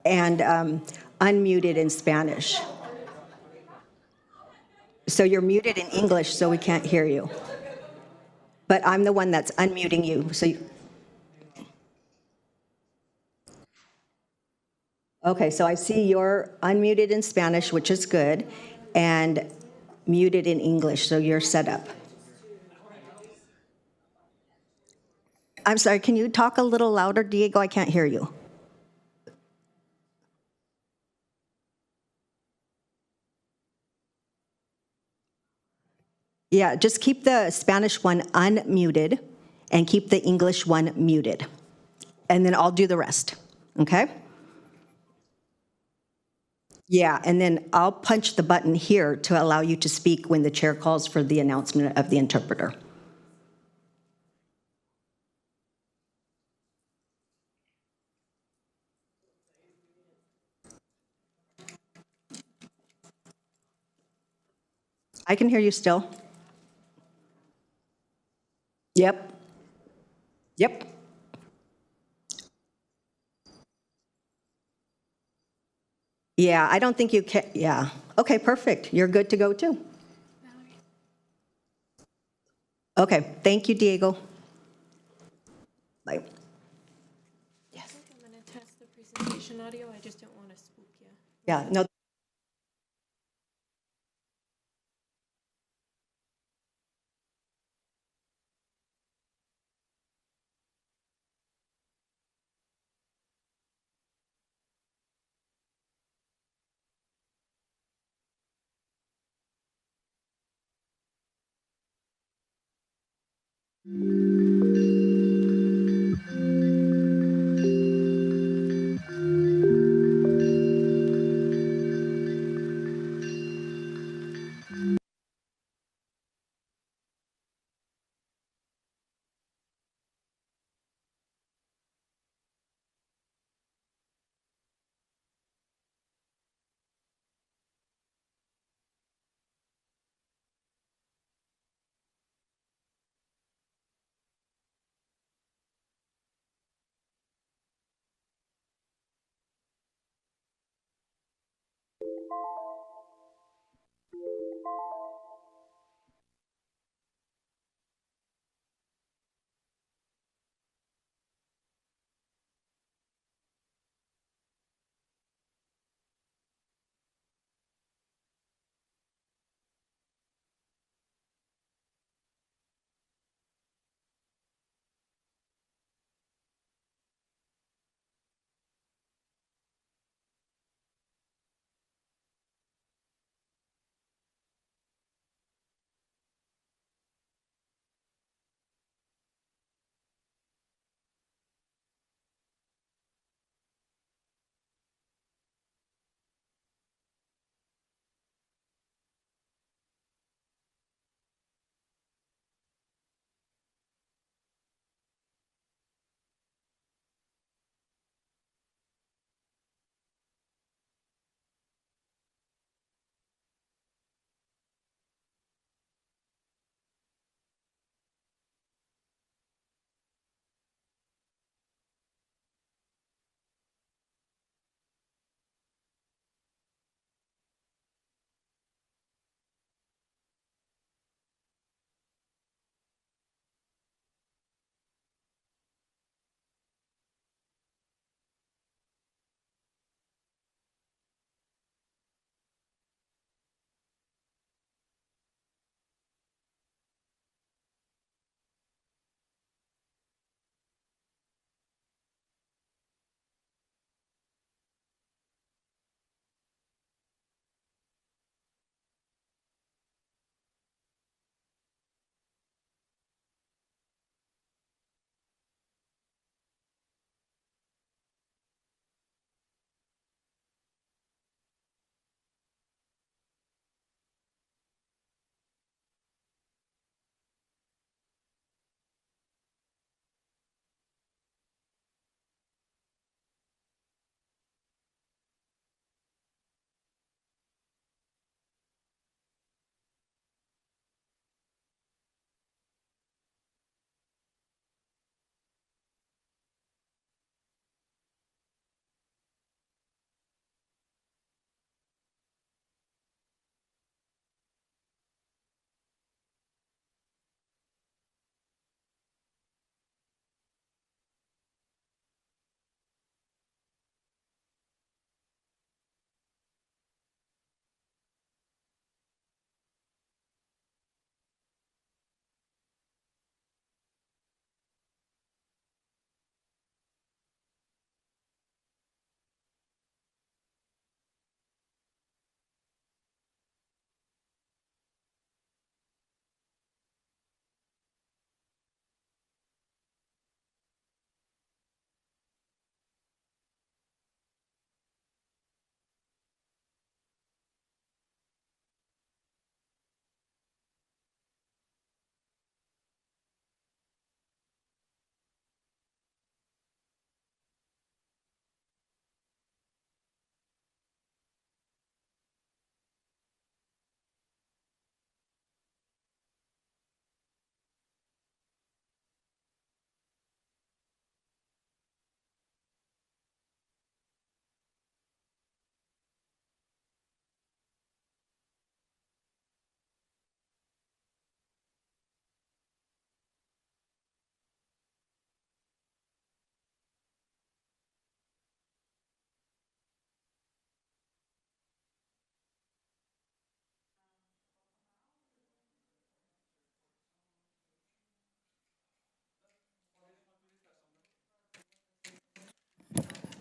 and unmuted in Spanish. So you're muted in English, so we can't hear you. But I'm the one that's unmuting you. Okay, so I see you're unmuted in Spanish, which is good, and muted in English, so you're set up. I'm sorry, can you talk a little louder, Diego? I can't hear you. Yeah, just keep the Spanish one unmuted and keep the English one muted. And then I'll do the rest, okay? Yeah, and then I'll punch the button here to allow you to speak when the chair calls for the announcement of the interpreter. I can hear you still. Yep. Yep. Yeah, I don't think you can. Yeah. Okay, perfect. You're good to go too. Okay, thank you, Diego. Bye. Yes. I'm going to test the presentation audio. I just don't want to spook you. Yeah, no.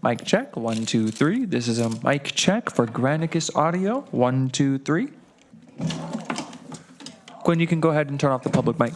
Mic check, 1, 2, 3. This is a mic check for Granicus Audio, 1, 2, 3. Quinn, you can go ahead and turn off the public mic.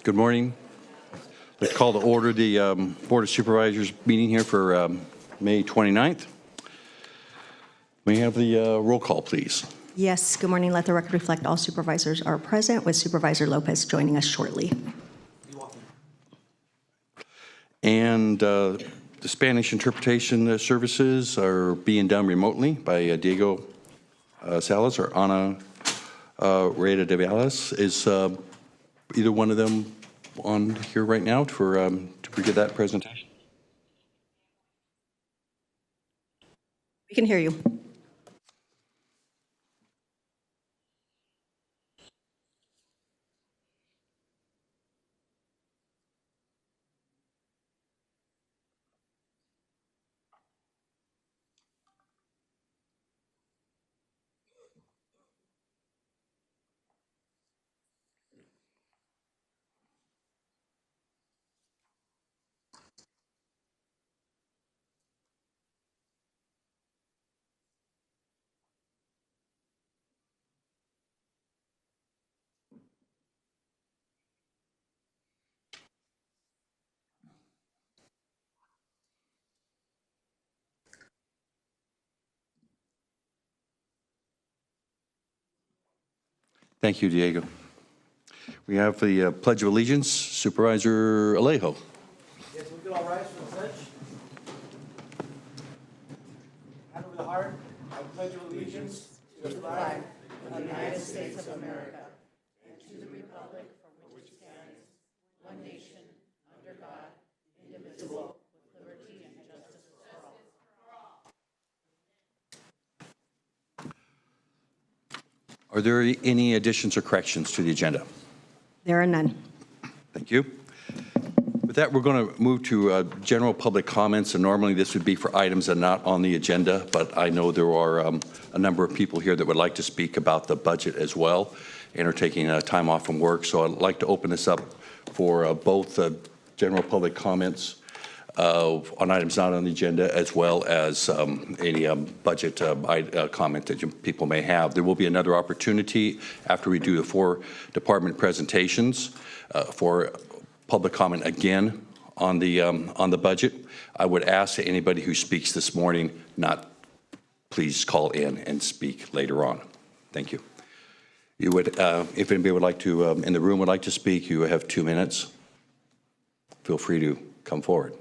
Good morning. Let's call to order the Board of Supervisors meeting here for May 29th. May I have the roll call, please? Yes, good morning. Let the record reflect all supervisors are present, with Supervisor Lopez joining us shortly. And the Spanish interpretation services are being done remotely by Diego Salas or Ana Reyes de Valles. Is either one of them on here right now to give that presentation? We can hear you. Thank you, Diego. We have the Pledge of Allegiance, Supervisor Alejo. Yes, we could all rise for the pledge. Hand over the heart. I pledge allegiance to the flag of the United States of America and to the republic for which it stands, one nation, under God, indivisible, with liberty and justice for all. Are there any additions or corrections to the agenda? There are none. Thank you. With that, we're going to move to general public comments, and normally this would be for items that are not on the agenda, but I know there are a number of people here that would like to speak about the budget as well and are taking time off from work. So I'd like to open this up for both general public comments on items not on the agenda, as well as any budget comment that people may have. There will be another opportunity after we do the 4 department presentations for public comment again on the budget. I would ask that anybody who speaks this morning not please call in and speak later on. Thank you. You would, if anybody would like to in the room would like to speak, you have 2 minutes. Feel free to come forward.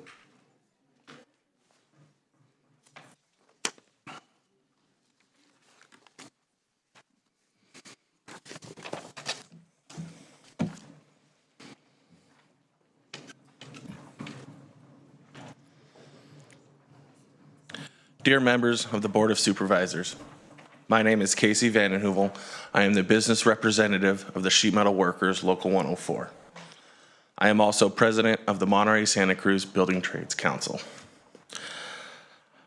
Dear members of the Board of Supervisors, my name is Casey Vandenhoevel. I am the business representative of the Sheet Metal Workers Local 104. I am also president of the Monterey Santa Cruz Building Trades Council.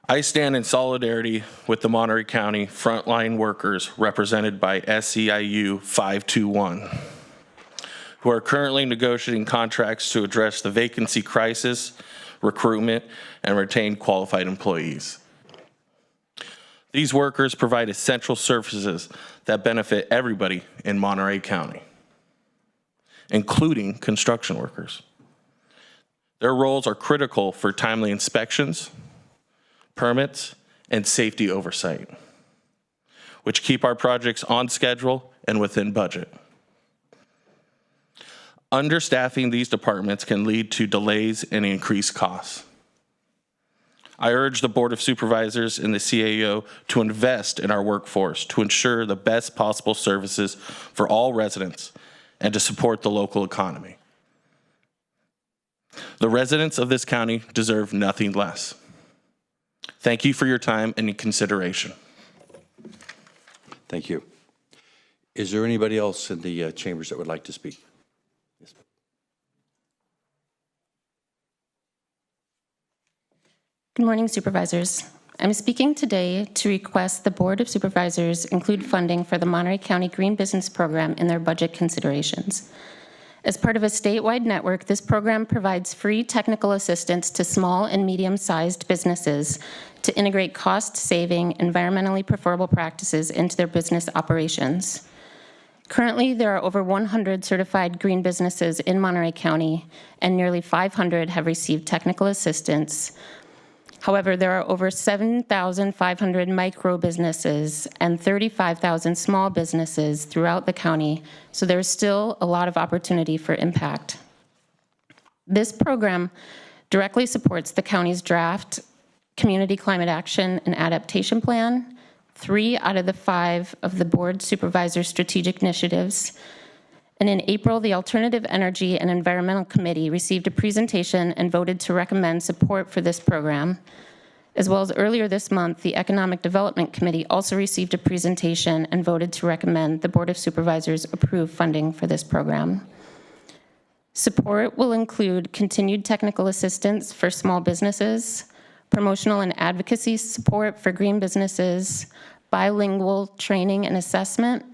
I stand in solidarity with the Monterey County frontline workers represented by SEIU 521, who are currently negotiating contracts to address the vacancy crisis, recruitment, and retain qualified employees. These workers provide essential services that benefit everybody in Monterey County, including construction workers. Their roles are critical for timely inspections, permits, and safety oversight, which keep our projects on schedule and within budget. Understaffing these departments can lead to delays and increased costs. I urge the Board of Supervisors and the CAO to invest in our workforce to ensure the best possible services for all residents and to support the local economy. The residents of this county deserve nothing less. Thank you for your time and consideration. Thank you. Is there anybody else in the chambers that would like to speak? Yes. Good morning, Supervisors. I'm speaking today to request the Board of Supervisors include funding for the Monterey County Green Business Program in their budget considerations. As part of a statewide network, this program provides free technical assistance to small and medium-sized businesses to integrate cost-saving, environmentally preferable practices into their business operations. Currently, there are over 100 certified green businesses in Monterey County, and nearly 500 have received technical assistance. However, there are over 7,500 micro businesses and 35,000 small businesses throughout the county, so there's still a lot of opportunity for impact. This program directly supports the county's draft Community Climate Action and Adaptation Plan, 3 out of the 5 of the Board Supervisors' strategic initiatives. And in April, the Alternative Energy and Environmental Committee received a presentation and voted to recommend support for this program. As well as earlier this month, the Economic Development Committee also received a presentation and voted to recommend the Board of Supervisors approve funding for this program. Support will include continued technical assistance for small businesses, promotional and advocacy support for green businesses, bilingual training and assessment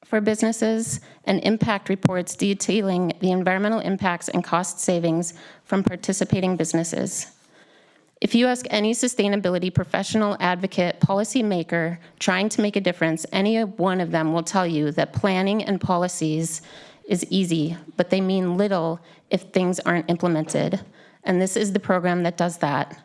for businesses, and impact reports detailing the environmental impacts and cost savings from participating businesses. If you ask any sustainability professional, advocate, policymaker trying to make a difference, any one of them will tell you that planning and policies is easy, but they mean little if things aren't implemented. And this is the program that does that.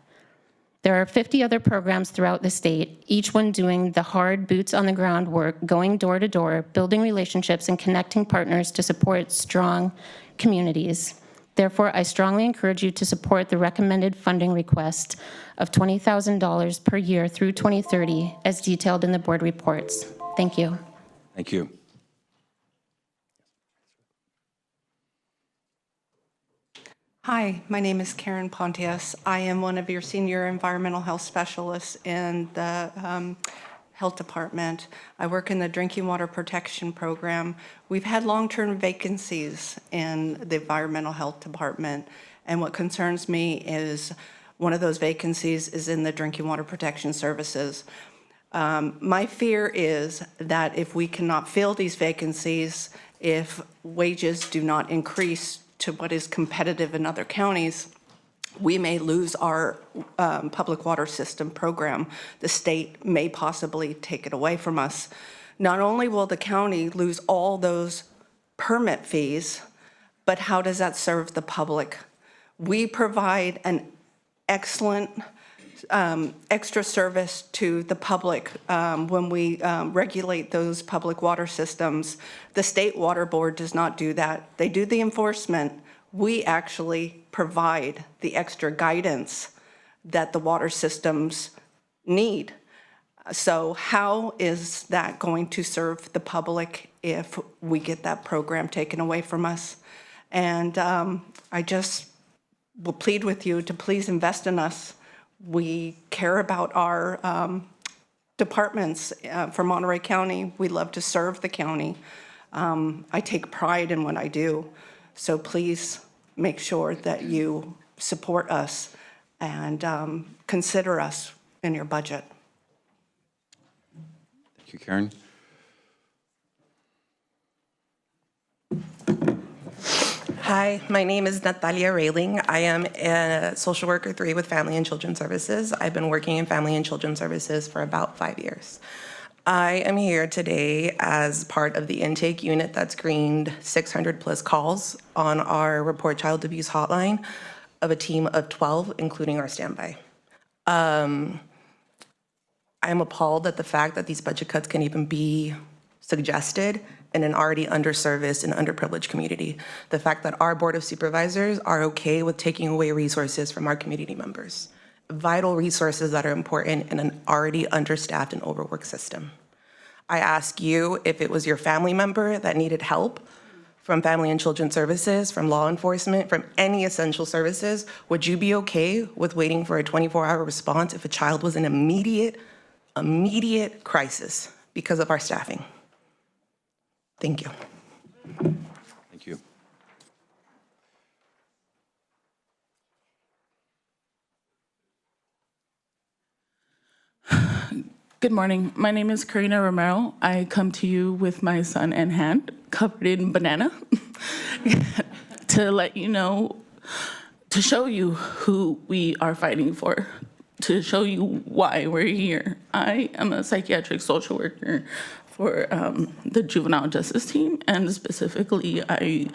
There are 50 other programs throughout the state, each one doing the hard boots on the ground work, going door to door, building relationships and connecting partners to support strong communities. Therefore, I strongly encourage you to support the recommended funding request of $20,000 per year through 2030 as detailed in the board reports. Thank you. Thank you. Hi, my name is Karen Pontius. I am one of your senior environmental health specialists in the health department. I work in the drinking water protection program. We've had long-term vacancies in the environmental health department, and what concerns me is one of those vacancies is in the drinking water protection services. My fear is that if we cannot fill these vacancies, if wages do not increase to what is competitive in other counties, we may lose our public water system program. The state may possibly take it away from us. Not only will the county lose all those permit fees, but how does that serve the public? We provide an excellent extra service to the public when we regulate those public water systems. The State Water Board does not do that. They do the enforcement. We actually provide the extra guidance that the water systems need. So how is that going to serve the public if we get that program taken away from us? And I just will plead with you to please invest in us. We care about our departments for Monterey County. We love to serve the county. I take pride in what I do. So please make sure that you support us and consider us in your budget. Thank you, Karen. Hi, my name is Natalia Railing. I am a social worker 3 with Family and Children Services. I've been working in Family and Children Services for about 5 years. I am here today as part of the intake unit that's screened 600 plus calls on our Report Child Abuse hotline of a team of 12, including our standby. I'm appalled at the fact that these budget cuts can even be suggested in an already underserviced and underprivileged community. The fact that our Board of Supervisors are okay with taking away resources from our community members. Vital resources that are important in an already understaffed and overworked system. I ask you, if it was your family member that needed help from Family and Children Services, from law enforcement, from any essential services, would you be okay with waiting for a 24-hour response if a child was in immediate crisis because of our staffing? Thank you. Thank you. Good morning. My name is Karina Romero. I come to you with my son in hand, covered in banana, to let you know, to show you who we are fighting for, to show you why we're here. I am a psychiatric social worker for the juvenile justice team, and specifically I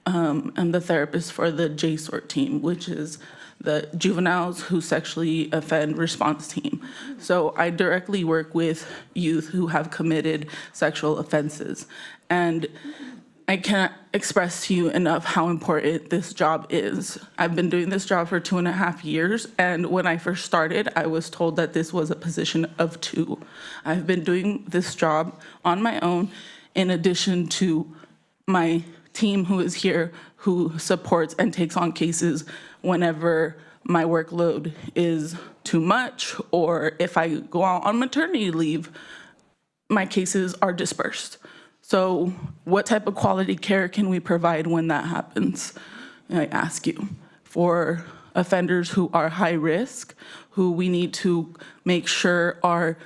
am the therapist for the JSORT team, which is the juveniles who sexually offend response team. So I directly work with youth who have committed sexual offenses. And I can't express to you enough how important this job is. I've been doing this job for 2.5 years, and when I first started, I was told that this was a position of 2. I've been doing this job on my own, in addition to my team who is here, who supports and takes on cases whenever my workload is too much, or if I go out on maternity leave, my cases are dispersed. So what type of quality care can we provide when that happens? I ask you. For offenders who are high risk, who we need to make sure are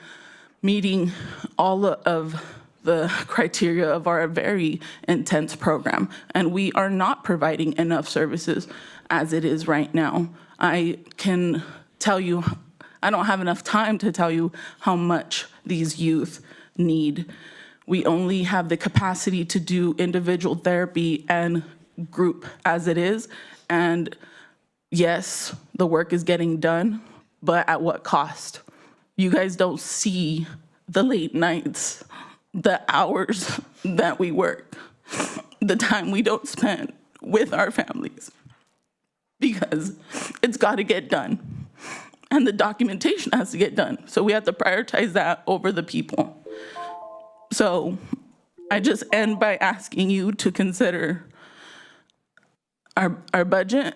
meeting all of the criteria of our very intense program. And we are not providing enough services as it is right now. I can tell you, I don't have enough time to tell you how much these youth need. We only have the capacity to do individual therapy and group as it is. And yes, the work is getting done, but at what cost? You guys don't see the late nights, the hours that we work, the time we don't spend with our families, because it's got to get done. And the documentation has to get done. So we have to prioritize that over the people. So I just end by asking you to consider our budget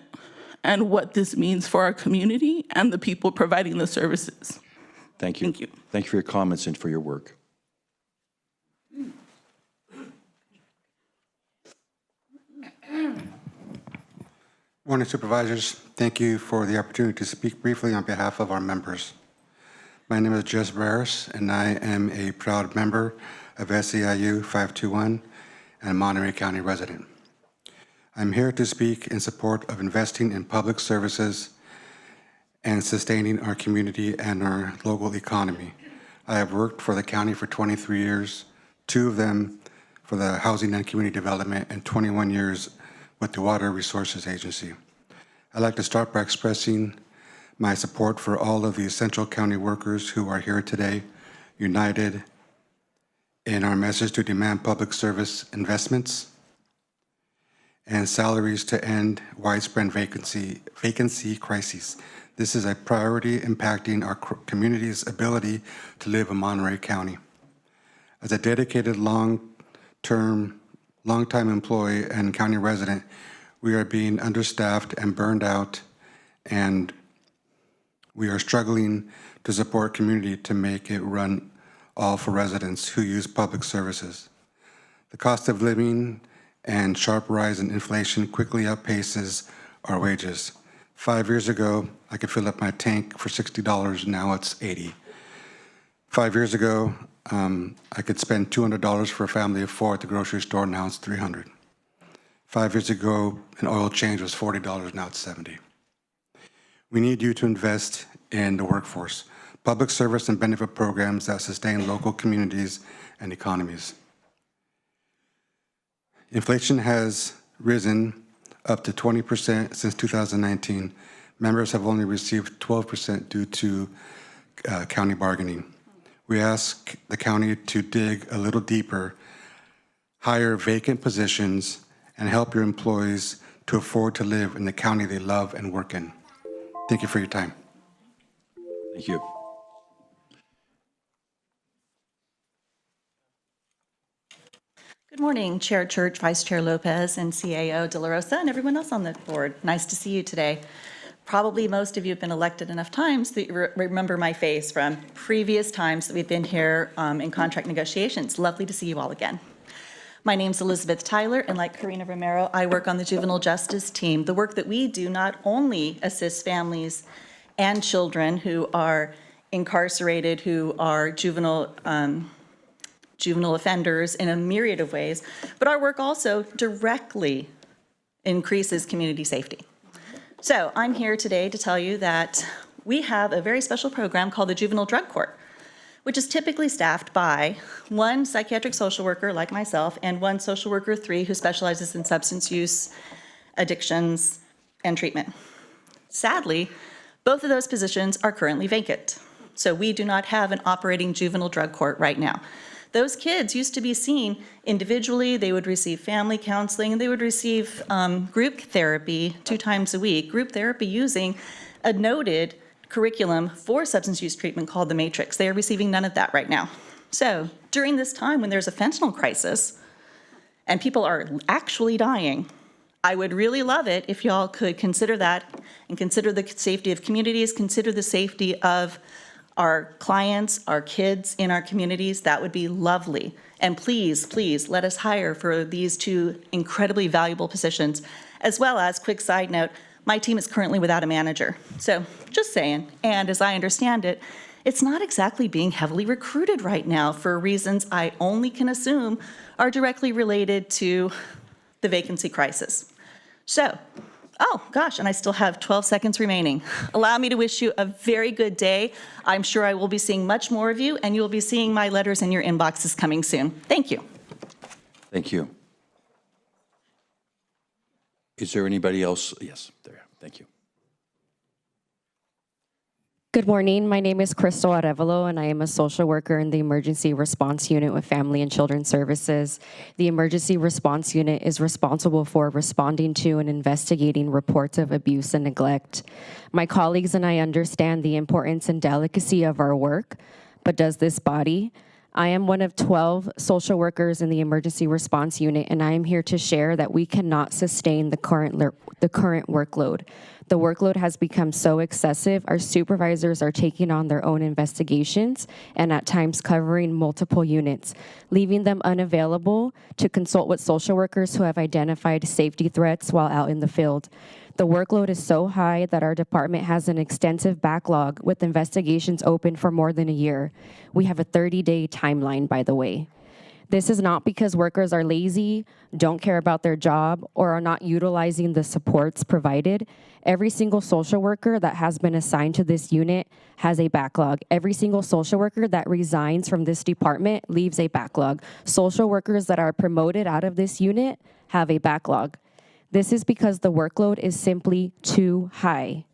and what this means for our community and the people providing the services. Thank you. Thank you. Thank you for your comments and for your work. Morning, Supervisors. Thank you for the opportunity to speak briefly on behalf of our members. My name is Jess Barris, and I am a proud member of SEIU 521 and a Monterey County resident. I'm here to speak in support of investing in public services and sustaining our community and our local economy. I have worked for the county for 23 years, 2 of them for the Housing and Community Development, and 21 years with the Water Resources Agency. I'd like to start by expressing my support for all of the essential county workers who are here today, united in our message to demand public service investments and salaries to end widespread vacancy crises. This is a priority impacting our community's ability to live in Monterey County. As a dedicated long-time employee and county resident, we are being understaffed and burned out, and we are struggling to support community to make it run all for residents who use public services. The cost of living and sharp rise in inflation quickly outpaces our wages. 5 years ago, I could fill up my tank for $60, now it's $80. 5 years ago, I could spend $200 for a family of 4 at the grocery store, now it's $300. 5 years ago, an oil change was $40, now it's $70. We need you to invest in the workforce, public service and benefit programs that sustain local communities and economies. Inflation has risen up to 20% since 2019. Members have only received 12% due to county bargaining. We ask the county to dig a little deeper, hire vacant positions, and help your employees to afford to live in the county they love and work in. Thank you for your time. Thank you. Good morning, Chair Church, Vice Chair Lopez, and CAO De La Rosa, and everyone else on the board. Nice to see you today. Probably most of you have been elected enough times that you remember my face from previous times that we've been here in contract negotiations. Lovely to see you all again. My name's Elizabeth Tyler, and like Karina Romero, I work on the juvenile justice team. The work that we do not only assists families and children who are incarcerated, who are juvenile offenders in a myriad of ways, but our work also directly increases community safety. So I'm here today to tell you that we have a very special program called the Juvenile Drug Court, which is typically staffed by one psychiatric social worker like myself and one social worker 3 who specializes in substance use, addictions, and treatment. Sadly, both of those positions are currently vacant. So we do not have an operating juvenile drug court right now. Those kids used to be seen individually. They would receive family counseling, and they would receive group therapy 2 times a week, group therapy using a noted curriculum for substance use treatment called the Matrix. They are receiving none of that right now. So during this time when there's a fentanyl crisis and people are actually dying, I would really love it if y'all could consider that and consider the safety of communities, consider the safety of our clients, our kids in our communities. That would be lovely. And please, please let us hire for these 2 incredibly valuable positions. As well as, quick side note, my team is currently without a manager. So just saying. And as I understand it, it's not exactly being heavily recruited right now for reasons I only can assume are directly related to the vacancy crisis. So, oh gosh, and I still have 12 seconds remaining. Allow me to wish you a very good day. I'm sure I will be seeing much more of you, and you will be seeing my letters in your inboxes coming soon. Thank you. Thank you. Is there anybody else? Yes, there. Thank you. Good morning. My name is Crystal Arevalo, and I am a social worker in the Emergency Response Unit with Family and Children's Services. The Emergency Response Unit is responsible for responding to and investigating reports of abuse and neglect. My colleagues and I understand the importance and delicacy of our work, but does this body? I am one of 12 social workers in the Emergency Response Unit, and I am here to share that we cannot sustain the current workload. The workload has become so excessive, our supervisors are taking on their own investigations and at times covering multiple units, leaving them unavailable to consult with social workers who have identified safety threats while out in the field. The workload is so high that our department has an extensive backlog with investigations open for more than a year. We have a 30-day timeline, by the way. This is not because workers are lazy, don't care about their job, or are not utilizing the supports provided. Every single social worker that has been assigned to this unit has a backlog. Every single social worker that resigns from this department leaves a backlog. Social workers that are promoted out of this unit have a backlog. This is because the workload is simply too high.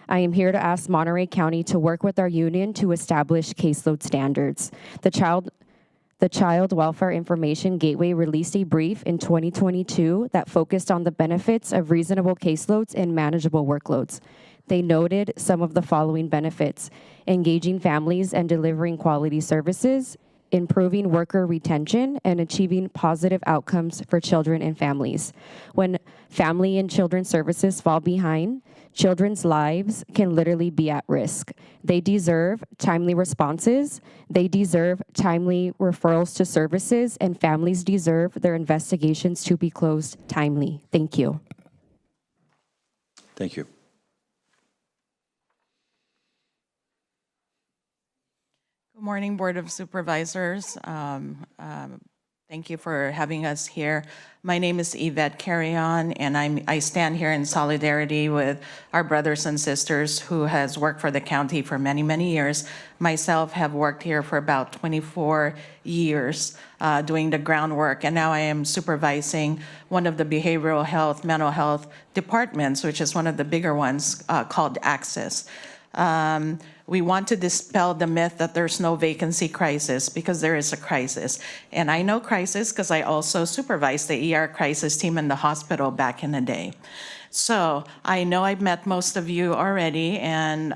I am here to ask Monterey County to work with our union to establish caseload standards. The Child Welfare Information Gateway released a brief in 2022 that focused on the benefits of reasonable caseloads and manageable workloads. They noted some of the following benefits: engaging families and delivering quality services, improving worker retention, and achieving positive outcomes for children and families. When family and children's services fall behind, children's lives can literally be at risk. They deserve timely responses, they deserve timely referrals to services, and families deserve their investigations to be closed timely. Thank you. Thank you. Good morning, Board of Supervisors. Thank you for having us here. My name is Yvette Carrion, and I stand here in solidarity with our brothers and sisters who has worked for the county for many, many years. Myself have worked here for about 24 years doing the groundwork, and now I am supervising one of the behavioral health, mental health departments, which is one of the bigger ones called Access. We want to dispel the myth that there's no vacancy crisis, because there is a crisis. And I know crisis because I also supervised the ER crisis team in the hospital back in the day. So I know I've met most of you already, and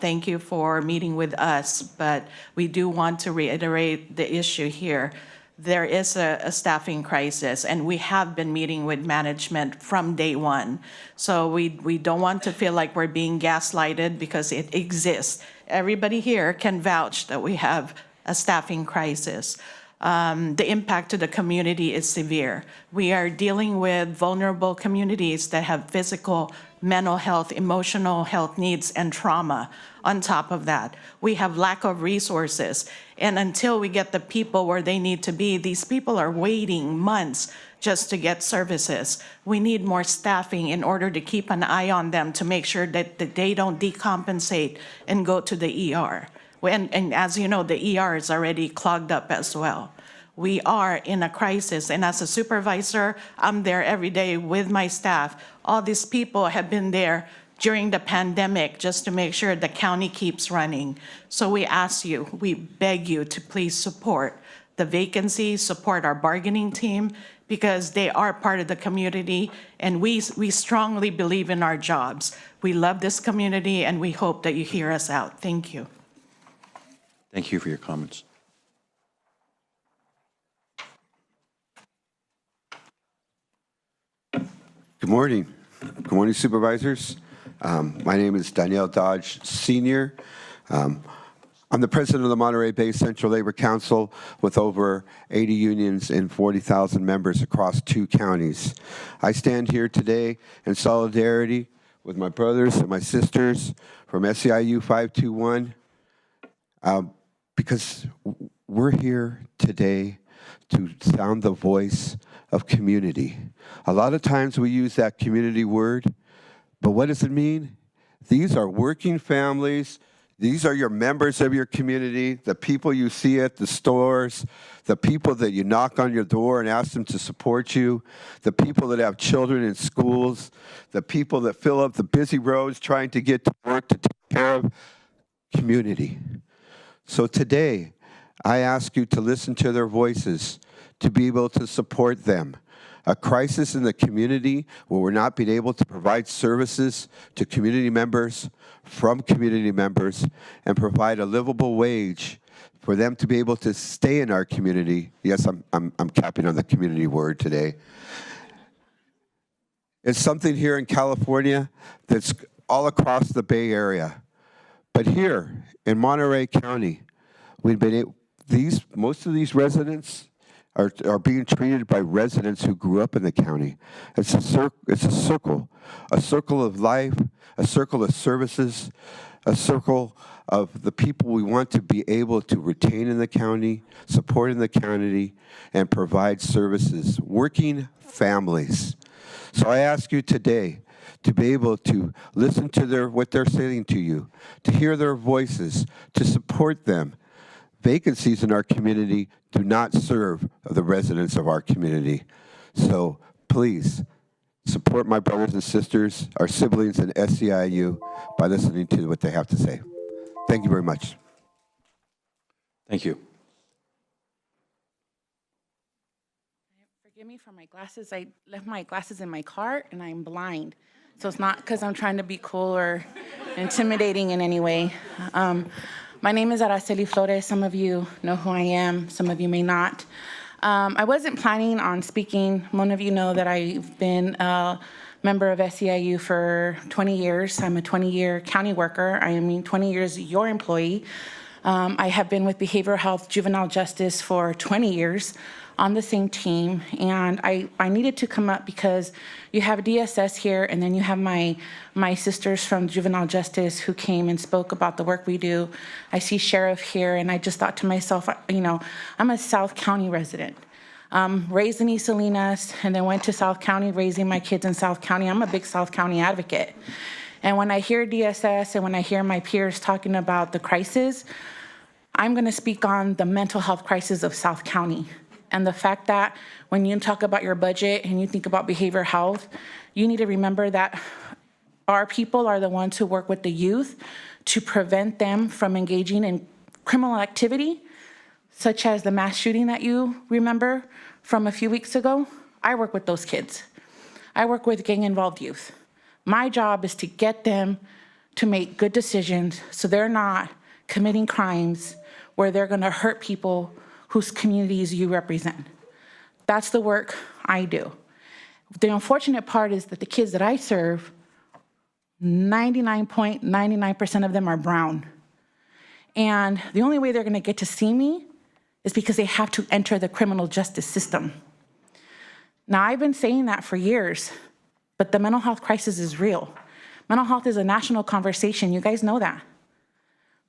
thank you for meeting with us, but we do want to reiterate the issue here. There is a staffing crisis, and we have been meeting with management from day one. So we don't want to feel like we're being gaslighted, because it exists. Everybody here can vouch that we have a staffing crisis. The impact to the community is severe. We are dealing with vulnerable communities that have physical, mental health, emotional health needs, and trauma. On top of that, we have lack of resources. And until we get the people where they need to be, these people are waiting months just to get services. We need more staffing in order to keep an eye on them to make sure that they don't decompensate and go to the ER. And as you know, the ER is already clogged up as well. We are in a crisis, and as a supervisor, I'm there every day with my staff. All these people have been there during the pandemic just to make sure the county keeps running. So we ask you, we beg you to please support the vacancy, support our bargaining team, because they are part of the community, and we strongly believe in our jobs. We love this community, and we hope that you hear us out. Thank you. Thank you for your comments. Good morning. Good morning, supervisors. My name is Danielle Dodge, Sr. I'm the president of the Monterey Bay Central Labor Council with over 80 unions and 40,000 members across 2 counties. I stand here today in solidarity with my brothers and my sisters from SEIU 521 because we're here today to sound the voice of community. A lot of times we use that community word, but what does it mean? These are working families. These are your members of your community, the people you see at the stores, the people that you knock on your door and ask them to support you, the people that have children in schools, the people that fill up the busy roads trying to get to work to take care of community. So today, I ask you to listen to their voices, to be able to support them. A crisis in the community where we're not being able to provide services to community members, from community members, and provide a livable wage for them to be able to stay in our community. Yes, I'm capping on the community word today. It's something here in California that's all across the Bay Area. But here in Monterey County, we've been most of these residents are being treated by residents who grew up in the county. It's a circle of life, a circle of services, a circle of the people we want to be able to retain in the county, support in the county, and provide services, working families. So I ask you today to be able to listen to what they're saying to you, to hear their voices, to support them. Vacancies in our community do not serve the residents of our community. So please support my brothers and sisters, our siblings in SEIU, by listening to what they have to say. Thank you very much. Thank you. Forgive me for my glasses. I left my glasses in my car and I'm blind. So it's not because I'm trying to be cool or intimidating in any way. My name is Araceli Flores. Some of you know who I am. Some of you may not. I wasn't planning on speaking. Most of you know that I've been a member of SEIU for 20 years. I'm a 20-year county worker. I am 20 years your employee. I have been with behavioral health, juvenile justice for 20 years on the same team. And I needed to come up because you have DSS here, and then you have my sisters from juvenile justice who came and spoke about the work we do. I see Sheriff here, and I just thought to myself, I'm a South County resident. Raised in East Salinas, and then went to South County, raising my kids in South County. I'm a big South County advocate. And when I hear DSS and when I hear my peers talking about the crisis, I'm gonna speak on the mental health crisis of South County. And the fact that when you talk about your budget and you think about behavioral health, you need to remember that our people are the ones who work with the youth to prevent them from engaging in criminal activity, such as the mass shooting that you remember from a few weeks ago. I work with those kids. I work with gang-involved youth. My job is to get them to make good decisions so they're not committing crimes where they're gonna hurt people whose communities you represent. That's the work I do. The unfortunate part is that the kids that I serve, 99.99% of them are brown. And the only way they're gonna get to see me is because they have to enter the criminal justice system. Now, I've been saying that for years, but the mental health crisis is real. Mental health is a national conversation, you guys know that.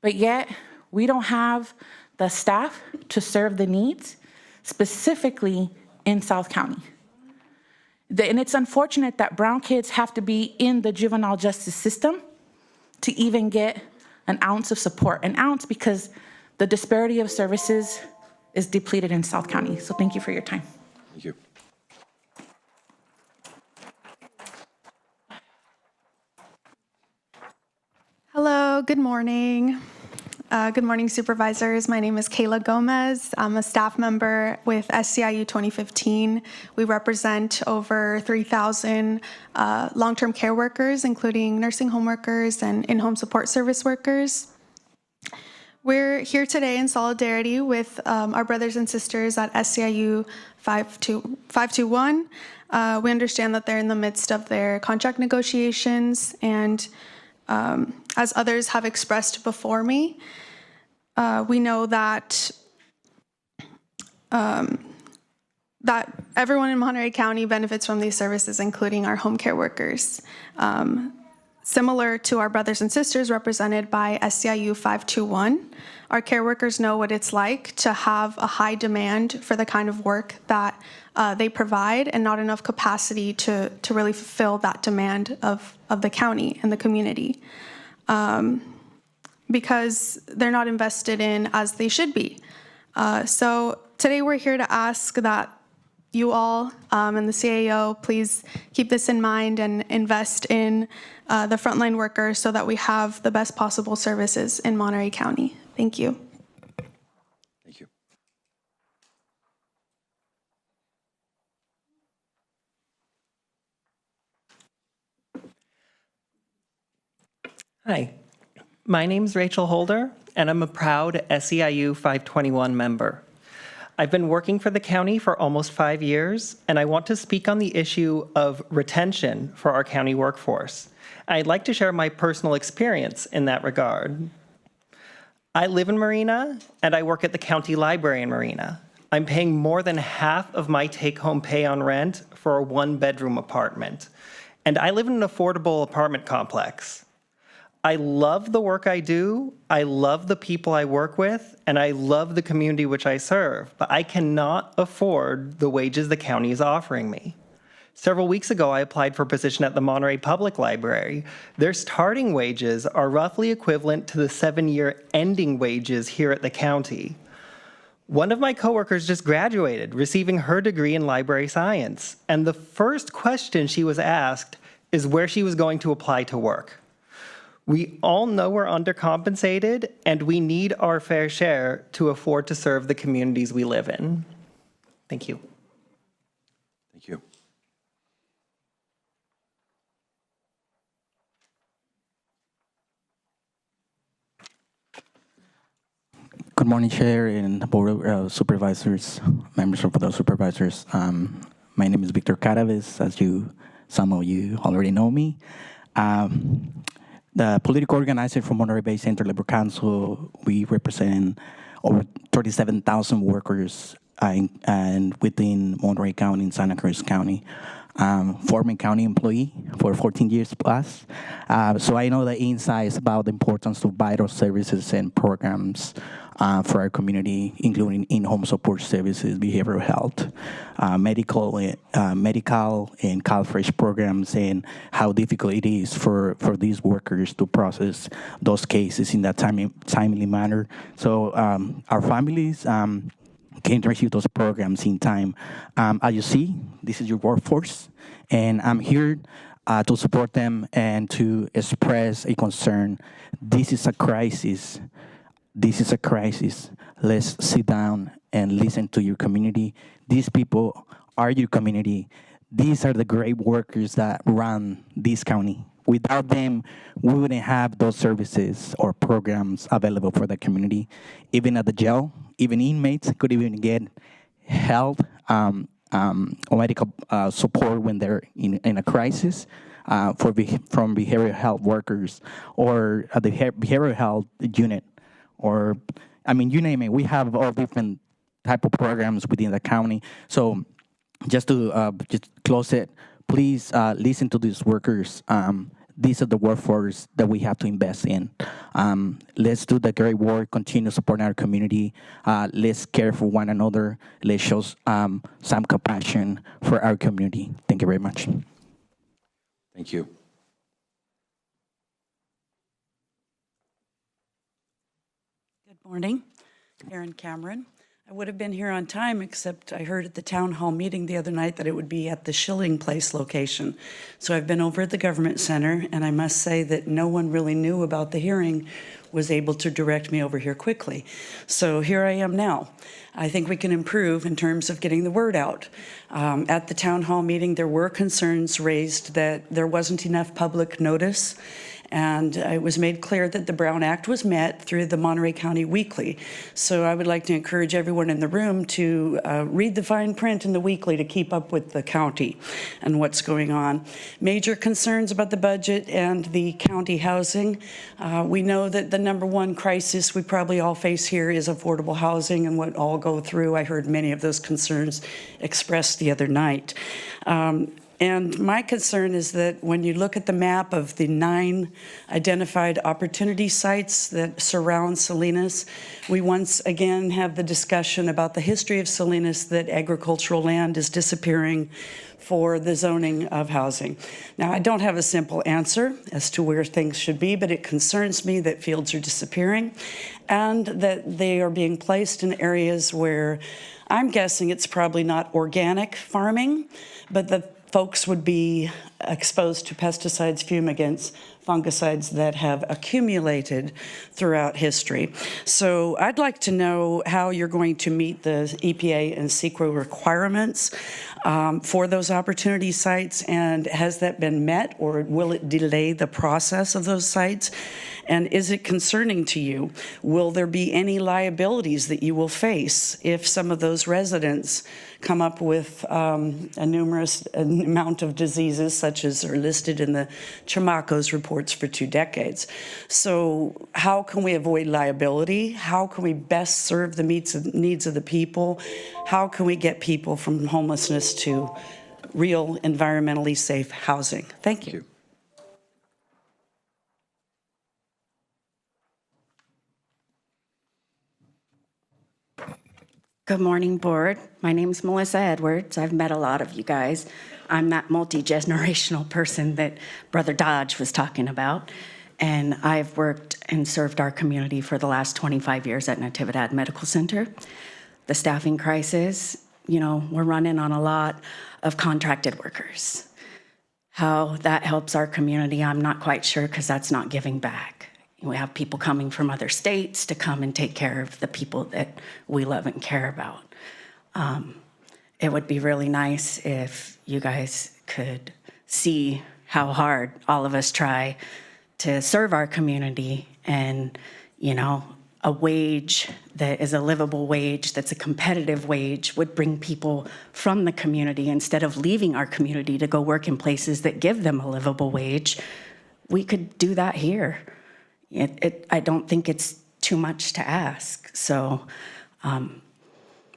But yet, we don't have the staff to serve the needs, specifically in South County. And it's unfortunate that brown kids have to be in the juvenile justice system to even get an ounce of support, an ounce, because the disparity of services is depleted in South County. So thank you for your time. Thank you. Hello, good morning. Good morning, supervisors. My name is Kayla Gomez. I'm a staff member with SCIU 2015. We represent over 3,000 long-term care workers, including nursing home workers and in-home support service workers. We're here today in solidarity with our brothers and sisters at SCIU 521. We understand that they're in the midst of their contract negotiations, and as others have expressed before me, we know that that everyone in Monterey County benefits from these services, including our home care workers. Similar to our brothers and sisters represented by SCIU 521, our care workers know what it's like to have a high demand for the kind of work that they provide and not enough capacity to really fulfill that demand of the county and the community. Because they're not invested in as they should be. So today we're here to ask that you all and the CAO please keep this in mind and invest in the frontline workers so that we have the best possible services in Monterey County. Thank you. Thank you. Hi, my name's Rachel Holder, and I'm a proud SEIU 521 member. I've been working for the county for almost 5 years, and I want to speak on the issue of retention for our county workforce. I'd like to share my personal experience in that regard. I live in Marina, and I work at the county library in Marina. I'm paying more than half of my take-home pay on rent for a one-bedroom apartment, and I live in an affordable apartment complex. I love the work I do, I love the people I work with, and I love the community which I serve, but I cannot afford the wages the county is offering me. Several weeks ago, I applied for a position at the Monterey Public Library. Their starting wages are roughly equivalent to the 7-year ending wages here at the county. One of my coworkers just graduated, receiving her degree in library science, and the first question she was asked is where she was going to apply to work. We all know we're undercompensated, and we need our fair share to afford to serve the communities we live in. Thank you. Thank you. Good morning, Chair and Board of Supervisors, members of the Supervisors. My name is Victor Caraves, as some of you already know me. The political organizer for Monterey Bay Central Labor Council, we represent over 37,000 workers and within Monterey County and Santa Cruz County. Former county employee for 14 years plus. So I know the insights about the importance of vital services and programs for our community, including in-home support services, behavioral health, medical and CalFresh programs, and how difficult it is for these workers to process those cases in that timely manner. So our families can receive those programs in time. As you see, this is your workforce, and I'm here to support them and to express a concern. This is a crisis. This is a crisis. Let's sit down and listen to your community. These people are your community. These are the great workers that run this county. Without them, we wouldn't have those services or programs available for the community. Even at the jail, even inmates could even get help or medical support when they're in a crisis from behavioral health workers or the behavioral health unit. Or, I mean, you name it. We have all different type of programs within the county. So just to just close it, please listen to these workers. These are the workforce that we have to invest in. Let's do the great work, continue supporting our community. Let's care for one another. Let's show some compassion for our community. Thank you very much. Thank you. Good morning, Erin Cameron. I would have been here on time, except I heard at the town hall meeting the other night that it would be at the Schilling Place location. So I've been over at the Government Center, and I must say that no one really knew about the hearing was able to direct me over here quickly. So here I am now. I think we can improve in terms of getting the word out. At the town hall meeting, there were concerns raised that there wasn't enough public notice, and it was made clear that the Brown Act was met through the Monterey County Weekly. So I would like to encourage everyone in the room to read the fine print in the Weekly to keep up with the county and what's going on. Major concerns about the budget and the county housing. We know that the number one crisis we probably all face here is affordable housing and what all go through. I heard many of those concerns expressed the other night. And my concern is that when you look at the map of the 9 identified opportunity sites that surround Salinas, we once again have the discussion about the history of Salinas, that agricultural land is disappearing for the zoning of housing. Now, I don't have a simple answer as to where things should be, but it concerns me that fields are disappearing and that they are being placed in areas where I'm guessing it's probably not organic farming, but the folks would be exposed to pesticides, fumigants, fungicides that have accumulated throughout history. So I'd like to know how you're going to meet the EPA and CEQA requirements for those opportunity sites, and has that been met, or will it delay the process of those sites? And is it concerning to you? Will there be any liabilities that you will face if some of those residents come up with a numerous amount of diseases such as are listed in the Chamaco's reports for 2 decades? So how can we avoid liability? How can we best serve the needs of the people? How can we get people from homelessness to real environmentally safe housing? Thank you. Good morning, board. My name is Melissa Edwards. I've met a lot of you guys. I'm that multi-generational person that Brother Dodge was talking about. And I've worked and served our community for the last 25 years at Natividad Medical Center. The staffing crisis, you know, we're running on a lot of contracted workers. How that helps our community, I'm not quite sure, because that's not giving back. We have people coming from other states to come and take care of the people that we love and care about. It would be really nice if you guys could see how hard all of us try to serve our community, and, you know, a wage that is a livable wage, that's a competitive wage, would bring people from the community instead of leaving our community to go work in places that give them a livable wage. We could do that here. I don't think it's too much to ask. So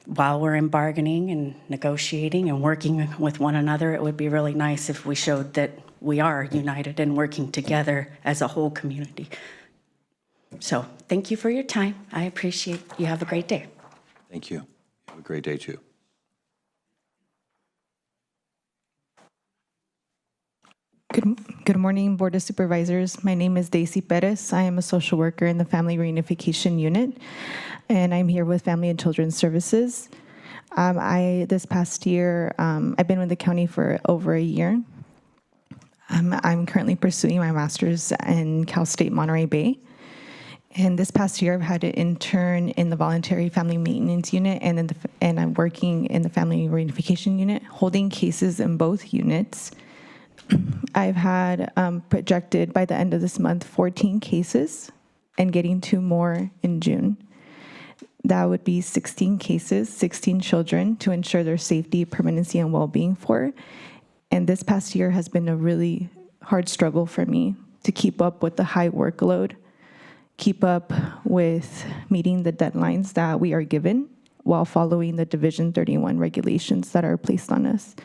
while we're in bargaining and negotiating and working with one another, it would be really nice if we showed that we are united and working together as a whole community. So thank you for your time. I appreciate you. Have a great day. Thank you. Have a great day, too. Good morning, Board of Supervisors. My name is Daisy Perez. I am a social worker in the Family Reunification Unit, and I'm here with Family and Children's Services. This past year, I've been with the county for over a year. I'm currently pursuing my master's in Cal State Monterey Bay. And this past year, I've had an intern in the Voluntary Family Maintenance Unit, and I'm working in the Family Reunification Unit, holding cases in both units. I've had projected by the end of this month 14 cases and getting 2 more in June. That would be 16 cases, 16 children to ensure their safety, permanency, and well-being for. And this past year has been a really hard struggle for me to keep up with the high workload, keep up with meeting the deadlines that we are given while following the Division 31 regulations that are placed on us.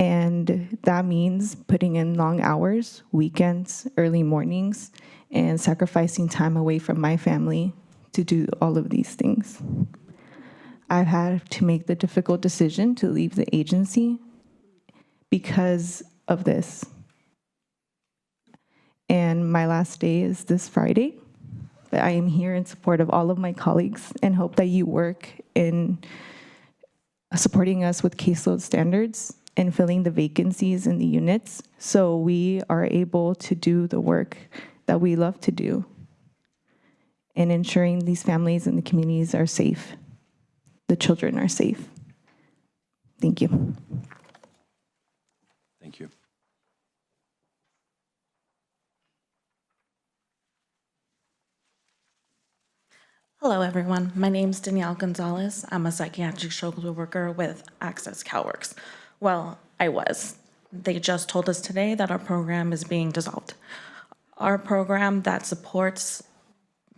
And that means putting in long hours, weekends, early mornings, and sacrificing time away from my family to do all of these things. I've had to make the difficult decision to leave the agency because of this. And my last day is this Friday, I am here in support of all of my colleagues and hope that you work in supporting us with caseload standards and filling the vacancies in the units so we are able to do the work that we love to do and ensuring these families and the communities are safe. The children are safe. Thank you. Thank you. Hello, everyone. My name is Danielle Gonzalez. I'm a psychiatric social worker with Access CalWorks. Well, I was. They just told us today that our program is being dissolved. Our program that supports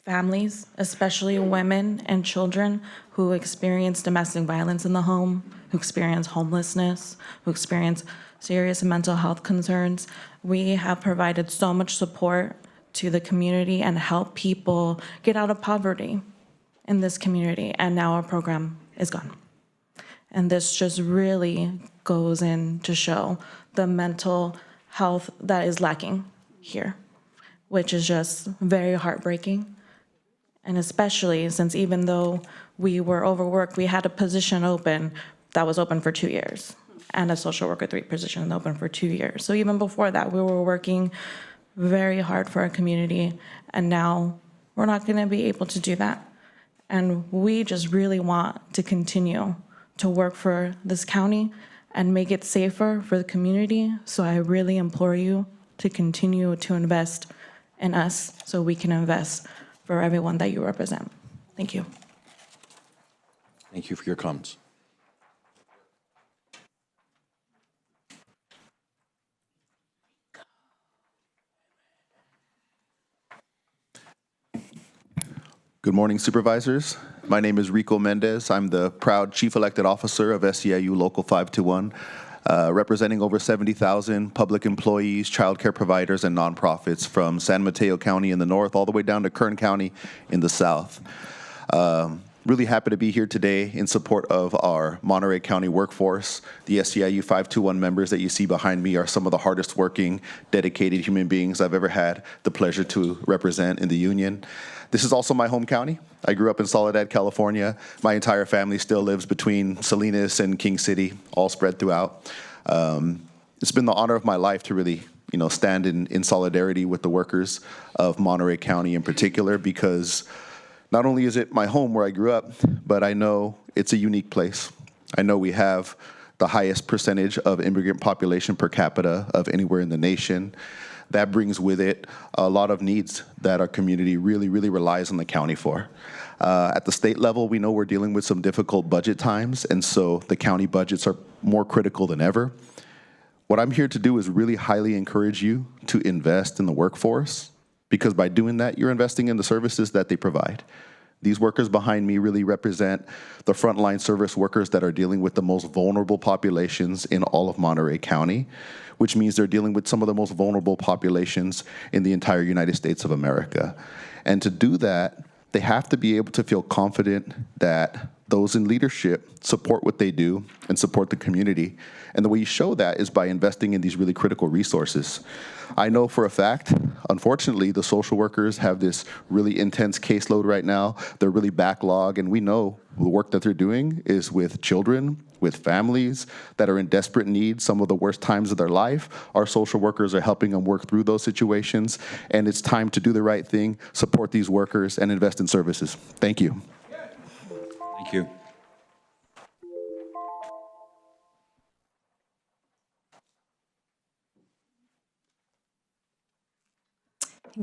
families, especially women and children who experience domestic violence in the home, who experience homelessness, who experience serious mental health concerns. We have provided so much support to the community and help people get out of poverty in this community, and now our program is gone. And this just really goes in to show the mental health that is lacking here, which is just very heartbreaking. And especially since even though we were overworked, we had a position open that was open for 2 years, and a social worker 3 position open for 2 years. So even before that, we were working very hard for our community, and now we're not gonna be able to do that. And we just really want to continue to work for this county and make it safer for the community. So I really implore you to continue to invest in us so we can invest for everyone that you represent. Thank you. Thank you for your comments. Good morning, Supervisors. My name is Rico Mendez. I'm the proud Chief Elected Officer of SEIU Local 521, representing over 70,000 public employees, childcare providers, and nonprofits from San Mateo County in the north all the way down to Kern County in the south. Really happy to be here today in support of our Monterey County workforce. The SEIU 521 members that you see behind me are some of the hardest working, dedicated human beings I've ever had the pleasure to represent in the union. This is also my home county. I grew up in Soledad, California. My entire family still lives between Salinas and King City, all spread throughout. It's been the honor of my life to really, stand in solidarity with the workers of Monterey County in particular, because not only is it my home where I grew up, but I know it's a unique place. I know we have the highest percentage of immigrant population per capita of anywhere in the nation. That brings with it a lot of needs that our community really, really relies on the county for. At the state level, we know we're dealing with some difficult budget times, and so the county budgets are more critical than ever. What I'm here to do is really highly encourage you to invest in the workforce, because by doing that, you're investing in the services that they provide. These workers behind me really represent the frontline service workers that are dealing with the most vulnerable populations in all of Monterey County, which means they're dealing with some of the most vulnerable populations in the entire United States of America. And to do that, they have to be able to feel confident that those in leadership support what they do and support the community. And the way you show that is by investing in these really critical resources. I know for a fact, unfortunately, the social workers have this really intense caseload right now. They're really backlogged, and we know the work that they're doing is with children, with families that are in desperate need, some of the worst times of their life. Our social workers are helping them work through those situations, and it's time to do the right thing, support these workers, and invest in services. Thank you. Thank you.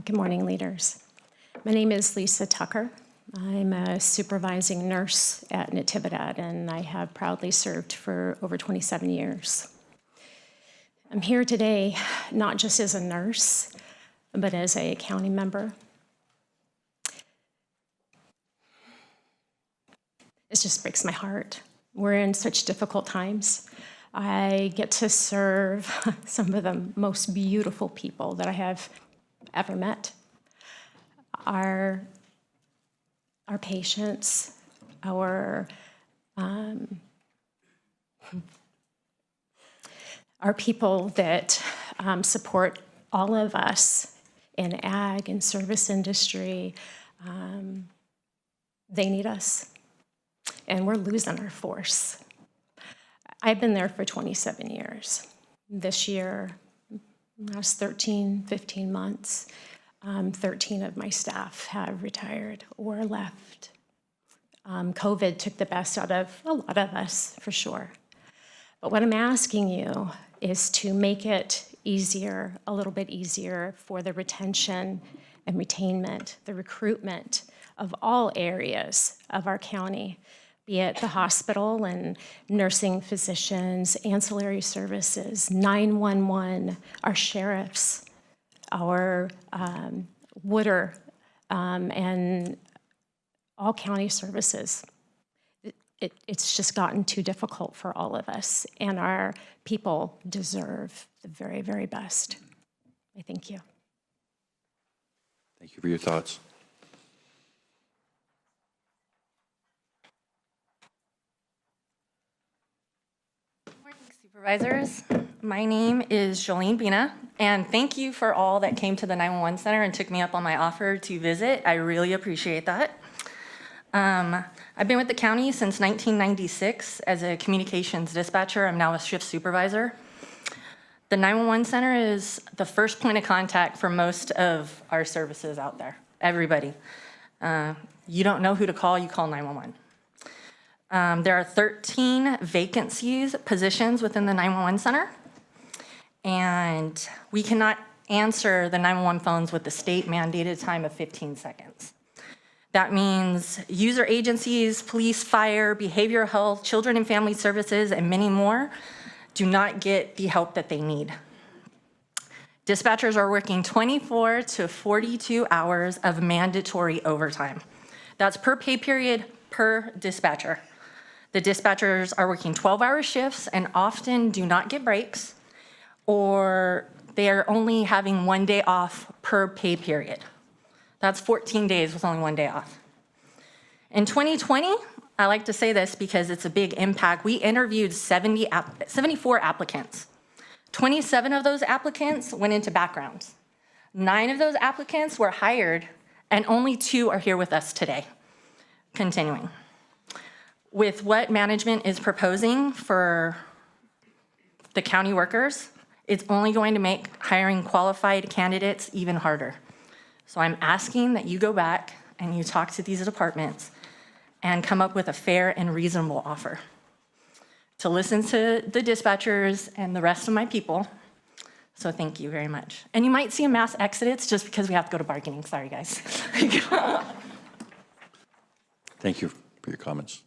Good morning, leaders. My name is Lisa Tucker. I'm a supervising nurse at Natividad, and I have proudly served for over 27 years. I'm here today not just as a nurse, but as a county member. It just breaks my heart. We're in such difficult times. I get to serve some of the most beautiful people that I have ever met. Our patients, our people that support all of us in ag and service industry, They need us, and we're losing our force. I've been there for 27 years. This year, last 13, 15 months, 13 of my staff have retired or left. COVID took the best out of a lot of us, for sure. But what I'm asking you is to make it easier, a little bit easier for the retention and retainment, the recruitment of all areas of our county, be it the hospital and nursing physicians, ancillary services, 911, our sheriffs, our water, and all county services. It's just gotten too difficult for all of us, and our people deserve the very, very best. I thank you. Thank you for your thoughts. Supervisors, my name is Jolene Bina, and thank you for all that came to the 911 Center and took me up on my offer to visit. I really appreciate that. I've been with the county since 1996 as a communications dispatcher. I'm now a shift supervisor. The 911 Center is the first point of contact for most of our services out there, everybody. You don't know who to call, you call 911. There are 13 vacancies, positions within the 911 Center, and we cannot answer the 911 phones with the state mandated time of 15 seconds. That means user agencies, police, fire, behavioral health, children and family services, and many more do not get the help that they need. Dispatchers are working 24 to 42 hours of mandatory overtime. That's per pay period per dispatcher. The dispatchers are working 12-hour shifts and often do not get breaks, or they are only having 1 day off per pay period. That's 14 days with only 1 day off. In 2020, I like to say this because it's a big impact, we interviewed 74 applicants. 27 of those applicants went into backgrounds. 9 of those applicants were hired, and only 2 are here with us today. Continuing. With what management is proposing for the county workers, it's only going to make hiring qualified candidates even harder. So I'm asking that you go back and you talk to these departments and come up with a fair and reasonable offer. To listen to the dispatchers and the rest of my people. So thank you very much. And you might see a mass exodus just because we have to go to bargaining. Sorry, guys. Thank you for your comments.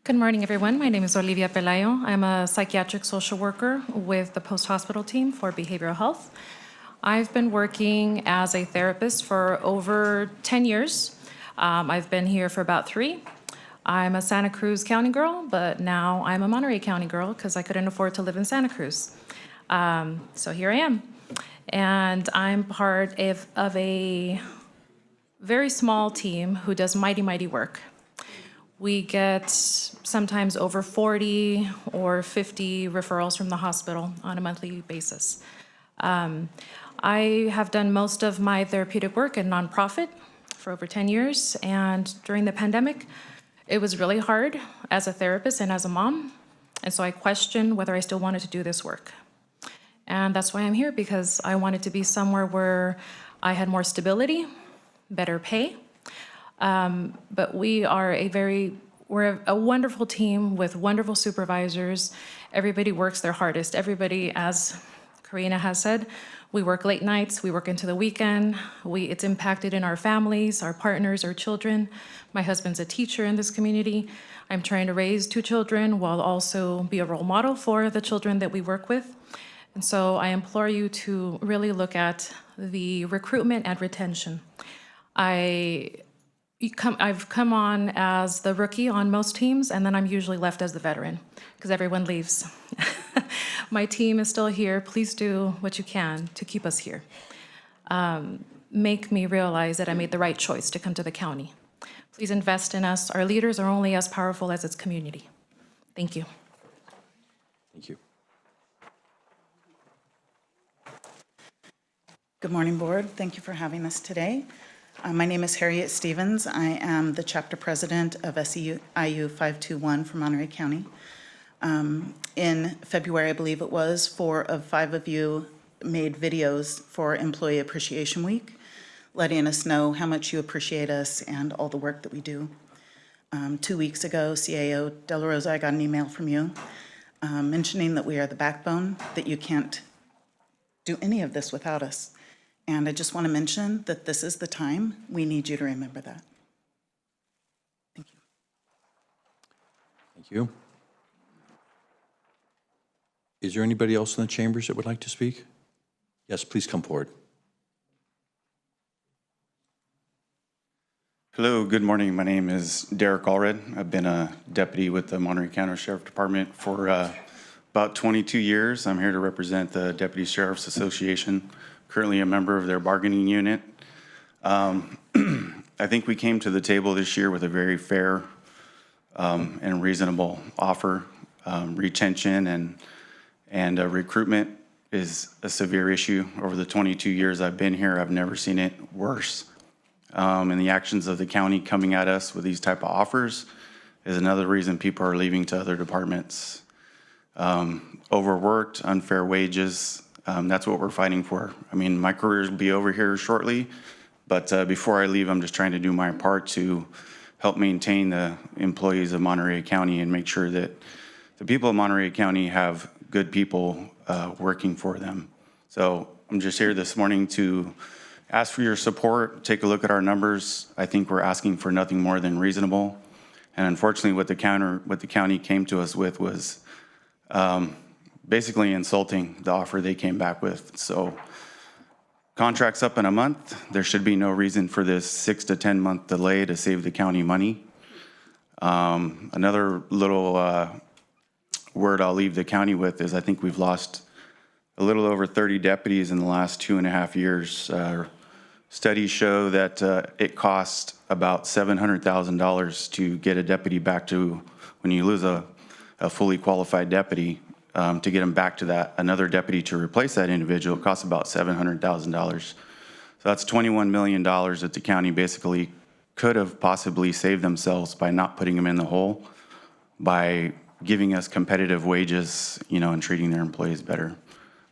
Good morning, everyone. My name is Olivia Pelayo. I'm a psychiatric social worker with the post-hospital team for behavioral health. I've been working as a therapist for over 10 years. I've been here for about 3. I'm a Santa Cruz County girl, but now I'm a Monterey County girl because I couldn't afford to live in Santa Cruz. So here I am. And I'm part of a very small team who does mighty, mighty work. We get sometimes over 40 or 50 referrals from the hospital on a monthly basis. I have done most of my therapeutic work in nonprofit for over 10 years, and during the pandemic, it was really hard as a therapist and as a mom, and so I questioned whether I still wanted to do this work. And that's why I'm here, because I wanted to be somewhere where I had more stability, better pay. But we're a wonderful team with wonderful supervisors. Everybody works their hardest. Everybody, as Karina has said, we work late nights, we work into the weekend. It's impacted in our families, our partners, our children. My husband's a teacher in this community. I'm trying to raise 2 children while also be a role model for the children that we work with. And so I implore you to really look at the recruitment and retention. I've come on as the rookie on most teams, and then I'm usually left as the veteran because everyone leaves. My team is still here. Please do what you can to keep us here. Make me realize that I made the right choice to come to the county. Please invest in us. Our leaders are only as powerful as its community. Thank you. Thank you. Good morning, Board. Thank you for having us today. My name is Harriet Stevens. I am the chapter president of SEIU 521 for Monterey County. In February, I believe it was, 4 of 5 of you made videos for Employee Appreciation Week, letting us know how much you appreciate us and all the work that we do. 2 weeks ago, CAO De La Rosa, I got an email from you mentioning that we are the backbone, that you can't do any of this without us. And I just want to mention that this is the time. We need you to remember that. Thank you. Thank you. Is there anybody else in the chambers that would like to speak? Yes, please come forward. Hello, good morning. My name is Derek Allred. I've been a deputy with the Monterey County Sheriff Department for about 22 years. I'm here to represent the Deputy Sheriff's Association, currently a member of their bargaining unit. I think we came to the table this year with a very fair and reasonable offer. Retention and recruitment is a severe issue. Over the 22 years I've been here, I've never seen it worse. And the actions of the county coming at us with these type of offers is another reason people are leaving to other departments. Overworked, unfair wages, that's what we're fighting for. I mean, my career will be over here shortly, but before I leave, I'm just trying to do my part to help maintain the employees of Monterey County and make sure that the people of Monterey County have good people working for them. So I'm just here this morning to ask for your support. Take a look at our numbers. I think we're asking for nothing more than reasonable. And unfortunately, what the county came to us with was basically insulting the offer they came back with. So contract's up in a month. There should be no reason for this 6 to 10 month delay to save the county money. Another little word I'll leave the county with is I think we've lost a little over 30 deputies in the last 2.5 years. Studies show that it costs about $700,000 to get a deputy back to, when you lose a fully qualified deputy, to get them back to that, another deputy to replace that individual, it costs about $700,000. So that's $21 million that the county basically could have possibly saved themselves by not putting them in the hole, by giving us competitive wages, and treating their employees better.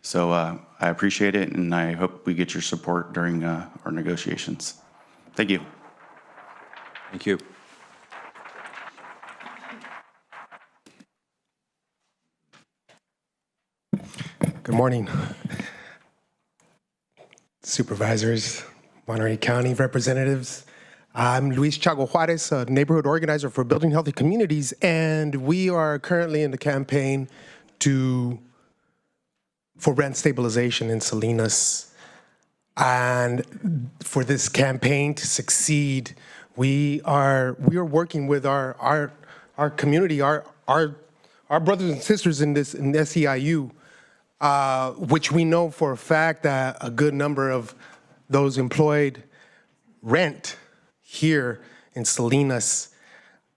So I appreciate it, and I hope we get your support during our negotiations. Thank you. Thank you. Good morning, supervisors, Monterey County representatives. I'm Luis Chago Juarez, a neighborhood organizer for Building Healthy Communities, and we are currently in the campaign for rent stabilization in Salinas. And for this campaign to succeed, we are working with our community, our brothers and sisters in SEIU, which we know for a fact that a good number of those employed rent here in Salinas,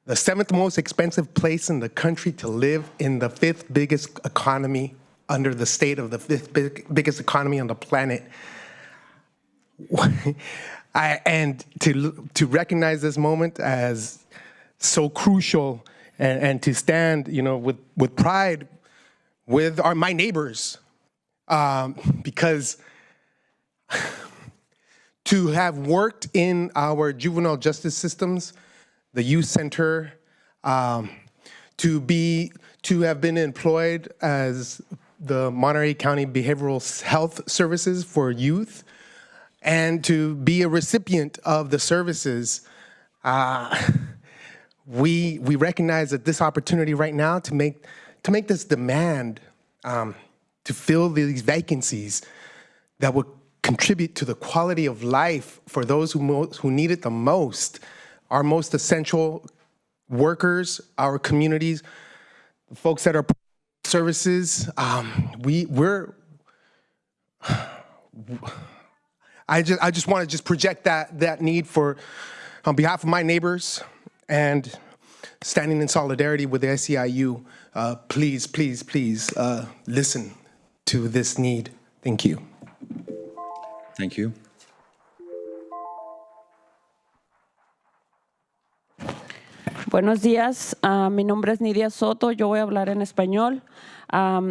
the 7th most expensive place in the country to live, in the 5th biggest economy under the state of the 5th biggest economy on the planet. And to recognize this moment as so crucial, and to stand, with pride with my neighbors, because to have worked in our juvenile justice systems, the youth center, to have been employed as the Monterey County Behavioral Health Services for youth, and to be a recipient of the services, we recognize that this opportunity right now to make this demand, to fill these vacancies that would contribute to the quality of life for those who need it the most, our most essential workers, our communities, the folks that are services. I just want to project that need on behalf of my neighbors, and standing in solidarity with the SEIU. Please listen to this need. Thank you. Thank you. Buenos días, mi nombre es Nidia Soto, yo voy a hablar en español.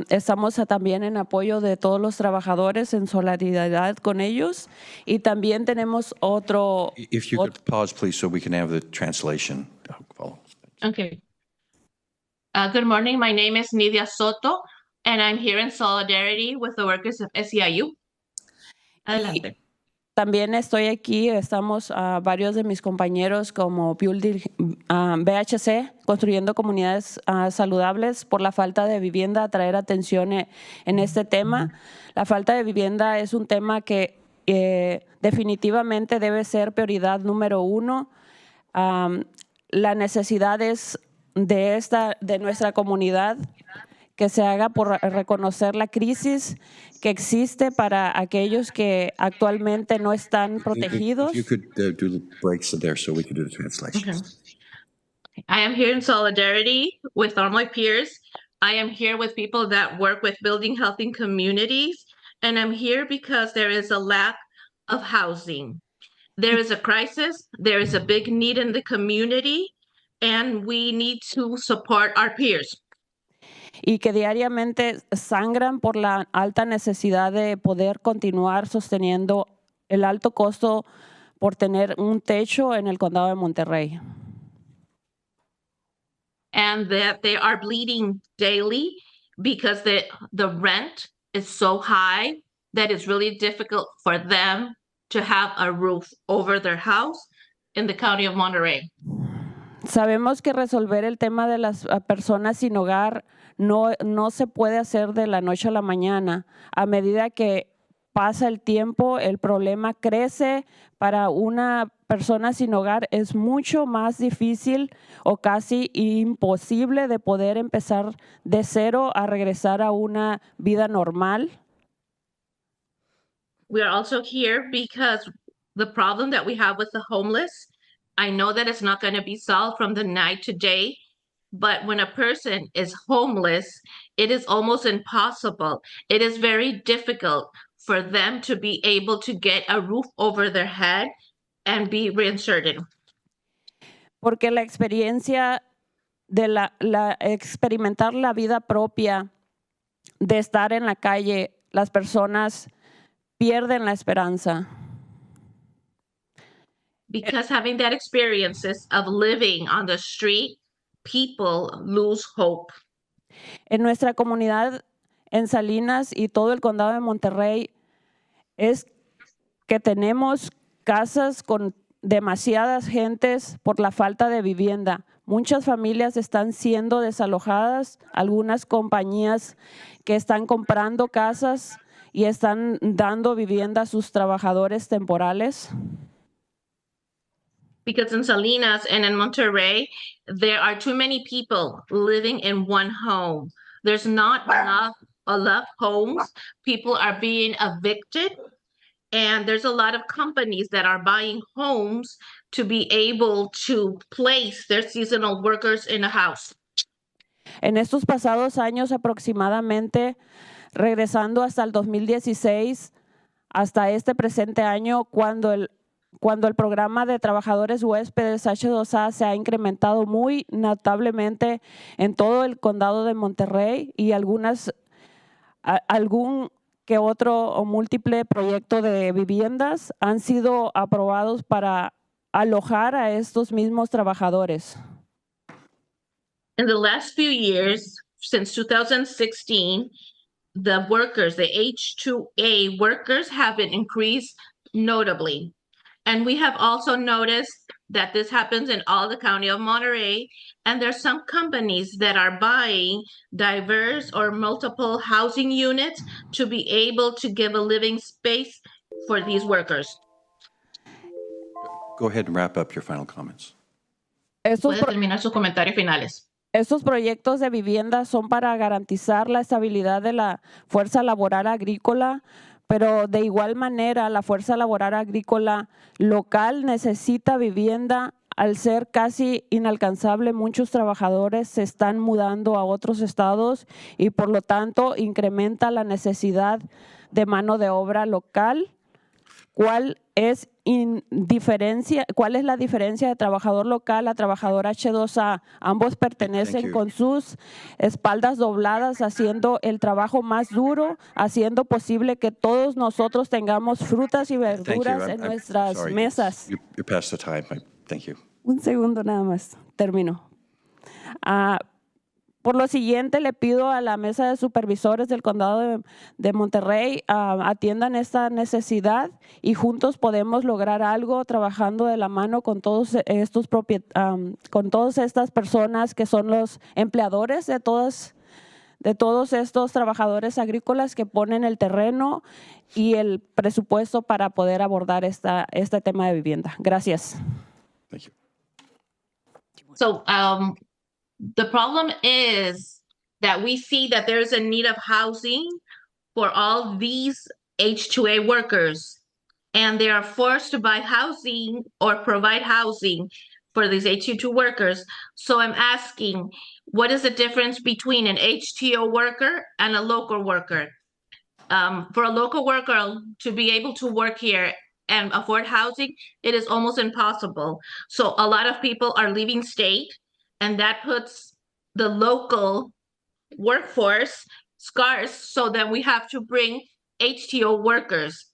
Estamos también en apoyo de todos los trabajadores, en solidaridad con ellos. Y también tenemos otro... If you could pause, please, so we can have the translation follow. Okay. Good morning. My name is Nidia Soto, and I'm here in solidarity with the workers of SEIU. Adelante. También estoy aquí, estamos varios de mis compañeros como BHC, construyendo comunidades saludables por la falta de vivienda, traer atención en este tema. La falta de vivienda es un tema que definitivamente debe ser prioridad número uno. La necesidad es de nuestra comunidad que se haga por reconocer la crisis que existe para aquellos que actualmente no están protegidos. If you could do the breaks there so we could do the translation. Okay. I am here in solidarity with all my peers. I am here with people that work with building healthy communities, and I'm here because there is a lack of housing. There is a crisis, there is a big need in the community, and we need to support our peers. Y que diariamente sangran por la alta necesidad de poder continuar sosteniendo el alto costo por tener un techo en el condado de Monterrey. And that they are bleeding daily because the rent is so high that it's really difficult for them to have a roof over their house in the county of Monterey. Sabemos que resolver el tema de las personas sin hogar no se puede hacer de la noche a la mañana. A medida que pasa el tiempo, el problema crece. Para una persona sin hogar es mucho más difícil o casi imposible de poder empezar de cero a regresar a una vida normal. We are also here because the problem that we have with the homeless, I know that it's not going to be solved from the night to day. But when a person is homeless, it is almost impossible. It is very difficult for them to be able to get a roof over their head and be reinserted. Porque la experiencia de experimentar la vida propia de estar en la calle, las personas pierden la esperanza. Because having that experiences of living on the street, people lose hope. En nuestra comunidad en Salinas y todo el condado de Monterrey es que tenemos casas con demasiadas gentes por la falta de vivienda. Muchas familias están siendo desalojadas, algunas compañías que están comprando casas y están dando vivienda a sus trabajadores temporales. Because in Salinas and in Monterrey, there are too many people living in one home. There's not enough homes. People are being evicted. And there's a lot of companies that are buying homes to be able to place their seasonal workers in a house. En estos pasados años aproximadamente, regresando hasta el 2016, hasta este presente año, cuando el programa de trabajadores huéspedes H2A se ha incrementado muy notablemente en todo el condado de Monterrey y algún que otro o múltiple proyecto de viviendas han sido aprobados para alojar a estos mismos trabajadores. In the last few years, since 2016, the workers, the H2A workers have been increased notably. And we have also noticed that this happens in all the county of Monterey. And there's some companies that are buying diverse or multiple housing units to be able to give a living space for these workers. Go ahead and wrap up your final comments. Puede terminar sus comentarios finales. Estos proyectos de vivienda son para garantizar la estabilidad de la fuerza laboral agrícola, pero de igual manera la fuerza laboral agrícola local necesita vivienda. Al ser casi inalcanzable, muchos trabajadores se están mudando a otros estados y por lo tanto incrementa la necesidad de mano de obra local. ¿Cuál es la diferencia de trabajador local a trabajador H2A? Ambos pertenecen con sus espaldas dobladas, haciendo el trabajo más duro, haciendo posible que todos nosotros tengamos frutas y verduras en nuestras mesas. You're past the time. Thank you. Un segundo nada más, termino. Por lo siguiente, le pido a la mesa de supervisores del condado de Monterrey atiendan esta necesidad y juntos podemos lograr algo trabajando de la mano con todas estas personas que son los empleadores de todos estos trabajadores agrícolas que ponen el terreno y el presupuesto para poder abordar este tema de vivienda. Gracias. Thank you. So, the problem is that we see that there's a need of housing for all these H2A workers, and they are forced to buy housing or provide housing for these H2 workers. So I'm asking, what is the difference between an HTO worker and a local worker? For a local worker to be able to work here and afford housing, it is almost impossible. So a lot of people are leaving state, and that puts the local workforce scarce, so that we have to bring HTO workers.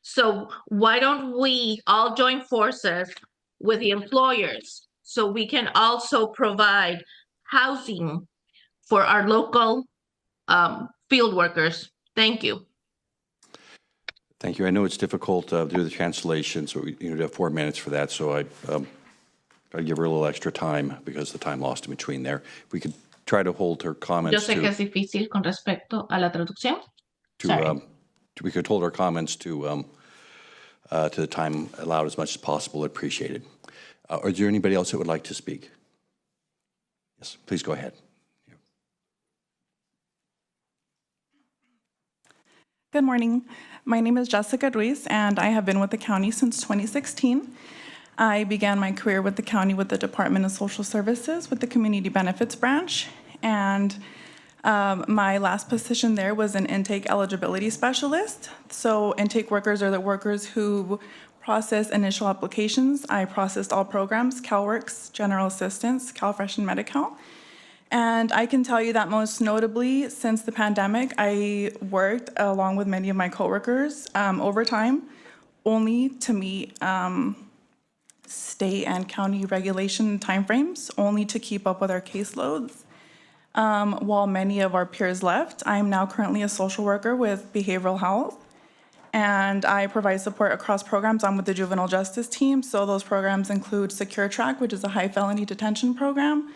So why don't we all join forces with the employers so we can also provide housing for our local field workers? Thank you. Thank you. I know it's difficult to do the translation, so you have 4 minutes for that. So I'll give her a little extra time because the time lost in between there. If we could try to hold her comments. Yo sé que es difícil con respecto a la traducción. We could hold her comments to the time allowed as much as possible. Appreciated. Is there anybody else that would like to speak? Yes, please go ahead. Good morning. My name is Jessica Ruiz, and I have been with the county since 2016. I began my career with the county with the Department of Social Services with the Community Benefits Branch, and my last position there was an intake eligibility specialist. So intake workers are the workers who process initial applications. I processed all programs, CalWorks, General Assistance, CalFresh, and Medi-Cal. And I can tell you that most notably, since the pandemic, I worked along with many of my coworkers overtime, only to meet state and county regulation timeframes, only to keep up with our caseloads. While many of our peers left, I am now currently a social worker with behavioral health, and I provide support across programs. I'm with the juvenile justice team, so those programs include Secure Track, which is a high felony detention program.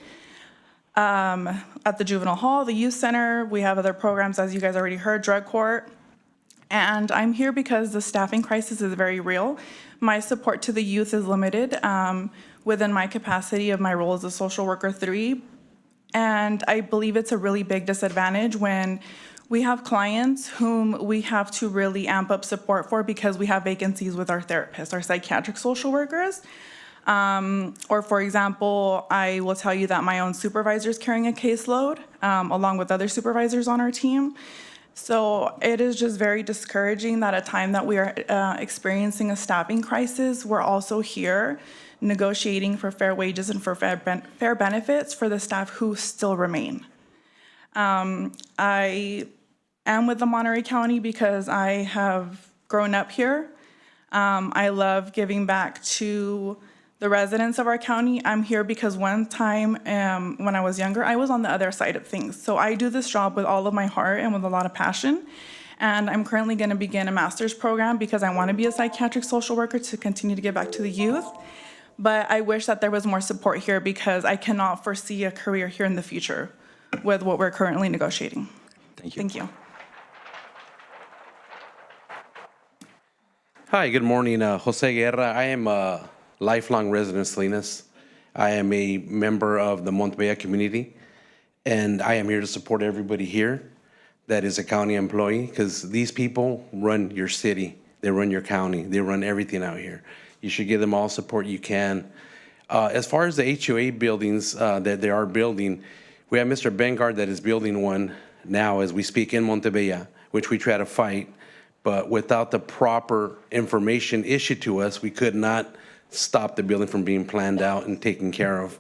At the juvenile hall, the youth center, we have other programs, as you guys already heard, drug court. And I'm here because the staffing crisis is very real. My support to the youth is limited within my capacity of my role as a social worker 3. And I believe it's a really big disadvantage when we have clients whom we have to really amp up support for because we have vacancies with our therapists, our psychiatric social workers. Or for example, I will tell you that my own supervisor is carrying a caseload along with other supervisors on our team. So it is just very discouraging that at a time that we are experiencing a staffing crisis, we're also here negotiating for fair wages and for fair benefits for the staff who still remain. I am with the Monterey County because I have grown up here. I love giving back to the residents of our county. I'm here because one time when I was younger, I was on the other side of things. So I do this job with all of my heart and with a lot of passion. And I'm currently going to begin a master's program because I want to be a psychiatric social worker to continue to give back to the youth. But I wish that there was more support here because I cannot foresee a career here in the future with what we're currently negotiating. Thank you. Thank you. Hi, good morning. Jose Guerra. I am a lifelong resident of Salinas. I am a member of the Montebella community, and I am here to support everybody here that is a county employee, because these people run your city, they run your county, they run everything out here. You should give them all support you can. As far as the HOA buildings that they are building, we have Mr. Bengard that is building one now as we speak in Montebella, which we try to fight. but without the proper information issued to us, we could not stop the building from being planned out and taken care of.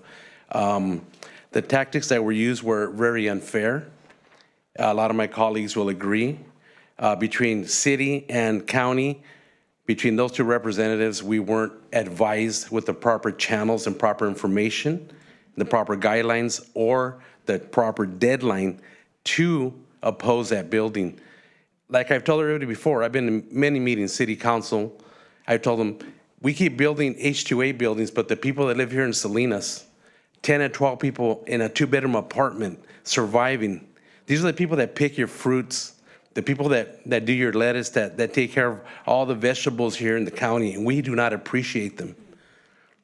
The tactics that were used were very unfair. A lot of my colleagues will agree. Between city and county, between those two representatives, we weren't advised with the proper channels and proper information, the proper guidelines, or the proper deadline to oppose that building. Like I've told everybody before, I've been in many meetings, city council. I've told them, we keep building H2A buildings, but the people that live here in Salinas, 10 and 12 people in a 2-bedroom apartment surviving, these are the people that pick your fruits, the people that do your lettuce, that take care of all the vegetables here in the county, and we do not appreciate them.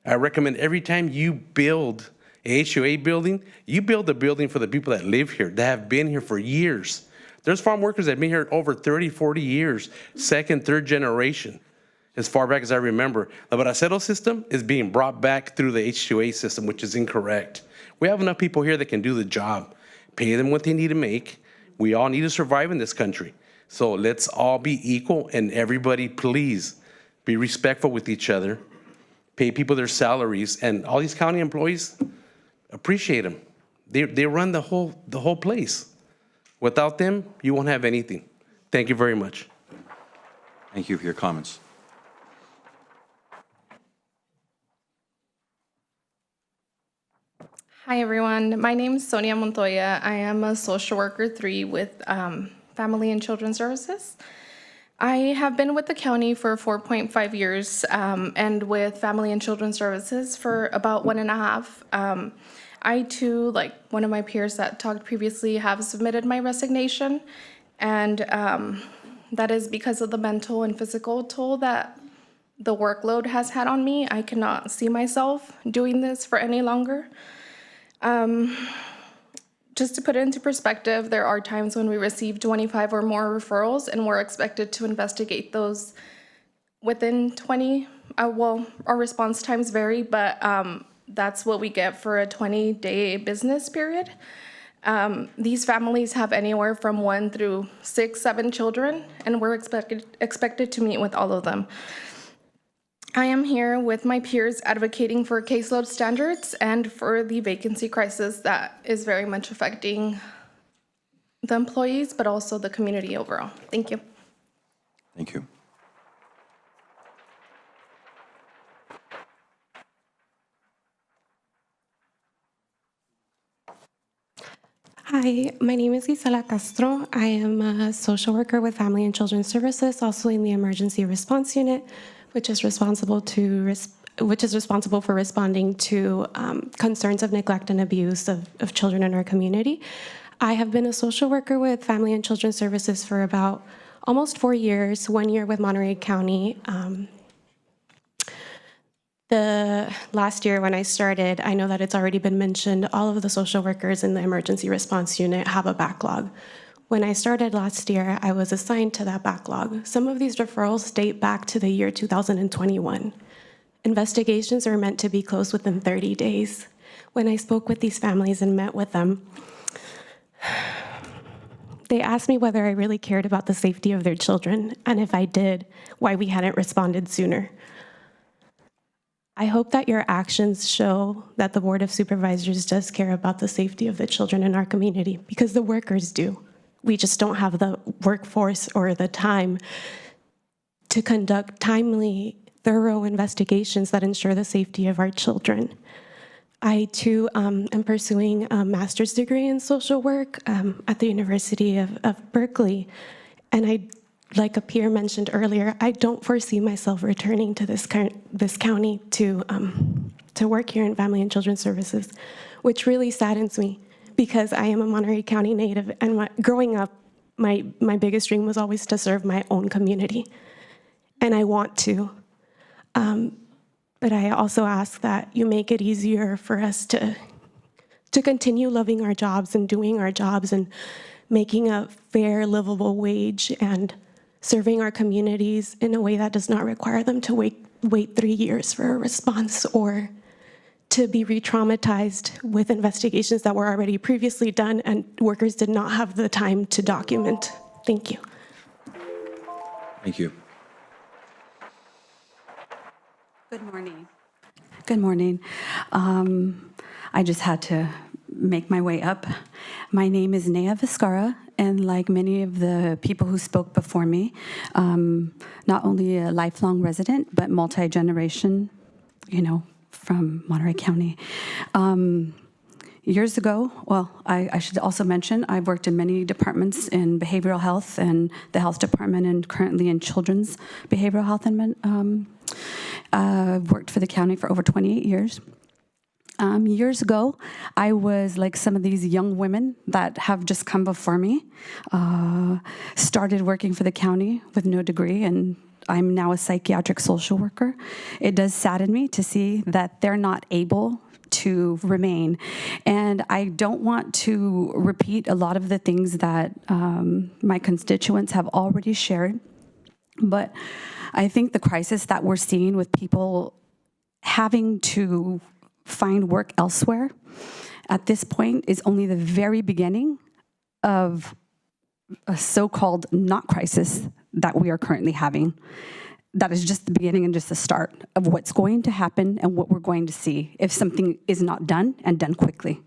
I recommend every time you build a H2A building, you build a building for the people that live here, that have been here for years. There's farm workers that have been here over 30, 40 years, second, third generation, as far back as I remember. The Bracero system is being brought back through the H2A system, which is incorrect. We have enough people here that can do the job. Pay them what they need to make. We all need to survive in this country. So let's all be equal, and everybody please be respectful with each other. Pay people their salaries, and all these county employees, appreciate them. They run the whole place. Without them, you won't have anything. Thank you very much. Thank you for your comments. Hi, everyone. My name is Sonia Montoya. I am a social worker 3 with Family and Children Services. I have been with the county for 4.5 years and with Family and Children Services for about 1.5. I, too, like one of my peers that talked previously, have submitted my resignation, and that is because of the mental and physical toll that the workload has had on me. I cannot see myself doing this for any longer. Just to put it into perspective, there are times when we receive 25 or more referrals, and we're expected to investigate those within 20. Well, our response times vary, but that's what we get for a 20-day business period. These families have anywhere from 1 through 6, 7 children, and we're expected to meet with all of them. I am here with my peers advocating for caseload standards and for the vacancy crisis that is very much affecting the employees, but also the community overall. Thank you. Thank you. Hi, my name is Gisela Castro. I am a social worker with Family and Children Services, also in the Emergency Response Unit, which is responsible for responding to concerns of neglect and abuse of children in our community. I have been a social worker with Family and Children Services for about almost 4 years, 1 year with Monterey County. The last year when I started, I know that it's already been mentioned, all of the social workers in the Emergency Response Unit have a backlog. When I started last year, I was assigned to that backlog. Some of these referrals date back to the year 2021. Investigations are meant to be closed within 30 days. When I spoke with these families and met with them, they asked me whether I really cared about the safety of their children, and if I did, why we hadn't responded sooner. I hope that your actions show that the Board of Supervisors does care about the safety of the children in our community, because the workers do. We just don't have the workforce or the time to conduct timely, thorough investigations that ensure the safety of our children. I, too, am pursuing a master's degree in social work at the University of Berkeley. And like a peer mentioned earlier, I don't foresee myself returning to this county to work here in Family and Children Services, which really saddens me, because I am a Monterey County native, and growing up, my biggest dream was always to serve my own community, and I want to. But I also ask that you make it easier for us to continue loving our jobs and doing our jobs and making a fair, livable wage and serving our communities in a way that does not require them to wait 3 years for a response or to be re-traumatized with investigations that were already previously done and workers did not have the time to document. Thank you. Thank you. Good morning. Good morning. I just had to make my way up. My name is Nea Vizcarra, and like many of the people who spoke before me, not only a lifelong resident, but multi-generation, from Monterey County. Years ago, well, I should also mention, I've worked in many departments in behavioral health and the health department, and currently in children's behavioral health. And I've worked for the county for over 28 years. Years ago, I was like some of these young women that have just come before me, started working for the county with no degree, and I'm now a psychiatric social worker. It does sadden me to see that they're not able to remain. And I don't want to repeat a lot of the things that my constituents have already shared, but I think the crisis that we're seeing with people having to find work elsewhere at this point is only the very beginning of a so-called not crisis that we are currently having. That is just the beginning and just the start of what's going to happen and what we're going to see if something is not done and done quickly.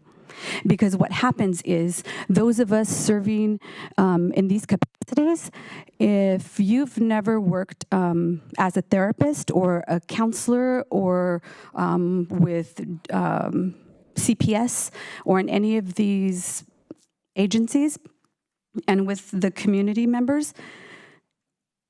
Because what happens is those of us serving in these capacities, if you've never worked as a therapist or a counselor or with CPS or in any of these agencies and with the community members,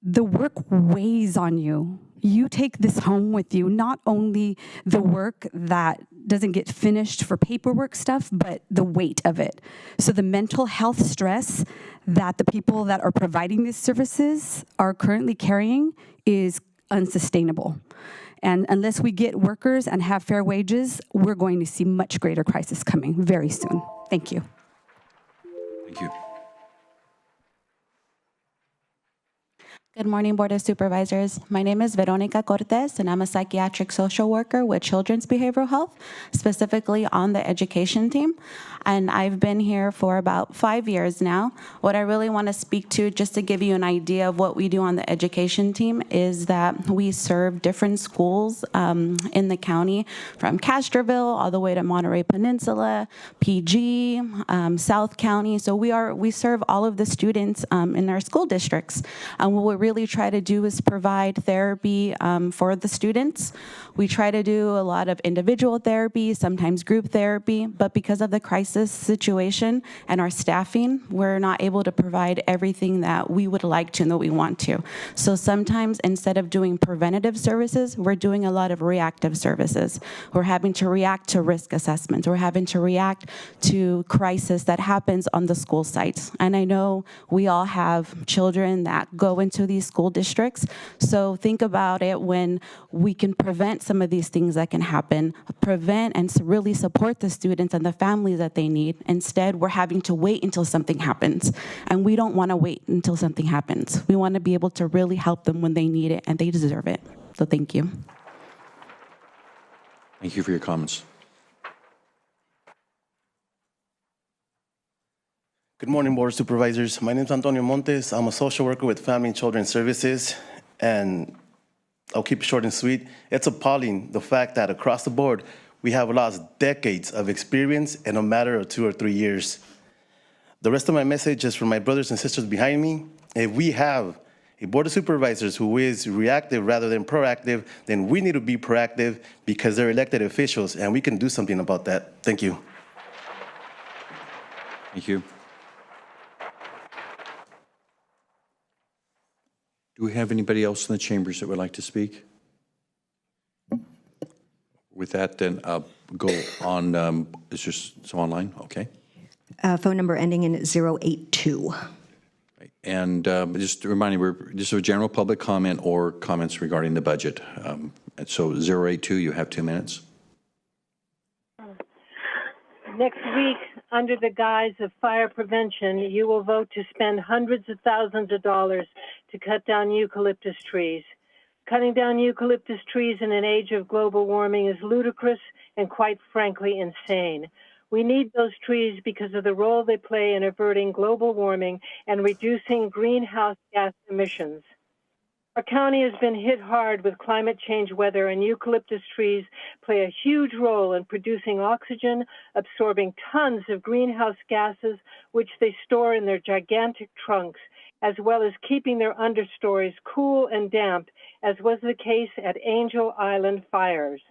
the work weighs on you. You take this home with you, not only the work that doesn't get finished for paperwork stuff, but the weight of it. So the mental health stress that the people that are providing these services are currently carrying is unsustainable. And unless we get workers and have fair wages, we're going to see much greater crisis coming very soon. Thank you. Thank you. Good morning, Board of Supervisors. My name is Veronica Cortez, and I'm a psychiatric social worker with Children's Behavioral Health, specifically on the education team. And I've been here for about 5 years now. What I really want to speak to, just to give you an idea of what we do on the education team, is that we serve different schools in the county, from Castroville all the way to Monterey Peninsula, PG, South County. So we serve all of the students in our school districts. And what we really try to do is provide therapy for the students. We try to do a lot of individual therapy, sometimes group therapy, but because of the crisis situation and our staffing, we're not able to provide everything that we would like to and that we want to. So sometimes instead of doing preventative services, we're doing a lot of reactive services. We're having to react to risk assessments. We're having to react to crisis that happens on the school sites. And I know we all have children that go into these school districts. So think about it when we can prevent some of these things that can happen, prevent and really support the students and the families that they need. Instead, we're having to wait until something happens. And we don't want to wait until something happens. We want to be able to really help them when they need it, and they deserve it. So thank you. Thank you for your comments. Good morning, Board of Supervisors. My name is Antonio Montes. I'm a social worker with Family and Children's Services, and I'll keep it short and sweet. It's appalling, the fact that across the board, we have lost decades of experience in a matter of 2 or 3 years. The rest of my message is for my brothers and sisters behind me. If we have a Board of Supervisors who is reactive rather than proactive, then we need to be proactive because they're elected officials, and we can do something about that. Thank you. Thank you. Do we have anybody else in the chambers that would like to speak? With that, then go on. Is there some online? Okay. Phone number ending in 082. And just to remind you, this is a general public comment or comments regarding the budget. And so 082, you have 2 minutes. Next week, under the guise of fire prevention, you will vote to spend hundreds of thousands of dollars to cut down eucalyptus trees. Cutting down eucalyptus trees in an age of global warming is ludicrous and quite frankly insane. We need those trees because of the role they play in averting global warming and reducing greenhouse gas emissions. Our county has been hit hard with climate change weather, and eucalyptus trees play a huge role in producing oxygen, absorbing tons of greenhouse gases, which they store in their gigantic trunks, as well as keeping their understories cool and damp, as was the case at Angel Island fires.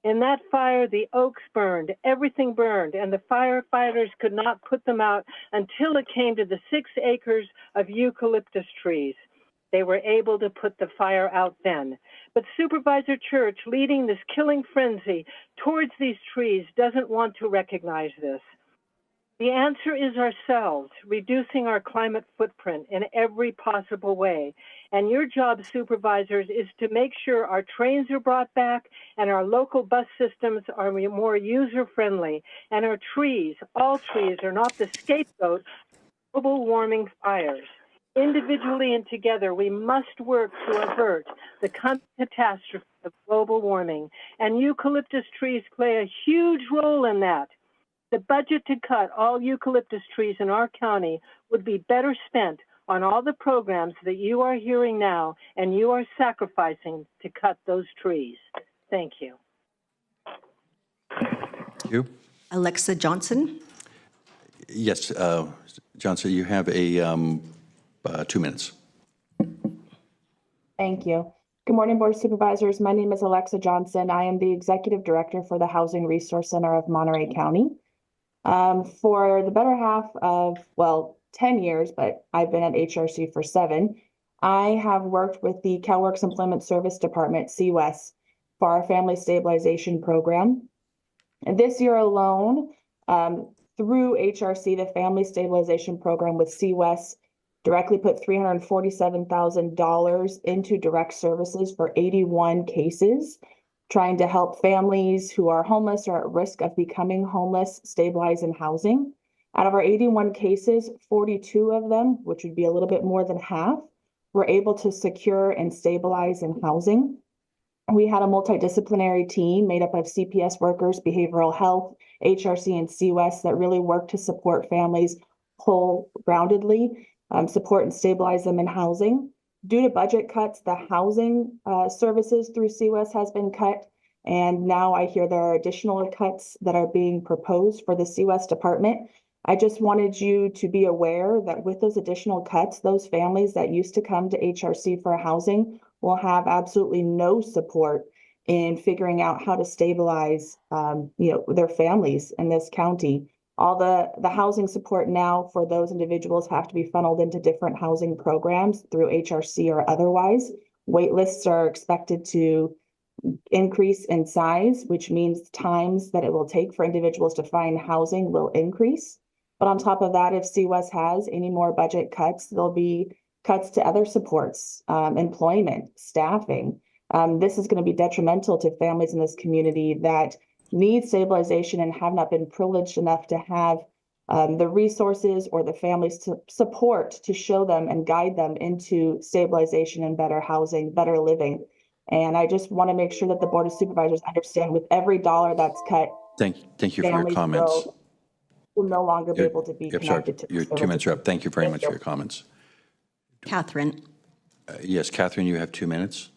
In that fire, the oaks burned, everything burned, and the firefighters could not put them out until it came to the 6 acres of eucalyptus trees. They were able to put the fire out then. But Supervisor Church, leading this killing frenzy towards these trees, doesn't want to recognize this. The answer is ourselves, reducing our climate footprint in every possible way. And your job, supervisors, is to make sure our trains are brought back and our local bus systems are more user-friendly, and our trees, all trees, are not the scapegoat of global warming fires. Individually and together, we must work to avert the coming catastrophe of global warming, and eucalyptus trees play a huge role in that. The budget to cut all eucalyptus trees in our county would be better spent on all the programs that you are hearing now, and you are sacrificing to cut those trees. Thank you. Thank you. Alexa Johnson. Yes, Johnson, you have a 2 minutes. Thank you. Good morning, Board of Supervisors. My name is Alexa Johnson. I am the Executive Director for the Housing Resource Center of Monterey County. For the better half of, 10 years, but I've been at HRC for 7, I have worked with the CalWorks Employment Service Department, CWES, for our Family Stabilization Program. And this year alone, through HRC, the Family Stabilization Program with CWES directly put $347,000 into direct services for 81 cases, trying to help families who are homeless or at risk of becoming homeless stabilize in housing. Out of our 81 cases, 42 of them, which would be a little bit more than half, were able to secure and stabilize in housing. We had a multidisciplinary team made up of CPS workers, behavioral health, HRC, and CWES that really worked to support families whole-groundedly, support and stabilize them in housing. Due to budget cuts, the housing services through CWES has been cut, and now I hear there are additional cuts that are being proposed for the CWES department. I just wanted you to be aware that with those additional cuts, those families that used to come to HRC for housing will have absolutely no support in figuring out how to stabilize their families in this county. All the housing support now for those individuals have to be funneled into different housing programs through HRC or otherwise. Wait lists are expected to increase in size, which means times that it will take for individuals to find housing will increase. But on top of that, if CWES has any more budget cuts, there'll be cuts to other supports, employment, staffing. This is going to be detrimental to families in this community that need stabilization and have not been privileged enough to have the resources or the families to support to show them and guide them into stabilization and better housing, better living. And I just want to make sure that the Board of Supervisors understand with every dollar that's cut, Thank you for your families comments. will no longer be able to be connected to Your 2 minutes are up. Thank you very much for your comments. Catherine. Yes, Catherine, you have 2 minutes.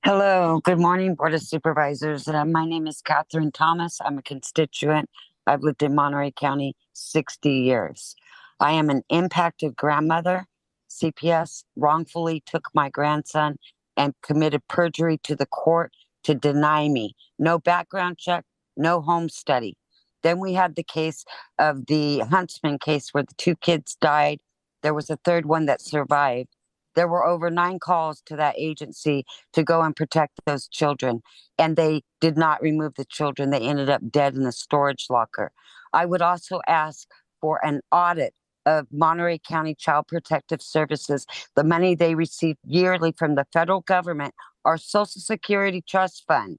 Hello, good morning, Board of Supervisors. My name is Catherine Thomas. I'm a constituent. I've lived in Monterey County 60 years. I am an impacted grandmother. CPS wrongfully took my grandson and committed perjury to the court to deny me. No background check, no home study. Then we had the case of the Huntsman case where the 2 kids died. There was a third one that survived. There were over 9 calls to that agency to go and protect those children, and they did not remove the children. They ended up dead in a storage locker. I would also ask for an audit of Monterey County Child Protective Services, the money they receive yearly from the federal government, our Social Security Trust Fund.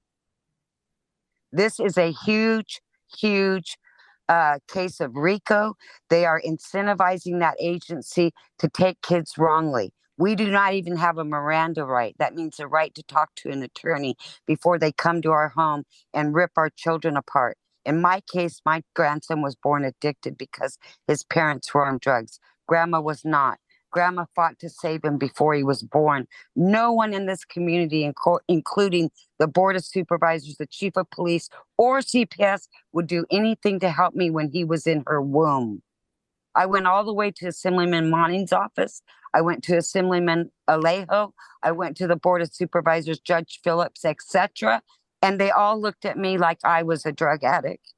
This is a huge case of RICO. They are incentivizing that agency to take kids wrongly. We do not even have a Miranda right. That means the right to talk to an attorney before they come to our home and rip our children apart. In my case, my grandson was born addicted because his parents were on drugs. Grandma was not. Grandma fought to save him before he was born. No one in this community, including the Board of Supervisors, the Chief of Police, or CPS, would do anything to help me when he was in her womb. I went all the way to Assemblyman Monning's office. I went to Assemblyman Alejo. I went to the Board of Supervisors, Judge Phillips, etc. And they all looked at me like I was a drug addict.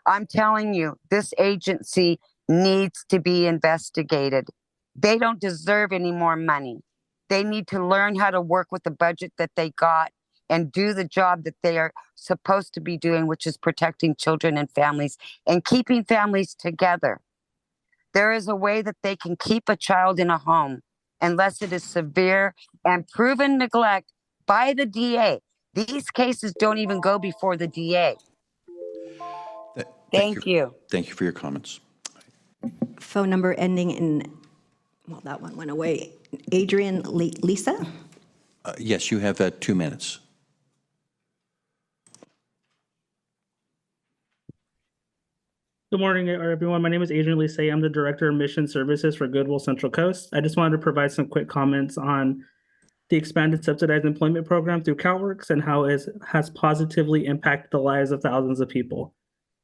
I'm telling you, this agency needs to be investigated. They don't deserve any more money. They need to learn how to work with the budget that they got and do the job that they are supposed to be doing, which is protecting children and families and keeping families together. There is a way that they can keep a child in a home unless it is severe and proven neglect by the DA. These cases don't even go before the DA. Thank you. Thank you for your comments. Phone number ending in, well, that one went away. Adrian Lisa? Yes, you have 2 minutes. Good morning, everyone. My name is Adrian Lise. I'm the Director of Mission Services for Goodwill Central Coast. I just wanted to provide some quick comments on the expanded subsidized employment program through CalWorks and how it has positively impacted the lives of thousands of people.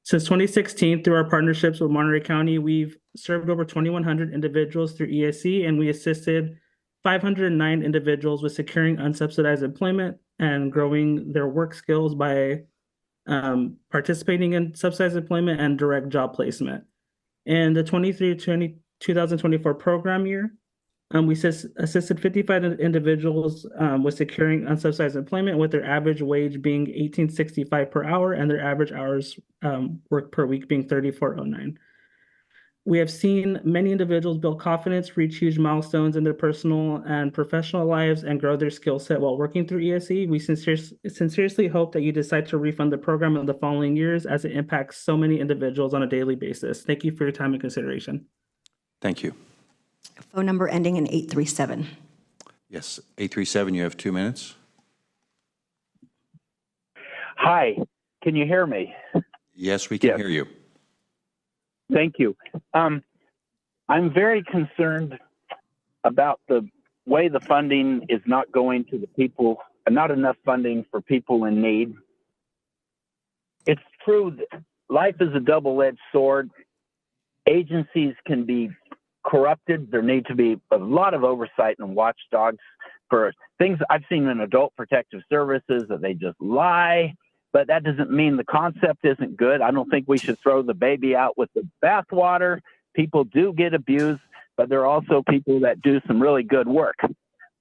Since 2016, through our partnerships with Monterey County, we've served over 2,100 individuals through ESC, and we assisted 509 individuals with securing unsubsidized employment and growing their work skills by participating in subsidized employment and direct job placement. In the 2024 program year, we assisted 55 individuals with securing unsubsidized employment, with their average wage being $18.65 per hour and their average hours worked per week being 34.09. We have seen many individuals build confidence, reach huge milestones in their personal and professional lives, and grow their skill set while working through ESE. We sincerely hope that you decide to refund the program in the following years, as it impacts so many individuals on a daily basis. Thank you for your time and consideration. Thank you. Phone number ending in 837. Yes, 837, you have 2 minutes. Hi, can you hear me? Yes, we can hear you. Thank you. I'm very concerned about the way the funding is not going to the people, not enough funding for people in need. It's true that life is a double-edged sword. Agencies can be corrupted. There need to be a lot of oversight and watchdogs for things I've seen in adult protective services, that they just lie. But that doesn't mean the concept isn't good. I don't think we should throw the baby out with the bathwater. People do get abused, but there are also people that do some really good work.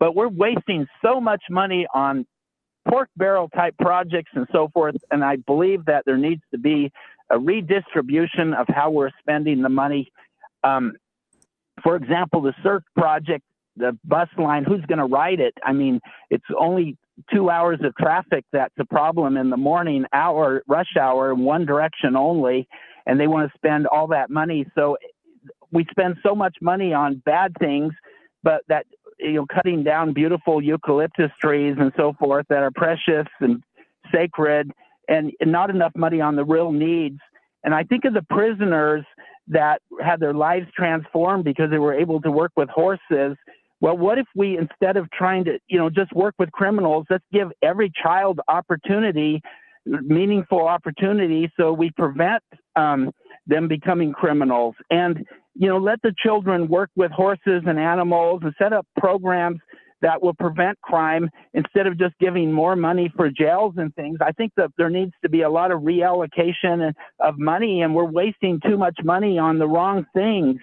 But we're wasting so much money on pork barrel type projects and so forth. And I believe that there needs to be a redistribution of how we're spending the money. For example, the CERC project, the bus line, who's going to ride it? I mean, it's only 2 hours of traffic that's a problem in the morning hour, rush hour, in one direction only, and they want to spend all that money. So we spend so much money on bad things, but that, cutting down beautiful eucalyptus trees and so forth that are precious and sacred, and not enough money on the real needs. And I think of the prisoners that had their lives transformed because they were able to work with horses. Well, what if we, instead of trying to, just work with criminals, let's give every child opportunity, meaningful opportunity, so we prevent them becoming criminals. And, let the children work with horses and animals and set up programs that will prevent crime instead of just giving more money for jails and things. I think that there needs to be a lot of reallocation of money, and we're wasting too much money on the wrong things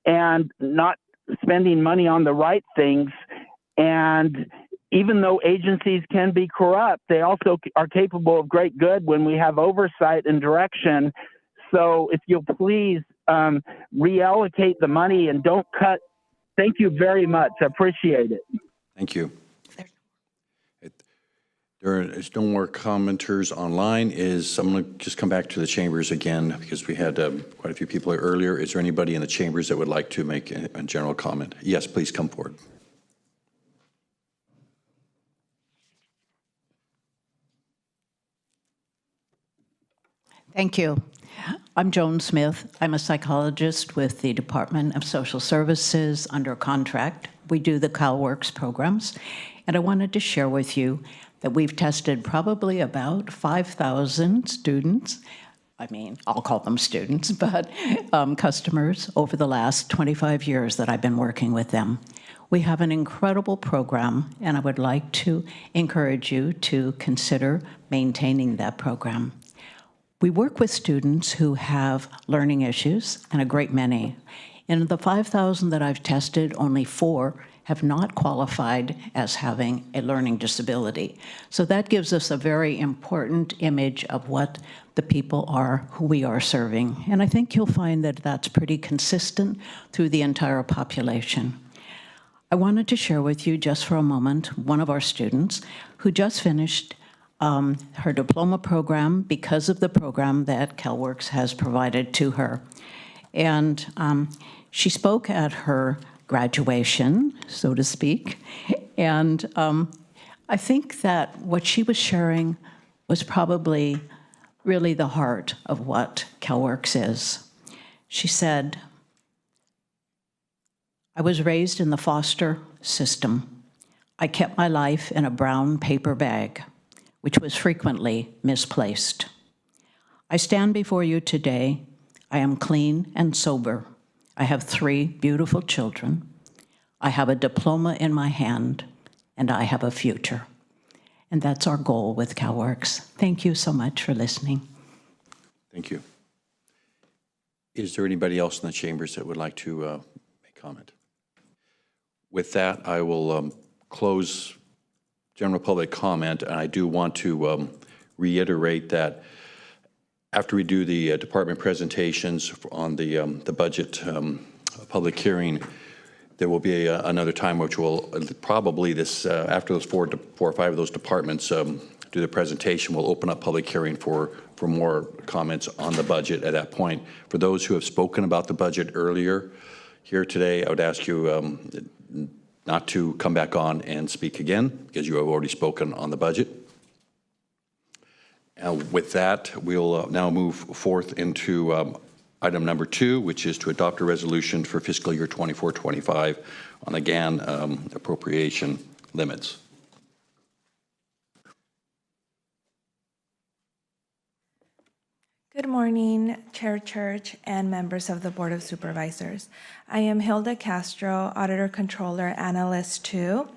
and not spending money on the right things. And even though agencies can be corrupt, they also are capable of great good when we have oversight and direction. So if you'll please reallocate the money and don't cut. Thank you very much. I appreciate it. Thank you. There is no more commenters online. I'm going to just come back to the chambers again, because we had quite a few people earlier. Is there anybody in the chambers that would like to make a general comment? Yes, please come forward. Thank you. I'm Joan Smith. I'm a psychologist with the Department of Social Services under contract. We do the CalWorks programs. And I wanted to share with you that we've tested probably about 5,000 students. I mean, I'll call them students, but customers over the last 25 years that I've been working with them. We have an incredible program, and I would like to encourage you to consider maintaining that program. We work with students who have learning issues, and a great many. In the 5,000 that I've tested, only 4 have not qualified as having a learning disability. So that gives us a very important image of what the people are who we are serving. And I think you'll find that that's pretty consistent through the entire population. I wanted to share with you just for a moment one of our students who just finished her diploma program because of the program that CalWorks has provided to her. And she spoke at her graduation, so to speak, and I think that what she was sharing was probably really the heart of what CalWorks is. She said, I was raised in the foster system. I kept my life in a brown paper bag, which was frequently misplaced. I stand before you today. I am clean and sober. I have 3 beautiful children. I have a diploma in my hand, and I have a future. And that's our goal with CalWorks. Thank you so much for listening. Thank you. Is there anybody else in the chambers that would like to make comment? With that, I will close general public comment, and I do want to reiterate that after we do the department presentations on the budget public hearing, there will be another time which will probably after those 4 or 5 of those departments do the presentation, we'll open up public hearing for more comments on the budget at that point. For those who have spoken about the budget earlier here today, I would ask you not to come back on and speak again because you have already spoken on the budget. With that, we'll now move forth into item number 2, which is to adopt a resolution for fiscal year 24-25 on the GAN appropriation limits. Good morning, Chair Church and members of the Board of Supervisors. I am Hilda Castro, Auditor Controller Analyst 2.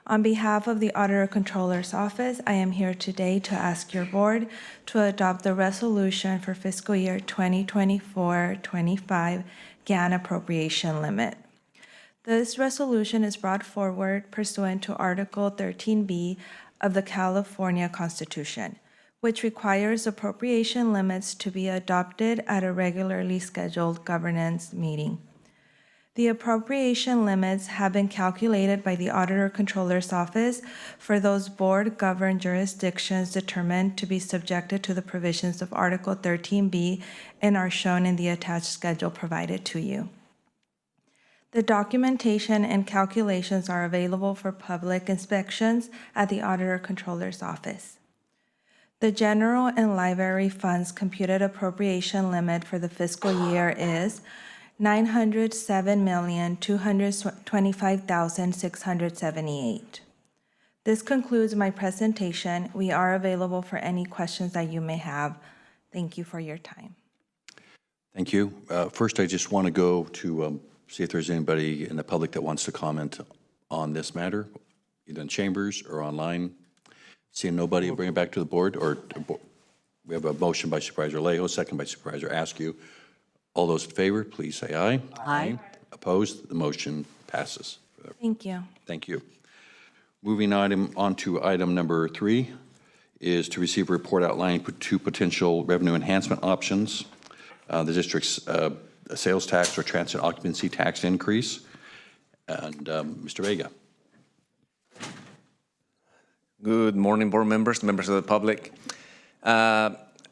On behalf of the Auditor Controller's Office, I am here today to ask your board to adopt the resolution for fiscal year 2024-25 GAN appropriation limit. This resolution is brought forward pursuant to Article 13B of the California Constitution, which requires appropriation limits to be adopted at a regularly scheduled governance meeting. The appropriation limits have been calculated by the Auditor Controller's Office for those board-governed jurisdictions determined to be subjected to the provisions of Article 13B and are shown in the attached schedule provided to you. The documentation and calculations are available for public inspections at the Auditor Controller's Office. The general and library funds computed appropriation limit for the fiscal year is $907,225,678. This concludes my presentation. We are available for any questions that you may have. Thank you for your time. Thank you. First, I just want to go to see if there's anybody in the public that wants to comment on this matter, either in chambers or online. Seeing nobody, bring it back to the board. Or we have a motion by Supervisor Alejo, second by Supervisor Askew. All those in favor, please say aye. Aye. Opposed? The motion passes. Thank you. Thank you. Moving on to item number 3 is to receive a report outlining 2 potential revenue enhancement options. The district's sales tax or transit occupancy tax increase. And Mr. Vega. Good morning, board members, members of the public.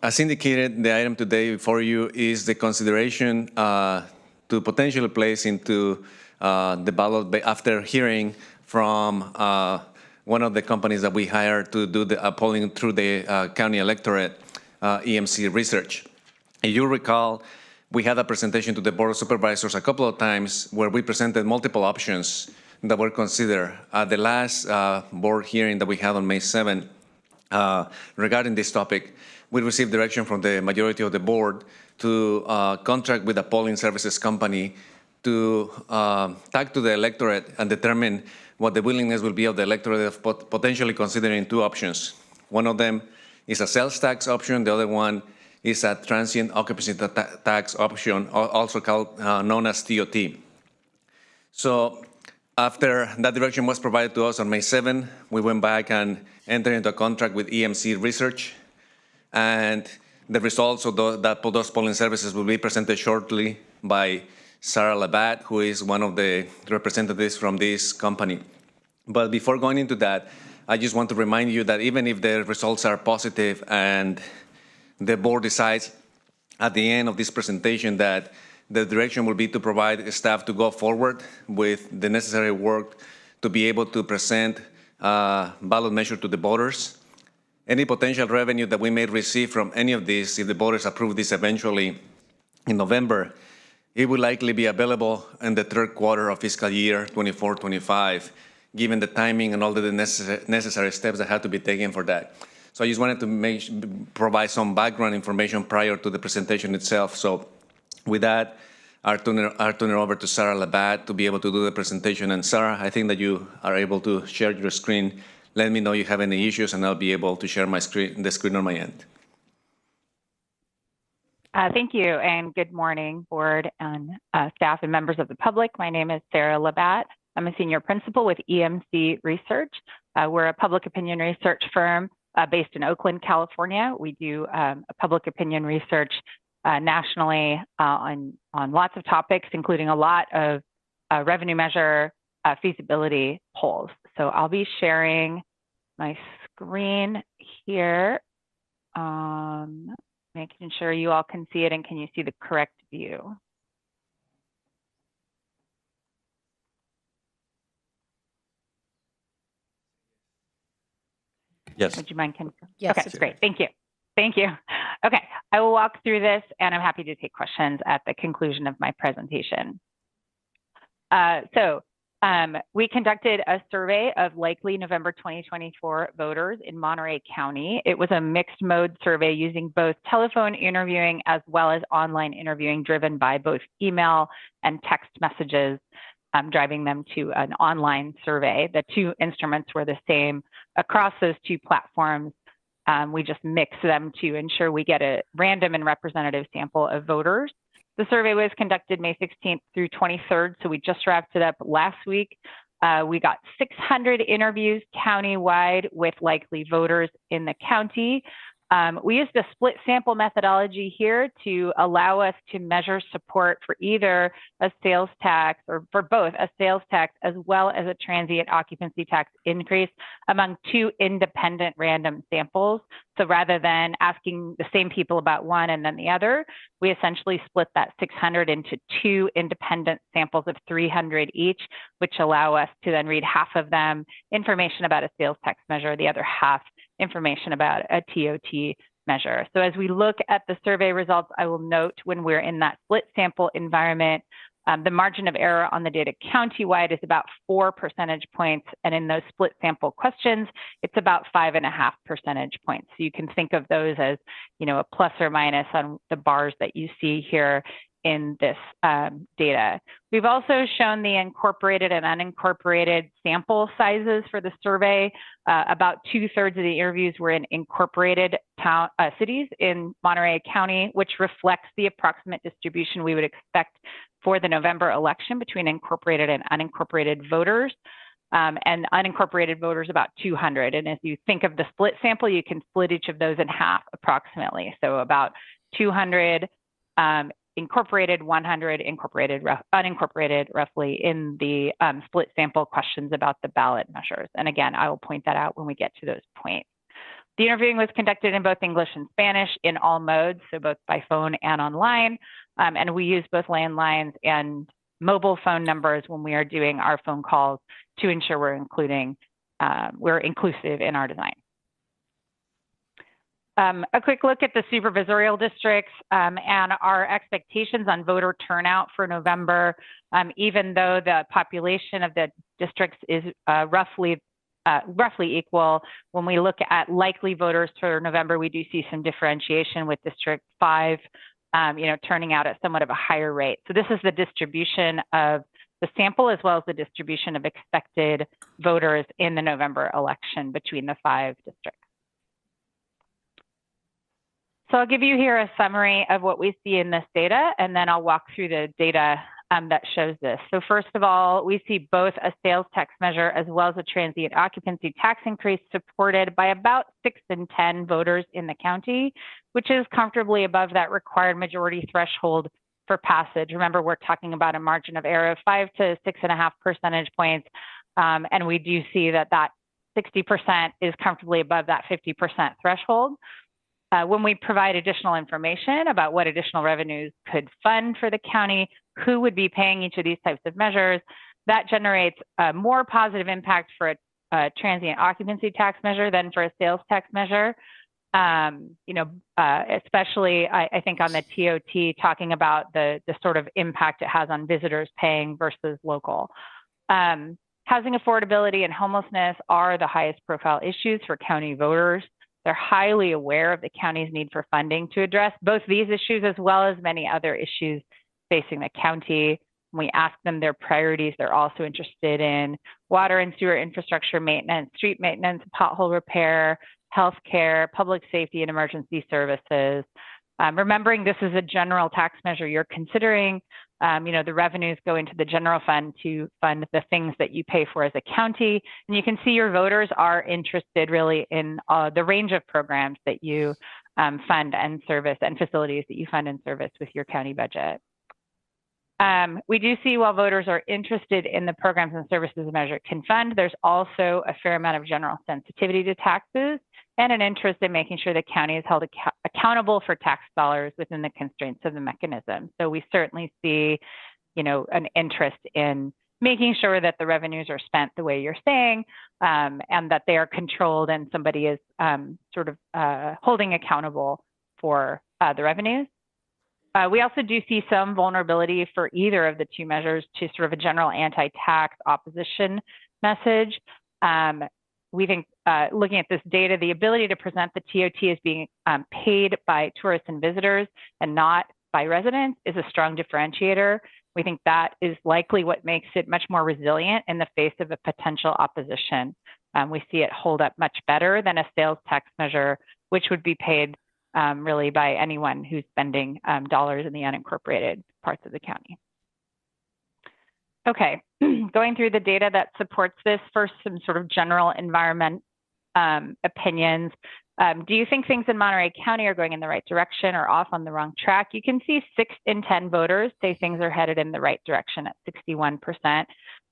As indicated, the item today before you is the consideration to potentially place into the ballot after hearing from one of the companies that we hired to do the polling through the county electorate, EMC Research. If you recall, we had a presentation to the Board of Supervisors a couple of times where we presented multiple options that were considered. At the last board hearing that we had on May 7th regarding this topic, we received direction from the majority of the board to contract with a polling services company to talk to the electorate and determine what the willingness will be of the electorate of potentially considering two options. One of them is a sales tax option. The other one is a transient occupancy tax option, also called known as TOT. So after that direction was provided to us on May 7, we went back and entered into a contract with EMC Research, and the results of those polling services will be presented shortly by Sarah Labatt, who is one of the representatives from this company. But before going into that, I just want to remind you that even if the results are positive and the board decides at the end of this presentation that the direction will be to provide staff to go forward with the necessary work to be able to present a ballot measure to the voters, any potential revenue that we may receive from any of these, if the voters approve this eventually in November, it will likely be available in the third quarter of fiscal year 24-25, given the timing and all the necessary steps that have to be taken for that. So I just wanted to provide some background information prior to the presentation itself. So with that, I'll turn it over to Sarah Labatt to be able to do the presentation. And Sarah, I think that you are able to share your screen. Let me know if you have any issues, and I'll be able to share my screen, the screen on my end. Thank you, and good morning, board and staff and members of the public. My name is Sarah Labatt. I'm a senior principal with EMC Research. We're a public opinion research firm based in Oakland, California. We do public opinion research nationally on lots of topics, including a lot of revenue measure feasibility polls. So I'll be sharing my screen here, making sure you all can see it, and can you see the correct view? Yes. Would you mind confirming? Yes. Okay, great. Thank you. Thank you. Okay, I will walk through this, and I'm happy to take questions at the conclusion of my presentation. We conducted a survey of likely November 2024 voters in Monterey County. It was a mixed mode survey using both telephone interviewing as well as online interviewing, driven by both email and text messages, driving them to an online survey. The two instruments were the same across those two platforms. We just mix them to ensure we get a random and representative sample of voters. The survey was conducted May 16th through 23rd, so we just wrapped it up last week. We got 600 interviews countywide with likely voters in the county. We used a split sample methodology here to allow us to measure support for either a sales tax, or for both a sales tax as well as a transient occupancy tax increase among two independent random samples. So rather than asking the same people about one and then the other, we essentially split that 600 into two independent samples of 300 each, which allow us to then read half of them information about a sales tax measure, the other half information about a TOT measure. So as we look at the survey results, I will note when we're in that split sample environment, the margin of error on the data countywide is about 4 percentage points. And in those split sample questions, it's about 5.5 percentage points. So you can think of those as, a plus or minus on the bars that you see here in this data. We've also shown the incorporated and unincorporated sample sizes for the survey. About 2/3 of the interviews were in incorporated cities in Monterey County, which reflects the approximate distribution we would expect for the November election between incorporated and unincorporated voters. And unincorporated voters about 200. And as you think of the split sample, you can split each of those in half approximately. So about 200 incorporated, 100 unincorporated roughly in the split sample questions about the ballot measures. And again, I will point that out when we get to those points. The interviewing was conducted in both English and Spanish in all modes, so both by phone and online. And we use both landlines and mobile phone numbers when we are doing our phone calls to ensure we're inclusive in our design. A quick look at the supervisorial districts and our expectations on voter turnout for November. Even though the population of the districts is roughly equal, when we look at likely voters for November, we do see some differentiation with District 5, turning out at somewhat of a higher rate. So this is the distribution of the sample as well as the distribution of expected voters in the November election between the 5 districts. So I'll give you here a summary of what we see in this data, and then I'll walk through the data that shows this. So first of all, we see both a sales tax measure as well as a transient occupancy tax increase supported by about 6 in 10 voters in the county, which is comfortably above that required majority threshold for passage. Remember, we're talking about a margin of error of 5 to 6.5 percentage points, and we do see that 60% is comfortably above that 50% threshold. When we provide additional information about what additional revenues could fund for the county, who would be paying each of these types of measures, that generates a more positive impact for a transient occupancy tax measure than for a sales tax measure. Especially I think on the TOT, talking about the sort of impact it has on visitors paying versus local. Housing affordability and homelessness are the highest profile issues for county voters. They're highly aware of the county's need for funding to address both these issues as well as many other issues facing the county. When we ask them their priorities, they're also interested in water and sewer infrastructure maintenance, street maintenance, pothole repair, healthcare, public safety, and emergency services. Remembering this is a general tax measure you're considering, the revenues go into the general fund to fund the things that you pay for as a county. And you can see your voters are interested really in the range of programs that you fund and service and facilities that you fund and service with your county budget. We do see while voters are interested in the programs and services the measure can fund, there's also a fair amount of general sensitivity to taxes and an interest in making sure the county is held accountable for tax dollars within the constraints of the mechanism. So we certainly see, an interest in making sure that the revenues are spent the way you're saying, and that they are controlled and somebody is holding accountable for the revenues. We also do see some vulnerability for either of the two measures to sort of a general anti-tax opposition message. We think, looking at this data, the ability to present the TOT as being paid by tourists and visitors and not by residents is a strong differentiator. We think that is likely what makes it much more resilient in the face of a potential opposition. We see it hold up much better than a sales tax measure, which would be paid really by anyone who's spending dollars in the unincorporated parts of the county. Okay, going through the data that supports this, first some sort of general environment opinions. Do you think things in Monterey County are going in the right direction or off on the wrong track? You can see 6 in 10 voters say things are headed in the right direction at 61%.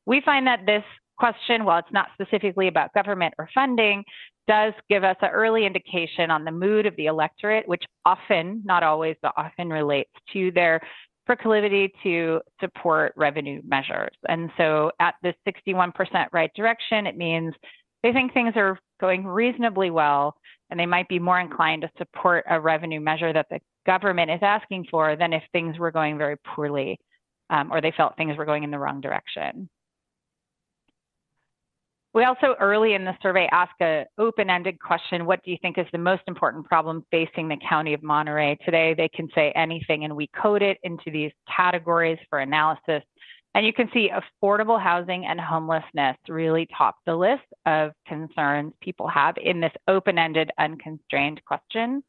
We find that this question, while it's not specifically about government or funding, does give us an early indication on the mood of the electorate, which often, not always, but often relates to their proclivity to support revenue measures. And so at the 61% right direction, it means they think things are going reasonably well, and they might be more inclined to support a revenue measure that the government is asking for than if things were going very poorly, or they felt things were going in the wrong direction. We also early in the survey ask an open-ended question: what do you think is the most important problem facing the County of Monterey? Today they can say anything, and we code it into these categories for analysis. And you can see affordable housing and homelessness really top the list of concerns people have in this open-ended, unconstrained question.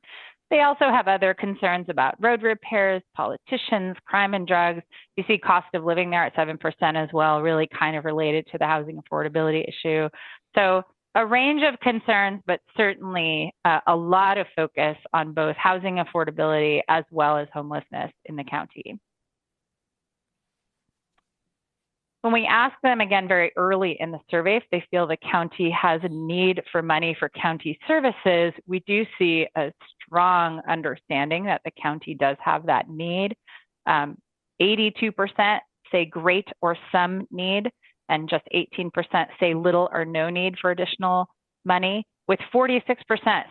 They also have other concerns about road repairs, politicians, crime and drugs. You see cost of living there at 7% as well, really kind of related to the housing affordability issue. So a range of concerns, but certainly a lot of focus on both housing affordability as well as homelessness in the county. When we ask them again very early in the survey if they feel the county has a need for money for county services, we do see a strong understanding that the county does have that need. 82% say great or some need, and just 18% say little or no need for additional money, with 46%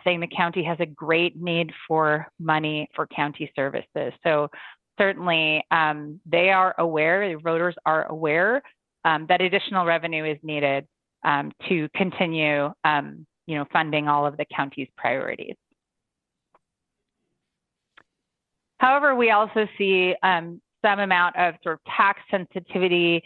saying the county has a great need for money for county services. So certainly they are aware, the voters are aware that additional revenue is needed to continue funding all of the county's priorities. However, we also see some amount of sort of tax sensitivity.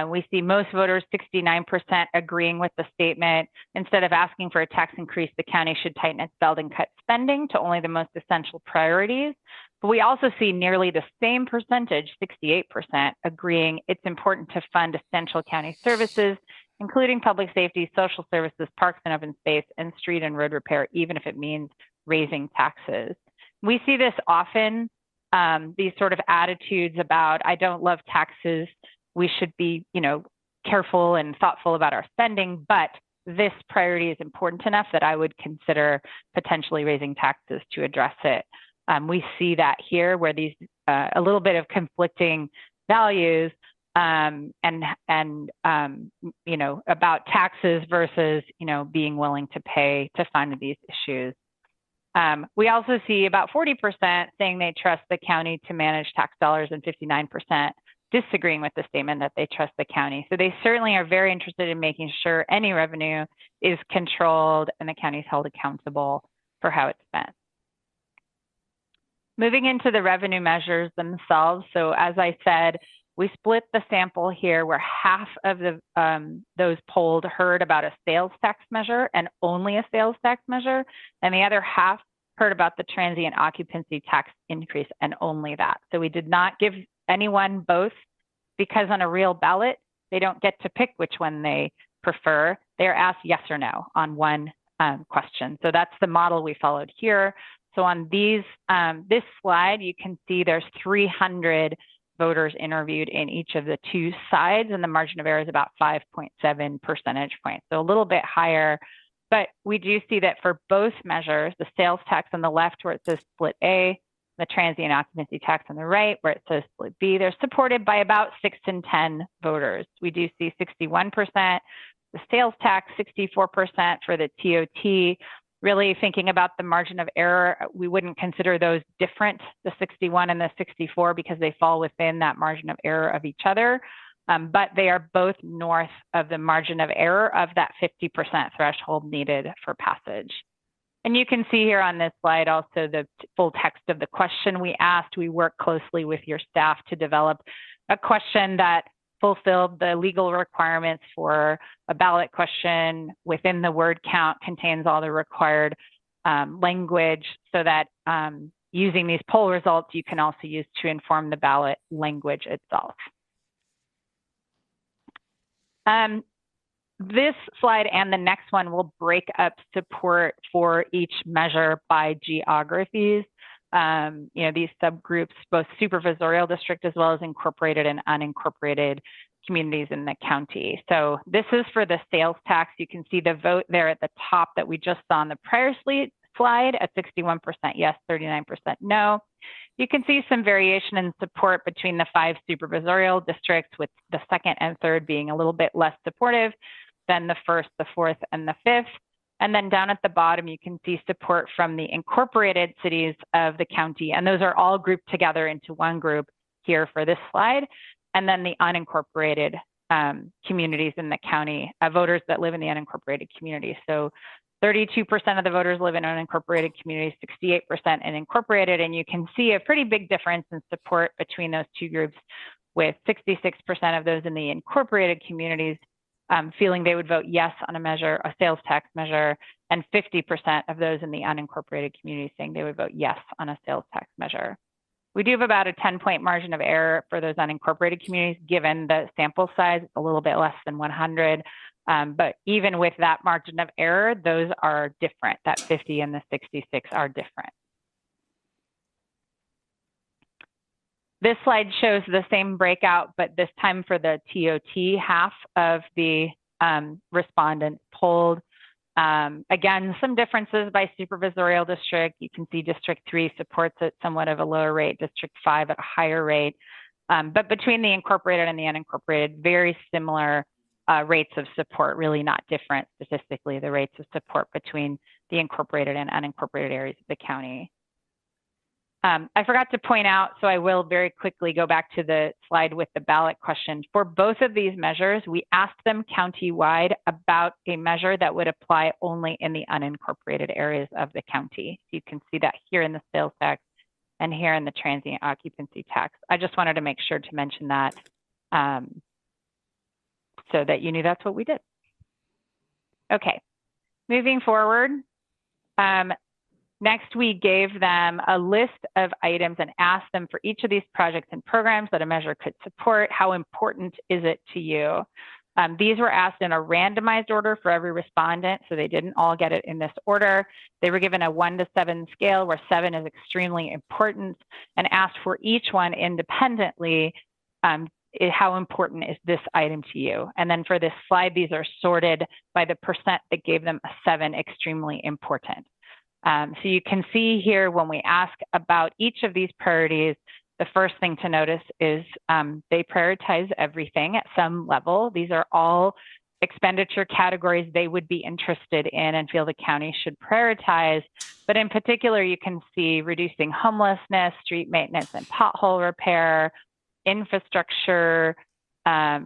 We see most voters, 69%, agreeing with the statement. Instead of asking for a tax increase, the county should tighten its belt and cut spending to only the most essential priorities. But we also see nearly the same percentage, 68%, agreeing it's important to fund essential county services, including public safety, social services, parks and open space, and street and road repair, even if it means raising taxes. We see this often, these sort of attitudes about, I don't love taxes, we should be, careful and thoughtful about our spending, but this priority is important enough that I would consider potentially raising taxes to address it. We see that here where these, a little bit of conflicting values about taxes versus, being willing to pay to fund these issues. We also see about 40% saying they trust the county to manage tax dollars and 59% disagreeing with the statement that they trust the county. So they certainly are very interested in making sure any revenue is controlled and the county is held accountable for how it's spent. Moving into the revenue measures themselves. So as I said, we split the sample here where half of those polled heard about a sales tax measure and only a sales tax measure, and the other half heard about the transient occupancy tax increase and only that. So we did not give anyone both, because on a real ballot, they don't get to pick which one they prefer. They are asked yes or no on one question. So that's the model we followed here. So on these, this slide, you can see there's 300 voters interviewed in each of the two sides, and the margin of error is about 5.7 percentage points. So a little bit higher, but we do see that for both measures, the sales tax on the left where it says split A, the transient occupancy tax on the right where it says split B, they're supported by about 6 in 10 voters. We do see 61% the sales tax, 64% for the TOT. Really thinking about the margin of error, we wouldn't consider those different, the 61 and the 64, because they fall within that margin of error of each other. But they are both north of the margin of error of that 50% threshold needed for passage. And you can see here on this slide also the full text of the question we asked. We worked closely with your staff to develop a question that fulfilled the legal requirements for a ballot question within the word count, contains all the required language, so that using these poll results, you can also use to inform the ballot language itself. This slide and the next one will break up support for each measure by geographies. These subgroups, both supervisorial district as well as incorporated and unincorporated communities in the county. So this is for the sales tax. You can see the vote there at the top that we just saw on the prior slide at 61% yes, 39% no. You can see some variation in support between the 5 supervisorial districts, with the second and third being a little bit less supportive than the first, the fourth, and the fifth. And then down at the bottom, you can see support from the incorporated cities of the county. And those are all grouped together into one group here for this slide. And then the unincorporated communities in the county, voters that live in the unincorporated communities. So 32% of the voters live in unincorporated communities, 68% in incorporated. And you can see a pretty big difference in support between those two groups, with 66% of those in the incorporated communities feeling they would vote yes on a measure, a sales tax measure, and 50% of those in the unincorporated communities saying they would vote yes on a sales tax measure. We do have about a 10-point margin of error for those unincorporated communities, given the sample size, it's a little bit less than 100. But even with that margin of error, those are different. That 50 and the 66 are different. This slide shows the same breakout, but this time for the TOT half of the respondents polled. Again, some differences by supervisorial district. You can see District 3 supports it somewhat of a lower rate, District 5 at a higher rate. But between the incorporated and the unincorporated, very similar rates of support, really not different statistically, the rates of support between the incorporated and unincorporated areas of the county. I forgot to point out, so I will very quickly go back to the slide with the ballot question. For both of these measures, we asked them countywide about a measure that would apply only in the unincorporated areas of the county. So you can see that here in the sales tax and here in the transient occupancy tax. I just wanted to make sure to mention that so that you knew that's what we did. Okay, moving forward. Next, we gave them a list of items and asked them for each of these projects and programs that a measure could support, how important is it to you? These were asked in a randomized order for every respondent, so they didn't all get it in this order. They were given a 1 to 7 scale where 7 is extremely important, and asked for each one independently, how important is this item to you? And then for this slide, these are sorted by the percent that gave them a 7, extremely important. So you can see here when we ask about each of these priorities, the first thing to notice is they prioritize everything at some level. These are all expenditure categories they would be interested in and feel the county should prioritize. But in particular, you can see reducing homelessness, street maintenance and pothole repair, infrastructure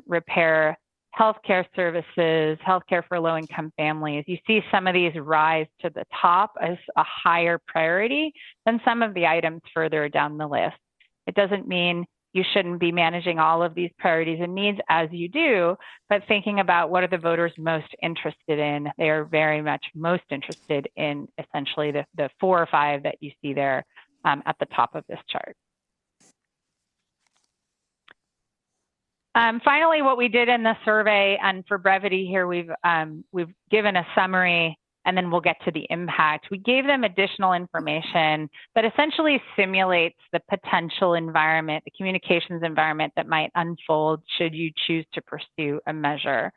repair, healthcare services, healthcare for low-income families. You see some of these rise to the top as a higher priority than some of the items further down the list. It doesn't mean you shouldn't be managing all of these priorities and needs as you do, but thinking about what are the voters most interested in. They are very much most interested in essentially the 4 or 5 that you see there at the top of this chart. Finally, what we did in the survey, and for brevity here, we've given a summary and then we'll get to the impact. We gave them additional information that essentially simulates the potential environment, the communications environment that might unfold should you choose to pursue a measure.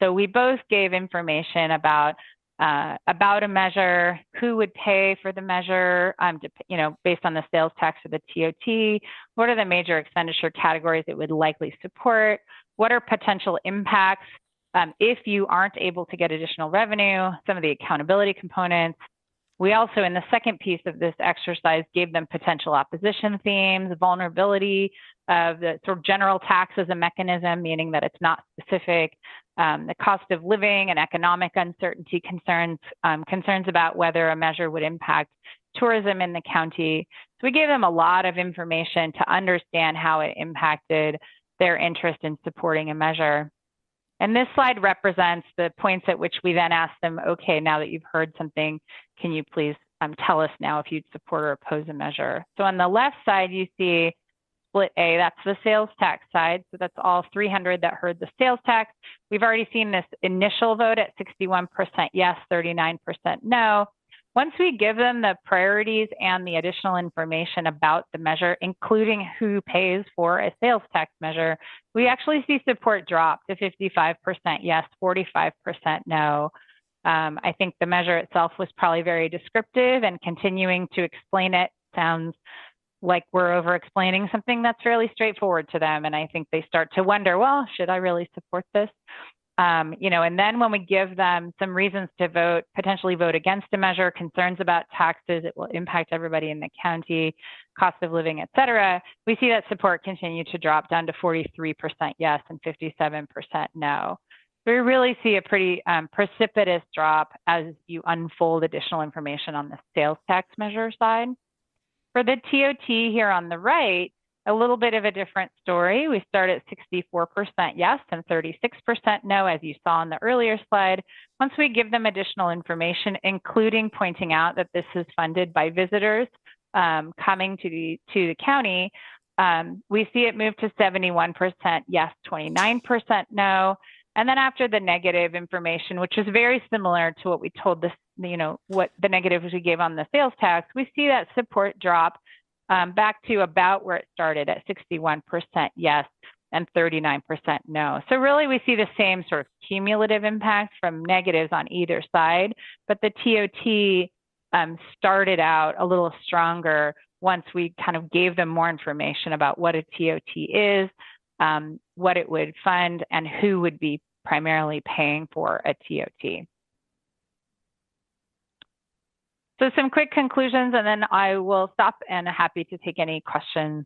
So we both gave information about a measure, who would pay for the measure, based on the sales tax or the TOT, what are the major expenditure categories it would likely support, what are potential impacts if you aren't able to get additional revenue, some of the accountability components. We also, in the second piece of this exercise, gave them potential opposition themes, vulnerability of the sort of general tax as a mechanism, meaning that it's not specific, the cost of living and economic uncertainty concerns, concerns about whether a measure would impact tourism in the county. So we gave them a lot of information to understand how it impacted their interest in supporting a measure. And this slide represents the points at which we then asked them, okay, now that you've heard something, can you please tell us now if you'd support or oppose a measure? So on the left side, you see split A, that's the sales tax side. So that's all 300 that heard the sales tax. We've already seen this initial vote at 61% yes, 39% no. Once we give them the priorities and the additional information about the measure, including who pays for a sales tax measure, we actually see support drop to 55% yes, 45% no. I think the measure itself was probably very descriptive, and continuing to explain it sounds like we're over explaining something that's fairly straightforward to them. And I think they start to wonder, well, should I really support this? And then when we give them some reasons to vote, potentially vote against a measure, concerns about taxes, it will impact everybody in the county, cost of living, et cetera, we see that support continue to drop down to 43% yes and 57% no. So we really see a pretty precipitous drop as you unfold additional information on the sales tax measure side. For the TOT here on the right, a little bit of a different story. We start at 64% yes and 36% no, as you saw on the earlier slide. Once we give them additional information, including pointing out that this is funded by visitors coming to the county, we see it move to 71% yes, 29% no. And then after the negative information, which is very similar to what we told this, what the negatives we gave on the sales tax, we see that support drop back to about where it started at 61% yes and 39% no. So really we see the same sort of cumulative impact from negatives on either side, but the TOT started out a little stronger once we kind of gave them more information about what a TOT is, what it would fund, and who would be primarily paying for a TOT. So some quick conclusions, and then I will stop and happy to take any questions.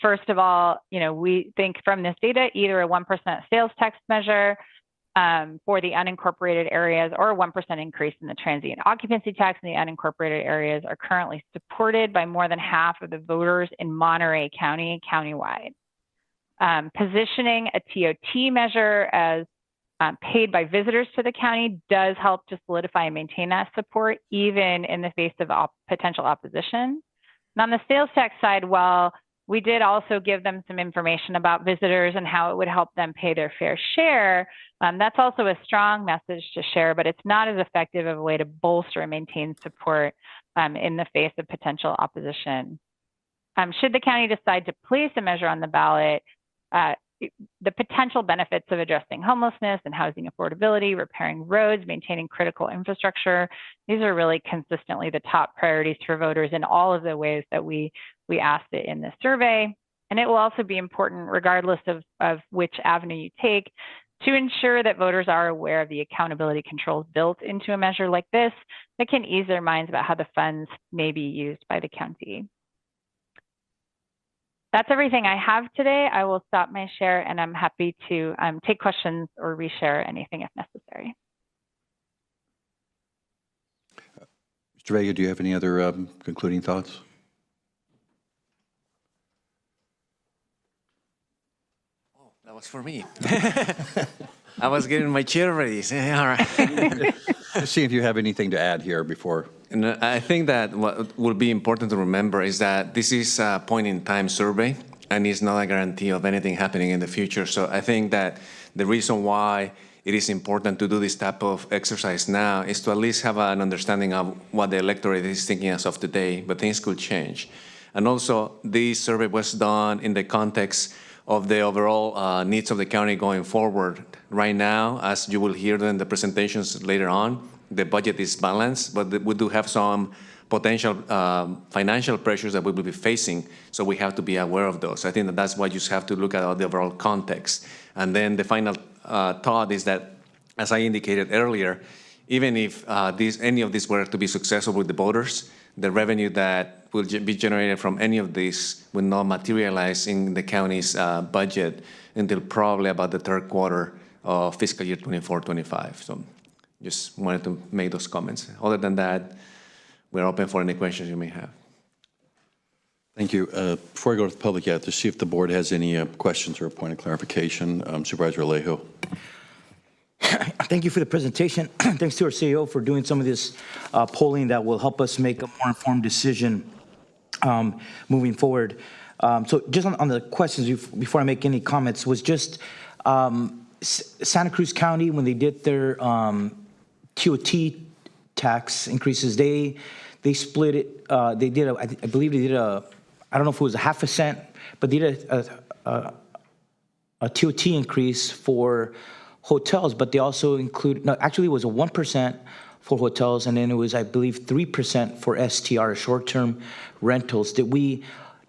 First of all, we think from this data, either a 1% sales tax measure for the unincorporated areas or a 1% increase in the transient occupancy tax in the unincorporated areas are currently supported by more than half of the voters in Monterey County, countywide. Positioning a TOT measure as paid by visitors to the county does help to solidify and maintain that support, even in the face of potential opposition. And on the sales tax side, while we did also give them some information about visitors and how it would help them pay their fair share, that's also a strong message to share, but it's not as effective of a way to bolster and maintain support in the face of potential opposition. Should the county decide to place a measure on the ballot, the potential benefits of addressing homelessness and housing affordability, repairing roads, maintaining critical infrastructure, these are really consistently the top priorities for voters in all of the ways that we asked it in this survey. And it will also be important, regardless of which avenue you take, to ensure that voters are aware of the accountability controls built into a measure like this that can ease their minds about how the funds may be used by the county. That's everything I have today. I will stop my share, and I'm happy to take questions or reshare anything if necessary. Mr. Vega, do you have any other concluding thoughts? Oh, that was for me. I was getting my chair ready. All right. Let's see if you have anything to add here before. And I think that what will be important to remember is that this is a point-in-time survey, and it's not a guarantee of anything happening in the future. So I think that the reason why it is important to do this type of exercise now is to at least have an understanding of what the electorate is thinking as of today, but things could change. And also, this survey was done in the context of the overall needs of the county going forward. Right now, as you will hear in the presentations later on, the budget is balanced, but we do have some potential financial pressures that we will be facing, so we have to be aware of those. I think that that's why you just have to look at the overall context. And then the final thought is that, as I indicated earlier, even if any of these were to be successful with the voters, the revenue that will be generated from any of these will not materialize in the county's budget until probably about the third quarter of fiscal year 24-25. So just wanted to make those comments. Other than that, we're open for any questions you may have. Thank you. Before I go to the public, to see if the board has any questions or a point of clarification. Supervisor Alejo. Thank you for the presentation. Thanks to our CEO for doing some of this polling that will help us make a more informed decision moving forward. So just on the questions, before I make any comments, was just Santa Cruz County, when they did their TOT tax increases, they split it. They did I believe they did I don't know if it was a 0.5 cent, but they did a TOT increase for hotels, but they also include, no, actually it was a 1% for hotels, and then it was, I believe, 3% for STR, short-term rentals. Did we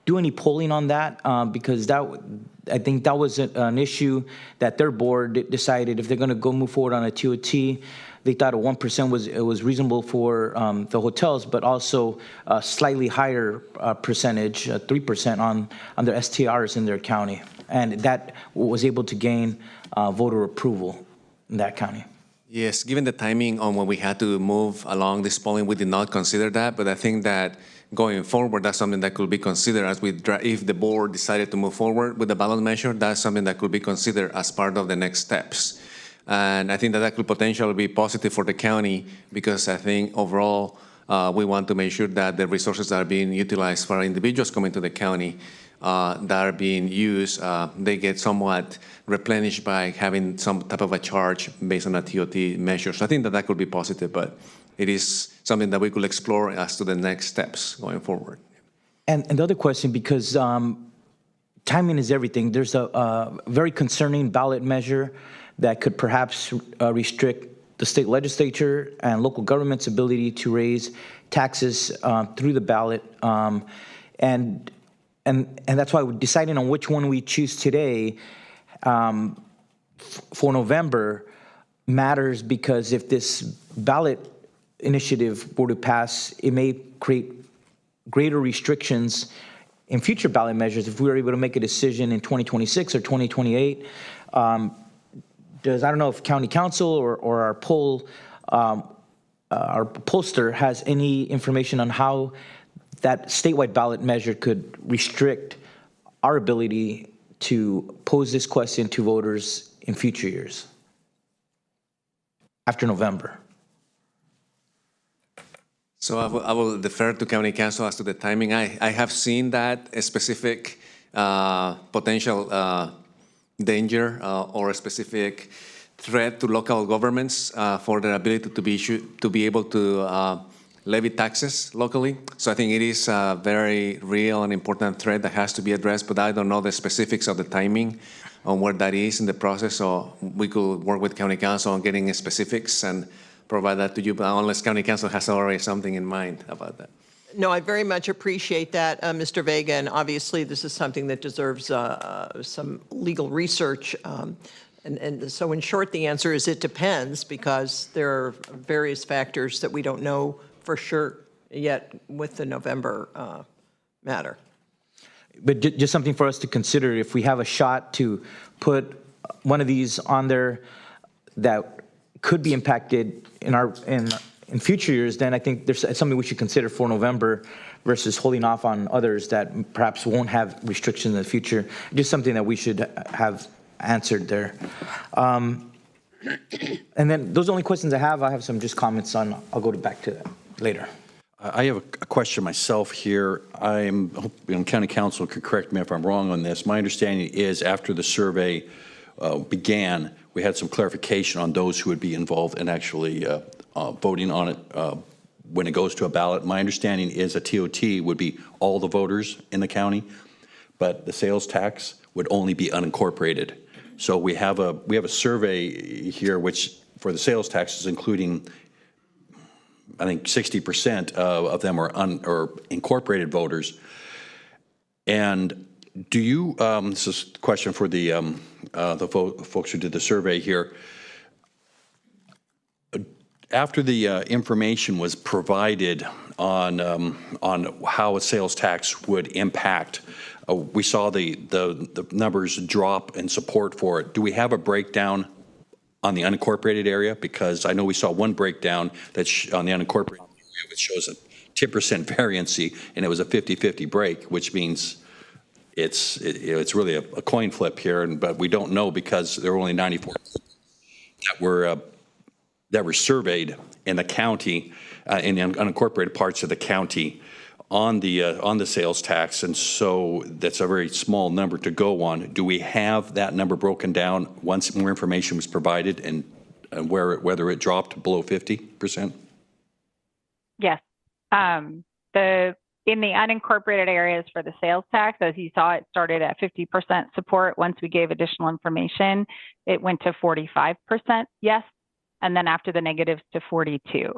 do any polling on that? Because I think that was an issue that their board decided if they're going to move forward on a TOT. They thought a 1% was reasonable for the hotels, but also a slightly higher percentage, 3% on their STRs in their county, and that was able to gain voter approval in that county. Yes, given the timing on when we had to move along this polling, we did not consider that, but I think that going forward, that's something that could be considered if the board decided to move forward with the ballot measure, that's something that could be considered as part of the next steps. And I think that could potentially be positive for the county, because I think overall we want to make sure that the resources that are being utilized for individuals coming to the county that are being used, they get somewhat replenished by having some type of a charge based on a TOT measure. So I think that could be positive, but it is something that we could explore as to the next steps going forward. And the other question, because timing is everything, there's a very concerning ballot measure that could perhaps restrict the state legislature and local government's ability to raise taxes through the ballot. And that's why we're deciding on which one we choose today for November matters because if this ballot initiative were to pass, it may create greater restrictions in future ballot measures if we were able to make a decision in 2026 or 2028. I don't know if county council or our our pollster has any information on how that statewide ballot measure could restrict our ability to pose this question to voters in future years after November. So I will defer to County Council as to the timing. I have seen that a specific potential danger or a specific threat to local governments for their ability to be able to levy taxes locally. So I think it is a very real and important threat that has to be addressed, but I don't know the specifics of the timing on where that is in the process. So we could work with County Council on getting specifics and provide that to you, but unless County Council has already something in mind about that. No, I very much appreciate that, Mr. Vega, and obviously this is something that deserves some legal research. And so in short, the answer is it depends, because there are various factors that we don't know for sure yet with the November matter. But just something for us to consider, if we have a shot to put one of these on there that could be impacted in future years, then I think it's something we should consider for November versus holding off on others that perhaps won't have restrictions in the future. Just something that we should have answered there. And then those are the only questions I have. I have some just comments on, I'll go back to that later. I have a question myself here. I'm hoping County Council could correct me if I'm wrong on this. My understanding is after the survey began, we had some clarification on those who would be involved in actually voting on it when it goes to a ballot. My understanding is a TOT would be all the voters in the county, but the sales tax would only be unincorporated. So we have a survey here which for the sales taxes, including I think 60% of them are incorporated voters. And do you, this is a question for the folks who did the survey here. After the information was provided on how a sales tax would impact, we saw the numbers drop in support for it. Do we have a breakdown on the unincorporated area? Because I know we saw one breakdown that's on the unincorporated area, which shows a 10% variancy, and it was a 50-50 break, which means it's really a coin flip here. But we don't know because there were only 94 that were surveyed in the county, in the unincorporated parts of the county, on the sales tax, and so that's a very small number to go on. Do we have that number broken down once more information was provided, and whether it dropped below 50%? Yes. In the unincorporated areas for the sales tax, as you saw, it started at 50% support. Once we gave additional information, it went to 45% yes, and then after the negatives to 42.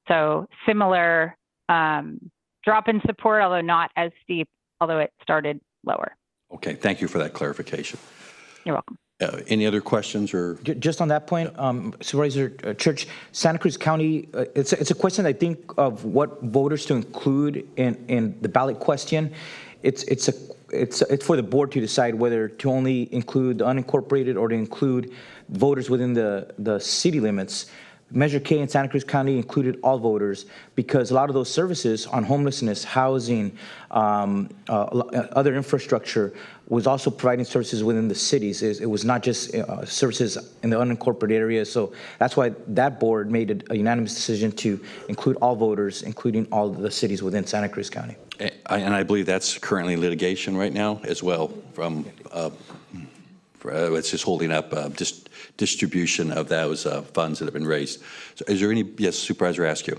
So similar drop in support, although not as steep, although it started lower. Okay, thank you for that clarification. You're welcome. Any other questions or? Just on that point, Supervisor Church, Santa Cruz County, it's a question I think of what voters to include in the ballot question. It's for the board to decide whether to only include the unincorporated or to include voters within the city limits. Measure K in Santa Cruz County included all voters because a lot of those services on homelessness, housing, other infrastructure was also providing services within the cities. It was not just services in the unincorporated areas. So that's why that board made a unanimous decision to include all voters, including all the cities within Santa Cruz County. And I believe that's currently in litigation right now as well. From it's just holding up distribution of those funds that have been raised. So is there any, yes, Supervisor Askew.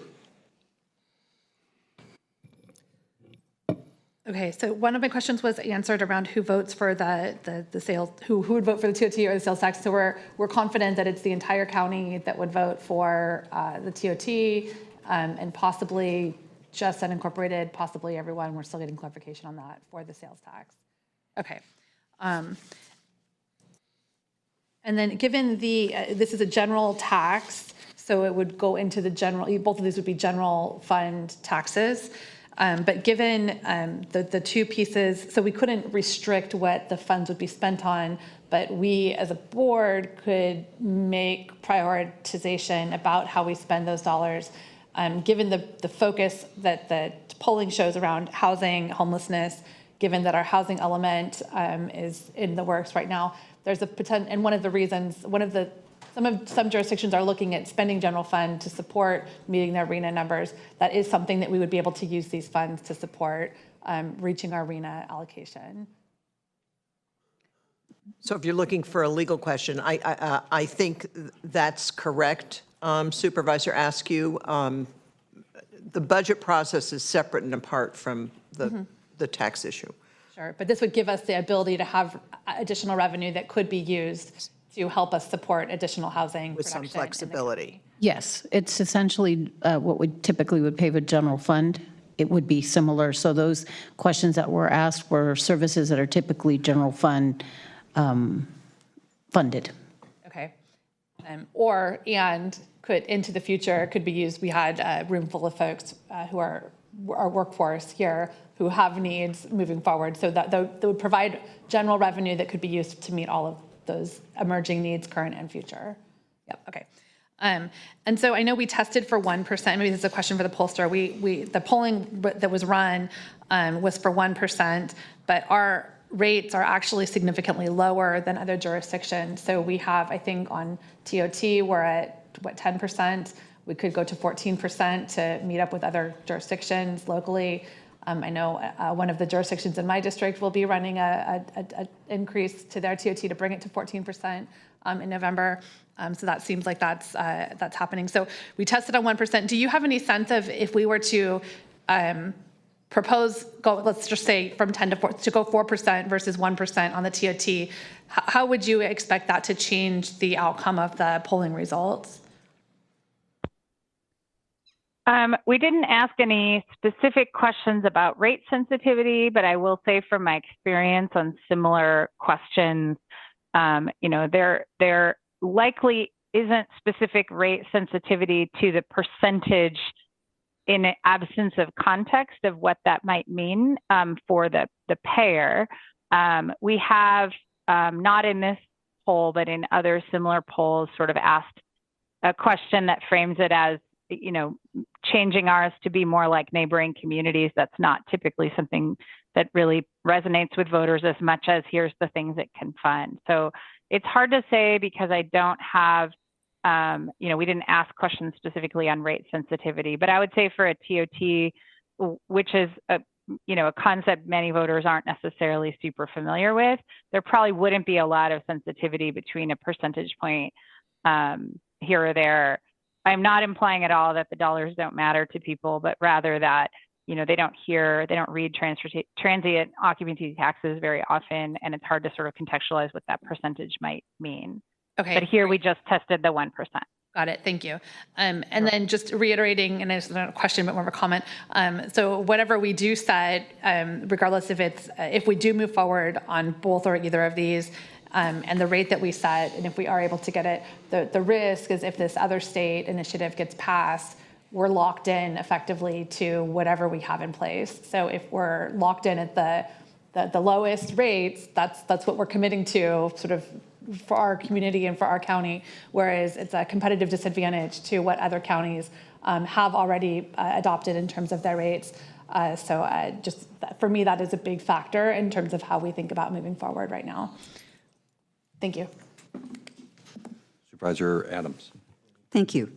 Okay, so one of my questions was answered around who votes for the sales, who would vote for the TOT or the sales tax. So we're confident that it's the entire county that would vote for the TOT and possibly just unincorporated, possibly everyone. We're still getting clarification on that for the sales tax. Okay. And then given this is a general tax, so it would go into the general, both of these would be general fund taxes. But given the two pieces, so we couldn't restrict what the funds would be spent on, but we as a board could make prioritization about how we spend those dollars. Given the focus that the polling shows around housing, homelessness, given that our housing element is in the works right now, there's a potential, and one of the reasons, some jurisdictions are looking at spending general fund to support meeting their RHNA numbers. That is something that we would be able to use these funds to support reaching our RHNA allocation. So if you're looking for a legal question, I think that's correct. Supervisor Askew, the budget process is separate and apart from the tax issue. Sure, but this would give us the ability to have additional revenue that could be used to help us support additional housing with some flexibility. Yes, it's essentially what we typically would pay with general fund. It would be similar. So those questions that were asked were services that are typically general fund funded. Okay. And could into the future could be used. We had a room full of folks who are our workforce here who have needs moving forward. So that would provide general revenue that could be used to meet all of those emerging needs, current and future. Yep. Okay. And so I know we tested for 1%. Maybe this is a question for the pollster. The polling that was run was for 1%, but our rates are actually significantly lower than other jurisdictions. So we have, I think, on TOT we're at 10%. We could go to 14% to meet up with other jurisdictions locally. I know one of the jurisdictions in my district will be running a increase to their TOT to bring it to 14% in November. So that seems like that's happening. So we tested on 1%. Do you have any sense of if we were to let's just say from 10 to 4, to go 4% versus 1% on the TOT, how would you expect that to change the outcome of the polling results? We didn't ask any specific questions about rate sensitivity, but I will say from my experience on similar questions, there likely isn't specific rate sensitivity to the percentage in absence of context of what that might mean for the payer. We have, not in this poll, but in other similar polls, sort of asked a question that frames it as, changing ours to be more like neighboring communities. That's not typically something that really resonates with voters as much as here's the things it can fund. So it's hard to say because I don't have, we didn't ask questions specifically on rate sensitivity, but I would say for a TOT, which is a concept many voters aren't necessarily super familiar with, there probably wouldn't be a lot of sensitivity between a percentage point here or there. I'm not implying at all that the dollars don't matter to people, but rather that, they don't read transient occupancy taxes very often, and it's hard to sort of contextualize what that percentage might mean. Okay. But here we just tested the 1%. Got it. Thank you. And then just reiterating, and it's not a question, but more of a comment. So whatever we do set, regardless if we do move forward on both or either of these, and the rate that we set, and if we are able to get it, the risk is if this other state initiative gets passed, we're locked in effectively to whatever we have in place. So if we're locked in at the lowest rates, that's what we're committing to sort of for our community and for our county, whereas it's a competitive disadvantage to what other counties have already adopted in terms of their rates. Just for me, that is a big factor in terms of how we think about moving forward right now. Thank you. Supervisor Adams. Thank you.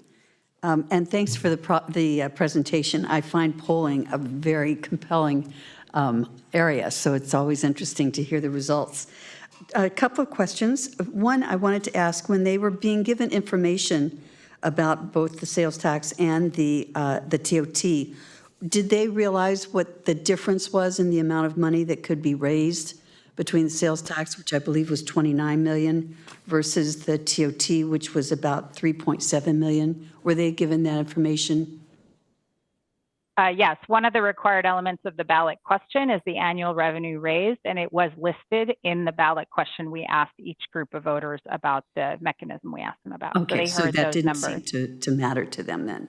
And thanks for the presentation. I find polling a very compelling area, so it's always interesting to hear the results. A couple of questions. One, I wanted to ask, when they were being given information about both the sales tax and the TOT, did they realize what the difference was in the amount of money that could be raised between the sales tax, which I believe was $29 million, versus the TOT, which was about $3.7 million? Were they given that information? Yes, one of the required elements of the ballot question is the annual revenue raised, and it was listed in the ballot question. We asked each group of voters about the mechanism we asked them about. Okay, so so they heard that those didn't numbers. seem to matter to them then.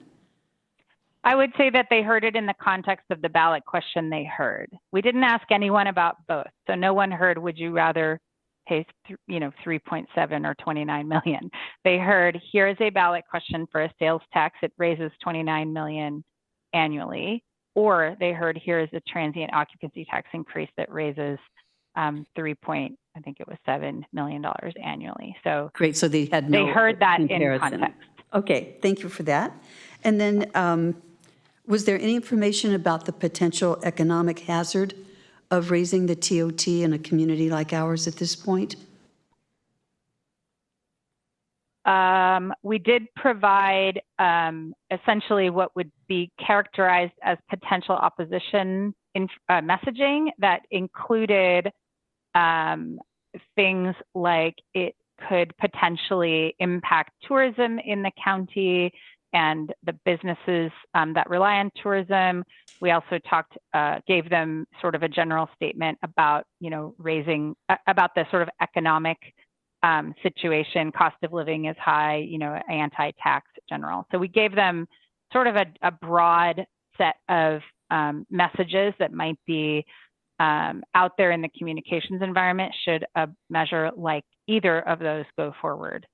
I would say that they heard it in the context of the ballot question they heard. We didn't ask anyone about both. So no one heard, would you rather pay 3.7 or 29 million? They heard, here is a ballot question for a sales tax. It raises 29 million annually. Or they heard, here is a transient occupancy tax increase that raises $7 million annually. So Great, so they had they no heard that comparison. in context. Okay, thank you for that. And then was there any information about the potential economic hazard of raising the TOT in a community like ours at this point? We did provide essentially what would be characterized as potential opposition in messaging that included things like it could potentially impact tourism in the county and the businesses that rely on tourism. We also gave them sort of a general statement about, raising, about the sort of economic situation, cost of living is high, anti-tax general. So we gave them sort of a broad set of messages that might be out there in the communications environment should a measure like either of those go forward.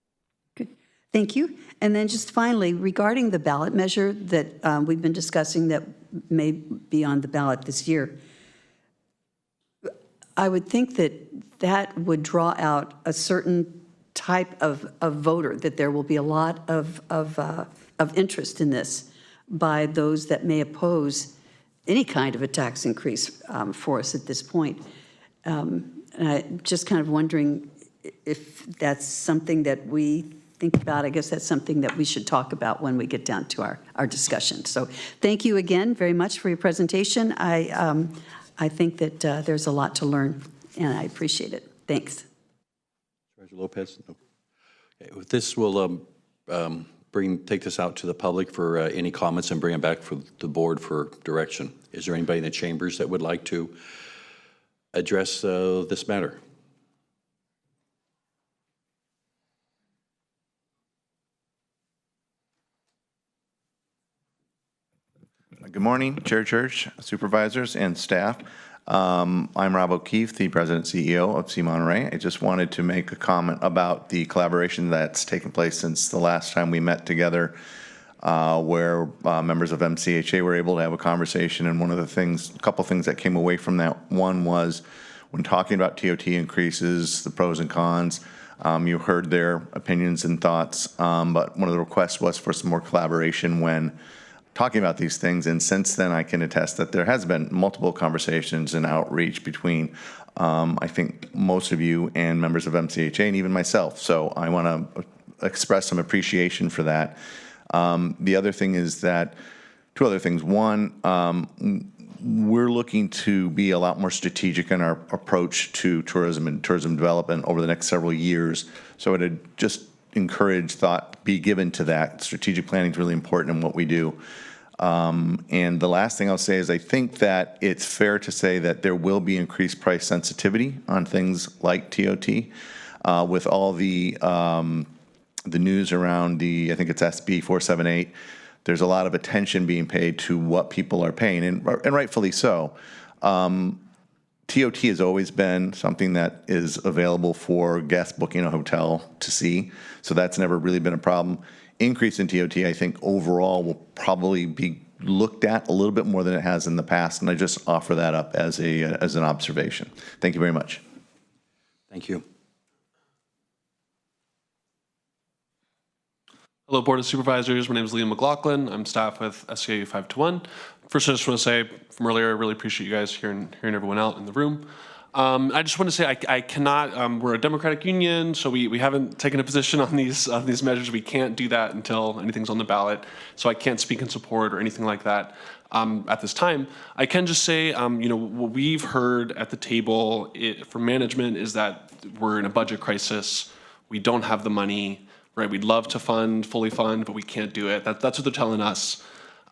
Good. Thank you. And then just finally, regarding the ballot measure that we've been discussing that may be on the ballot this year, I would think that would draw out a certain type of voter, that there will be a lot of interest in this by those that may oppose any kind of a tax increase for us at this point. And I'm just kind of wondering if that's something that we think about. I guess that's something that we should talk about when we get down to our discussion. So thank you again very much for your presentation. I think that there's a lot to learn, and I appreciate it. Thanks. Supervisor Lopez? No. Okay, with this, we'll take this out to the public for any comments and bring them back for the board for direction. Is there anybody in the chambers that would like to address this matter? Good morning, Chair Church, supervisors, and staff. I'm Rob O'Keefe, the President and CEO of C. Monterey. I just wanted to make a comment about the collaboration that's taken place since the last time we met together, where members of MCHA were able to have a conversation. And a couple things that came away from that, one was when talking about TOT increases, the pros and cons, you heard their opinions and thoughts, but one of the requests was for some more collaboration when talking about these things. And since then, I can attest that there has been multiple conversations and outreach between, I think, most of you and members of MCHA and even myself. So I want to express some appreciation for that. The other thing is that, two other things. One, we're looking to be a lot more strategic in our approach to tourism and tourism development over the next several years. So I would just encourage thought be given to that. Strategic planning is really important in what we do. And the last thing I'll say is I think that it's fair to say that there will be increased price sensitivity on things like TOT with all the news around I think it's SB 478. There's a lot of attention being paid to what people are paying, and rightfully so. TOT has always been something that is available for guests booking a hotel to see, so that's never really been a problem. Increase in TOT, I think, overall will probably be looked at a little bit more than it has in the past, and I just offer that up as an observation. Thank you very much. Thank you. Hello, Board of Supervisors. My name is Liam McLaughlin. I'm staff with SCAU 521. First, I just want to say from earlier, I really appreciate you guys hearing everyone out in the room. I just want to say I cannot, we're a Democratic union, so we haven't taken a position on these measures. We can't do that until anything's on the ballot, so I can't speak in support or anything like that at this time. I can just say, what we've heard at the table from management is that we're in a budget crisis. We don't have the money, right? We'd love to fully fund, but we can't do it. That's what they're telling us.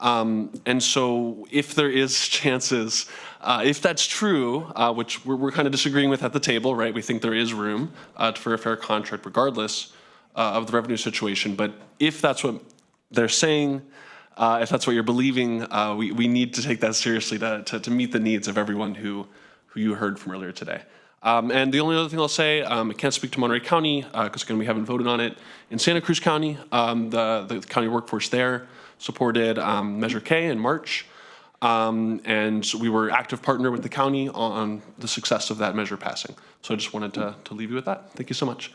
And so if there is chances, if that's true, which we're kind of disagreeing with at the table, right? We think there is room for a fair contract regardless of the revenue situation. But if that's what they're saying, if that's what you're believing, we need to take that seriously to meet the needs of everyone who you heard from earlier today. And the only other thing I'll say, I can't speak to Monterey County because again, we haven't voted on it. In Santa Cruz County, the county workforce there supported Measure K in March. And we were active partner with the county on the success of that measure passing. So I just wanted to leave you with that. Thank you so much.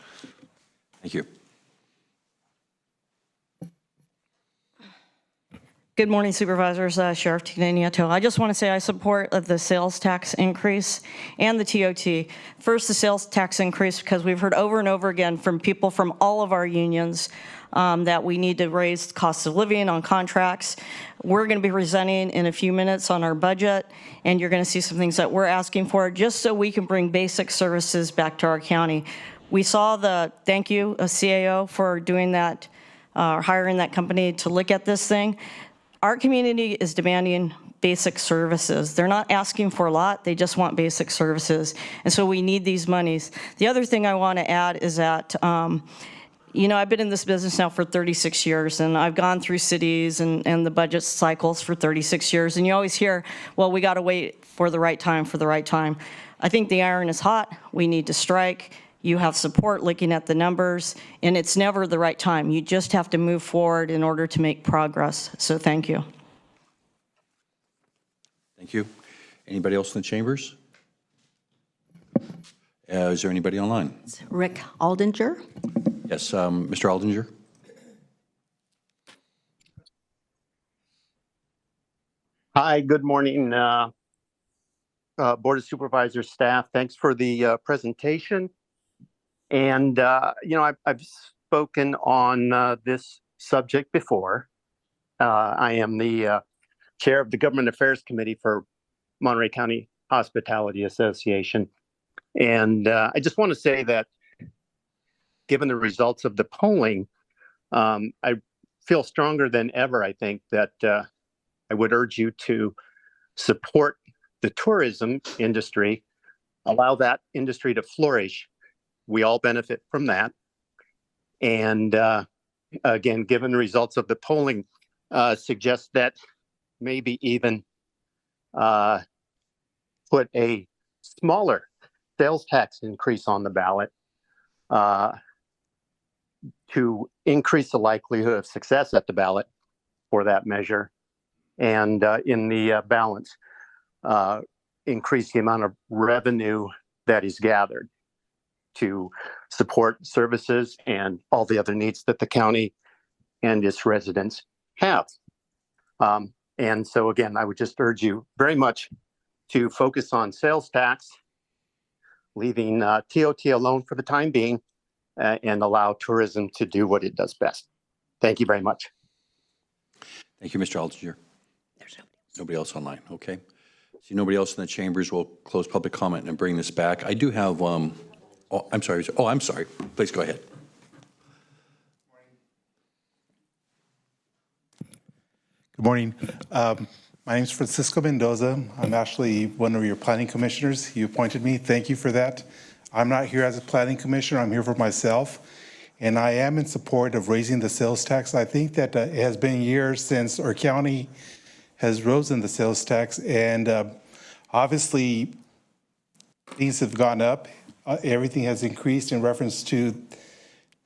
Thank you. Good morning, Supervisors. Sheriff Tina Nieto. I just want to say I support the sales tax increase and the TOT. First, the sales tax increase, because we've heard over and over again from people from all of our unions that we need to raise cost of living on contracts. We're going to be presenting in a few minutes on our budget, and you're going to see some things that we're asking for just so we can bring basic services back to our county. We saw thank you, CAO, for doing that, hiring that company to look at this thing. Our community is demanding basic services. They're not asking for a lot, they just want basic services. And so we need these monies. The other thing I want to add is that, you know, I've been in this business now for 36 years, and I've gone through cities and the budget cycles for 36 years, and you always hear, well, we got to wait for the right time, I think the iron is hot. We need to strike. You have support looking at the numbers, and it's never the right time. You just have to move forward in order to make progress. So thank you. Thank you. Anybody else in the chambers? Is there anybody online? Rick Aldinger. Yes, Mr. Aldinger. Hi, good morning, Board of Supervisors staff. Thanks for the presentation. And, you know, I've spoken on this subject before. I am the chair of the Government Affairs Committee for Monterey County Hospitality Association. And I just want to say that given the results of the polling, I feel stronger than ever, I think, that I would urge you to support the tourism industry, allow that industry to flourish. We all benefit from that. And again, given the results of the polling, suggests that maybe even put a smaller sales tax increase on the ballot to increase the likelihood of success at the ballot for that measure. And in the balance, increase the amount of revenue that is gathered to support services and all the other needs that the county and its residents have. And so again, I would just urge you very much to focus on sales tax, leaving TOT alone for the time being, and allow tourism to do what it does best. Thank you very much. Thank you, Mr. Aldinger. There's nobody else online. Okay. See nobody else in the chambers. We'll close public comment and bring this back. I do have, oh, I'm sorry. Oh, I'm sorry. Please go ahead. Good morning. My name is Francisco Mendoza. I'm actually one of your planning commissioners. You appointed me. Thank you for that. I'm not here as a planning commissioner. I'm here for myself. And I am in support of raising the sales tax. I think that it has been years since our county has risen the sales tax. And obviously, things have gone up. Everything has increased in reference to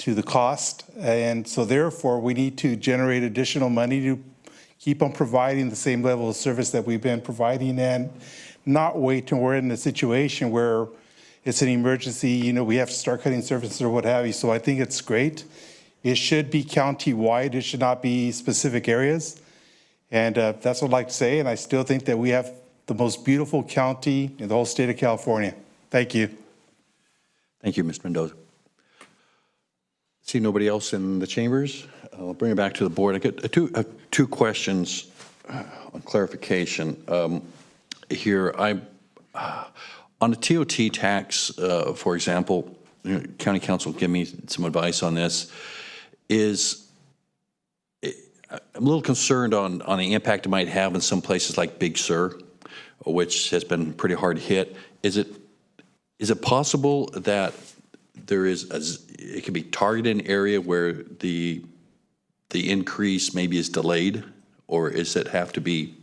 the cost. And so therefore, we need to generate additional money to keep on providing the same level of service that we've been providing and not wait till we're in a situation where it's an emergency, you know, we have to start cutting services or what have you. So I think it's great. It should be county-wide. It should not be specific areas. And that's what I'd like to say. And I still think that we have the most beautiful county in the whole state of California. Thank you. Thank you, Mr. Mendoza. See nobody else in the chambers? I'll bring it back to the board. I get two questions on clarification here. On the TOT tax, for example, County Council give me some advice on this. I'm a little concerned on the impact it might have in some places like Big Sur, which has been pretty hard hit. Is it possible that it could be targeted an area where the increase maybe is delayed, or does it have to be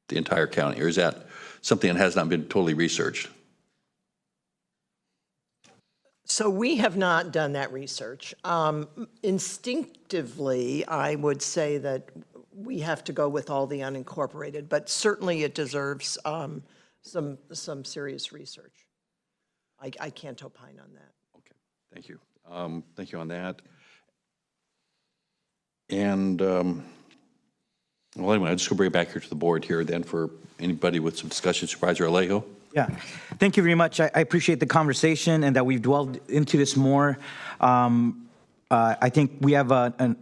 the entire county, or is that something that has not been totally researched? So we have not done that research. Instinctively, I would say that we have to go with all the unincorporated, but certainly it deserves some serious research. I can't opine on that. Okay, thank you. Thank you on that. And well, anyway, I'll just go bring it back here to the board here then for anybody with some discussion. Supervisor Alejo. Yeah, thank you very much. I appreciate the conversation and that we've dwelled into this more. I think we have an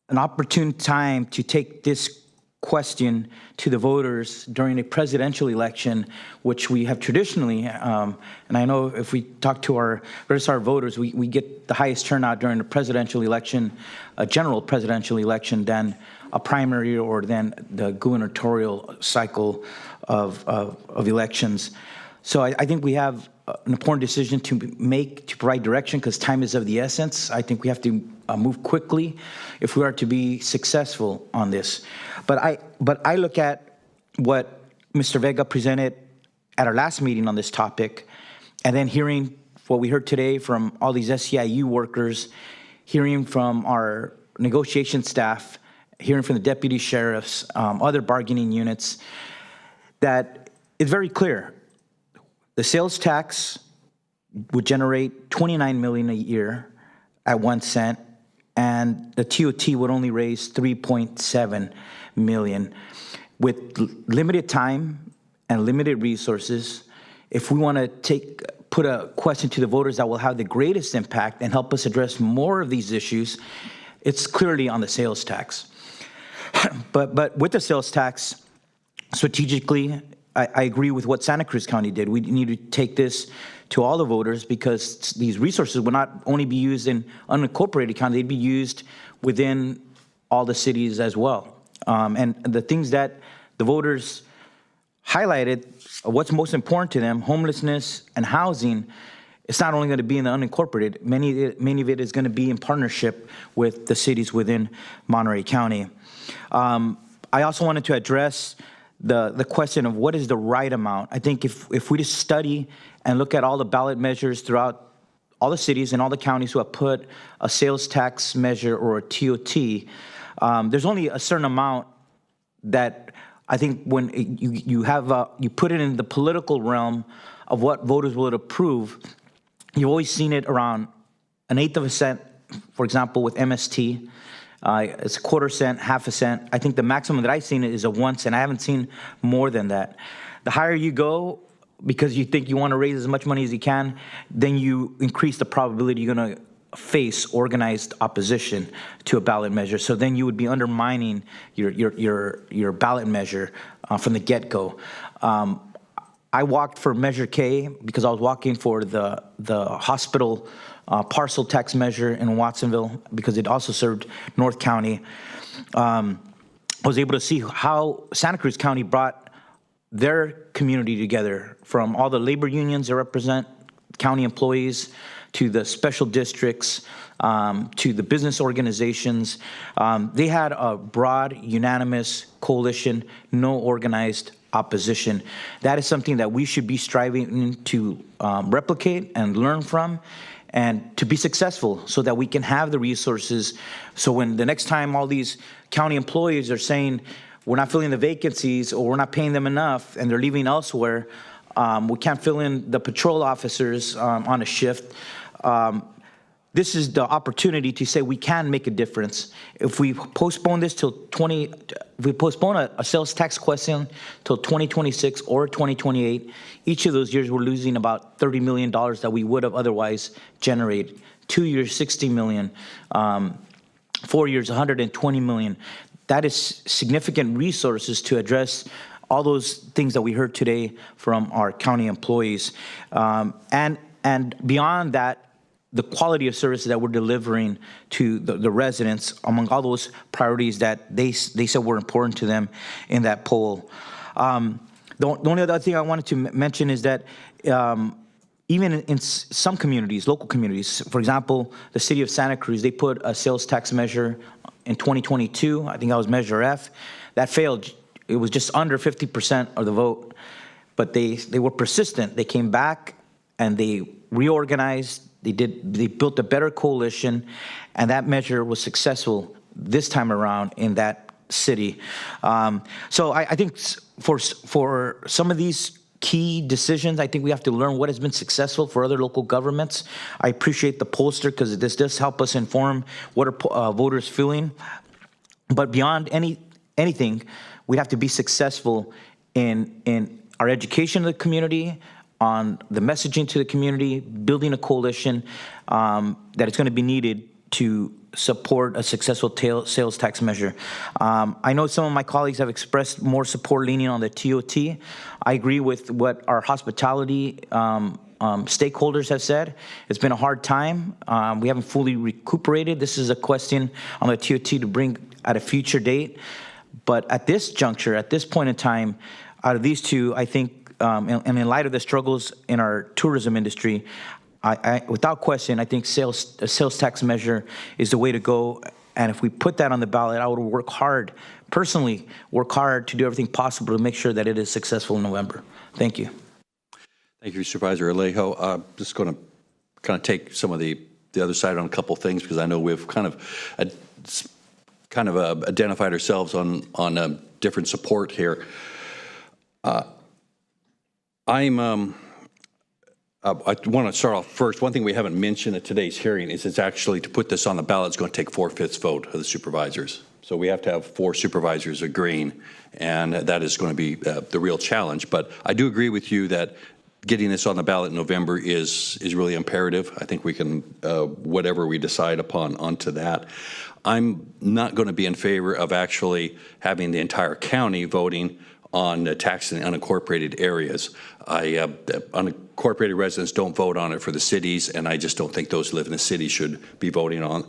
opportune time to take this question to the voters during a presidential election, which we have traditionally, and I know if we talk to our voters, we get the highest turnout during a presidential election, a general presidential election, than a primary or then the gubernatorial cycle of elections. So I think we have an important decision to make to provide direction because time is of the essence. I think we have to move quickly if we are to be successful on this. But I look at what Mr. Vega presented at our last meeting on this topic, and then hearing what we heard today from all these SEIU workers, hearing from our negotiation staff, hearing from the deputy sheriffs, other bargaining units, that it's very clear. The sales tax would generate $29 million a year at 1 cent, and the TOT would only raise $3.7 million. With limited time and limited resources, if we want to put a question to the voters that will have the greatest impact and help us address more of these issues, it's clearly on the sales tax. But with the sales tax, strategically, I agree with what Santa Cruz County did. We need to take this to all the voters because these resources will not only be used in unincorporated county, they'd be used within all the cities as well. And the things that the voters highlighted, what's most important to them, homelessness and housing, it's not only going to be in the unincorporated, many of it is going to be in partnership with the cities within Monterey County. I also wanted to address the question of what is the right amount. I think if we just study and look at all the ballot measures throughout all the cities and all the counties who have put a sales tax measure or a TOT, there's only a certain amount that I think when you put it in the political realm of what voters would approve, you've always seen it around 1/8 of a cent, for example, with MST. It's 1/4 cent, 1/2 cent. I think the maximum that I've seen is a 1 cent. I haven't seen more than that. The higher you go, because you think you want to raise as much money as you can, then you increase the probability you're going to face organized opposition to a ballot measure. So then you would be undermining your ballot measure from the get-go. I walked for Measure K because I was walking for the hospital parcel tax measure in Watsonville because it also served North County. I was able to see how Santa Cruz County brought their community together, from all the labor unions that represent county employees to the special districts, to the business organizations. They had a broad, unanimous coalition, no organized opposition. That is something that we should be striving to replicate and learn from, and to be successful so that we can have the resources. So when the next time all these county employees are saying, we're not filling the vacancies or we're not paying them enough and they're leaving elsewhere, we can't fill in the patrol officers on a shift. This is the opportunity to say we can make a difference. If we postpone this till if we postpone a sales tax question till 2026 or 2028, each of those years we're losing about $30 million that we would have otherwise generated. 2 years, $60 million. 4 years, $120 million. That is significant resources to address all those things that we heard today from our county employees. And beyond that, the quality of services that we're delivering to the residents among all those priorities that they said were important to them in that poll. The only other thing I wanted to mention is that even in some communities, local communities, for example, the city of Santa Cruz, they put a sales tax measure in 2022. I think that was Measure F. That failed. It was just under 50% of the vote. But they were persistent. They came back and they reorganized. They built a better coalition, and that measure was successful this time around in that city. So I think for some of these key decisions, I think we have to learn what has been successful for other local governments. I appreciate the pollster because this does help us inform what are voters feeling. But beyond anything, we have to be successful in our education of the community, on the messaging to the community, building a coalition that is going to be needed to support a successful sales tax measure. I know some of my colleagues have expressed more support leaning on the TOT. I agree with what our hospitality stakeholders have said. It's been a hard time. We haven't fully recuperated. This is a question on the TOT to bring at a future date. But at this juncture, at this point in time, out of these two, I think, and in light of the struggles in our tourism industry, I without question, I think a sales tax measure is the way to go. And if we put that on the ballot, I would personally work hard to do everything possible to make sure that it is successful in November. Thank you. Thank you, Supervisor Alejo. I'm just going to take some of the other side on a couple of things because I know we've kind of identified ourselves on different support here. I want to start off first. One thing we haven't mentioned at today's hearing is it's actually to put this on the ballot is going to take 4/5 vote of the supervisors. So we have to have 4 supervisors agreeing, and that is going to be the real challenge. But I do agree with you that getting this on the ballot in November is really imperative. I think we can, whatever we decide upon, onto that. I'm not going to be in favor of actually having the entire county voting on taxing unincorporated areas. Unincorporated residents don't vote on it for the cities, and I just don't think those who live in the city should be voting on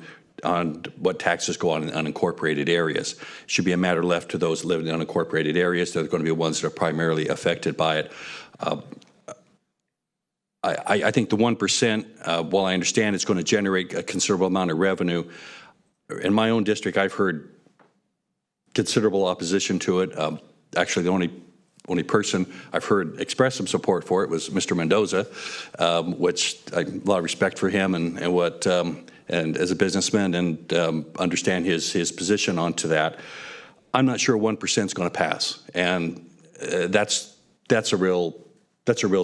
what taxes go on in unincorporated areas. It should be a matter left to those who live in the unincorporated areas. They're going to be the ones that are primarily affected by it. I think the 1%, while I understand it's going to generate a considerable amount of revenue, in my own district, I've heard considerable opposition to it. Actually, the only person I've heard express some support for it was Mr. Mendoza, which I have a lot of respect for him and as a businessman and understand his position onto that. I'm not sure 1% is going to pass, and that's a real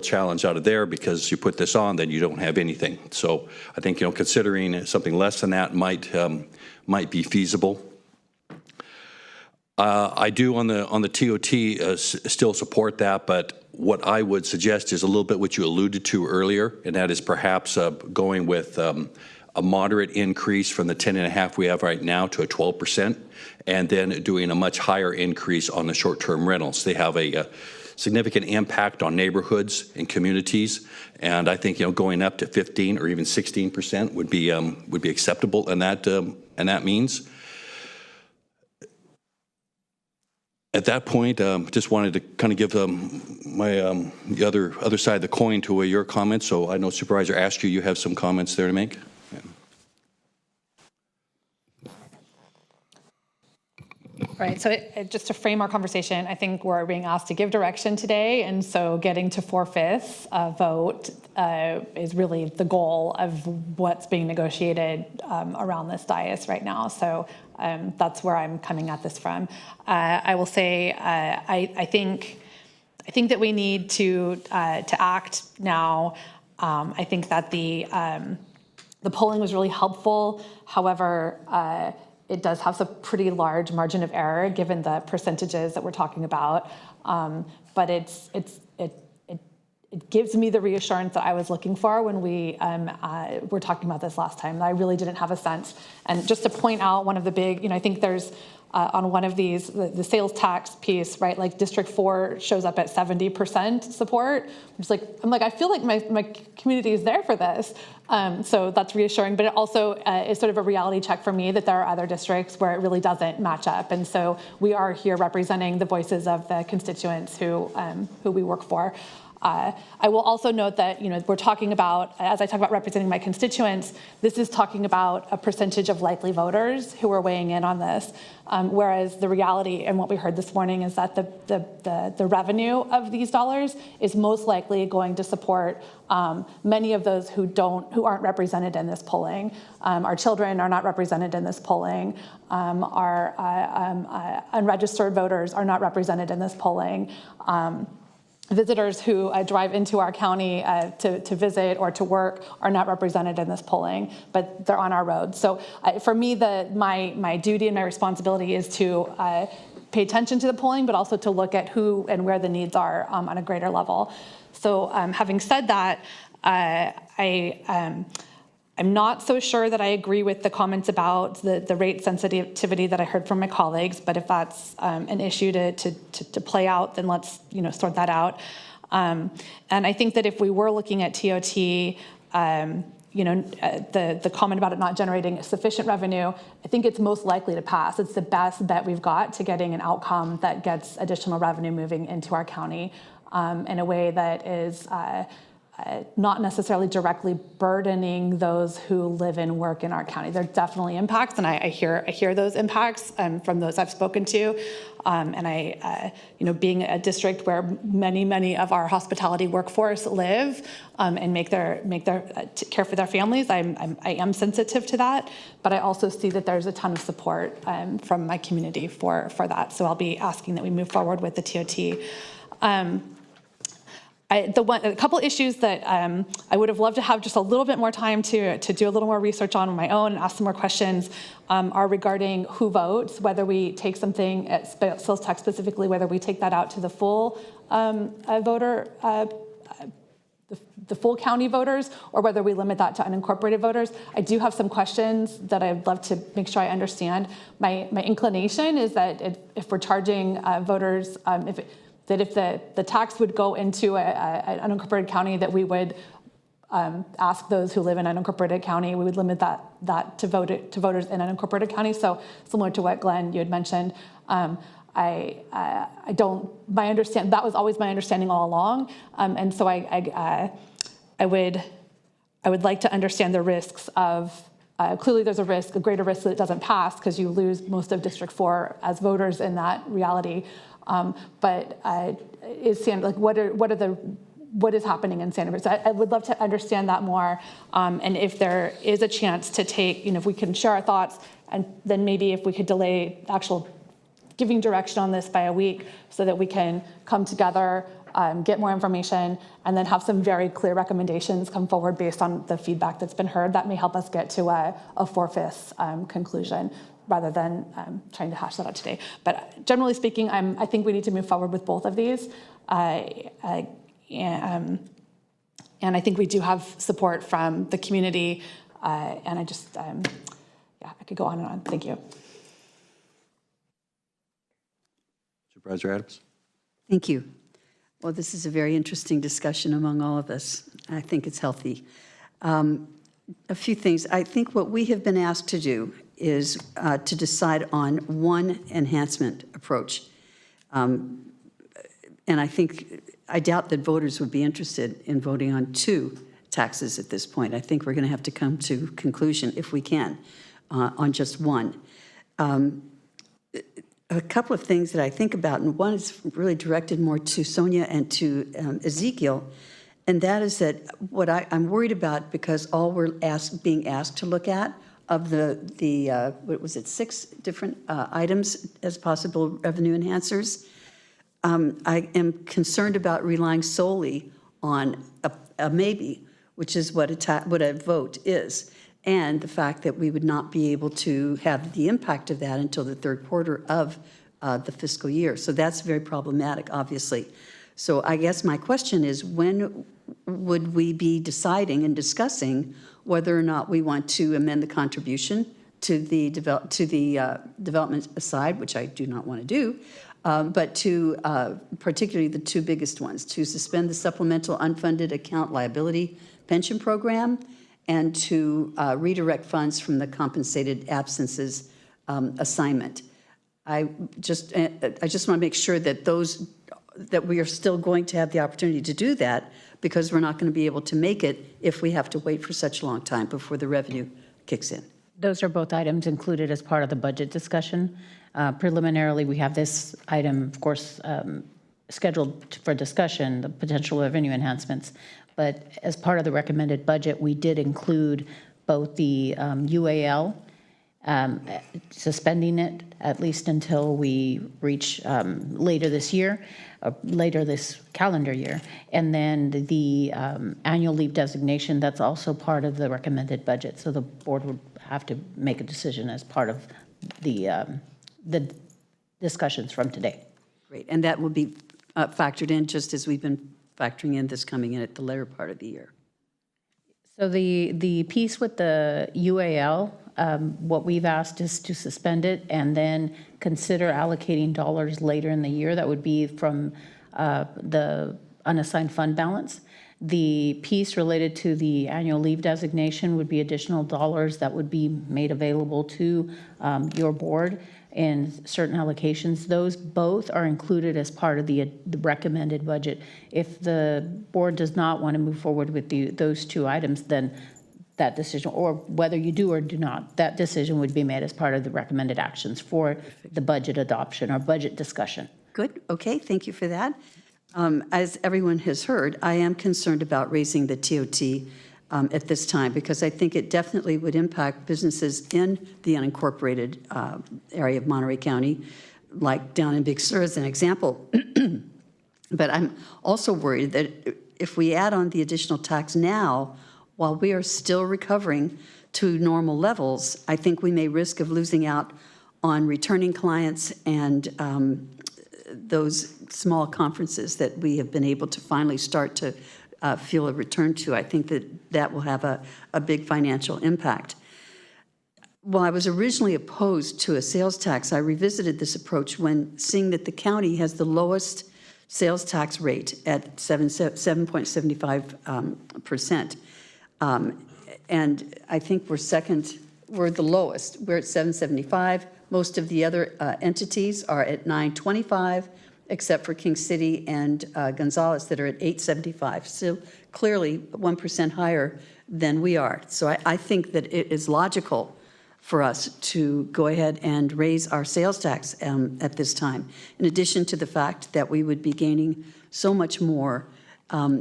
challenge out of there because you put this on, then you don't have anything. So I think considering something less than that might be feasible. I do on the TOT still support that, but what I would suggest is a little bit what you alluded to earlier, and that is perhaps going with a moderate increase from the 10.5 we have right now to a 12%, and then doing a much higher increase on the short-term rentals. They have a significant impact on neighborhoods and communities, and I think going up to 15 or even 16% would be acceptable, and that means. At that point, just wanted to kind of give my the other side of the coin to your comments. So I know Supervisor Askew, you have some comments there to make. Yeah. Right, so just to frame our conversation, I think we're being asked to give direction today, and so getting to 4/5 vote is really the goal of what's being negotiated around this dais right now. So that's where I'm coming at this from. I will say I think that we need to act now. I think that the polling was really helpful. However, it does have a pretty large margin of error given the percentages that we're talking about. But it it gives me the reassurance that I was looking for when we were talking about this last time. I really didn't have a sense. And just to point out one of the big, I think there's on one of these, the sales tax piece, right? Like District 4 shows up at 70% support. I'm like, I feel like my community is there for this. So that's reassuring, but it also is sort of a reality check for me that there are other districts where it really doesn't match up. And so we are here representing the voices of the constituents who we work for. I will also note that, we're talking about, as I talk about representing my constituents, this is talking about a percentage of likely voters who are weighing in on this. Whereas the reality and what we heard this morning is that the revenue of these dollars is most likely going to support many of those who aren't represented in this polling. Our children are not represented in this polling. Our unregistered voters are not represented in this polling. Visitors who drive into our county to visit or to work are not represented in this polling, but they're on our roads. So for me, my duty and my responsibility is to pay attention to the polling, but also to look at who and where the needs are on a greater level. So having said that, I'm not so sure that I agree with the comments about the rate sensitivity that I heard from my colleagues, but if that's an issue to play out, then let's sort that out. And I think that if we were looking at TOT, the comment about it not generating sufficient revenue, I think it's most likely to pass. It's the best bet we've got to getting an outcome that gets additional revenue moving into our county in a way that is not necessarily directly burdening those who live and work in our county. There are definitely impacts, and I hear those impacts from those I've spoken to. And I, being a district where many of our hospitality workforce live and make their care for their families, I am sensitive to that. But I also see that there's a ton of support from my community for that. So I'll be asking that we move forward with the TOT. A couple issues that I would have loved to have just a little bit more time to do a little more research on my own and ask some more questions are regarding who votes, whether we take something at sales tax specifically, whether we take that out to the full voter, the full county voters, or whether we limit that to unincorporated voters. I do have some questions that I'd love to make sure I understand. My inclination is that if we're charging voters, if the tax would go into an unincorporated county, that we would ask those who live in an unincorporated county, we would limit that to voters in an unincorporated county. So similar to what Glenn, you had mentioned, that was always my understanding all along. And so I would like to understand the risks of, clearly there's a greater risk that it doesn't pass because you lose most of District 4 as voters in that reality. But what is happening in Santa Cruz? So I would love to understand that more. And if there is a chance to take, if we can share our thoughts, and then maybe if we could delay actual giving direction on this by a week so that we can come together, get more information, and then have some very clear recommendations come forward based on the feedback that's been heard. That may help us get to a 4/5 conclusion, rather than trying to hash that out today. But generally speaking, I think we need to move forward with both of these. And I think we do have support from the community. And I just, I could go on and on. Thank you. Supervisor Adams. Thank you. Well, this is a very interesting discussion among all of us. I think it's healthy. A few things. I think what we have been asked to do is to decide on one enhancement approach. And I doubt that voters would be interested in voting on two taxes at this point. I think we're going to have to come to conclusion, if we can, on just one. A couple of things that I think about, and one is really directed more to Sonia and to Ezekiel, and that is that what I'm worried about, because all we're being asked to look at of the what was it, 6 different items as possible revenue enhancers. I am concerned about relying solely on a maybe, which is what a vote is, and the fact that we would not be able to have the impact of that until the third quarter of the fiscal year. So that's very problematic, obviously. So I guess my question is, when would we be deciding and discussing whether or not we want to amend the contribution to the development side, which I do not want to do, but to particularly the two biggest ones, to suspend the supplemental unfunded account liability pension program and to redirect funds from the compensated absences assignment. I just want to make sure that we are still going to have the opportunity to do that, because we're not going to be able to make it if we have to wait for such a long time before the revenue kicks in. Those are both items included as part of the budget discussion. Preliminarily, we have this item, of course, scheduled for discussion, the potential revenue enhancements. But as part of the recommended budget, we did include both the UAL, suspending it at least until we reach later this year, later this calendar year, and then the annual leave designation, that's also part of the recommended budget. So the board would have to make a decision as part of the discussions from today. Great, and that will be factored in just as we've been factoring in this coming in at the later part of the year. So the piece with the UAL, what we've asked is to suspend it and then consider allocating dollars later in the year. That would be from the unassigned fund balance. The piece related to the annual leave designation would be additional dollars that would be made available to your board in certain allocations. Those both are included as part of the recommended budget. If the board does not want to move forward with those two items, then that decision, or whether you do or do not, that decision would be made as part of the recommended actions for the budget adoption or budget discussion. Good, okay, thank you for that. As everyone has heard, I am concerned about raising the TOT at this time, because I think it definitely would impact businesses in the unincorporated area of Monterey County, like down in Big Sur as an example. But I'm also worried that if we add on the additional tax now, while we are still recovering to normal levels, I think we may risk of losing out on returning clients and those small conferences that we have been able to finally start to feel a return to. I think that will have a big financial impact. While I was originally opposed to a sales tax, I revisited this approach when seeing that the county has the lowest sales tax rate at 7.75%. And I think we're the lowest. We're at 7.75. Most of the other entities are at 9.25, except for King City and Gonzales that are at 8.75. So clearly 1% higher than we are. So I think that it is logical for us to go ahead and raise our sales tax at this time, in addition to the fact that we would be gaining so much more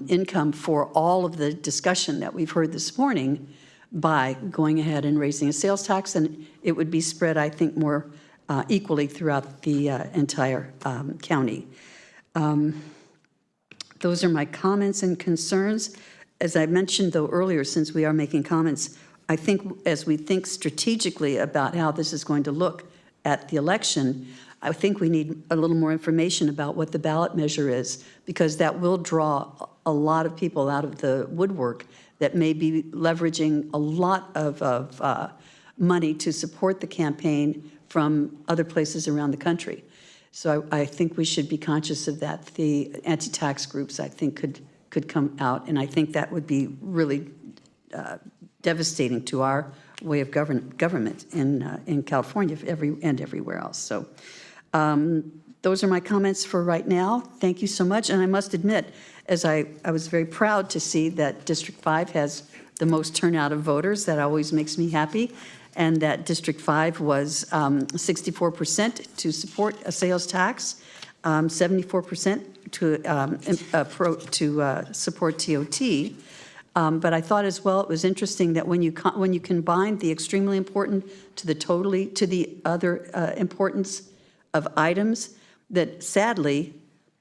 income for all of the discussion that we've heard this morning by going ahead and raising a sales tax, and it would be spread, I think, more equally throughout the entire county. Those are my comments and concerns. As I mentioned, though, earlier, since we are making comments, I think as we think strategically about how this is going to look at the election, I think we need a little more information about what the ballot measure is, because that will draw a lot of people out of the woodwork that may be leveraging a lot of money to support the campaign from other places around the country. So I think we should be conscious of that. The anti-tax groups, I think, could come out, and I think that would be really devastating to our way of government in California and everywhere else. So those are my comments for right now. Thank you so much. And I must admit, as I was very proud to see that District 5 has the most turnout of voters. That always makes me happy. And that District 5 was 64% to support a sales tax, 74% to support TOT. But I thought as well it was interesting that when you combine the extremely important to the other importance of items, that sadly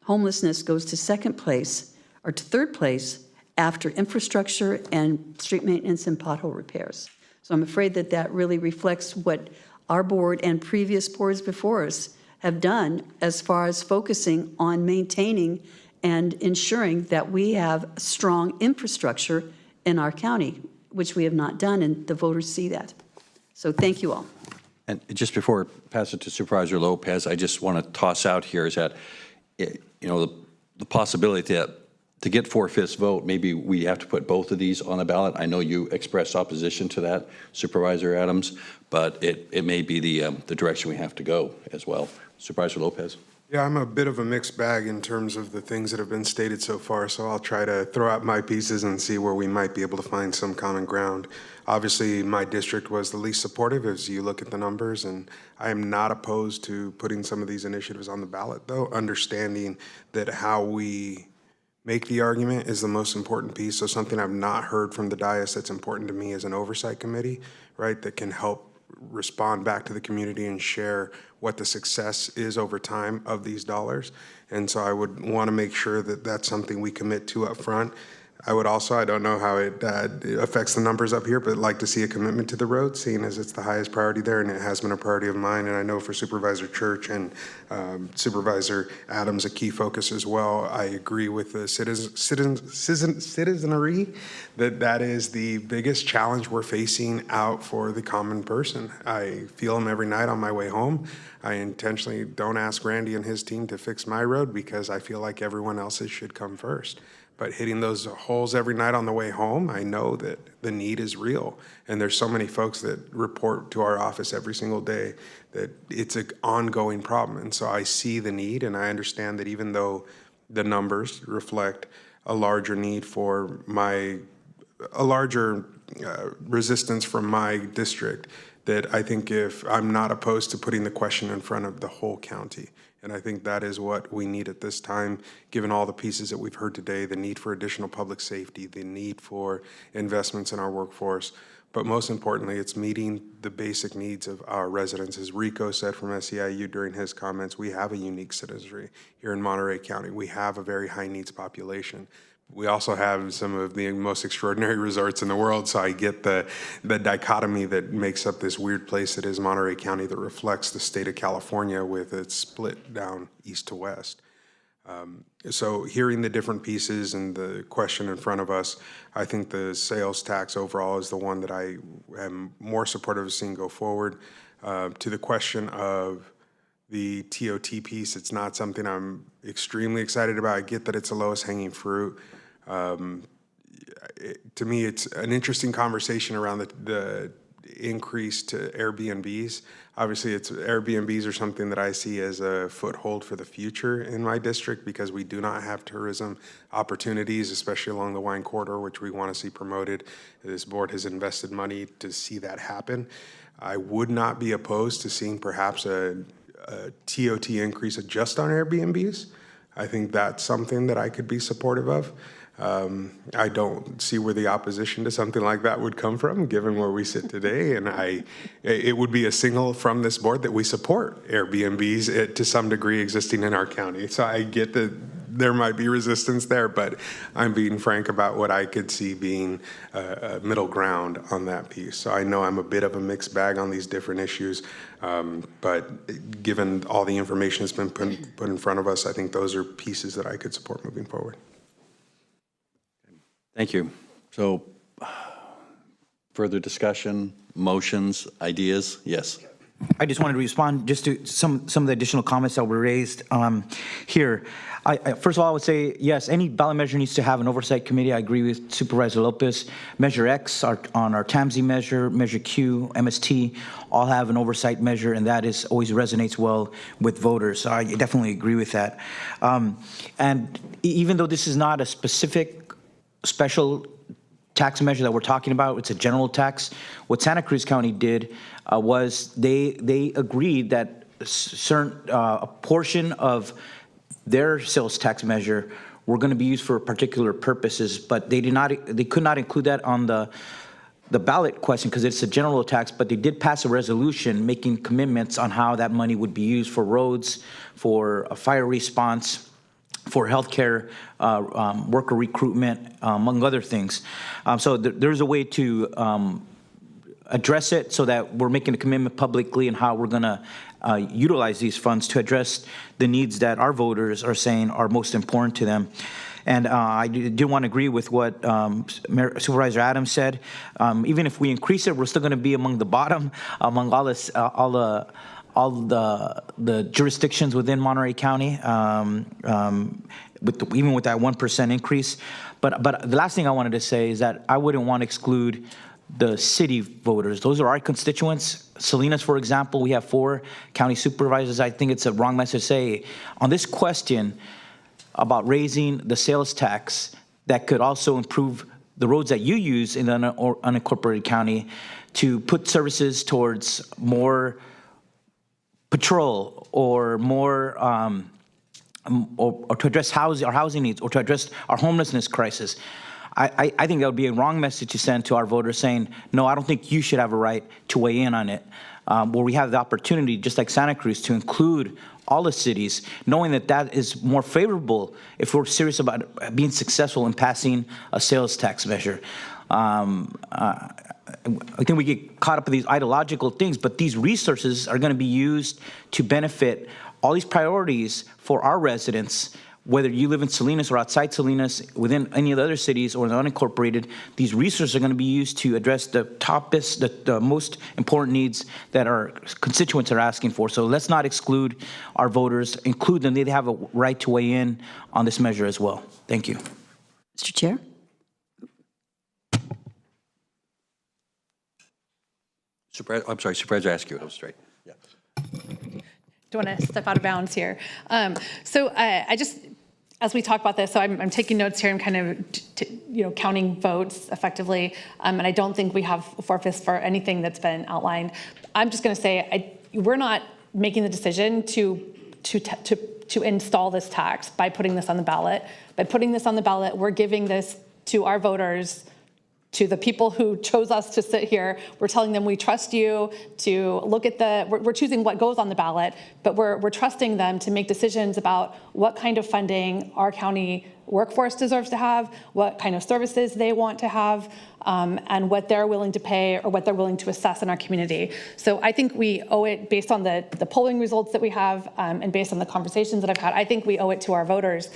homelessness goes to second place or to third place after infrastructure and street maintenance and pothole repairs. So I'm afraid that that really reflects what our board and previous boards before us have done as far as focusing on maintaining and ensuring that we have strong infrastructure in our county, which we have not done, and the voters see that. So thank you all. And just before I pass it to Supervisor Lopez, I just want to toss out here is that, the possibility that to get 4/5 vote, maybe we have to put both of these on the ballot. I know you expressed opposition to that, Supervisor Adams, but it may be the direction we have to go as well. Supervisor Lopez. Yeah, I'm a bit of a mixed bag in terms of the things that have been stated so far, so I'll try to throw out my pieces and see where we might be able to find some common ground. Obviously, my district was the least supportive as you look at the numbers, and I am not opposed to putting some of these initiatives on the ballot, though, understanding that how we make the argument is the most important piece. So something I've not heard from the dais that's important to me is an oversight committee, right, that can help respond back to the community and share what the success is over time of these dollars. And so I would want to make sure that that's something we commit to up front. I would also, I don't know how it affects the numbers up here, but like to see a commitment to the road, seeing as it's the highest priority there, and it has been a priority of mine. And I know for Supervisor Church and Supervisor Adams, a key focus as well. I agree with the citizenry that is the biggest challenge we're facing out for the common person. I feel them every night on my way home. I intentionally don't ask Randy and his team to fix my road because I feel like everyone else's should come first. But hitting those holes every night on the way home, I know that the need is real. And there's so many folks that report to our office every single day that it's an ongoing problem. And so I see the need, and I understand that even though the numbers reflect a larger need for a larger resistance from my district, that I think if I'm not opposed to putting the question in front of the whole county. And I think that is what we need at this time, given all the pieces that we've heard today, the need for additional public safety, the need for investments in our workforce. But most importantly, it's meeting the basic needs of our residents. As Rico said from SEIU during his comments, we have a unique citizenry here in Monterey County. We have a very high needs population. We also have some of the most extraordinary resorts in the world, so I get the dichotomy that makes up this weird place that is Monterey County that reflects the state of California with its split down east to west. So hearing the different pieces and the question in front of us, I think the sales tax overall is the one that I am more supportive of seeing go forward. To the question of the TOT piece, it's not something I'm extremely excited about. I get that it's the lowest hanging fruit. To me, it's an interesting conversation around the increase to Airbnbs. Obviously, Airbnbs are something that I see as a foothold for the future in my district because we do not have tourism opportunities, especially along the wine corridor, which we want to see promoted. This board has invested money to see that happen. I would not be opposed to seeing perhaps a TOT increase just on Airbnbs. I think that's something that I could be supportive of. I don't see where the opposition to something like that would come from, given where we sit today. And it would be a signal from this board that we support Airbnbs to some degree existing in our county. So I get that there might be resistance there, but I'm being frank about what I could see being a middle ground on that piece. So I know I'm a bit of a mixed bag on these different issues, but given all the information that's been put in front of us, I think those are pieces that I could support moving forward. Thank you. So further discussion, motions, ideas? Yes. I just wanted to respond just to some of the additional comments that were raised here. First of all, I would say, yes, any ballot measure needs to have an oversight committee. I agree with Supervisor Lopez. Measure X on our TAMSI measure, Measure Q, MST, all have an oversight measure, and that is always resonates well with voters. So I definitely agree with that. And even though this is not a special tax measure that we're talking about, it's a general tax. What Santa Cruz County did was they agreed that a portion of their sales tax measure were going to be used for particular purposes, but they could not include that on the ballot question because it's a general tax, but they did pass a resolution making commitments on how that money would be used for roads, for a fire response, for healthcare, worker recruitment, among other things. So there's a way to address it so that we're making a commitment publicly and how we're going to utilize these funds to address the needs that our voters are saying are most important to them. And I do want to agree with what Supervisor Adams said. Even if we increase it, we're still going to be among the bottom among all the jurisdictions within Monterey County, even with that 1% increase. But the last thing I wanted to say is that I wouldn't want to exclude the city voters. Those are our constituents. Salinas, for example, we have 4 county supervisors. I think it's a wrong message to say on this question about raising the sales tax that could also improve the roads that you use in the unincorporated county to put services towards more patrol or more or to address our housing needs or to address our homelessness crisis. I think that would be a wrong message to send to our voters saying, no, I don't think you should have a right to weigh in on it, where we have the opportunity, just like Santa Cruz, to include all the cities, knowing that that is more favorable if we're serious about being successful in passing a sales tax measure. I think we get caught up in these ideological things, but these resources are going to be used to benefit all these priorities for our residents, whether you live in Salinas or outside Salinas, within any of the other cities or the unincorporated. These resources are going to be used to address the the most important needs that our constituents are asking for. So let's not exclude our voters, include them. They have a right to weigh in on this measure as well. Thank you. Mr. Chair? I'm sorry, Supervisor Askew, I was straight. Yeah. Don't want to step out of bounds here. So I just, as we talk about this, so I'm taking notes here. I'm kind of, counting votes effectively, and I don't think we have 4/5 for anything that's been outlined. I'm just going to say we're not making the decision to install this tax by putting this on the ballot. By putting this on the ballot, we're giving this to our voters, to the people who chose us to sit here. We're telling them we trust you to look at we're choosing what goes on the ballot, but we're trusting them to make decisions about what kind of funding our county workforce deserves to have, what kind of services they want to have, and what they're willing to pay or what they're willing to assess in our community. So I think we owe it, based on the polling results that we have and based on the conversations that I've had, I think we owe it to our voters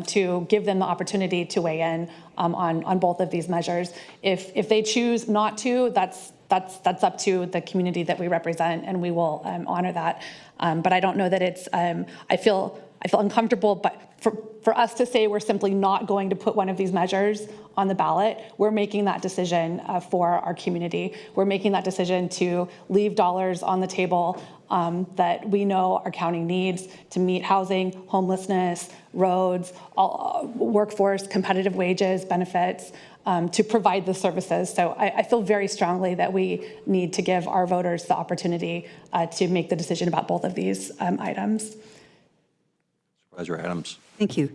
to give them the opportunity to weigh in on both of these measures. If they choose not to, that's up to the community that we represent, and we will honor that. But I don't know that it's, I feel uncomfortable, but for us to say we're simply not going to put one of these measures on the ballot, we're making that decision for our community. We're making that decision to leave dollars on the table that we know our county needs to meet housing, homelessness, roads, workforce, competitive wages, benefits, to provide the services. So I feel very strongly that we need to give our voters the opportunity to make the decision about both of these items. Supervisor Adams. Thank you.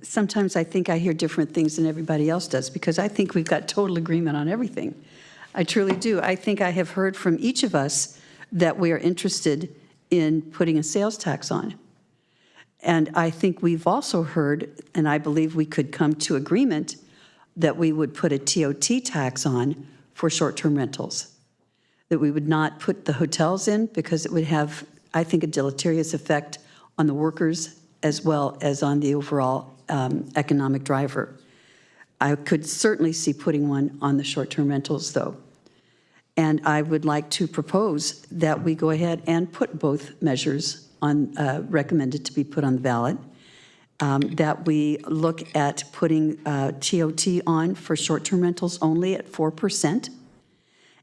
Sometimes I think I hear different things than everybody else does, because I think we've got total agreement on everything. I truly do. I think I have heard from each of us that we are interested in putting a sales tax on. And I think we've also heard, and I believe we could come to agreement, that we would put a TOT tax on for short-term rentals, that we would not put the hotels in because it would have, I think, a deleterious effect on the workers as well as on the overall economic driver. I could certainly see putting one on the short-term rentals, though. And I would like to propose that we go ahead and put both measures on, recommended to be put on the ballot, that we look at putting TOT on for short-term rentals only at 4%,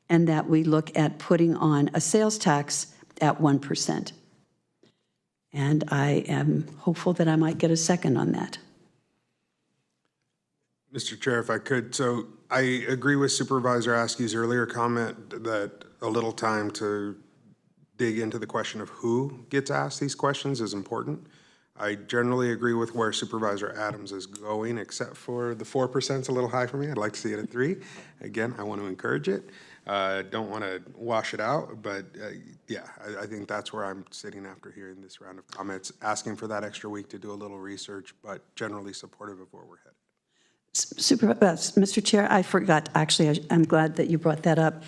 and that we look at putting on a sales tax at 1%. And I am hopeful that I might get a second on that. Mr. Chair, if I could, so I agree with Supervisor Askew's earlier comment that a little time to dig into the question of who gets asked these questions is important. I generally agree with where Supervisor Adams is going, except for the 4% is a little high for me. I'd like to see it at 3. Again, I want to encourage it. Don't want to wash it out, but yeah, I think that's where I'm sitting after hearing this round of comments, asking for that extra week to do a little research, but generally supportive of where we're headed. Mr. Chair, I forgot, actually, I'm glad that you brought that up.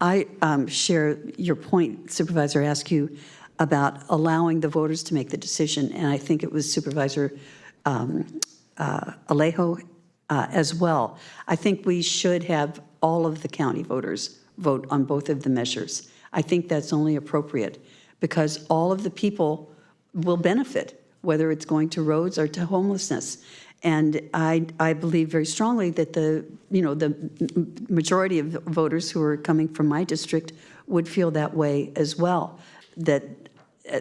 I share your point, Supervisor Askew, about allowing the voters to make the decision, and I think it was Supervisor Alejo as well. I think we should have all of the county voters vote on both of the measures. I think that's only appropriate because all of the people will benefit, whether it's going to roads or to homelessness. And I believe very strongly that the majority of voters who are coming from my district would feel that way as well, that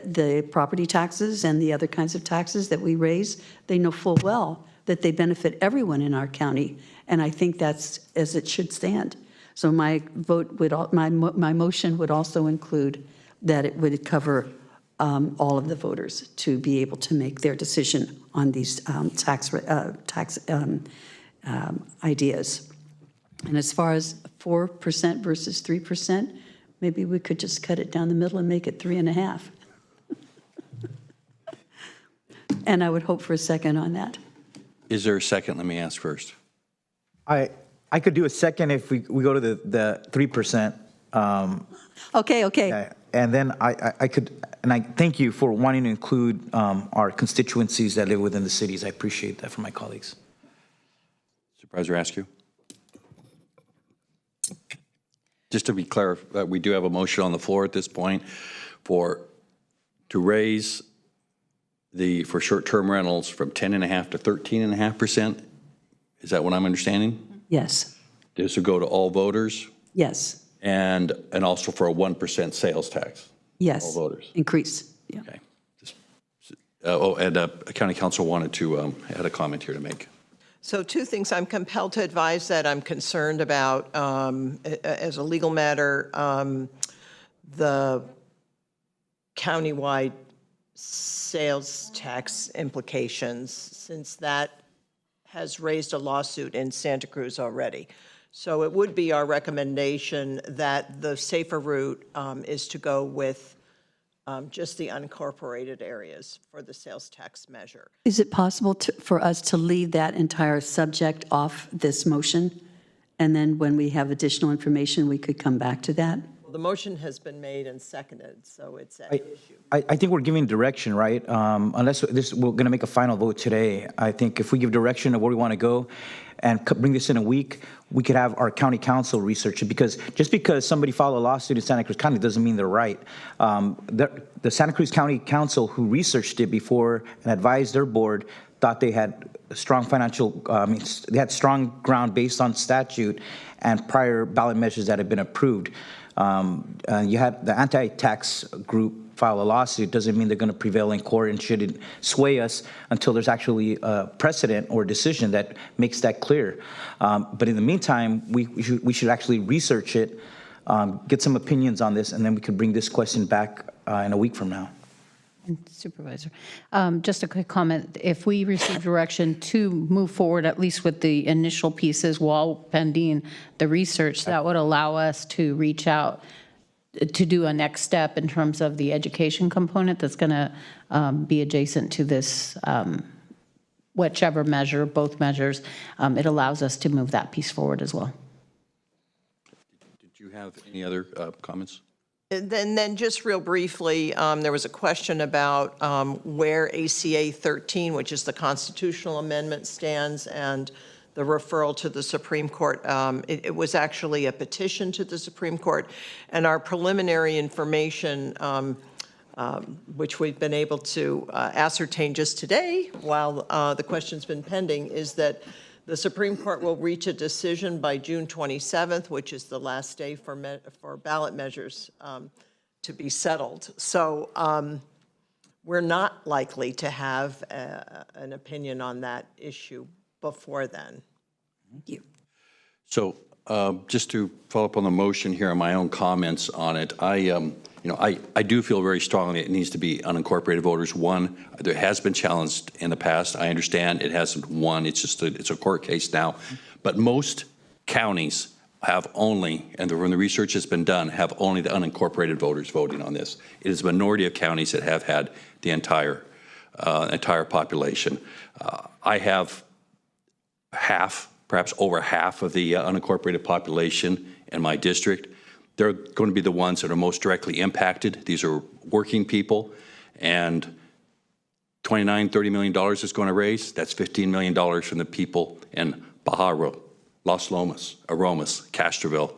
the property taxes and the other kinds of taxes that we raise, they know full well that they benefit everyone in our county. And I think that's as it should stand. So my vote would, my motion would also include that it would cover all of the voters to be able to make their decision on these tax ideas. And as far as 4% versus 3%, maybe we could just cut it down the middle and make it 3.5. And I would hope for a second on that. Is there a second? Let me ask first. I could do a second if we go to the 3%. Okay. And then I could, and I thank you for wanting to include our constituencies that live within the cities. I appreciate that from my colleagues. Supervisor Askew? Just to be clear, we do have a motion on the floor at this point to raise for short-term rentals from 10.5% to 13.5%. Is that what I'm understanding? Yes. This would go to all voters? Yes. And also for a 1% sales tax? Yes. All voters? Increase. Yeah. Okay. County Council had a comment here to make. So two things. I'm compelled to advise that I'm concerned about, as a legal matter, the countywide sales tax implications, since that has raised a lawsuit in Santa Cruz already. So it would be our recommendation that the safer route is to go with just the unincorporated areas for the sales tax measure. Is it possible for us to leave that entire subject off this motion? And then when we have additional information, we could come back to that? Well, the motion has been made and seconded, so it's at issue. I think we're giving direction, right? Unless we're going to make a final vote today. I think if we give direction of where we want to go and bring this in a week, we could have our county council research it, because just because somebody filed a lawsuit in Santa Cruz County doesn't mean they're right. The Santa Cruz County Council, who researched it before and advised their board, thought they had strong they had strong ground based on statute and prior ballot measures that had been approved. You had the anti-tax group file a lawsuit. Doesn't mean they're going to prevail in court and shouldn't sway us until there's actually a precedent or decision that makes that clear. But in the meantime, we should actually research it, get some opinions on this, and then we could bring this question back in a week from now. Supervisor, just a quick comment. If we receive direction to move forward, at least with the initial pieces while pending the research, that would allow us to reach out to do a next step in terms of the education component that's going to be adjacent to this, whichever measure, both measures. It allows us to move that piece forward as well. Did you have any other comments? And then just real briefly, there was a question about where ACA 13, which is the constitutional amendment, stands, and the referral to the Supreme Court. It was actually a petition to the Supreme Court, and our preliminary information, which we've been able to ascertain just today while the question's been pending, is that the Supreme Court will reach a decision by June 27th, which is the last day for ballot measures to be settled. So we're not likely to have an opinion on that issue before then. Thank you. So just to follow up on the motion here and my own comments on it, I do feel very strongly it needs to be unincorporated voters. One, there has been challenged in the past. I understand it hasn't won. It's just it's a court case now. But most counties have only, and when the research has been done, have only the unincorporated voters voting on this. It is a minority of counties that have had the entire population. I have half, perhaps over half of the unincorporated population in my district. They're going to be the ones that are most directly impacted. These are working people, and $29–30 million is going to raise. That's $15 million from the people in Pajaro, Los Lomas, Aromas, Castroville,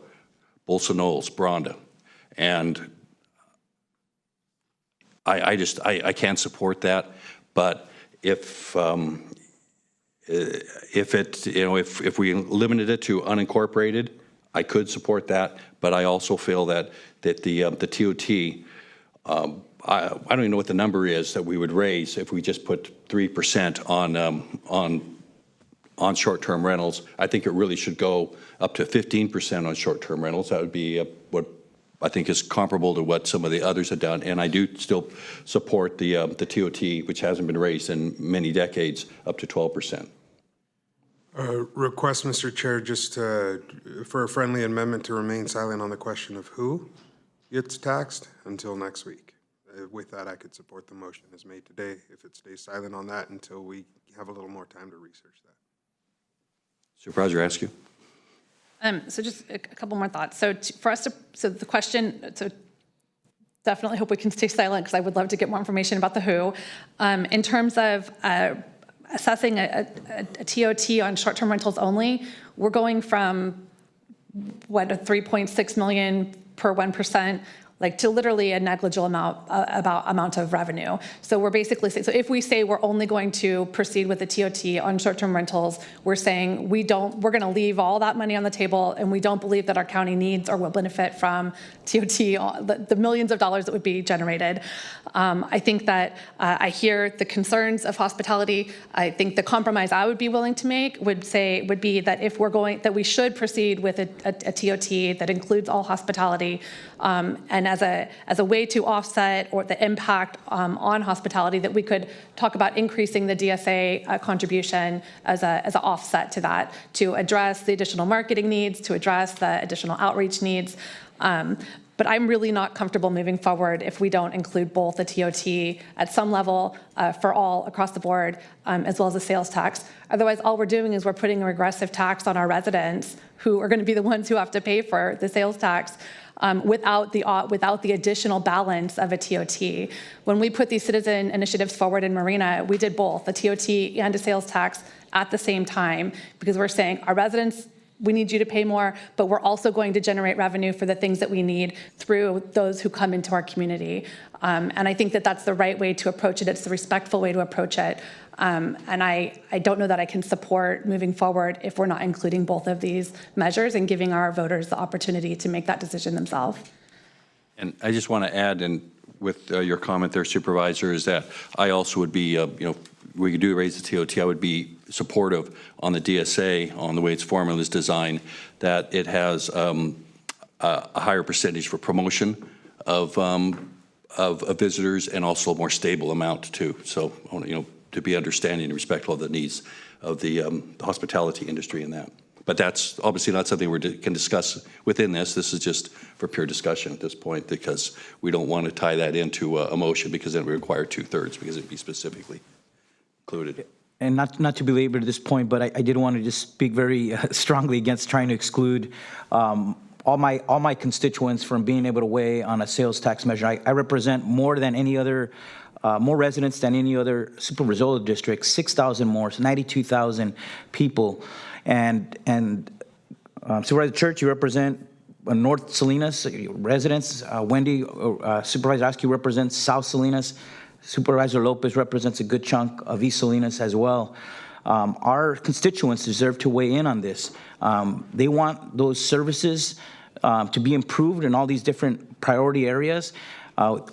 Bolsonoles, Bronda. And I can't support that. But if we limited it to unincorporated, I could support that. But I also feel that the TOT, I don't even know what the number is that we would raise if we just put 3% on short-term rentals. I think it really should go up to 15% on short-term rentals. That would be what I think is comparable to what some of the others have done. And I do still support the TOT, which hasn't been raised in many decades, up to 12%. Request, Mr. Chair, just for a friendly amendment to remain silent on the question of who gets taxed until next week. With that, I could support the motion as made today if it stays silent on that until we have a little more time to research that. Supervisor Askew. So just a couple more thoughts. So the question, so definitely hope we can stay silent because I would love to get more information about the who. In terms of assessing a TOT on short-term rentals only, we're going from what, a 3.6 million per 1%, like to literally a negligible amount of revenue. So we're basically saying, so if we say we're only going to proceed with the TOT on short-term rentals, we're saying we're going to leave all that money on the table, and we don't believe that our county needs or will benefit from TOT, the millions of dollars that would be generated. I think that I hear the concerns of hospitality. I think the compromise I would be willing to make would be that if we're going, that we should proceed with a TOT that includes all hospitality, and as a way to offset or the impact on hospitality, that we could talk about increasing the DSA contribution as an offset to that, to address the additional marketing needs, to address the additional outreach needs. But I'm really not comfortable moving forward if we don't include both the TOT at some level for all across the board, as well as the sales tax. Otherwise, all we're doing is we're putting a regressive tax on our residents who are going to be the ones who have to pay for the sales tax. Without the additional balance of a TOT. When we put these citizen initiatives forward in Marina, we did both, a TOT and a sales tax at the same time, because we're saying our residents, we need you to pay more, but we're also going to generate revenue for the things that we need through those who come into our community. And I think that that's the right way to approach it. It's the respectful way to approach it. And I don't know that I can support moving forward if we're not including both of these measures and giving our voters the opportunity to make that decision themselves. And I just want to add, and with your comment there, Supervisor, is that I also would be, we do raise the TOT, I would be supportive on the DSA, on the way its formula is designed, that it has a higher percentage for promotion of visitors, and also a more stable amount too. So, to be understanding and respectful of the needs of the hospitality industry in that. But that's obviously not something we can discuss within this. This is just for pure discussion at this point, because we don't want to tie that into a motion, because then we require 2/3, because it'd be specifically included. And not to belabor this point, but I did want to just speak very strongly against trying to exclude all my constituents from being able to weigh on a sales tax measure. I represent more than any other, more residents than any other Super Rizzolo district, 6,000 more, so 92,000 people. And Supervisor Church, you represent North Salinas residents. Wendy, Supervisor Askew represents South Salinas. Supervisor Lopez represents a good chunk of East Salinas as well. Our constituents deserve to weigh in on this. They want those services to be improved in all these different priority areas.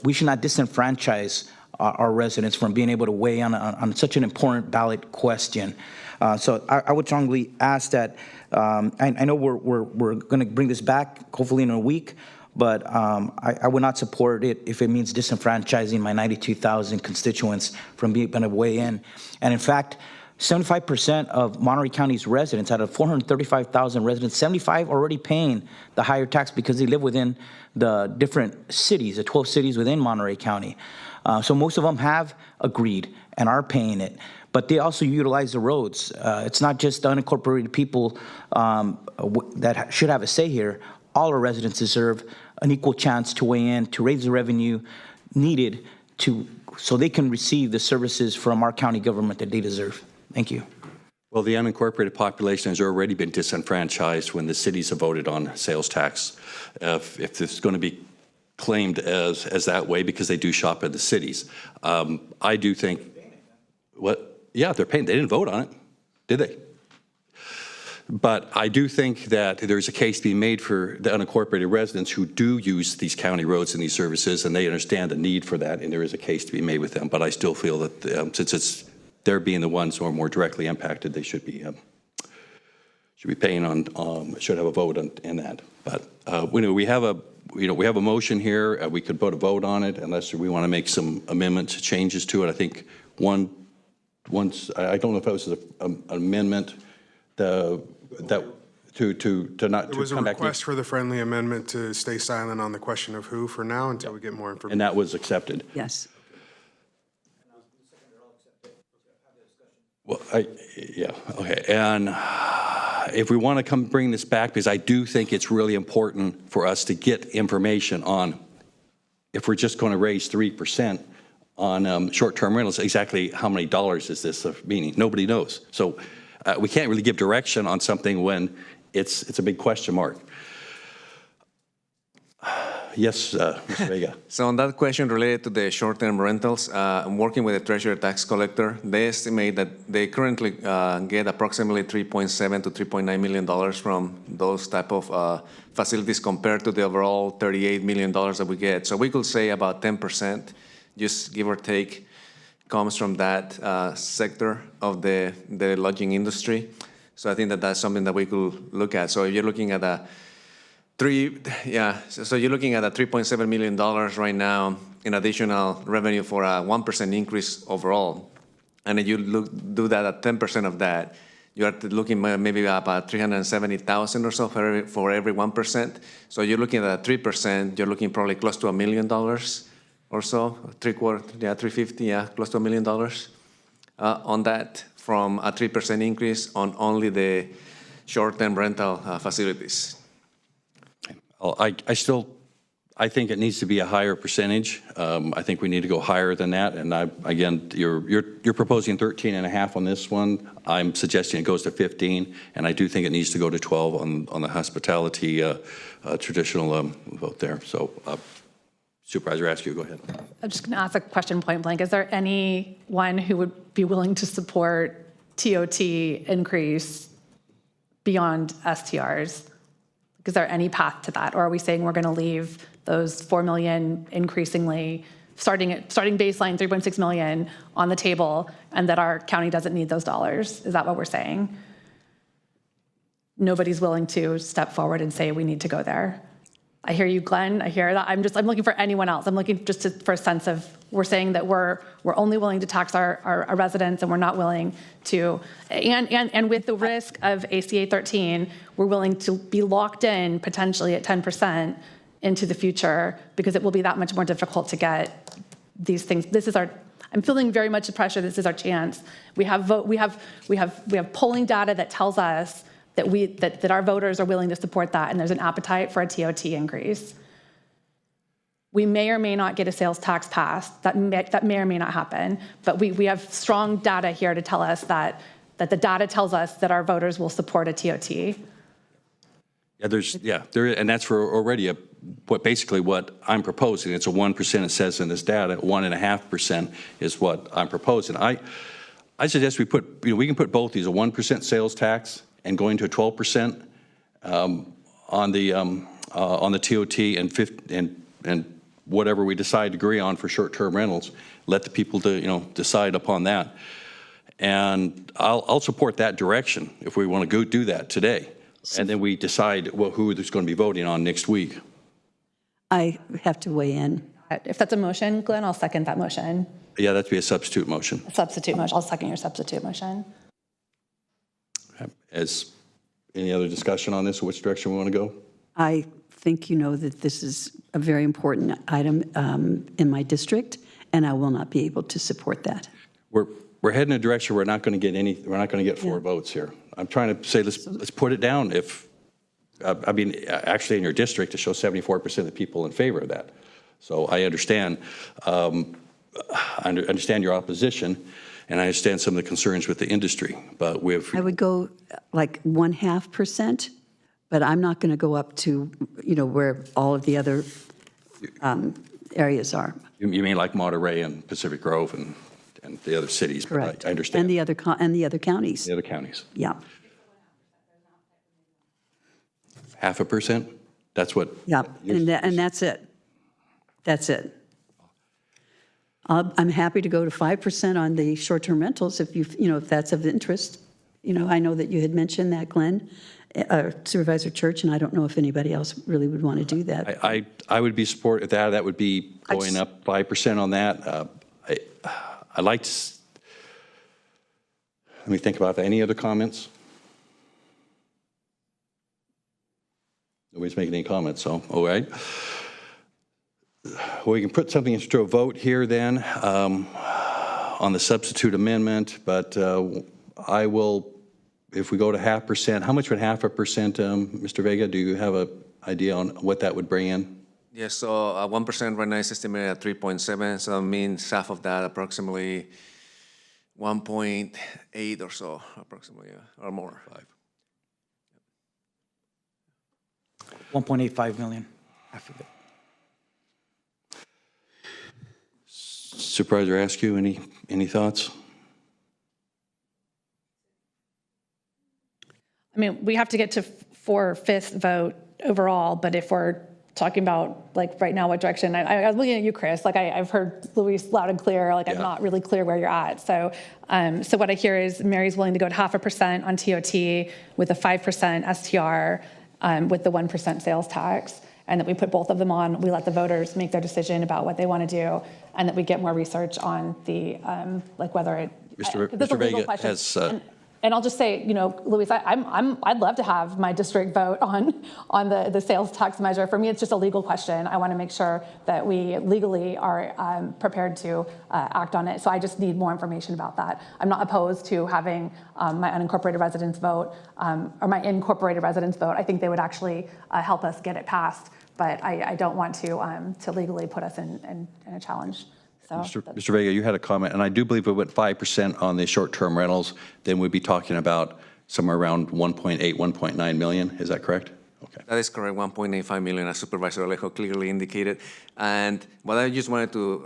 We should not disenfranchise our residents from being able to weigh in on such an important ballot question. So I would strongly ask that, I know we're going to bring this back hopefully in a week, but I would not support it if it means disenfranchising my 92,000 constituents from being able to weigh in. And in fact, 75% of Monterey County's residents, out of 435,000 residents, 75 already paying the higher tax because they live within the different cities, the 12 cities within Monterey County. So most of them have agreed and are paying it. but they also utilize the roads. It's not just unincorporated people that should have a say here. All our residents deserve an equal chance to weigh in, to raise the revenue needed so they can receive the services from our county government that they deserve. Thank you. Well, the unincorporated population has already been disenfranchised when the cities have voted on sales tax. If this is going to be claimed as that way because they do shop at the cities, I do think, yeah, they're paying. They didn't vote on it, did they? But I do think that there's a case to be made for the unincorporated residents who do use these county roads and these services, and they understand the need for that, and there is a case to be made with them. But I still feel that since they're being the ones who are more directly impacted, they should be paying on, should have a vote in that. But we have a motion here. We could put a vote on it unless we want to make some amendments, changes to it. I think once I don't know if it was an amendment to not There was a come back. request for the friendly amendment to stay silent on the question of who for now until we get more information. And that was accepted. Yes. Well, yeah, okay. And if we want to bring this back, because I do think it's really important for us to get information on if we're just going to raise 3% on short-term rentals, exactly how many dollars is this meaning? Nobody knows. So we can't really give direction on something when it's a big question mark. Yes, Mr. Vega. So on that question related to the short-term rentals, I'm working with the Treasurer Tax Collector. They estimate that they currently get approximately $3.7 to $3.9 million from those type of facilities compared to the overall $38 million that we get. So we could say about 10%, just give or take, comes from that sector of the lodging industry. So I think that that's something that we could look at. So if you're looking at so you're looking at $3.7 million right now in additional revenue for a 1% increase overall. And if you do that at 10% of that, you're looking maybe about $370,000 or so for every 1%. So you're looking at 3%, you're looking probably close to $1 million or so, $350,000, close to $1 million on that from a 3% increase on only the short-term rental facilities. I think it needs to be a higher percentage. I think we need to go higher than that. And again, you're proposing 13.5 on this one. I'm suggesting it goes to 15, and I do think it needs to go to 12 on the hospitality traditional vote there. So, Supervisor Askew, go ahead. I'm just going to ask a question point blank. Is there anyone who would be willing to support TOT increase beyond STRs? Is there any path to that? Or are we saying we're going to leave those 4 million increasingly, starting baseline 3.6 million on the table, and that our county doesn't need those dollars? Is that what we're saying? Nobody's willing to step forward and say we need to go there. I hear you, Glenn. I hear that. I'm looking for anyone else. I'm looking just for a sense of, we're saying that we're only willing to tax our residents, and we're not willing to, and with the risk of ACA 13, we're willing to be locked in potentially at 10% into the future, because it will be that much more difficult to get these things. I'm feeling very much the pressure. This is our chance. We have polling data that tells us that our voters are willing to support that, and there's an appetite for a TOT increase. We may or may not get a sales tax passed. That may or may not happen, but we have strong data here to tell us that the data tells us that our voters will support a TOT. And that's for already basically what I'm proposing. It's a 1%. It says in this data, 1.5% is what I'm proposing. I suggest we can put both these, a 1% sales tax and going to a 12% on the TOT and whatever we decide to agree on for short-term rentals. Let the people decide upon that, and I'll support that direction if we want to go do that today, and then we decide who is going to be voting on next week. I have to weigh in. If that's a motion, Glenn, I'll second that motion. Yeah, that'd be a substitute motion. A substitute motion. I'll second your substitute motion. As any other discussion on this, or which direction we want to go? I think you know that this is a very important item in my district, and I will not be able to support that. we're heading in a direction we're not going to get 4 votes here. I'm trying to say, let's put it down. If, I mean, actually in your district, it shows 74% of the people in favor of that. So I understand, understand your opposition, and I understand some of the concerns with the industry, but I would go like 0.5%, but I'm not going to go up to, you know, where all of the other areas are. You mean like Monterey and Pacific Grove and the other cities? Correct. But I understand. And the other counties. The other counties. Yeah. 0.5%? That's what? Yeah, and that's it. That's it. I'm happy to go to 5% on the short-term rentals if if that's of interest. You know, I know that you had mentioned that, Glenn, Supervisor Church, and I don't know if anybody else really would want to do that. I would be supportive of that. That would be going up 5% on that. I like to, let me think about that. Any other comments? Nobody's making any comments, so, all right. Well, we can put something into a vote here then on the substitute amendment, but I will, if we go to 0.5%, how much would 0.5%, Mr. Vega, do you have an idea on what that would bring in? Yes, so 1% right now is estimated at 3.7, so that means half of that, approximately 1.8 or so, approximately, or more. 1.85 million. Half of it. Supervisor Askew, any thoughts? I mean, we have to get to 4/5 vote overall, but if we're talking about like right now what direction, I was looking at you, Chris, like I've heard Luis loud and clear, like I'm not really clear where you're at. So so what I hear is Mary's willing to go to 0.5% on TOT with a 5% STR with the 1% sales tax, and that we put both of them on, we let the voters make their decision about what they want to do, and that we get more research on the, like whether it, Mr. Vega has... And I'll just say, you know, Luis, I'd love to have my district vote on the sales tax measure. For me, it's just a legal question. I want to make sure that we legally are prepared to act on it. So I just need more information about that. I'm not opposed to having my unincorporated residents vote or my incorporated residents vote. I think they would actually help us get it passed. But I don't want to legally put us in a challenge. So Mr. Vega, you had a comment, and I do believe we went 5% on the short-term rentals, then we'd be talking about somewhere around 1.8, 1.9 million. Is that correct? Okay. That is correct, 1.85 million, as Supervisor Alejo clearly indicated. And what I just wanted to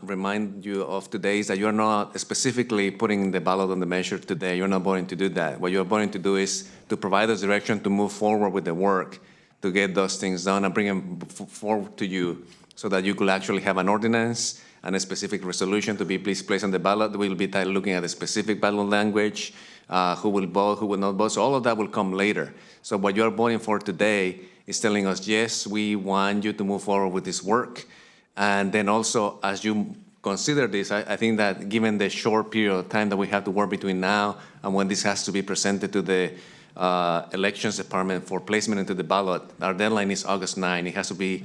remind you of today is that you are not specifically putting the ballot on the measure today. You're not voting to do that. What you're voting to do is to provide us direction to move forward with the work, to get those things done and bring them forward to you so that you could actually have an ordinance and a specific resolution to be placed on the ballot. We'll be looking at the specific ballot language, who will vote, who will not vote. So all of that will come later. So what you're voting for today is telling us, yes, we want you to move forward with this work. And then also, as you consider this, I think that given the short period of time that we have to work between now and when this has to be presented to the elections department for placement into the ballot, our deadline is August 9. It has to be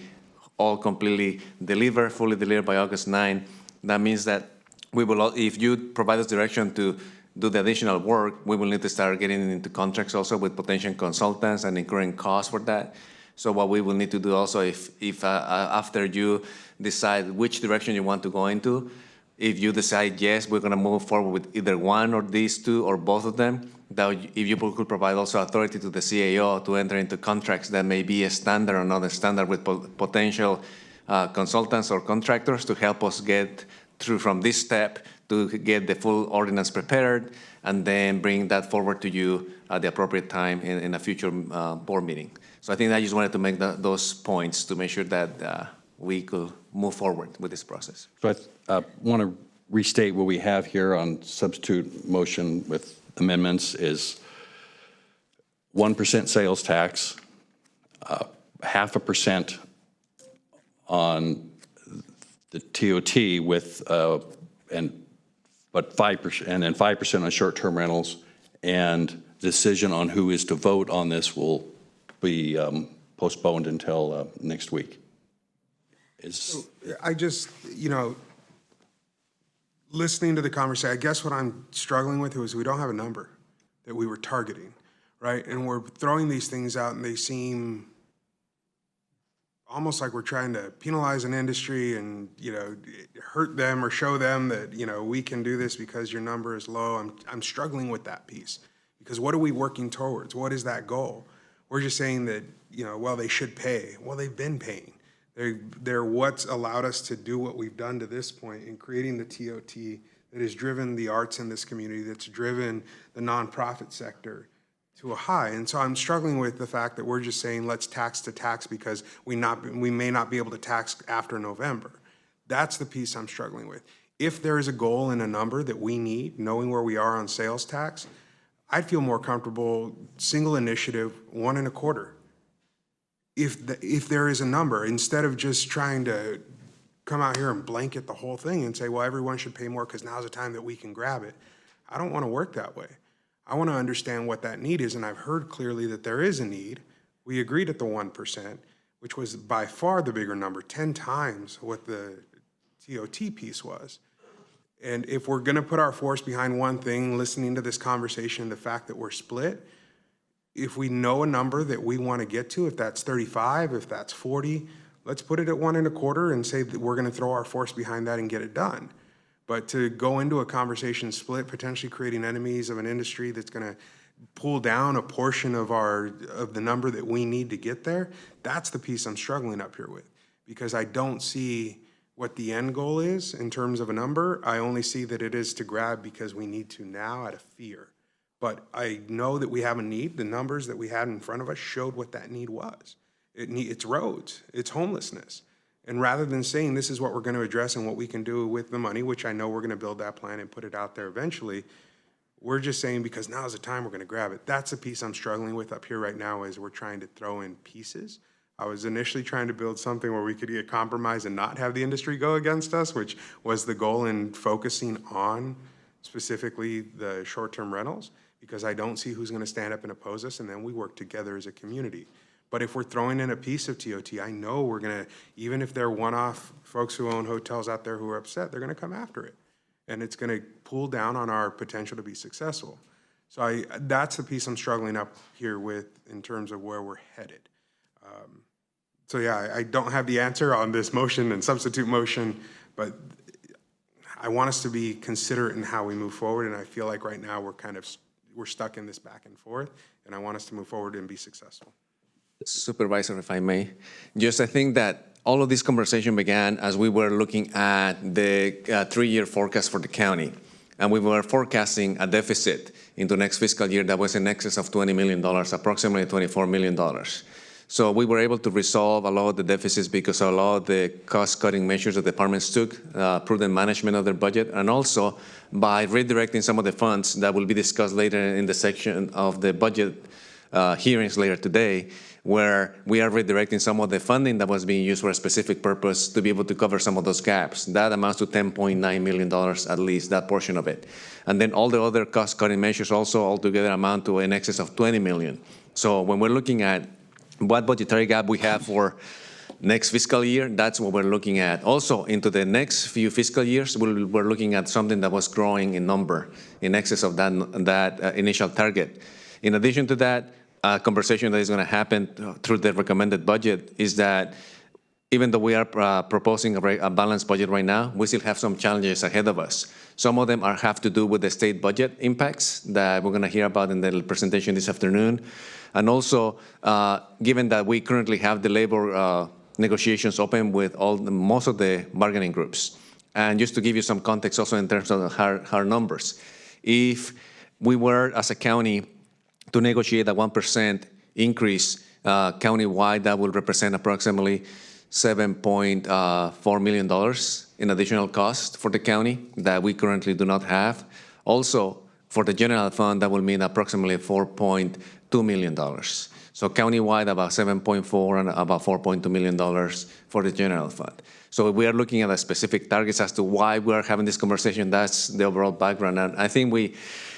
all completely delivered, fully delivered by August 9. That means that we will, if you provide us direction to do the additional work, we will need to start getting into contracts also with potential consultants and incurring costs for that. So what we will need to do also, if after you decide which direction you want to go into, if you decide, yes, we're going to move forward with either one or these two or both of them, that if you could provide also authority to the CAO to enter into contracts that may be a standard or not a standard with potential consultants or contractors to help us get through from this step to get the full ordinance prepared and then bring that forward to you at the appropriate time in a future board meeting. So I think I just wanted to make those points to make sure that we could move forward with this process. So I want to restate what we have here on substitute motion with amendments is 1% sales tax, 0.5% on the TOT with but 5%, and then 5% on short-term rentals, and decision on who is to vote on this will be postponed until next week. I just, listening to the conversation, I guess what I'm struggling with is we don't have a number that we were targeting, right? And we're throwing these things out and they seem almost like we're trying to penalize an industry and, hurt them or show them that, we can do this because your number is low. I'm struggling with that piece because what are we working towards? What is that goal? We're just saying that, well, they should pay. Well, they've been paying. They're what's allowed us to do what we've done to this point in creating the TOT that has driven the arts in this community, that's driven the nonprofit sector to a high. And so I'm struggling with the fact that we're just saying let's tax to tax because we may not be able to tax after November. That's the piece I'm struggling with. If there is a goal and a number that we need, knowing where we are on sales tax, I'd feel more comfortable single initiative 1.25. If there is a number, instead of just trying to come out here and blanket the whole thing and say, well, everyone should pay more because now's the time that we can grab it. I don't want to work that way. I want to understand what that need is, and I've heard clearly that there is a need. We agreed at the 1%, which was by far the bigger number, 10 times what the TOT piece was. And if we're going to put our force behind one thing, listening to this conversation, the fact that we're split, if we know a number that we want to get to, if that's 35, if that's 40, let's put it at 1.25 and say that we're going to throw our force behind that and get it done. But to go into a conversation split, potentially creating enemies of an industry that's going to pull down a portion of the number that we need to get there, that's the piece I'm struggling up here with. Because I don't see what the end goal is in terms of a number. I only see that it is to grab because we need to now out of fear. But I know that we have a need. The numbers that we had in front of us showed what that need was. It's roads, it's homelessness. And rather than saying this is what we're going to address and what we can do with the money, which I know we're going to build that plan and put it out there eventually, we're just saying because now is the time we're going to grab it. That's the piece I'm struggling with up here right now is we're trying to throw in pieces. I was initially trying to build something where we could get compromise and not have the industry go against us, which was the goal in focusing on specifically the short-term rentals, because I don't see who's going to stand up and oppose us, and then we work together as a community. But if we're throwing in a piece of TOT, I know we're going to, even if they're one-off folks who own hotels out there who are upset, they're going to come after it. And it's going to pull down on our potential to be successful. So that's the piece I'm struggling up here with in terms of where we're headed. So yeah, I don't have the answer on this motion and substitute motion, but I want us to be considerate in how we move forward. And I feel like right now we're stuck in this back and forth, and I want us to move forward and be successful. Supervisor, if I may, I think that all of this conversation began as we were looking at the 3-year forecast for the county. And we were forecasting a deficit into next fiscal year that was in excess of $20 million, approximately $24 million. So we were able to resolve a lot of the deficits because a lot of the cost-cutting measures the departments took, prudent management of their budget, and also by redirecting some of the funds that will be discussed later in the section of the budget hearings later today, where we are redirecting some of the funding that was being used for a specific purpose to be able to cover some of those gaps. That amounts to $10.9 million, at least, that portion of it. And then all the other cost-cutting measures also altogether amount to in excess of $20 million. So when we're looking at what budgetary gap we have for next fiscal year, that's what we're looking at. Also, into the next few fiscal years, we're looking at something that was growing in number in excess of that initial target. In addition to that, a conversation that is going to happen through the recommended budget is that even though we are proposing a balanced budget right now, we still have some challenges ahead of us. Some of them have to do with the state budget impacts that we're going to hear about in the presentation this afternoon. And also, given that we currently have the labor negotiations open with most of the bargaining groups. And just to give you some context also in terms of the hard numbers, if we were, as a county, to negotiate a 1% increase countywide, that will represent approximately $7.4 million in additional cost for the county that we currently do not have. Also, for the general fund, that will mean approximately $4.2 million. So countywide, about 7.4 and about $4.2 million for the general fund. So we are looking at specific targets as to why we are having this conversation. That's the overall background. And I think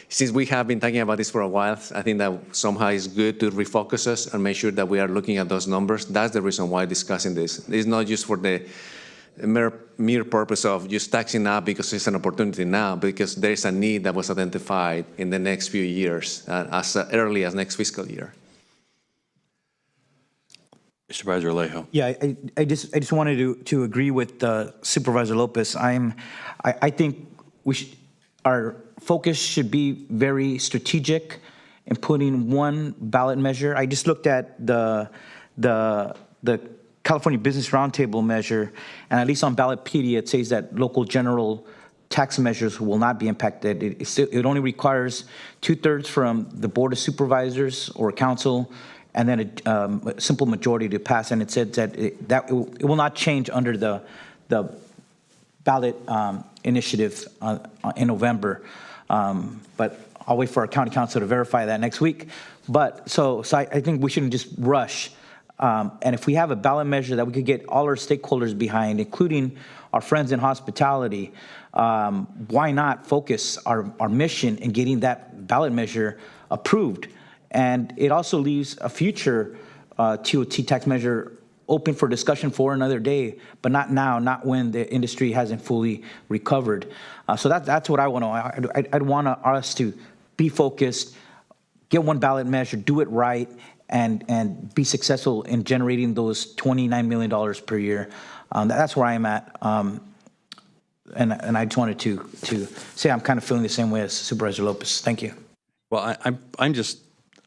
since we have been talking about this for a while, I think that somehow it's good to refocus us and make sure that we are looking at those numbers. That's the reason why discussing this. It's not just for the mere purpose of just taxing up because it's an opportunity now, because there is a need that was identified in the next few years, as early as next fiscal year. Supervisor Alejo. Yeah, I just wanted to agree with Supervisor Lopez. I think our focus should be very strategic in putting one ballot measure. I just looked at the California Business Roundtable measure, and at least on Ballotpedia, it says that local general tax measures will not be impacted. It only requires 2/3 from the Board of Supervisors or Council, and then a simple majority to pass. And it said that it will not change under the ballot initiative in November. But I'll wait for our county council to verify that next week. But so I think we shouldn't just rush. And if we have a ballot measure that we could get all our stakeholders behind, including our friends in hospitality, why not focus our mission in getting that ballot measure approved? And it also leaves a future TOT tax measure open for discussion for another day, but not now, not when the industry hasn't fully recovered. So that's what I want to. I'd want us to be focused, get one ballot measure, do it right, and be successful in generating those $29 million per year. That's where I'm at. And I just wanted to say I'm kind of feeling the same way as Supervisor Lopez. Thank you. Well, I'm just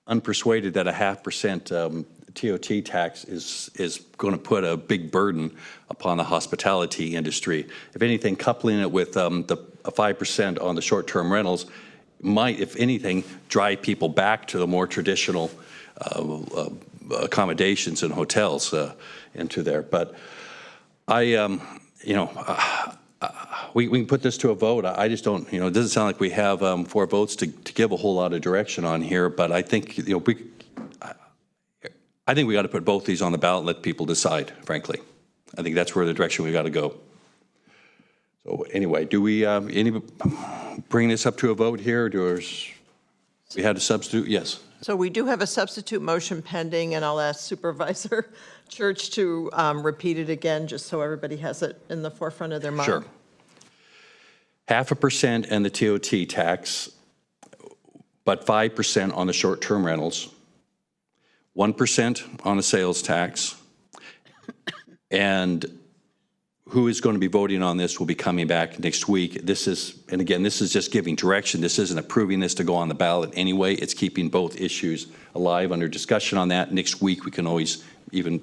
unpersuaded that a 0.5% TOT tax is going to put a big burden upon the hospitality industry. If anything, coupling it with a 5% on the short-term rentals might, if anything, drive people back to the more traditional accommodations and hotels into there. But we can put this to a vote. I just don't, it doesn't sound like we have 4 votes to give a whole lot of direction on here. But I think, I think we got to put both these on the ballot and let people decide, frankly. I think that's where the direction we got to go. So anyway, do we bring this up to a vote here? We had a substitute? Yes. So we do have a substitute motion pending, and I'll ask Supervisor Church to repeat it again, just so everybody has it in the forefront of their mind. Sure. 0.5% and the TOT tax, but 5% on the short-term rentals, 1% on the sales tax, and who is going to be voting on this will be coming back next week. This is just giving direction. This isn't approving this to go on the ballot anyway. It's keeping both issues alive under discussion on that. Next week, we can always even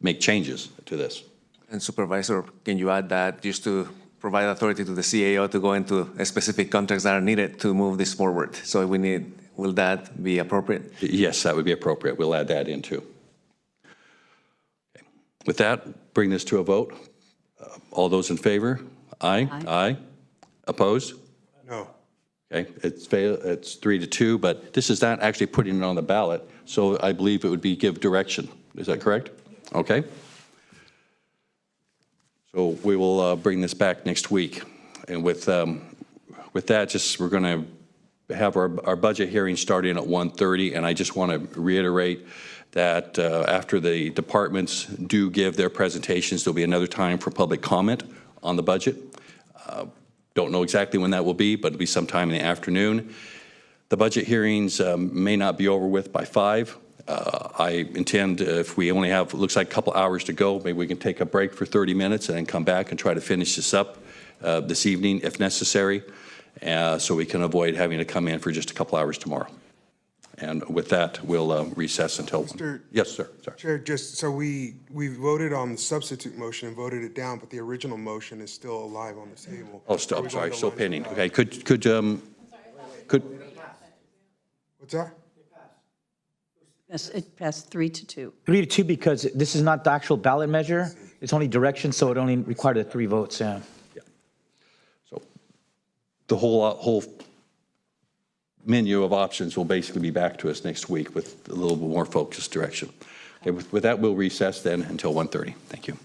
make changes to this. And Supervisor, can you add that just to provide authority to the CAO to go into specific contracts that are needed to move this forward? So will that be appropriate? Yes, that would be appropriate. We'll add that in too. Okay. With that, bring this to a vote. All those in favor? Aye. Aye. Opposed? No. Okay, it's 3-2, but this is not actually putting it on the ballot, so I believe it would be give direction. Is that correct? Okay. So we will bring this back next week. And with that, we're going to have our budget hearing starting at 1:30, and I just want to reiterate that after the departments do give their presentations, there'll be another time for public comment on the budget. Don't know exactly when that will be, but it'll be sometime in the afternoon. The budget hearings may not be over with by 5. I intend, if we only have, looks like a couple hours to go, maybe we can take a break for 30 minutes and then come back and try to finish this up this evening if necessary, so we can avoid having to come in for just a couple hours tomorrow. And with that, we'll recess until. Yes, sir. Sorry. Chair, just so we voted on the substitute motion and voted it down, but the original motion is still alive on the table. Oh, stop. Sorry, still pending. Okay, could what's that? Yes, it passed 3-2. 3-2 because this is not the actual ballot measure. It's only direction, so it only required the 3 votes. Yeah. So the whole menu of options will basically be back to us next week with a little bit more focused direction. Okay, with that, we'll recess then until 1:30. Thank you.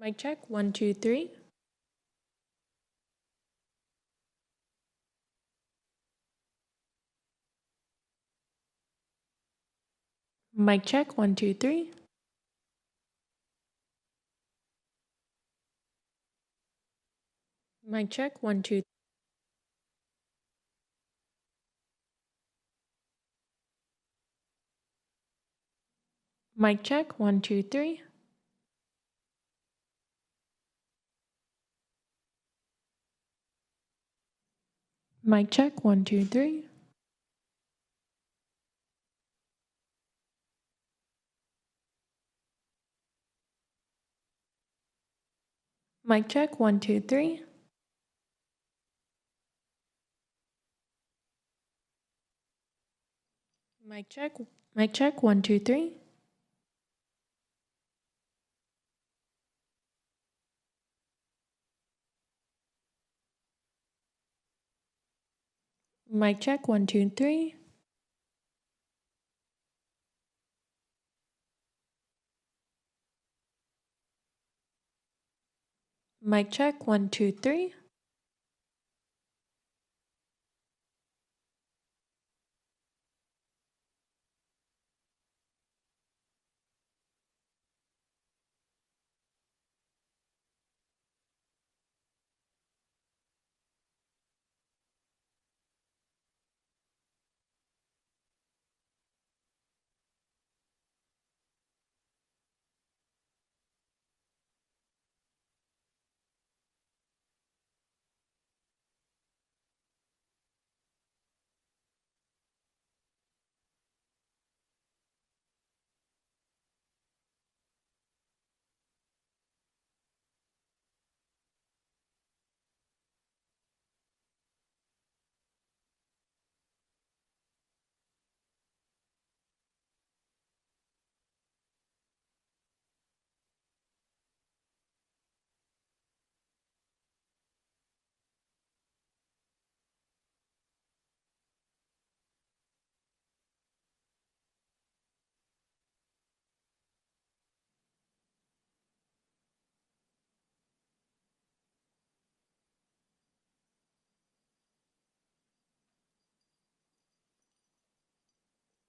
Mic check, 1, 2, 3. Mic check, 1, 2, 3. Mic check, 1, 2. Mic check, 1, 2, 3. Mic check, 1, 2, 3. Mic check, 1, 2, 3. Mic check, 1, 2, 3. Mic check, 1, 2, 3. Mic check, 1, 2, 3.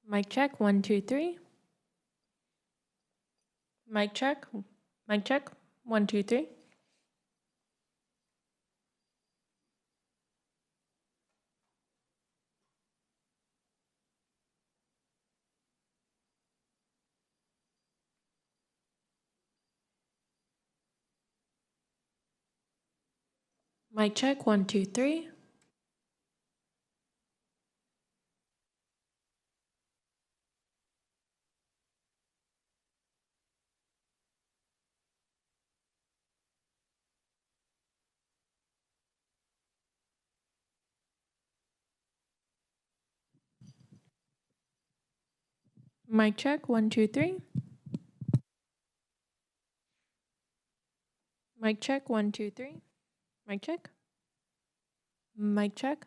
Mic check, 1, 2, 3. Mic check, 1, 2, 3. Mic check, 1, 2, 3. Mic check, 1, 2, 3. Mic check, 1, 2, 3. Mic check. Mic check.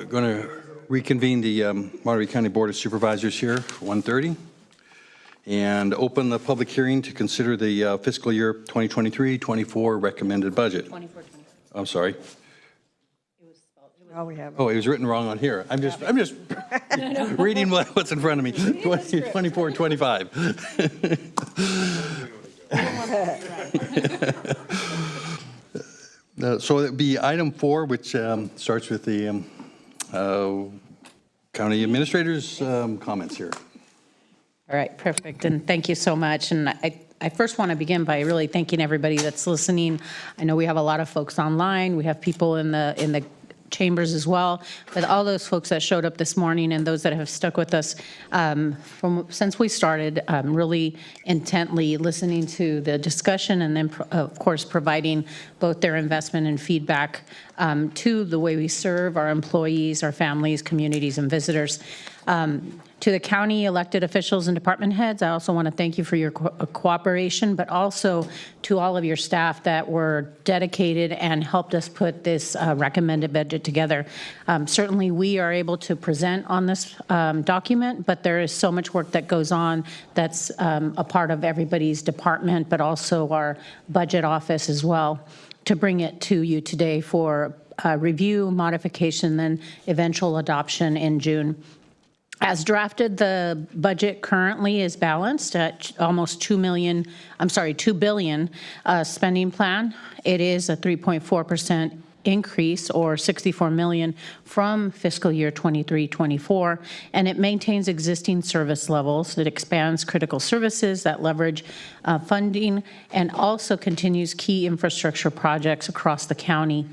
Going to reconvene the Monterey County Board of Supervisors here, 1:30, and open the public hearing to consider the fiscal year 2023-24 recommended budget. 24-25. I'm sorry. Oh, it was written wrong on here. I'm just reading what's in front of me. 24-25. So it'd be item 4, which starts with the county administrator's comments here. All right, perfect, and thank you so much. And I first want to begin by really thanking everybody that's listening. I know we have a lot of folks online. We have people in the chambers as well, but all those folks that showed up this morning and those that have stuck with us since we started, really intently listening to the discussion, and then of course providing both their investment and feedback to the way we serve our employees, our families, communities, and visitors. To the county elected officials and department heads, I also want to thank you for your cooperation, but also to all of your staff that were dedicated and helped us put this recommended budget together. Certainly, we are able to present on this document, but there is so much work that goes on that's a part of everybody's department, but also our budget office as well, to bring it to you today for review, modification, then eventual adoption in June. As drafted, the budget currently is balanced at almost $2 billion spending plan. It is a 3.4% increase, or $64 million from fiscal year 23-24, and it maintains existing service levels. It expands critical services that leverage funding, and also continues key infrastructure projects across the county.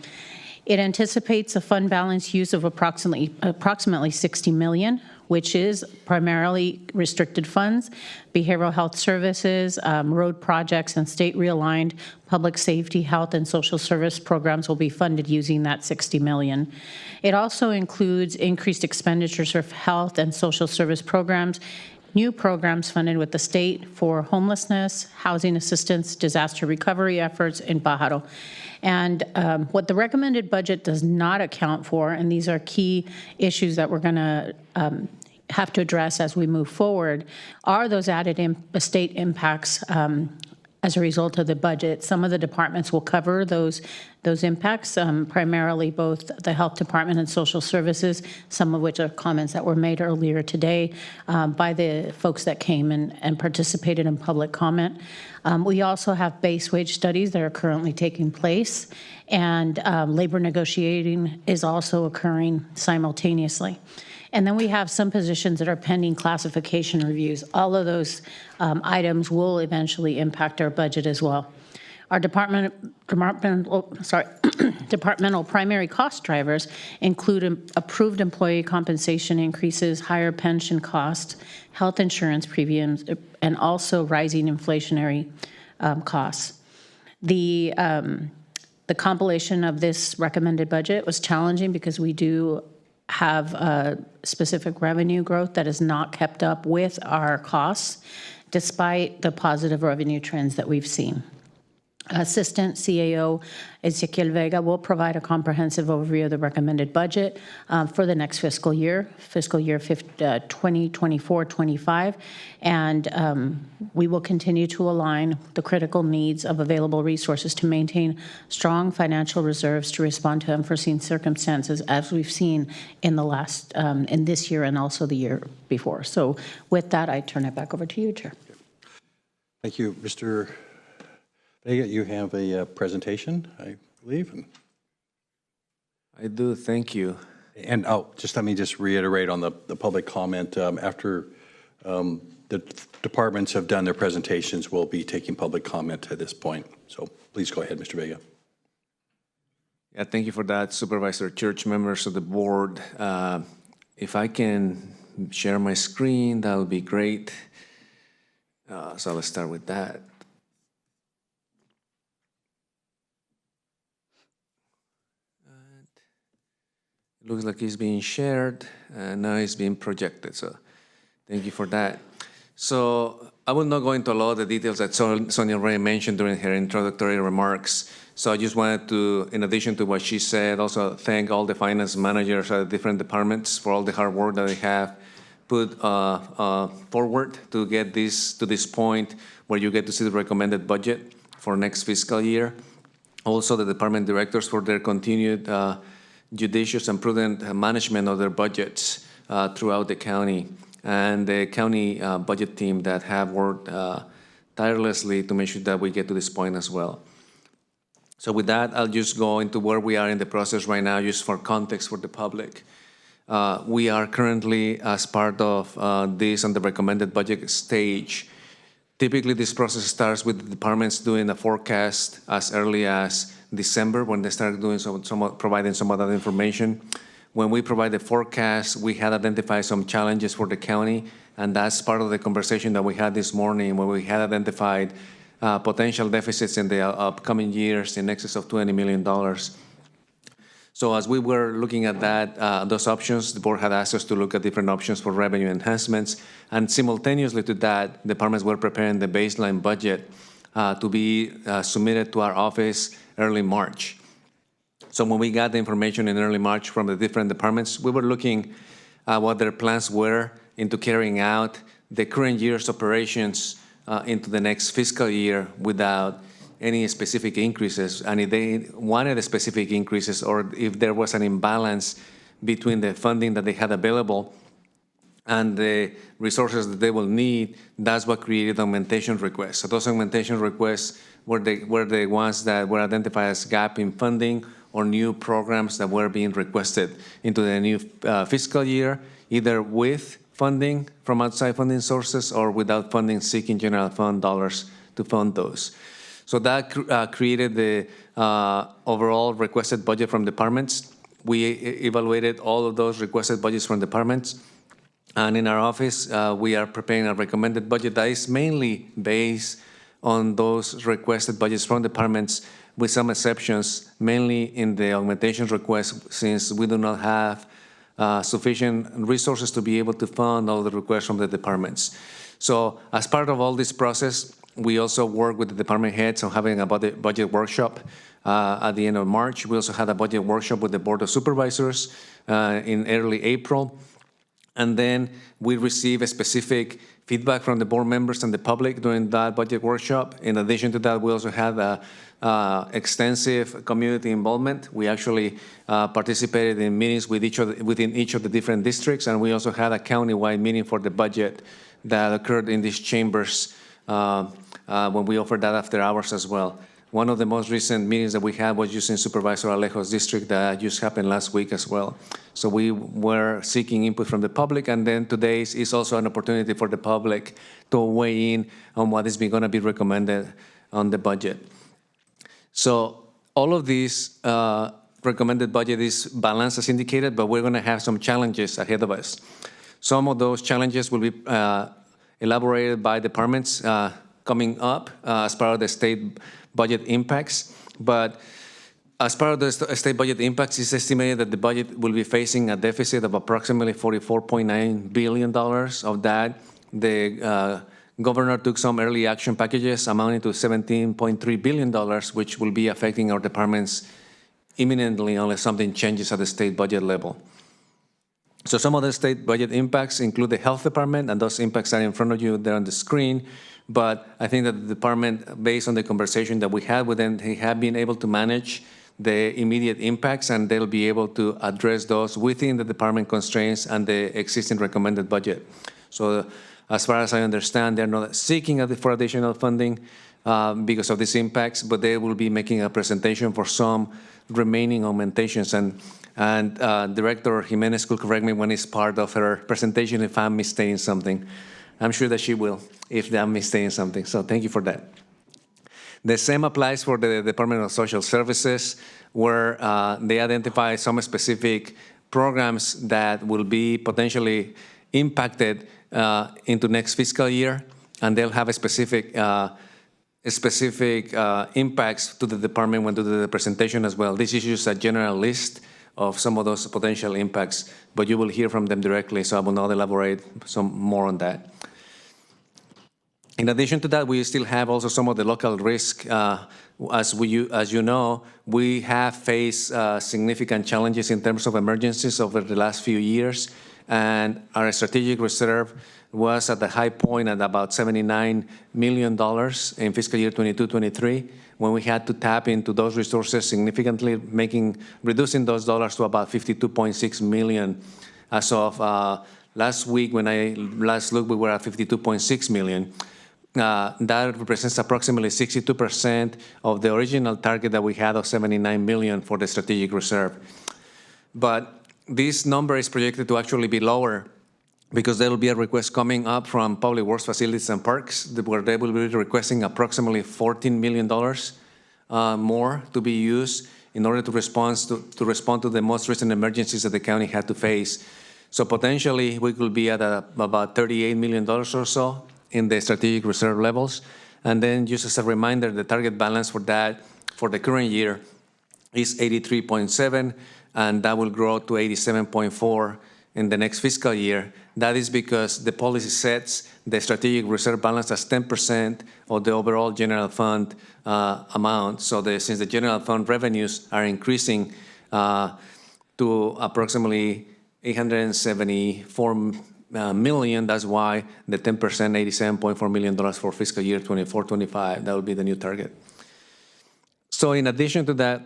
It anticipates a fund balance use of approximately $60 million, which is primarily restricted funds, behavioral health services, road projects, and state realigned public safety, health, and social service programs will be funded using that $60 million. It also includes increased expenditures for health and social service programs, new programs funded with the state for homelessness, housing assistance, disaster recovery efforts in Pajaro. And what the recommended budget does not account for, and these are key issues that we're going to have to address as we move forward, are those added state impacts as a result of the budget. Some of the departments will cover those impacts, primarily both the health department and social services, some of which are comments that were made earlier today by the folks that came and participated in public comment. We also have base wage studies that are currently taking place, and labor negotiating is also occurring simultaneously. And then we have some positions that are pending classification reviews. All of those items will eventually impact our budget as well. Our departmental primary cost drivers include approved employee compensation increases, higher pension costs, health insurance premiums, and also rising inflationary costs. The compilation of this recommended budget was challenging because we do have specific revenue growth that is not kept up with our costs, despite the positive revenue trends that we've seen. Assistant CAO Ezequiel Vega will provide a comprehensive overview of the recommended budget for the next fiscal year 2024-25, and we will continue to align the critical needs of available resources to maintain strong financial reserves to respond to unforeseen circumstances, as we've seen in the last, in this year and also the year before. So with that, I turn it back over to you, Chair. Thank you, Mr. Vega. You have a presentation, I believe. I do, thank you. And just let me just reiterate on the public comment. After the departments have done their presentations, we'll be taking public comment at this point. So please go ahead, Mr. Vega. Yeah, thank you for that, Supervisor Church, members of the board. If I can share my screen, that would be great. So let's start with that. It looks like it's being shared, and now it's being projected, so thank you for that. So I will not go into a lot of the details that Sonia already mentioned during her introductory remarks. So I just wanted to, in addition to what she said, also thank all the finance managers at the different departments for all the hard work that they have put forward to get this to this point where you get to see the recommended budget for next fiscal year. Also, the department directors for their continued judicious and prudent management of their budgets throughout the county, and the county budget team that have worked tirelessly to make sure that we get to this point as well. So with that, I'll just go into where we are in the process right now, just for context for the public. We are currently, as part of this on the recommended budget stage. Typically, this process starts with the departments doing a forecast as early as December, when they start doing providing some of that information. When we provide the forecast, we had identified some challenges for the county, and that's part of the conversation that we had this morning, where we had identified potential deficits in the upcoming years in excess of $20 million. So as we were looking at that, those options, the board had asked us to look at different options for revenue enhancements, and simultaneously to that, departments were preparing the baseline budget to be submitted to our office early March. So when we got the information in early March from the different departments, we were looking at what their plans were into carrying out the current year's operations into the next fiscal year without any specific increases, and if they wanted specific increases, or if there was an imbalance between the funding that they had available and the resources that they will need, that's what created augmentation requests. So those augmentation requests were the ones that were identified as gap in funding or new programs that were being requested into the new fiscal year, either with funding from outside funding sources or without funding, seeking general fund dollars to fund those. So that created the overall requested budget from departments. We evaluated all of those requested budgets from departments. And in our office, we are preparing a recommended budget that is mainly based on those requested budgets from departments, with some exceptions, mainly in the augmentation request, since we do not have sufficient resources to be able to fund all the requests from the departments. So as part of all this process, we also work with the department heads on having a budget workshop at the end of March. We also had a budget workshop with the Board of Supervisors in early April. And then we received a specific feedback from the board members and the public during that budget workshop. In addition to that, we also had extensive community involvement. We actually participated in meetings with within each of the different districts, and we also had a countywide meeting for the budget that occurred in these chambers when we offered that after hours as well. One of the most recent meetings that we had was just in Supervisor Alejo's district that just happened last week as well. So we were seeking input from the public, and then today's is also an opportunity for the public to weigh in on what is going to be recommended on the budget. So all of these recommended budget is balanced as indicated, but we're going to have some challenges ahead of us. Some of those challenges will be elaborated by departments coming up as part of the state budget impacts. But as part of the state budget impacts, it's estimated that the budget will be facing a deficit of approximately $44.9 billion. Of that, the governor took some early action packages amounting to $17.3 billion, which will be affecting our departments imminently unless something changes at the state budget level. So some of the state budget impacts include the health department, and those impacts are in front of you there on the screen. But I think that the department, based on the conversation that we had with them, they have been able to manage the immediate impacts, and they'll be able to address those within the department constraints and the existing recommended budget. So as far as I understand, they're not seeking for additional funding because of these impacts, but they will be making a presentation for some remaining augmentations. And Director Jimenez could correct me when it's part of her presentation if I'm misstating something. I'm sure that she will if I'm misstating something. So thank you for that. The same applies for the Department of Social Services, where they identify some specific programs that will be potentially impacted into next fiscal year, and they'll have a specific impacts to the department when do the presentation as well. This is just a general list of some of those potential impacts, but you will hear from them directly, so I will not elaborate some more on that. In addition to that, we still have also some of the local risk. As you know, we have faced significant challenges in terms of emergencies over the last few years, and our strategic reserve was at the high point at about $79 million in fiscal year 22-23, when we had to tap into those resources significantly, reducing those dollars to about $52.6 million. As of last week, when I last looked, we were at $52.6 million. That represents approximately 62% of the original target that we had of $79 million for the strategic reserve. But this number is projected to actually be lower because there will be a request coming up from Public Works Facilities and Parks where they will be requesting approximately $14 million more to be used in order to respond to the most recent emergencies that the county had to face. So potentially we could be at about $38 million or so in the strategic reserve levels. And then just as a reminder, the target balance for that for the current year is 83.7, and that will grow to 87.4 in the next fiscal year. That is because the policy sets the strategic reserve balance as 10% of the overall general fund amount. So since the general fund revenues are increasing to approximately $874 million, that's why the 10%, $87.4 million for fiscal year 24-25, that will be the new target. So in addition to that,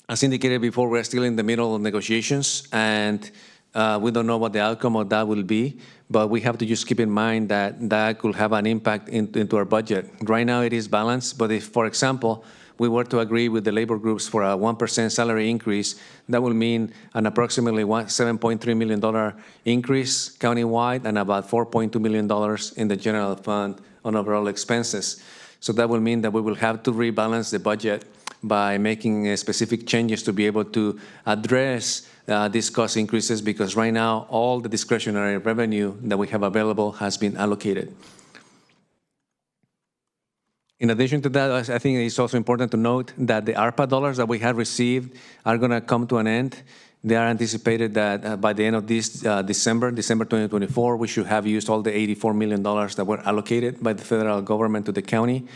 as indicated before, we're still in the middle of negotiations, and we don't know what the outcome of that will be, but we have to just keep in mind that that could have an impact into our budget. Right now it is balanced, but if, for example, we were to agree with the labor groups for a 1% salary increase, that will mean an approximately $7.3 million increase countywide and about $4.2 million in the general fund on overall expenses. So that will mean that we will have to rebalance the budget by making specific changes to be able to address these cost increases, because right now all the discretionary revenue that we have available has been allocated. In addition to that, I think it's also important to note that the ARPA dollars that we have received are going to come to an end. They are anticipated that by the end of this December 2024, we should have used all the $84 million that were allocated by the federal government to the county.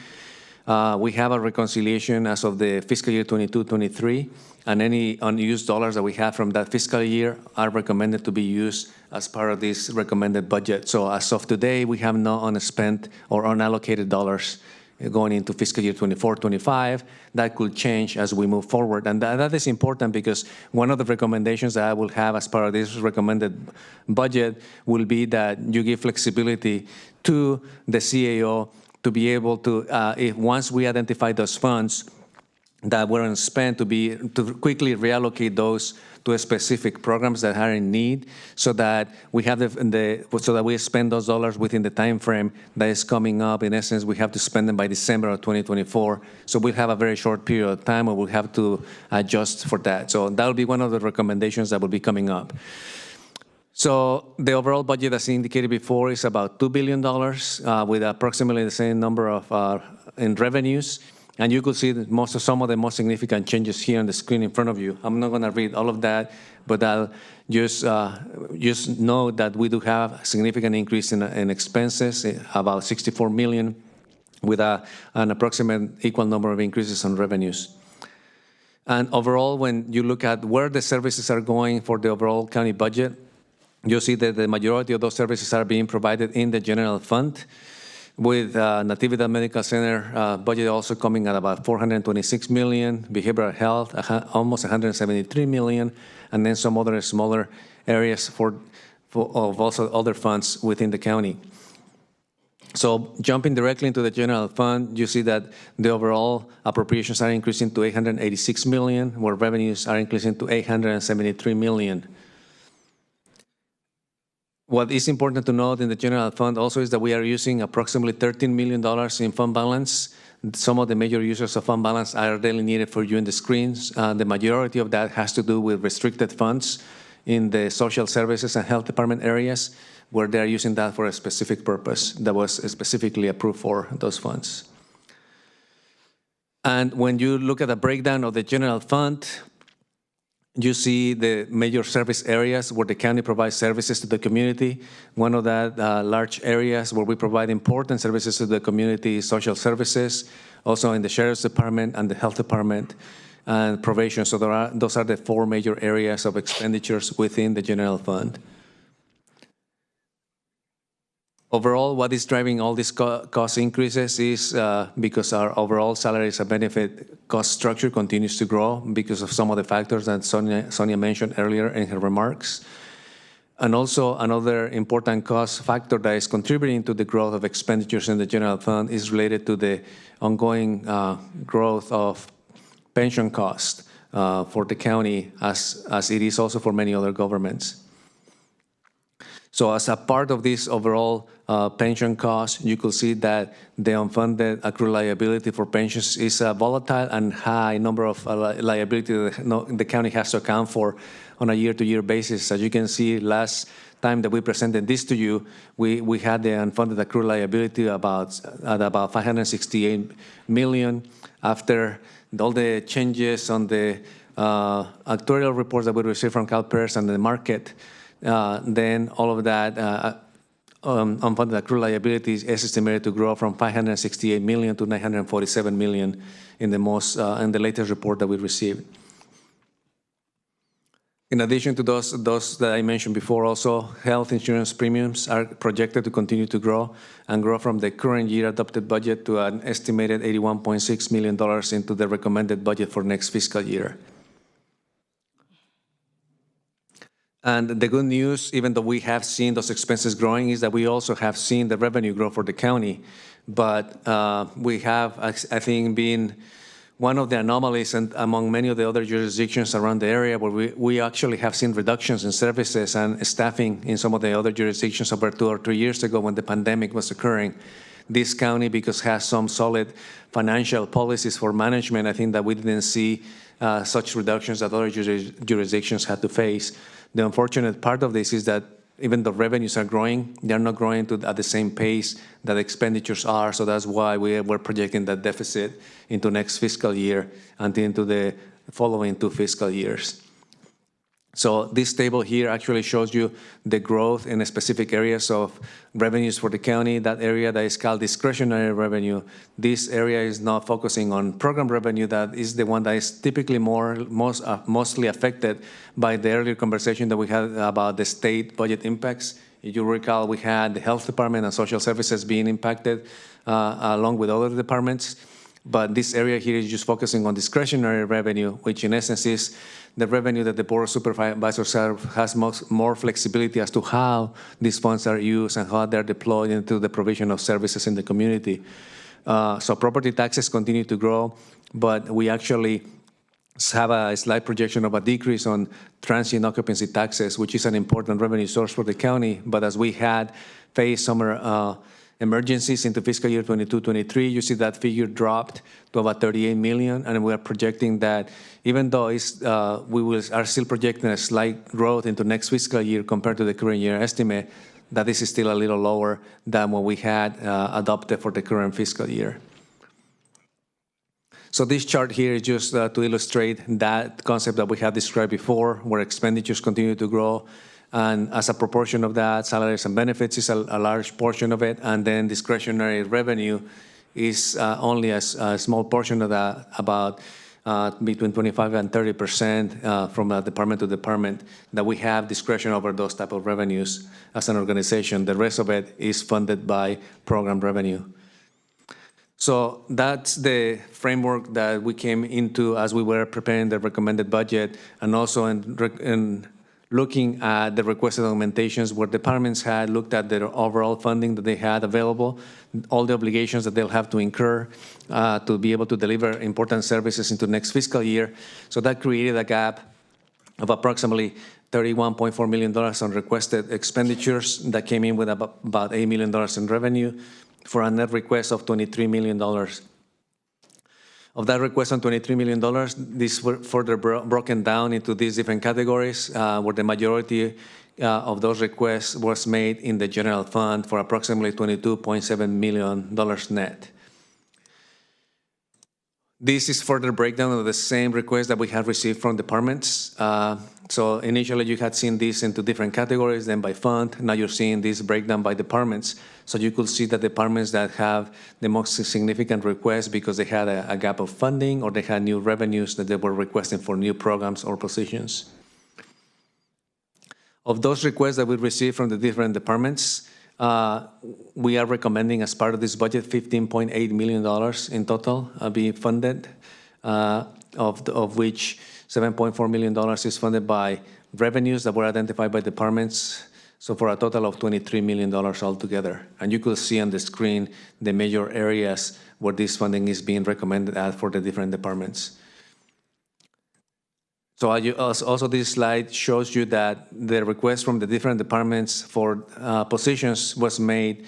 We have a reconciliation as of the fiscal year 22-23, and any unused dollars that we have from that fiscal year are recommended to be used as part of this recommended budget. So as of today, we have no unspent or unallocated dollars going into fiscal year 24-25. That could change as we move forward. And that is important because one of the recommendations that I will have as part of this recommended budget will be that you give flexibility to the CAO to be able to, if once we identify those funds that weren't spent, to quickly reallocate those to specific programs that are in need, so that we have so that we spend those dollars within the time frame that is coming up. In essence, we have to spend them by December of 2024. So we'll have a very short period of time, and we'll have to adjust for that. So that will be one of the recommendations that will be coming up. So the overall budget, as indicated before, is about $2 billion with approximately the same number of in revenues. And you could see some of the most significant changes here on the screen in front of you. I'm not going to read all of that, but I'll just know that we do have a significant increase in expenses, about $64 million, with an approximate equal number of increases on revenues. And overall, when you look at where the services are going for the overall county budget, you'll see that the majority of those services are being provided in the general fund, with Natividad Medical Center budget also coming at about $426 million, behavioral health almost $173 million, and then some other smaller areas of also other funds within the county. So jumping directly into the general fund, you see that the overall appropriations are increasing to $886 million, where revenues are increasing to $873 million. What is important to note in the general fund also is that we are using approximately $13 million in fund balance. Some of the major users of fund balance are delineated for you in the screens. The majority of that has to do with restricted funds in the social services and health department areas, where they are using that for a specific purpose that was specifically approved for those funds. And when you look at the breakdown of the general fund, You see the major service areas where the county provides services to the community. One of that large areas where we provide important services to the community is social services, also in the Sheriff's Department and the Health Department, and probation. So those are the four major areas of expenditures within the general fund. Overall, what is driving all these cost increases is because our overall salaries and benefit cost structure continues to grow because of some of the factors that Sonia mentioned earlier in her remarks. And also another important cost factor that is contributing to the growth of expenditures in the general fund is related to the ongoing growth of pension cost for the county as it is also for many other governments. So as a part of this overall pension cost, you could see that the unfunded accrued liability for pensions is a volatile and high number of liability that the county has to account for on a year-to-year basis. As you can see, last time that we presented this to you, we had the unfunded accrued liability at about $568 million. After all the changes on the actuarial reports that we received from CalPERS and the market, then all of that unfunded accrued liability is estimated to grow from $568 million to $947 million in the latest report that we received. In addition to those that I mentioned before, also health insurance premiums are projected to continue to grow and grow from the current year adopted budget to an estimated $81.6 million into the recommended budget for next fiscal year. And the good news, even though we have seen those expenses growing, is that we also have seen the revenue grow for the county. But we have, I think, been one of the anomalies and among many of the other jurisdictions around the area where we actually have seen reductions in services and staffing in some of the other jurisdictions over 2 or 3 years ago when the pandemic was occurring. This county, because it has some solid financial policies for management, I think that we didn't see such reductions that other jurisdictions had to face. The unfortunate part of this is that even though revenues are growing, they're not growing at the same pace that expenditures are. So that's why we're projecting that deficit into next fiscal year and into the following 2 fiscal years. So this table here actually shows you the growth in specific areas of revenues for the county. That area that is called discretionary revenue, this area is not focusing on program revenue. That is the one that is typically mostly affected by the earlier conversation that we had about the state budget impacts. If you recall, we had the health department and social services being impacted along with other departments. But this area here is just focusing on discretionary revenue, which in essence is the revenue that the Board of Supervisors has more flexibility as to how these funds are used and how they're deployed into the provision of services in the community. So property taxes continue to grow, but we actually have a slight projection of a decrease on transient occupancy taxes, which is an important revenue source for the county. But as we had faced summer emergencies into fiscal year 22-23, you see that figure dropped to about $38 million, and we are projecting that even though we are still projecting a slight growth into next fiscal year compared to the current year estimate, that this is still a little lower than what we had adopted for the current fiscal year. So this chart here is just to illustrate that concept that we have described before, where expenditures continue to grow. And as a proportion of that, salaries and benefits is a large portion of it, and then discretionary revenue is only a small portion of that, about between 25 and 30% from department to department, that we have discretion over those type of revenues as an organization. The rest of it is funded by program revenue. So that's the framework that we came into as we were preparing the recommended budget, and also in looking at the requested augmentations where departments had looked at their overall funding that they had available, all the obligations that they'll have to incur to be able to deliver important services into next fiscal year. So that created a gap of approximately $31.4 million on requested expenditures that came in with about $8 million in revenue for a net request of $23 million. Of that request on $23 million, these were further broken down into these different categories, where the majority of those requests was made in the general fund for approximately $22.7 million net. This is further breakdown of the same request that we have received from departments. So initially you had seen this into different categories, then by fund. Now you're seeing this breakdown by departments. So you could see the departments that have the most significant requests because they had a gap of funding or they had new revenues that they were requesting for new programs or positions. Of those requests that we received from the different departments, we are recommending as part of this budget $15.8 million in total be funded, of which $7.4 million is funded by revenues that were identified by departments, so for a total of $23 million altogether. And you could see on the screen the major areas where this funding is being recommended at for the different departments. So also this slide shows you that the request from the different departments for positions was made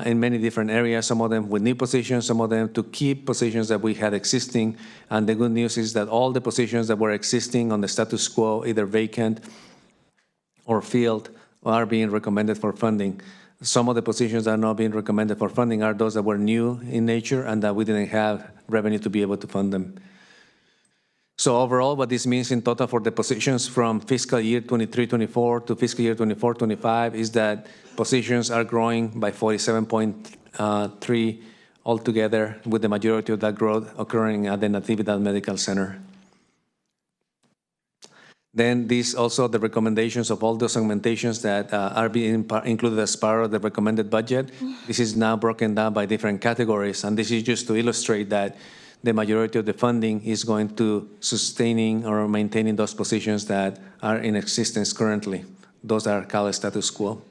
in many different areas, some of them with new positions, some of them to keep positions that we had existing. And the good news is that all the positions that were existing on the status quo, either vacant or filled, are being recommended for funding. Some of the positions that are not being recommended for funding are those that were new in nature and that we didn't have revenue to be able to fund them. So overall, what this means in total for the positions from fiscal year 23-24 to fiscal year 24-25 is that positions are growing by 47.3 altogether, with the majority of that growth occurring at the Natividad Medical Center. Then these also the recommendations of all those augmentations that are being included as part of the recommended budget. This is now broken down by different categories, and this is just to illustrate that the majority of the funding is going to sustaining or maintaining those positions that are in existence currently. Those are called status quo.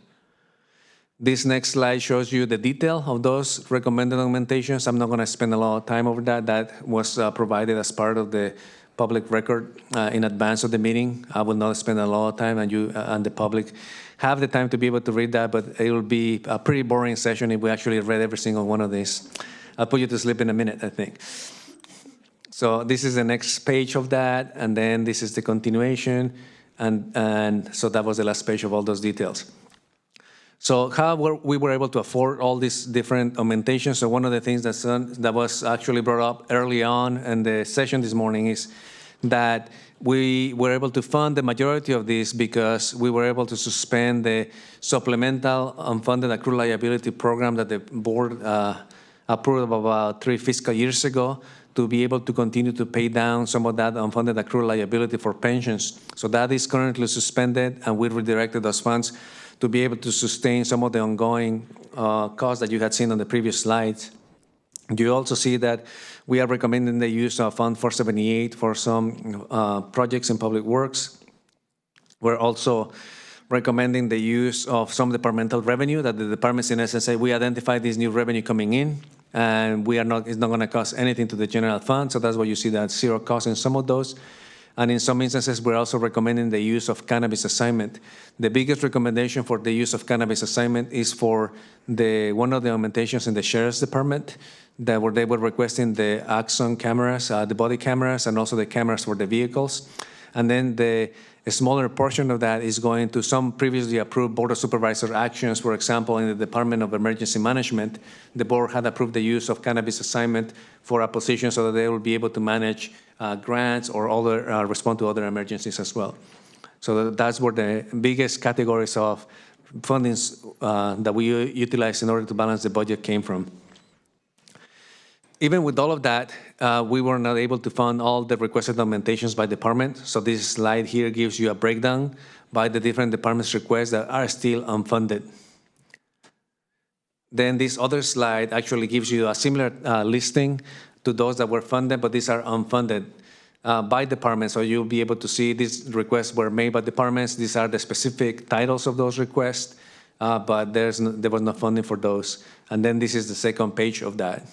This next slide shows you the detail of those recommended augmentations. I'm not going to spend a lot of time over that. That was provided as part of the public record in advance of the meeting. I will not spend a lot of time, and you and the public have the time to be able to read that, but it will be a pretty boring session if we actually read every single one of these. I'll put you to sleep in a minute, I think. So this is the next page of that, and then this is the continuation, and so that was the last page of all those details. So how we were able to afford all these different augmentations. So one of the things that was actually brought up early on in the session this morning is that we were able to fund the majority of this because we were able to suspend the supplemental unfunded accrued liability program that the board approved about 3 fiscal years ago, to be able to continue to pay down some of that unfunded accrued liability for pensions. So that is currently suspended, and we redirected those funds to be able to sustain some of the ongoing costs that you had seen on the previous slides. You also see that we are recommending the use of Fund 478 for some projects in public works. We're also recommending the use of some departmental revenue that the departments in essence say we identify this new revenue coming in, and it's not going to cost anything to the general fund. So that's why you see that zero cost in some of those. And in some instances, we're also recommending the use of cannabis assignment. The biggest recommendation for the use of cannabis assignment is for one of the augmentations in the Sheriff's Department, that where they were requesting the Axon cameras, the body cameras, and also the cameras for the vehicles. And then a smaller portion of that is going to some previously approved Board of Supervisors actions. For example, in the Department of Emergency Management, the board had approved the use of cannabis assignment for a position so that they will be able to manage grants or respond to other emergencies as well. So that's where the biggest categories of fundings that we utilize in order to balance the budget came from. Even with all of that, we were not able to fund all the requested augmentations by department. So this slide here gives you a breakdown by the different departments' requests that are still unfunded. Then this other slide actually gives you a similar listing to those that were funded, but these are unfunded by department. So you'll be able to see these requests were made by departments. These are the specific titles of those requests, but there was no funding for those. And then this is the second page of that.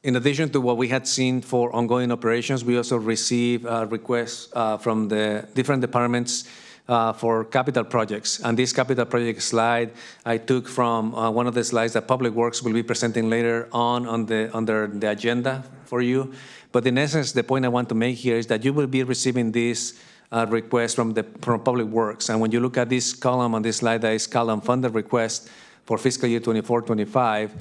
In addition to what we had seen for ongoing operations, we also received requests from the different departments for capital projects. And this capital project slide I took from one of the slides that Public Works will be presenting later on under the agenda for you. But in essence, the point I want to make here is that you will be receiving this request from Public Works. And when you look at this column on this slide that is called unfunded request for fiscal year 24-25,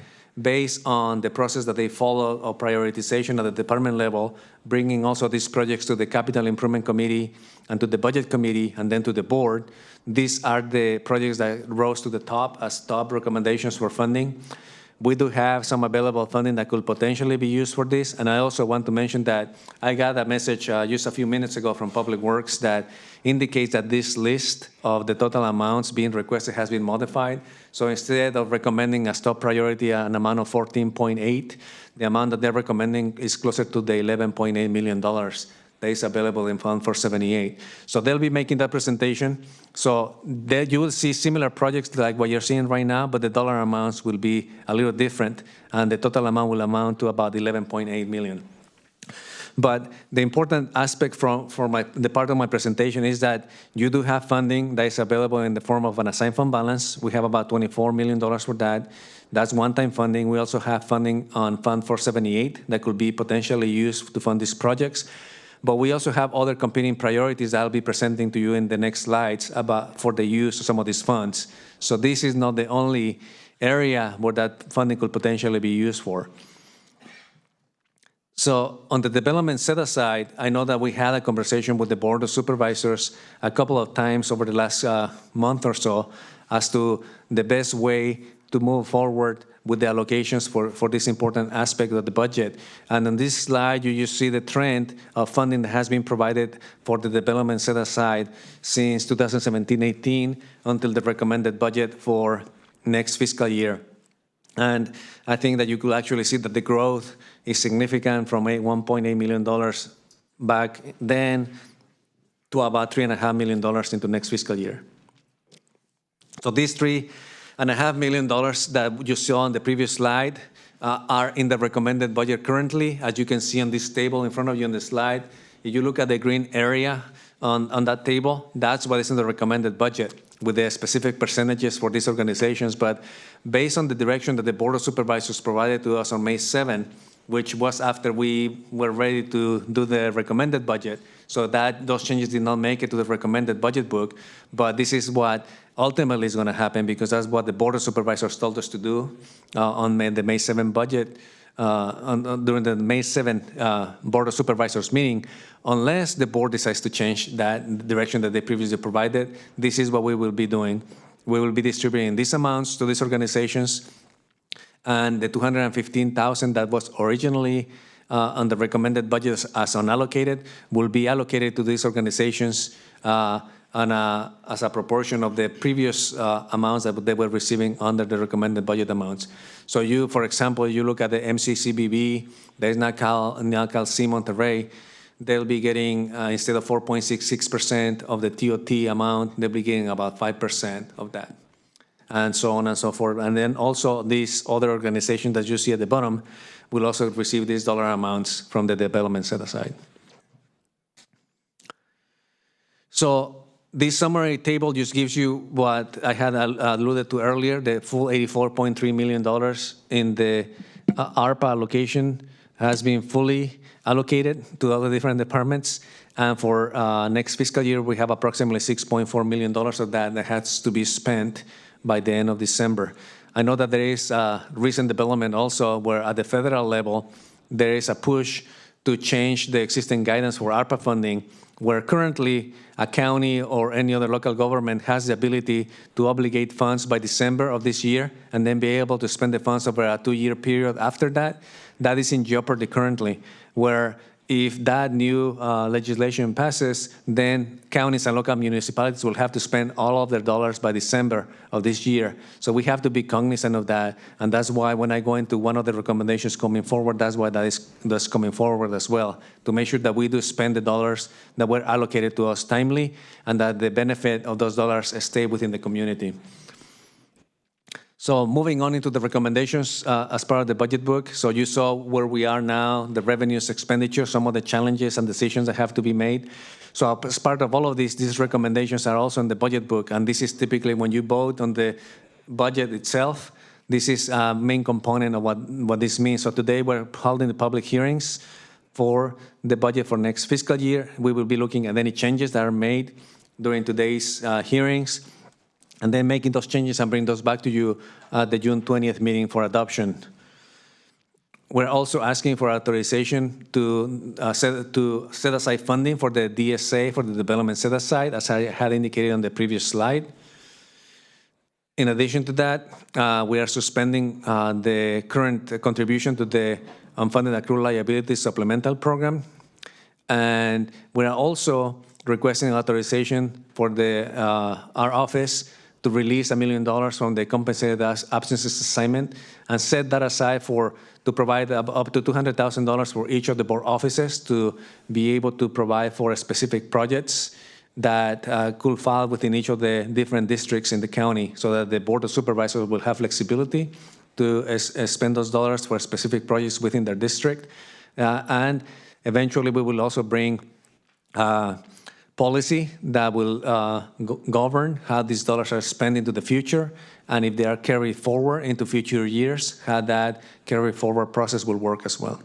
based on the process that they follow of prioritization at the department level, bringing also these projects to the Capital Improvement Committee and to the Budget Committee and then to the board. These are the projects that rose to the top as top recommendations for funding. We do have some available funding that could potentially be used for this. And I also want to mention that I got a message just a few minutes ago from Public Works that indicates that this list of the total amounts being requested has been modified. So instead of recommending as top priority an amount of 14.8, the amount that they're recommending is closer to the $11.8 million that is available in Fund 478. So they'll be making that presentation. So there you will see similar projects like what you're seeing right now, but the dollar amounts will be a little different, and the total amount will amount to about 11.8 million. But the important aspect for the part of my presentation is that you do have funding that is available in the form of an assigned fund balance. We have about $24 million for that. That's one-time funding. We also have funding on Fund 478 that could be potentially used to fund these projects. But we also have other competing priorities that I'll be presenting to you in the next slides for the use of some of these funds. So this is not the only area where that funding could potentially be used for. So on the development set-aside, I know that we had a conversation with the Board of Supervisors a couple of times over the last month or so as to the best way to move forward with the allocations for this important aspect of the budget. And on this slide, you just see the trend of funding that has been provided for the development set aside since 2017-18 until the recommended budget for next fiscal year. And I think that you could actually see that the growth is significant from $1.8 million back then to about $3.5 million into next fiscal year. So these $3.5 million that you saw on the previous slide are in the recommended budget currently. As you can see on this table in front of you on the slide, if you look at the green area on that table, that's what is in the recommended budget with the specific percentages for these organizations. But based on the direction that the Board of Supervisors provided to us on May 7, which was after we were ready to do the recommended budget, so that those changes did not make it to the recommended budget book, but this is what ultimately is going to happen because that's what the Board of Supervisors told us to do on the May 7 budget, during the May 7 Board of Supervisors meeting. Unless the board decides to change that direction that they previously provided, this is what we will be doing. We will be distributing these amounts to these organizations, and the $215,000 that was originally on the recommended budget as unallocated will be allocated to these organizations as a proportion of the previous amounts that they were receiving under the recommended budget amounts. So you, for example, you look at the MCCBB, there's now Cal-C Monterrey, they'll be getting, instead of 4.66% of the TOT amount, they'll be getting about 5% of that, and so on and so forth. And then also these other organizations that you see at the bottom will also receive these dollar amounts from the development set aside. So this summary table just gives you what I had alluded to earlier, the full $84.3 million in the ARPA allocation has been fully allocated to all the different departments. And for next fiscal year, we have approximately $6.4 million of that has to be spent by the end of December. I know that there is a recent development also where at the federal level, there is a push to change the existing guidance for ARPA funding, where currently a county or any other local government has the ability to obligate funds by December of this year and then be able to spend the funds over a 2-year period after that. That is in jeopardy currently, where if that new legislation passes, then counties and local municipalities will have to spend all of their dollars by December of this year. So we have to be cognizant of that, and that's why when I go into one of the recommendations coming forward, that's why that's coming forward as well, to make sure that we do spend the dollars that were allocated to us timely and that the benefit of those dollars stay within the community. So moving on into the recommendations as part of the budget book. So you saw where we are now, the revenues, expenditure, some of the challenges and decisions that have to be made. So as part of all of these recommendations are also in the budget book. And this is typically when you vote on the budget itself, this is a main component of what this means. So today we're holding the public hearings for the budget for next fiscal year. We will be looking at any changes that are made during today's hearings, and then making those changes and bring those back to you at the June 20th meeting for adoption. we're also asking for authorization to set aside funding for the DSA, for the development set aside, as I had indicated on the previous slide. In addition to that, we are suspending the current contribution to the unfunded accrued liability supplemental program. And we are also requesting authorization for our office to release $1 million from the compensated absences assignment and set that aside to provide up to $200,000 for each of the board offices to be able to provide for specific projects that could fall within each of the different districts in the county, so that the Board of Supervisors will have flexibility to spend those dollars for specific projects within their district. And eventually we will also bring policy that will govern how these dollars are spent into the future, and if they are carried forward into future years, how that carry forward process will work as well.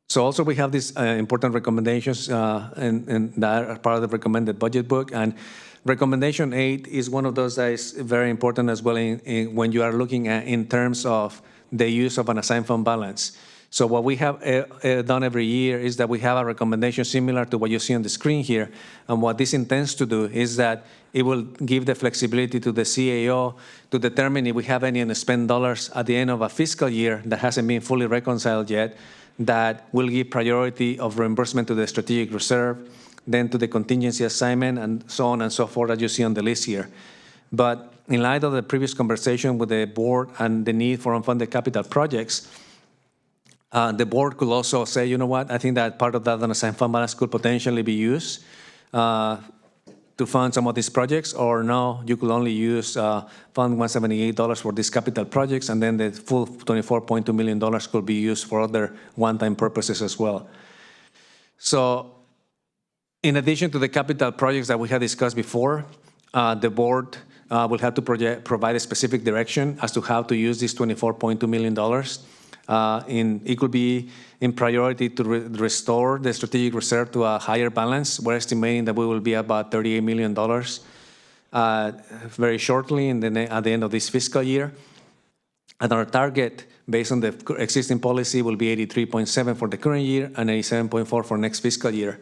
So also we have these important recommendations and that are part of the recommended budget book. And recommendation 8 is one of those that is very important as well when you are looking at in terms of the use of an assigned fund balance. So what we have done every year is that we have a recommendation similar to what you see on the screen here. And what this intends to do is that it will give the flexibility to the CAO to determine if we have any unspent dollars at the end of a fiscal year that hasn't been fully reconciled yet, that will give priority of reimbursement to the strategic reserve, then to the contingency assignment, and so on and so forth that you see on the list here. But in light of the previous conversation with the board and the need for unfunded capital projects, the board could also say, you know what, I think that part of that unassigned fund balance could potentially be used to fund some of these projects, or no, you could only use Fund 178 for these capital projects, and then the full $24.2 million could be used for other one-time purposes as well. So in addition to the capital projects that we had discussed before, the board will have to provide a specific direction as to how to use this $24.2 million. It could be in priority to restore the strategic reserve to a higher balance. We're estimating that we will be about $38 million very shortly at the end of this fiscal year. And our target, based on the existing policy, will be 83.7 for the current year and 87.4 for next fiscal year.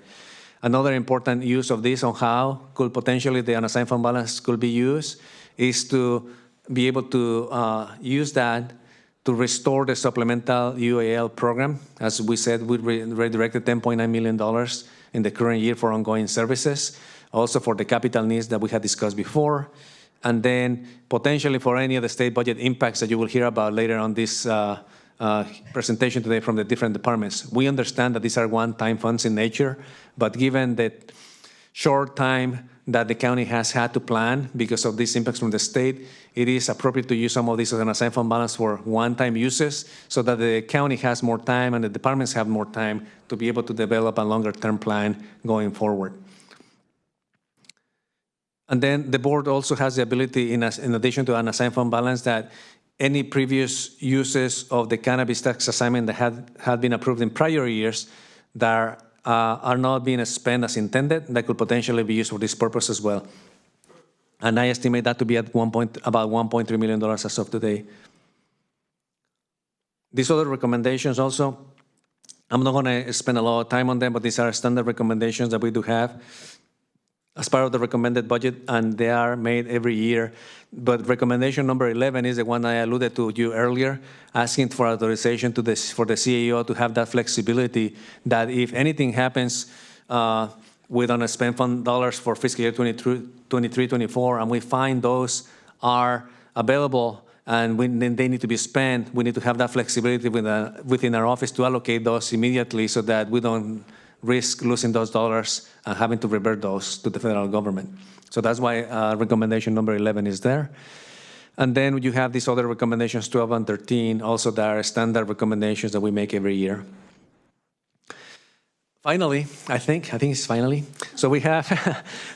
Another important use of this on how could potentially the unassigned fund balance could be used is to be able to use that to restore the supplemental UAL program. As we said, we redirected $10.9 million in the current year for ongoing services, also for the capital needs that we had discussed before, and then potentially for any of the state budget impacts that you will hear about later on this presentation today from the different departments. We understand that these are one-time funds in nature, but given the short time that the county has had to plan because of these impacts from the state, it is appropriate to use some of these as an assigned fund balance for one-time uses so that the county has more time and the departments have more time to be able to develop a longer-term plan going forward. And then the board also has the ability, in addition to an assigned fund balance, that any previous uses of the cannabis tax assignment that had been approved in prior years that are not being spent as intended, that could potentially be used for this purpose as well. And I estimate that to be at about $1.3 million as of today. These other recommendations also, I'm not going to spend a lot of time on them, but these are standard recommendations that we do have as part of the recommended budget, and they are made every year. But recommendation number 11 is the one I alluded to you earlier, asking for authorization for the CAO to have that flexibility that if anything happens with unspent fund dollars for fiscal year 23-24, and we find those are available and then they need to be spent, we need to have that flexibility within our office to allocate those immediately so that we don't risk losing those dollars and having to revert those to the federal government. So that's why recommendation number 11 is there. And then you have these other recommendations, 12 and 13, also that are standard recommendations that we make every year. Finally, I think it's finally. So we have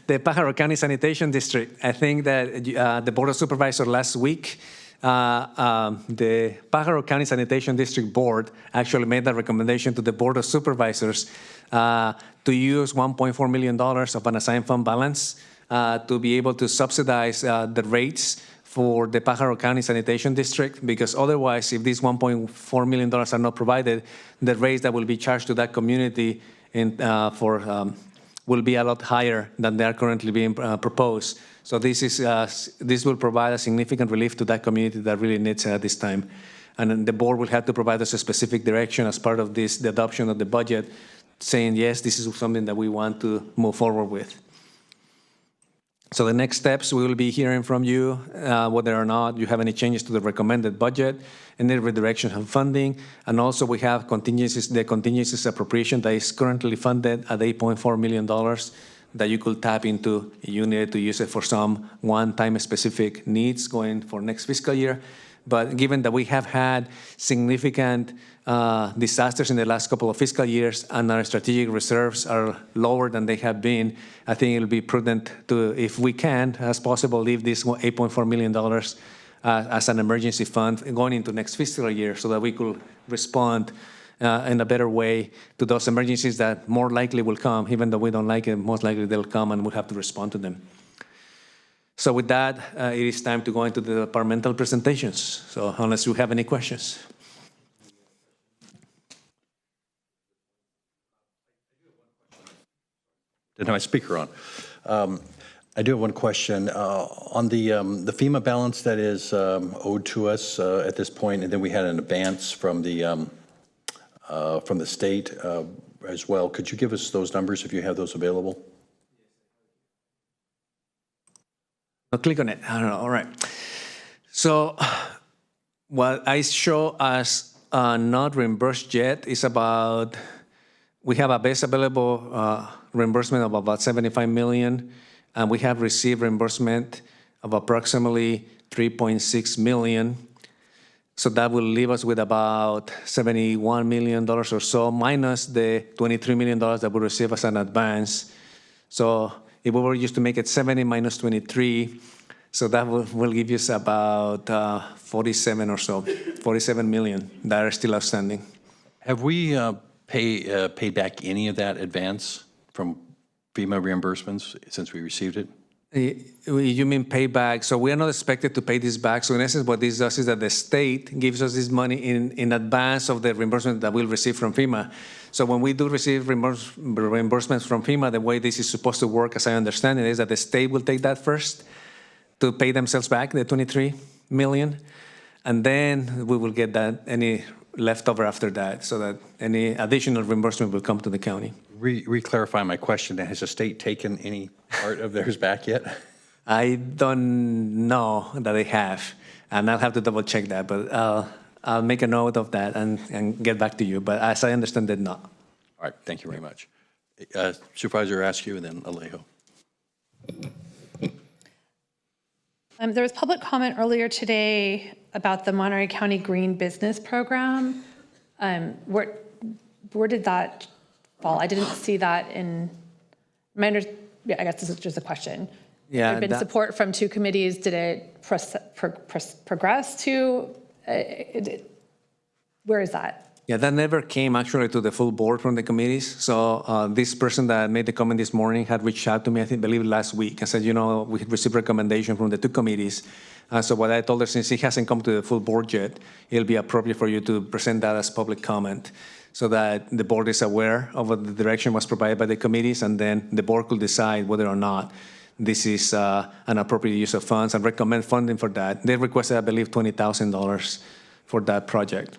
the Pajaro County Sanitation District. I think that the Board of Supervisors last week, the Pajaro County Sanitation District Board actually made that recommendation to the Board of Supervisors to use $1.4 million of an assigned fund balance to be able to subsidize the rates for the Pajaro County Sanitation District, because otherwise, if these $1.4 million are not provided, the rates that will be charged to that community will be a lot higher than they are currently being proposed. So this will provide a significant relief to that community that really needs it at this time. And then the board will have to provide us a specific direction as part of the adoption of the budget, saying, yes, this is something that we want to move forward with. So the next steps, we will be hearing from you whether or not you have any changes to the recommended budget, any redirection of funding, and also we have the contingencies appropriation that is currently funded at $8.4 million that you could tap into if you needed to use it for some one-time specific needs going for next fiscal year. But given that we have had significant disasters in the last couple of fiscal years and our strategic reserves are lower than they have been, I think it'll be prudent to, if we can, as possible, leave this $8.4 million as an emergency fund going into next fiscal year so that we could respond in a better way to those emergencies that more likely will come. Even though we don't like it, most likely they'll come and we'll have to respond to them. So with that, it is time to go into the departmental presentations. So unless you have any questions. Didn't have my speaker on. I do have one question on the FEMA balance that is owed to us at this point, and then we had an advance from the state as well. Could you give us those numbers if you have those available? I'll click on it. I don't know. All right. So what I show as not reimbursed yet is about, we have a base available reimbursement of about $75 million, and we have received reimbursement of approximately $3.6 million. So that will leave us with about $71 million or so, minus the $23 million that we receive as an advance. So if we were used to make it 70 minus 23, so that will give us about 47 or so, 47 million that are still outstanding. Have we paid back any of that advance from FEMA reimbursements since we received it? You mean payback? So we are not expected to pay this back. So in essence, what this does is that the state gives us this money in advance of the reimbursement that we'll receive from FEMA. So when we do receive reimbursements from FEMA, the way this is supposed to work, as I understand it, is that the state will take that first to pay themselves back, the $23 million, and then we will get that any leftover after that, so that any additional reimbursement will come to the county. Re-clarify my question. Has the state taken any part of theirs back yet? I don't know that they have, and I'll have to double check that, but I'll make a note of that and get back to you. But as I understand it, no. All right, thank you very much. Supervisor Askew and then Alejo. There was public comment earlier today about the Monterey County Green Business Program. Where did that fall? I didn't see that in my yeah, I guess this is just a question. Yeah, There'd been support from two committees. Did it progress to, where is that? Yeah, that never came actually to the full board from the committees. So this person that made the comment this morning had reached out to me, I believe last week, and said, you know, we had received recommendation from the two committees. So what I told her, since it hasn't come to the full board yet, it'll be appropriate for you to present that as public comment so that the board is aware of what the direction was provided by the committees, and then the board could decide whether or not this is an appropriate use of funds and recommend funding for that. They requested, I believe, $20,000 for that project.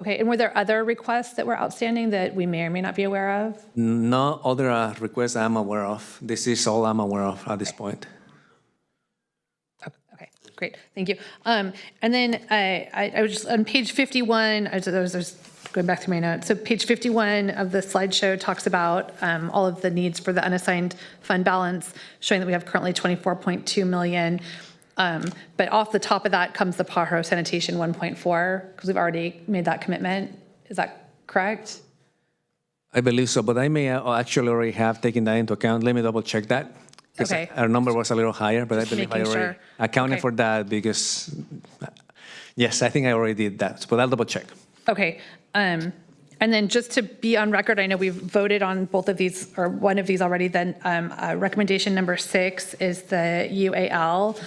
Okay, and were there other requests that were outstanding that we may or may not be aware of? No other requests I'm aware of. This is all I'm aware of at this point. Okay, great, thank you. And then I was just on page 51, I was going back through my notes. So page 51 of the slideshow talks about all of the needs for the unassigned fund balance, showing that we have currently $24.2 million. But off the top of that comes the Pajaro Sanitation 1.4, because we've already made that commitment. Is that correct? I believe so, but I may actually already have taken that into account. Let me double check that. Okay. Our number was a little higher, but I believe I already accounted for that because, yes, I think I already did that, but I'll double check. Okay. And And then just to be on record, I know we've voted on both of these or one of these already. Then recommendation number 6 is the UAL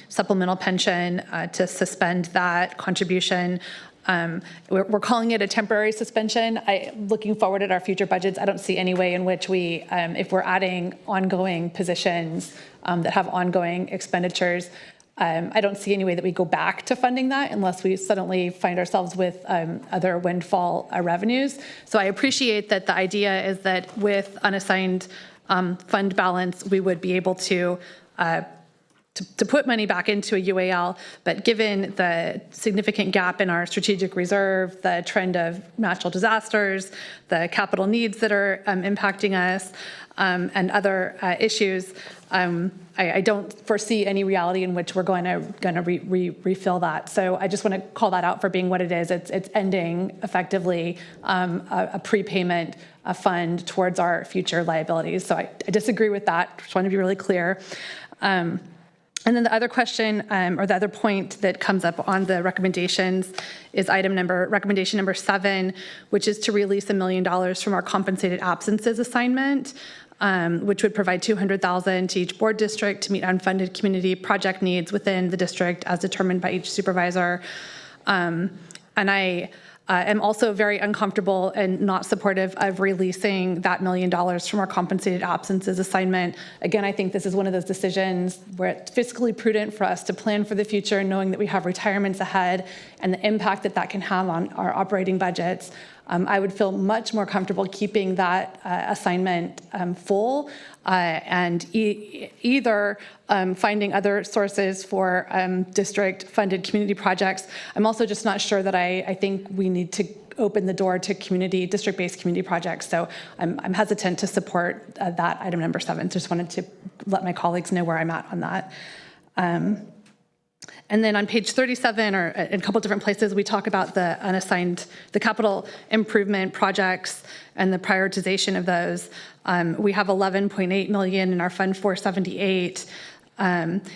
supplemental pension to suspend that contribution. We're calling it a temporary suspension. Looking forward at our future budgets, I don't see any way in which we, if we're adding ongoing positions that have ongoing expenditures, I don't see any way that we go back to funding that unless we suddenly find ourselves with other windfall revenues. So I appreciate that the idea is that with unassigned fund balance, we would be able to put money back into a UAL, but given the significant gap in our strategic reserve, the trend of natural disasters, the capital needs that are impacting us, and other issues, I don't foresee any reality in which we're going to refill that. So I just want to call that out for being what it is. It's ending effectively a prepayment fund towards our future liabilities. So I disagree with that. Just want to be really clear. And then the other question or the other point that comes up on the recommendations is recommendation number 7, which is to release $1 million from our compensated absences assignment, which would provide $200,000 to each board district to meet unfunded community project needs within the district as determined by each supervisor. And I am also very uncomfortable and not supportive of releasing that $1 million from our compensated absences assignment. Again, I think this is one of those decisions where it's fiscally prudent for us to plan for the future, knowing that we have retirements ahead and the impact that that can have on our operating budgets. I would feel much more comfortable keeping that assignment full and either finding other sources for district-funded community projects. I'm also just not sure that I think we need to open the door to district-based community projects. So I'm hesitant to support that item number 7. Just wanted to let my colleagues know where I'm at on that. And then on page 37, or in a couple different places, we talk about the capital improvement projects and the prioritization of those. We have $11.8 million in our Fund 478.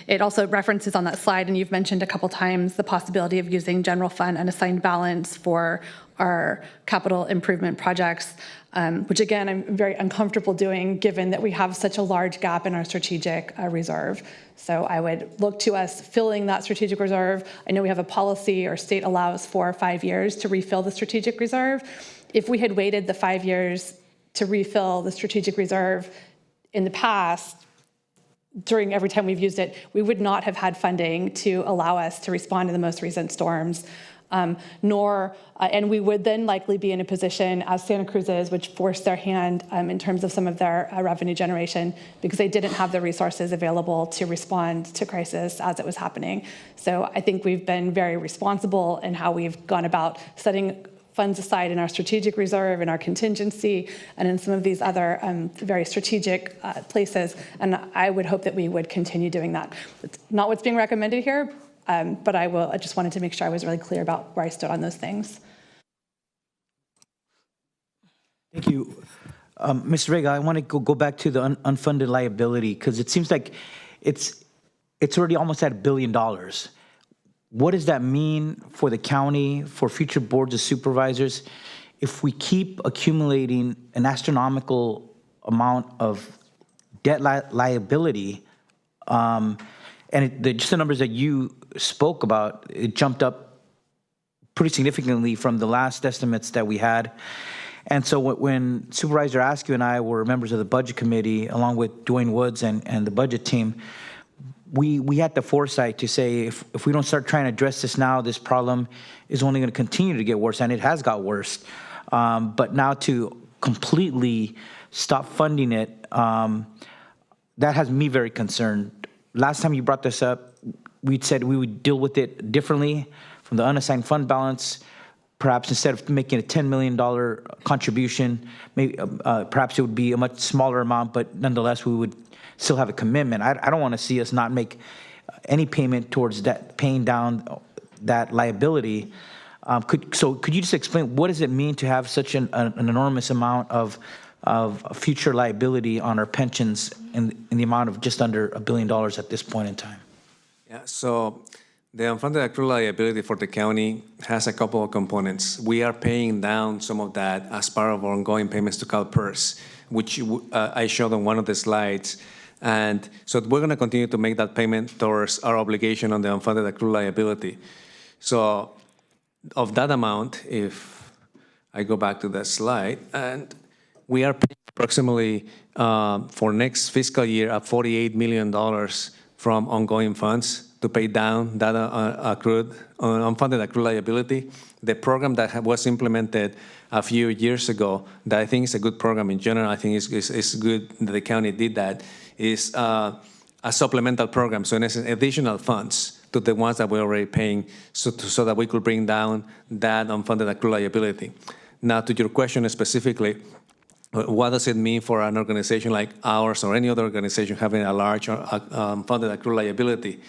It also references on that slide, and you've mentioned a couple times, the possibility of using general fund unassigned balance for our capital improvement projects, which again, I'm very uncomfortable doing given that we have such a large gap in our strategic reserve. So I would look to us filling that strategic reserve. I know we have a policy or state allows for 5 years to refill the strategic reserve. If we had waited the 5 years to refill the strategic reserve in the past, during every time we've used it, we would not have had funding to allow us to respond to the most recent storms. And we would then likely be in a position as Santa Cruz is, which forced their hand in terms of some of their revenue generation because they didn't have the resources available to respond to crisis as it was happening. So I think we've been very responsible in how we've gone about setting funds aside in our strategic reserve, in our contingency, and in some of these other very strategic places. And I would hope that we would continue doing that. It's not what's being recommended here, but I just wanted to make sure I was really clear about where I stood on those things. Thank you. Mr. Vega, I want to go back to the unfunded liability because it seems like it's already almost at $1 billion. What does that mean for the county, for future boards of supervisors, if we keep accumulating an astronomical amount of debt liability? And just the numbers that you spoke about, it jumped up pretty significantly from the last estimates that we had. And so when Supervisor Askew and I were members of the Budget Committee, along with Dwayne Woods and the budget team, we had the foresight to say, if we don't start trying to address this now, this problem is only going to continue to get worse, and it has got worse. But now to completely stop funding it, that has me very concerned. Last time you brought this up, we'd said we would deal with it differently from the unassigned fund balance. Perhaps instead of making a $10 million contribution, maybe perhaps it would be a much smaller amount, but nonetheless, we would still have a commitment. I don't want to see us not make any payment towards that, paying down that liability. Could you just explain what does it mean to have such an enormous amount of future liability on our pensions in the amount of just under $1 billion at this point in time? Yeah, so The unfunded accrual liability for the county has a couple of components. We are paying down some of that as part of our ongoing payments to CalPERS, which I showed on one of the slides. And so we're going to continue to make that payment towards our obligation on the unfunded accrual liability. So of that amount, if I go back to that slide, and we are paying approximately for next fiscal year $48 million from ongoing funds to pay down that accrued unfunded accrual liability. The program that was implemented a few years ago, that I think is a good program in general, I think it's good that the county did that, is a supplemental program. So in essence, additional funds to the ones that we're already paying so that we could bring down that unfunded accrual liability. Now, to your question specifically, what does it mean for an organization like ours or any other organization having a large funded accrual liability?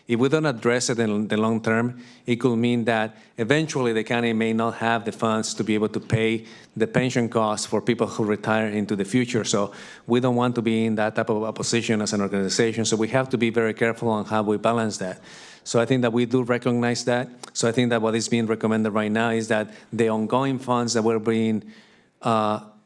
If we don't address it in the long term, it could mean that eventually the county may not have the funds to be able to pay the pension costs for people who retire into the future. So we don't want to be in that type of a position as an organization. So we have to be very careful on how we balance that. So I think that we do recognize that. So I think that what is being recommended right now is that the ongoing funds that were being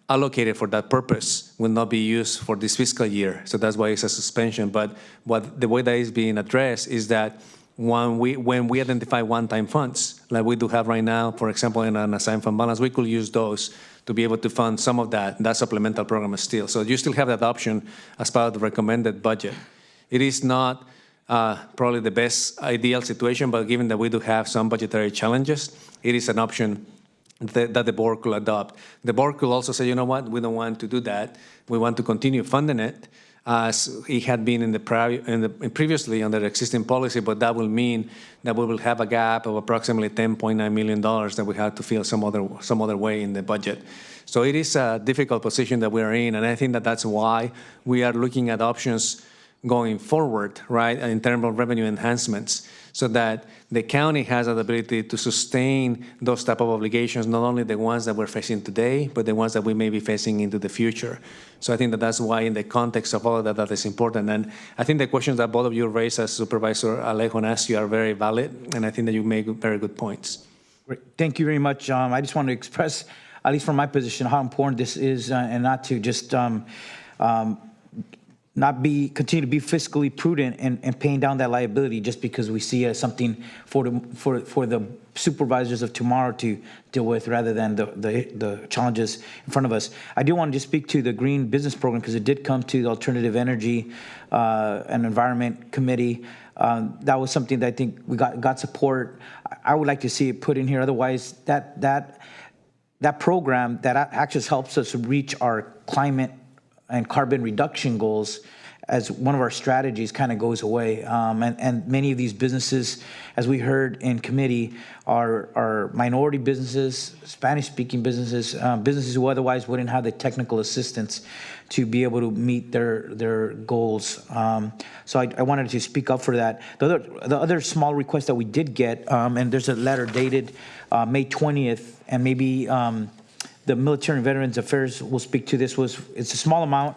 allocated for that purpose will not be used for this fiscal year. So that's why it's a suspension. But the way that is being addressed is that when we identify one-time funds, like we do have right now, for example, in an assigned fund balance, we could use those to be able to fund some of that supplemental program still. So you still have that option as part of the recommended budget. It is not probably the best ideal situation, but given that we do have some budgetary challenges, it is an option that the board could adopt. The board could also say, you know what, we don't want to do that. We want to continue funding it as it had been previously under the existing policy, but that will mean that we will have a gap of approximately $10.9 million that we have to fill some other way in the budget. So it is a difficult position that we are in, and I think that that's why we are looking at options going forward, right, in terms of revenue enhancements, so that the county has the ability to sustain those type of obligations, not only the ones that we're facing today, but the ones that we may be facing into the future. So I think that that's why in the context of all of that, that is important. And I think the questions that both of you raised as Supervisor Alejo and asked you are very valid, and I think that you make very good points. Great. Thank you very much. I just want to express, at least from my position, how important this is, and not to just continue to be fiscally prudent and paying down that liability just because we see it as something for the supervisors of tomorrow to deal with rather than the challenges in front of us. I do want to just speak to the Green Business Program because it did come to the Alternative Energy and Environment Committee. That was something that I think we got support. I would like to see it put in here. Otherwise, that program that actually helps us reach our climate and carbon reduction goals as one of our strategies kind of goes away. And many of these businesses, as we heard in committee, are minority businesses, Spanish-speaking businesses, businesses who otherwise wouldn't have the technical assistance to be able to meet their goals. So I wanted to speak up for that. The other small request that we did get, and there's a letter dated May 20th, and maybe the Military and Veterans Affairs will speak to this. It's a small amount,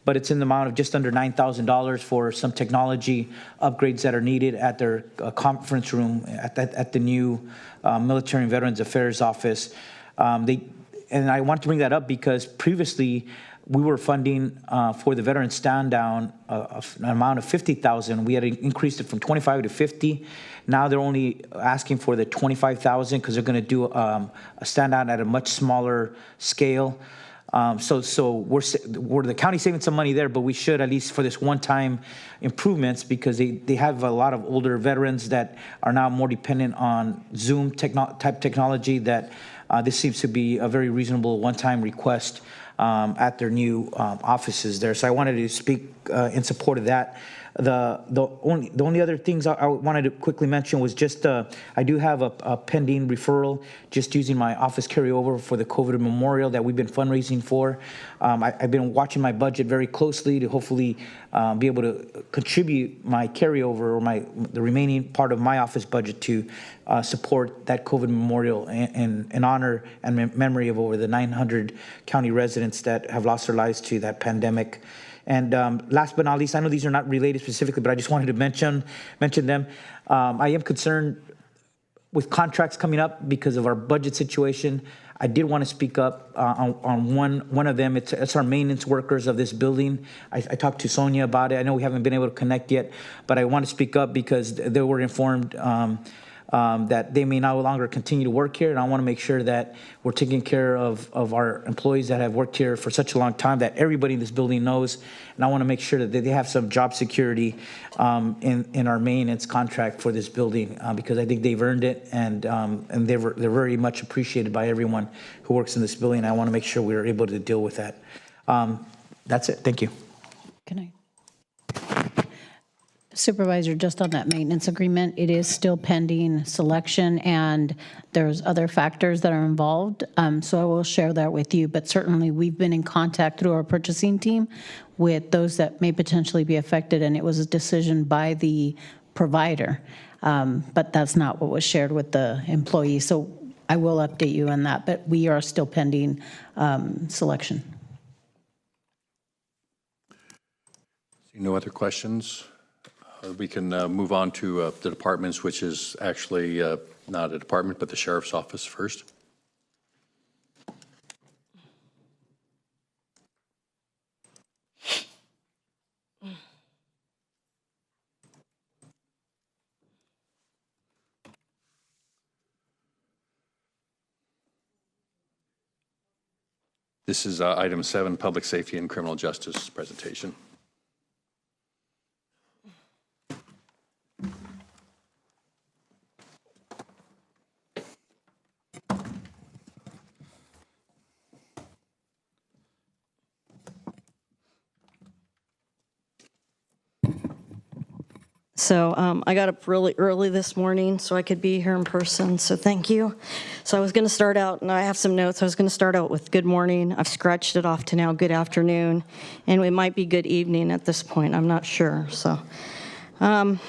but it's in the amount of just under $9,000 for some technology upgrades that are needed at their conference room at the new Military and Veterans Affairs office. And I want to bring that up because previously we were funding for the veteran stand down an amount of $50,000. We had increased it from 25 to 50. Now they're only asking for the 25,000 because they're going to do a stand down at a much smaller scale. So we're the county saving some money there, but we should at least for this one-time improvements because they have a lot of older veterans that are now more dependent on Zoom type technology. That this seems to be a very reasonable one-time request at their new offices there. So I wanted to speak in support of that. The only other things I wanted to quickly mention was just I do have a pending referral just using my office carryover for the COVID memorial that we've been fundraising for. I've been watching my budget very closely to hopefully be able to contribute my carryover or the remaining part of my office budget to support that COVID memorial in honor and memory of over the 900 county residents that have lost their lives to that pandemic. And last but not least, I know these are not related specifically, but I just wanted to mention them. I am concerned with contracts coming up because of our budget situation. I did want to speak up on one of them. It's our maintenance workers of this building. I talked to Sonia about it. I know we haven't been able to connect yet, but I want to speak up because they were informed that they may no longer continue to work here, and I want to make sure that we're taking care of our employees that have worked here for such a long time, that everybody in this building knows, and I want to make sure that they have some job security in our maintenance contract for this building, because I think they've earned it, and they're very much appreciated by everyone who works in this building. I want to make sure we're able to deal with that. That's it. Thank you. Can I? Supervisor, just on that maintenance agreement, it is still pending selection, and there's other factors that are involved. So I will share that with you, but certainly we've been in contact through our purchasing team with those that may potentially be affected, and it was a decision by the provider. But that's not what was shared with the employee. So I will update you on that, but we are still pending selection. No other questions? We can move on to the departments, which is actually not a department, but the sheriff's office first. This is item 7, public safety and criminal justice presentation. So I got up really early this morning so I could be here in person, so thank you. So I was going to start out, and I have some notes. I was going to start out with good morning. I've scratched it off to now good afternoon, and it might be good evening at this point. I'm not sure. So one,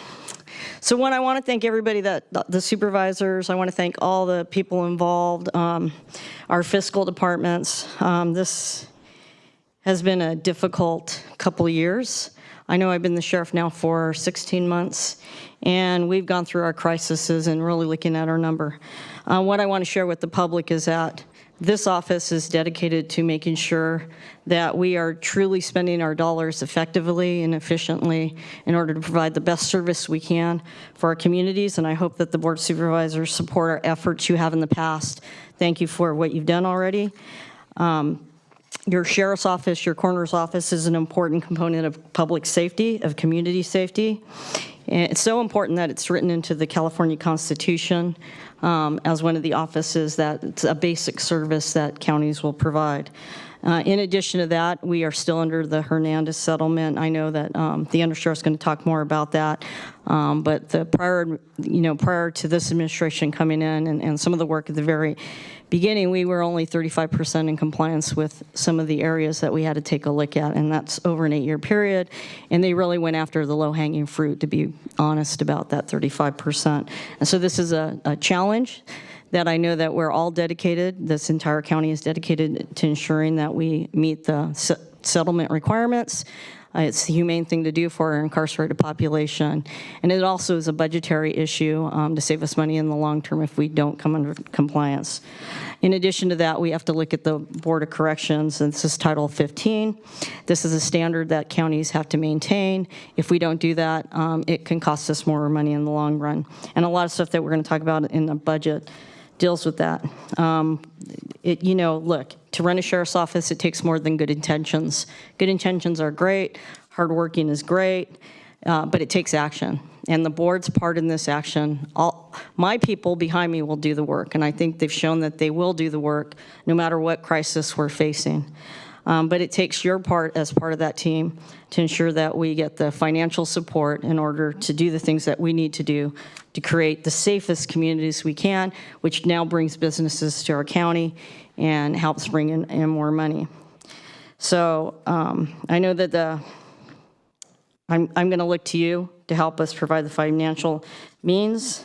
I want to thank everybody, the supervisors. I want to thank all the people involved, our fiscal departments. This has been a difficult couple of years. I know I've been the sheriff now for 16 months, and we've gone through our crises and really looking at our number. What I want to share with the public is that this office is dedicated to making sure that we are truly spending our dollars effectively and efficiently in order to provide the best service we can for our communities, and I hope that the Board of Supervisors support our efforts you have in the past. Thank you for what you've done already. Your sheriff's office, your coroner's office is an important component of public safety, of community safety. And it's so important that it's written into the California Constitution as one of the offices that it's a basic service that counties will provide. In addition to that, we are still under the Hernandez settlement. I know that the undersheriff is going to talk more about that. But the prior to this administration coming in and some of the work at the very beginning, we were only 35% in compliance with some of the areas that we had to take a look at, and that's over an 8-year period. And they really went after the low-hanging fruit, to be honest about that 35%. And so this is a challenge that I know that we're all dedicated, this entire county is dedicated to ensuring that we meet the settlement requirements. It's the humane thing to do for our incarcerated population. And it also is a budgetary issue to save us money in the long term if we don't come under compliance. In addition to that, we have to look at the Board of Corrections, and this is Title 15. This is a standard that counties have to maintain. If we don't do that, it can cost us more money in the long run. And a lot of stuff that we're going to talk about in the budget deals with that. Look, to run a sheriff's office, it takes more than good intentions. Good intentions are great, hardworking is great, but it takes action. And the board's part in this action. My people behind me will do the work, and I think they've shown that they will do the work no matter what crisis we're facing. But it takes your part as part of that team to ensure that we get the financial support in order to do the things that we need to do to create the safest communities we can, which now brings businesses to our county and helps bring in more money. So I know that I'm going to look to you to help us provide the financial means,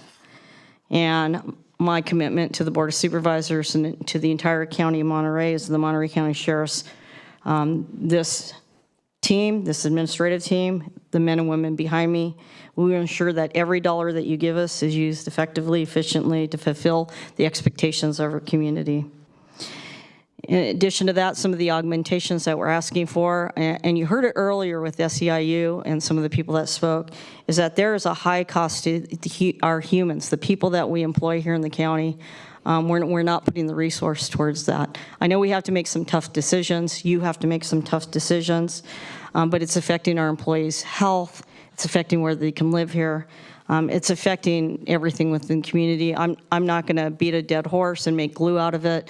and my commitment to the Board of Supervisors and to the entire county of Monterey as the Monterey County Sheriff's this team, this administrative team, the men and women behind me, we will ensure that every dollar that you give us is used effectively, efficiently to fulfill the expectations of our community. In addition to that, some of the augmentations that we're asking for, and you heard it earlier with SEIU and some of the people that spoke, is that there is a high cost to our humans, the people that we employ here in the county. We're not putting the resource towards that. I know we have to make some tough decisions. You have to make some tough decisions, but it's affecting our employees' health. It's affecting where they can live here. It's affecting everything within the community. I'm not going to beat a dead horse and make glue out of it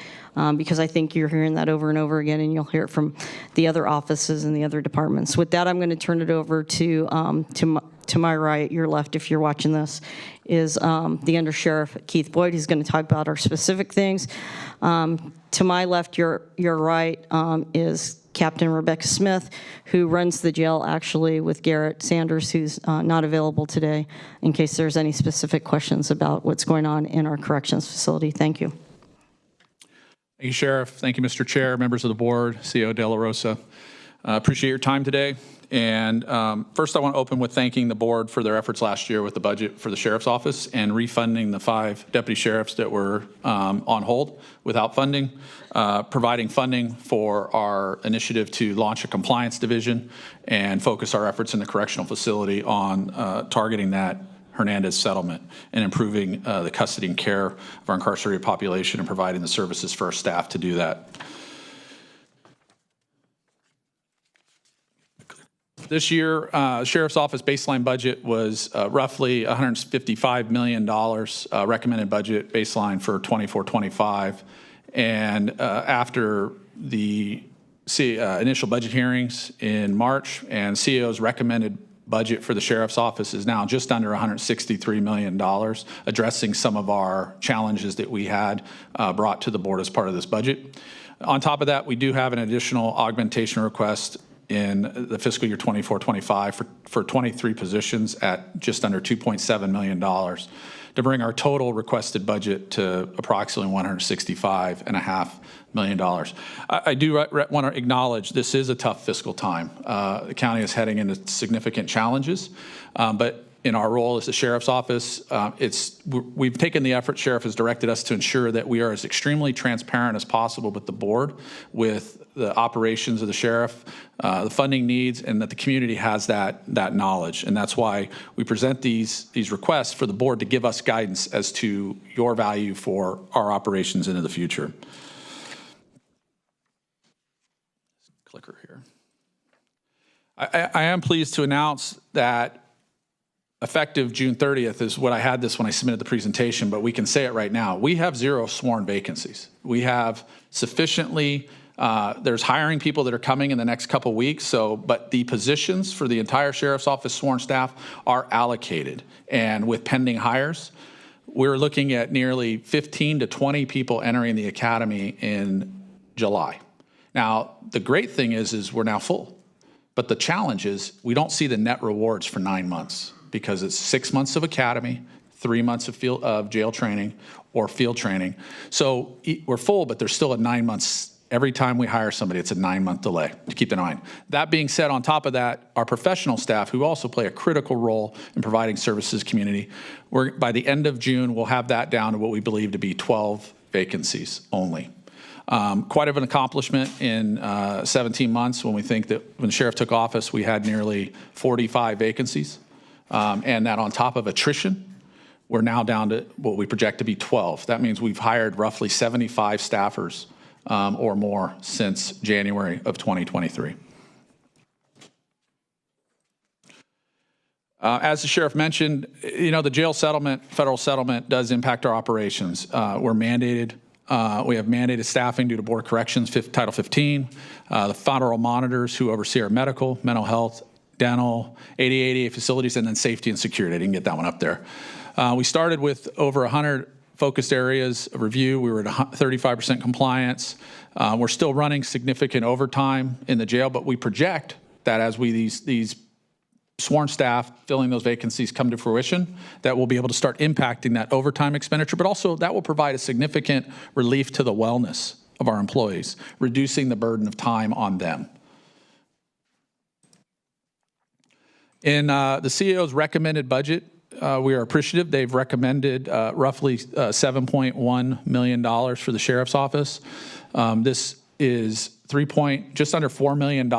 because I think you're hearing that over and over again, and you'll hear it from the other offices and the other departments. With that, I'm going to turn it over to my right, your left, if you're watching this, is the Undersheriff Keith Boyd. He's going to talk about our specific things. To my left, your right, is Captain Rebecca Smith, who runs the jail actually with Garrett Sanders, who's not available today, in case there's any specific questions about what's going on in our corrections facility. Thank you. Thank you, Sheriff. Thank you, Mr. Chair, members of the board, CEO De La Rosa. Appreciate your time today. And first, I want to open with thanking the board for their efforts last year with the budget for the Sheriff's Office and refunding the 5 deputy sheriffs that were on hold without funding, providing funding for our initiative to launch a compliance division and focus our efforts in the correctional facility on targeting that Hernandez settlement and improving the custody and care of our incarcerated population and providing the services for our staff to do that. This year, Sheriff's Office baseline budget was roughly $155 million recommended budget baseline for 24-25. And after the initial budget hearings in March, and CEO's recommended budget for the Sheriff's Office is now just under $163 million, addressing some of our challenges that we had brought to the board as part of this budget. On top of that, we do have an additional augmentation request in the fiscal year 24-25 for 23 positions at just under $2.7 million to bring our total requested budget to approximately $165.5 million. I do want to acknowledge this is a tough fiscal time. The county is heading into significant challenges, but in our role as the Sheriff's Office, we've taken the effort, Sheriff has directed us to ensure that we are as extremely transparent as possible with the board, with the operations of the sheriff, the funding needs, and that the community has that knowledge. And that's why we present these requests for the board to give us guidance as to your value for our operations into the future. Clicker here. I am pleased to announce that effective June 30th is what I had this when I submitted the presentation, but we can say it right now. We have 0 sworn vacancies. We have sufficiently, there's hiring people that are coming in the next couple weeks, but the positions for the entire Sheriff's Office sworn staff are allocated. And with pending hires, we're looking at nearly 15 to 20 people entering the academy in July. Now, the great thing is we're now full, but the challenge is we don't see the net rewards for 9 months, because it's 6 months of academy, 3 months of jail training or field training. So we're full, but there's still a 9 months. Every time we hire somebody, it's a 9-month delay, to keep in mind. That being said, on top of that, our professional staff, who also play a critical role in providing services to the community, by the end of June, we'll have that down to what we believe to be 12 vacancies only. Quite of an accomplishment in 17 months when we think that when the sheriff took office, we had nearly 45 vacancies. And that on top of attrition, we're now down to what we project to be 12. That means we've hired roughly 75 staffers or more since January of 2023. As the sheriff mentioned, the jail settlement, federal settlement, does impact our operations. We're mandated. We have mandated staffing due to Board of Corrections, Title 15, the federal monitors who oversee our medical, mental health, dental, ADA facilities, and then safety and security. I didn't get that one up there. We started with over 100 focused areas of review. We were at 35% compliance. We're still running significant overtime in the jail, but we project that as these sworn staff filling those vacancies come to fruition, that we'll be able to start impacting that overtime expenditure, but also that will provide a significant relief to the wellness of our employees, reducing the burden of time on them. In the CEO's recommended budget, we are appreciative. They've recommended roughly $7.1 million for the sheriff's office. This is just under $4 million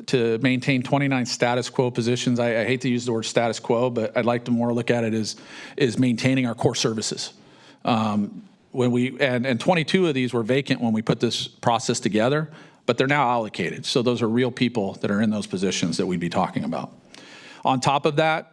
to maintain 29 status quo positions. I hate to use the word status quo, but I'd like to more look at it as maintaining our core services. And 22 of these were vacant when we put this process together, but they're now allocated. So those are real people that are in those positions that we'd be talking about. On top of that,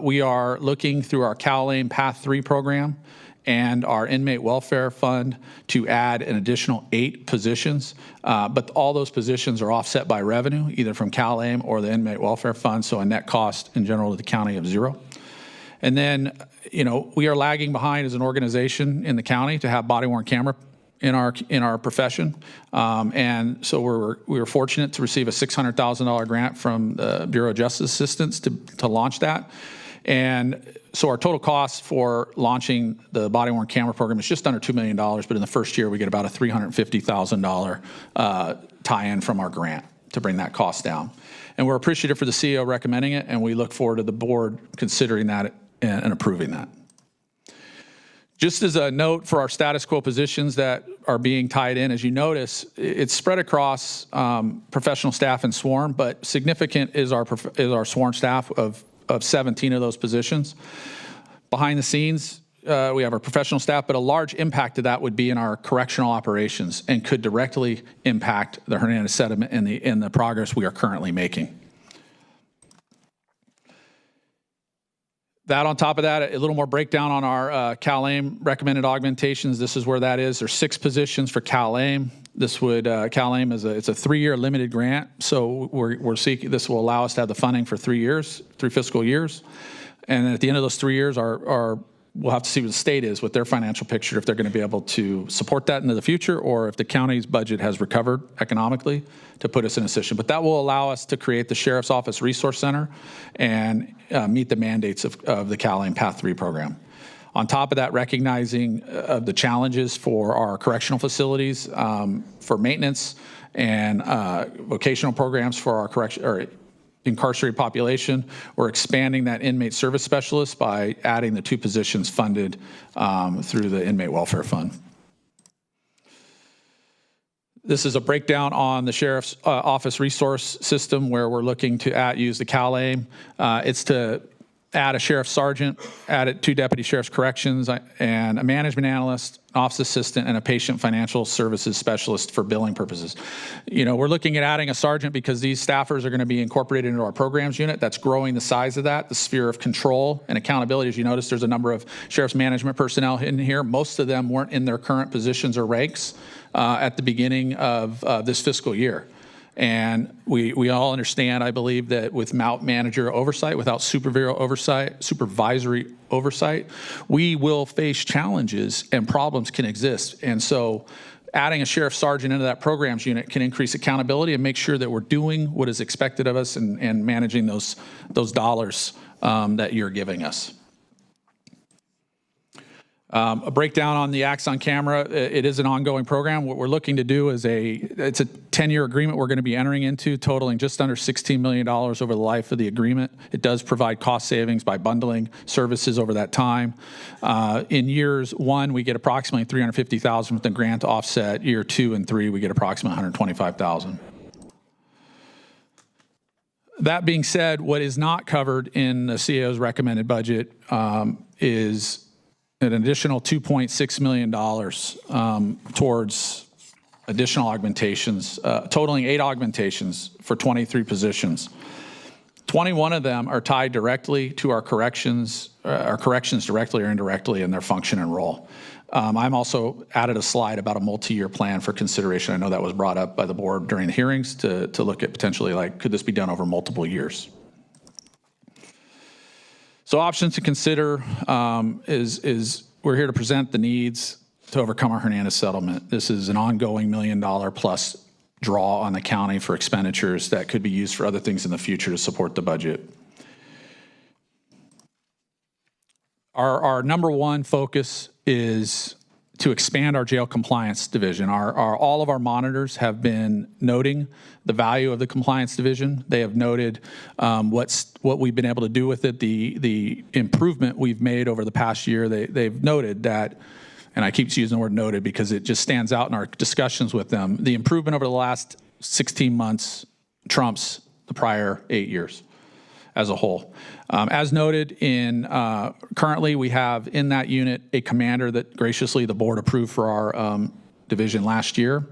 we are looking through our CalAIM Path 3 program and our inmate welfare fund to add an additional 8 positions. But all those positions are offset by revenue, either from CalAIM or the inmate welfare fund, so a net cost in general to the county of 0. And then, we are lagging behind as an organization in the county to have body-worn camera in our profession. And so we were fortunate to receive a $600,000 grant from the Bureau of Justice Assistance to launch that. And so our total cost for launching the body-worn camera program is just under $2 million, but in the first year we get about a $350,000 tie-in from our grant to bring that cost down. And we're appreciative for the CEO recommending it, and we look forward to the board considering that and approving that. Just as a note for our status quo positions that are being tied in, as you notice, it's spread across professional staff and sworn, but significant is our sworn staff of 17 of those positions. Behind the scenes, we have our professional staff, but a large impact to that would be in our correctional operations and could directly impact the Hernandez settlement and the progress we are currently making. That on top of that, a little more breakdown on our CalAIM recommended augmentations. This is where that is. There's 6 positions for CalAIM. This would CalAIM it's a 3-year limited grant, so we're seeking this will allow us to have the funding for 3 years, 3 fiscal years, and at the end of those 3 years, we'll have to see what the state is with their financial picture, if they're going to be able to support that into the future, or if the county's budget has recovered economically to put us in a position. But that will allow us to create the Sheriff's Office Resource Center and meet the mandates of the CalAIM Path 3 program. On top of that, recognizing the challenges for our correctional facilities for maintenance and vocational programs for our incarcerated population, we're expanding that inmate service specialist by adding the 2 positions funded through the inmate welfare fund. This is a breakdown on the Sheriff's Office resource system where we're looking to use the CalAIM. It's to add a sheriff's sergeant, add 2 deputy sheriff's corrections, and a management analyst, office assistant, and a patient financial services specialist for billing purposes. We're looking at adding a sergeant because these staffers are going to be incorporated into our programs unit. That's growing the size of that, the sphere of control and accountability. As you notice, there's a number of sheriff's management personnel in here. Most of them weren't in their current positions or ranks at the beginning of this fiscal year. And we all understand, I believe, that without manager oversight, without supervisory oversight, we will face challenges and problems can exist. And so adding a sheriff sergeant into that programs unit can increase accountability and make sure that we're doing what is expected of us and managing those dollars that you're giving us. A breakdown on the Axon camera. It is an ongoing program. What we're looking to do is it's a 10-year agreement we're going to be entering into, totaling just under $16 million over the life of the agreement. It does provide cost savings by bundling services over that time. In years 1, we get approximately $350,000 with the grant to offset. Year 2 and 3, we get approximately $125,000. That being said, what is not covered in the CAO's recommended budget is an additional $2.6 million towards additional augmentations, totaling 8 augmentations for 23 positions. 21 of them are tied directly to our corrections directly or indirectly in their function and role. I'm also added a slide about a multi-year plan for consideration. I know that was brought up by the board during the hearings to look at potentially could this be done over multiple years? So options to consider is we're here to present the needs to overcome our Hernandez settlement. This is an ongoing $1 million plus draw on the county for expenditures that could be used for other things in the future to support the budget. Our number one focus is to expand our jail compliance division. All of our monitors have been noting the value of the compliance division. They have noted what we've been able to do with it, the improvement we've made over the past year. They've noted that, and I keep using the word noted because it just stands out in our discussions with them, the improvement over the last 16 months trumps the prior 8 years as a whole. As noted currently we have in that unit a commander that graciously the board approved for our division last year.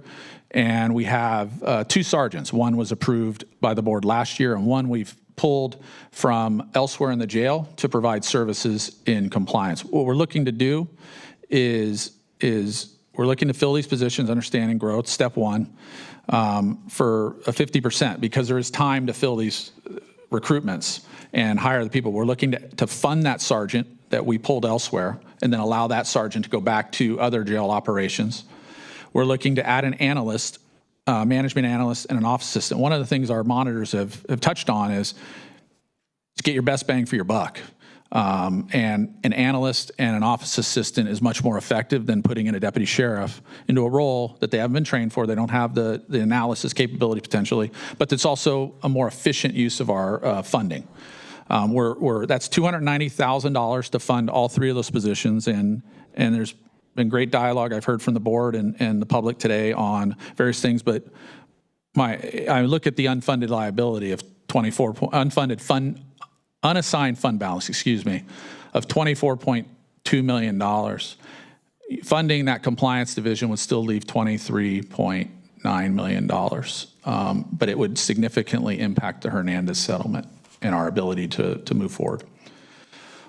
And we have 2 sergeants. One was approved by the board last year and one we've pulled from elsewhere in the jail to provide services in compliance. What we're looking to do is we're looking to fill these positions, understanding growth, step one, for a 50% because there is time to fill these recruitments and hire the people. We're looking to fund that sergeant that we pulled elsewhere and then allow that sergeant to go back to other jail operations. We're looking to add an analyst, management analyst, and an office assistant. One of the things our monitors have touched on is to get your best bang for your buck. And an analyst and an office assistant is much more effective than putting in a deputy sheriff into a role that they haven't been trained for. They don't have the analysis capability potentially, but it's also a more efficient use of our funding. That's $290,000 to fund all 3 of those positions, and there's been great dialogue I've heard from the board and the public today on various things, but I look at the unfunded liability of unassigned fund balance, of $24.2 million. Funding that compliance division would still leave $23.9 million, but it would significantly impact the Hernandez settlement and our ability to move forward.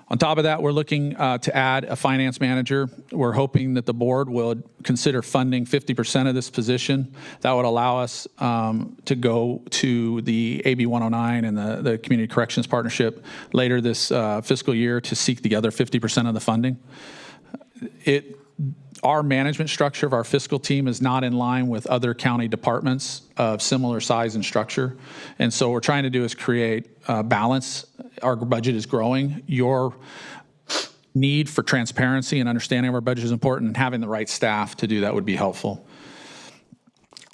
On top of that, we're looking to add a finance manager. We're hoping that the board would consider funding 50% of this position. That would allow us to go to the AB 109 and the Community Corrections Partnership later this fiscal year to seek the other 50% of the funding. Our management structure of our fiscal team is not in line with other county departments of similar size and structure. And so what we're trying to do is create balance. Our budget is growing. Your need for transparency and understanding of our budget is important, and having the right staff to do that would be helpful.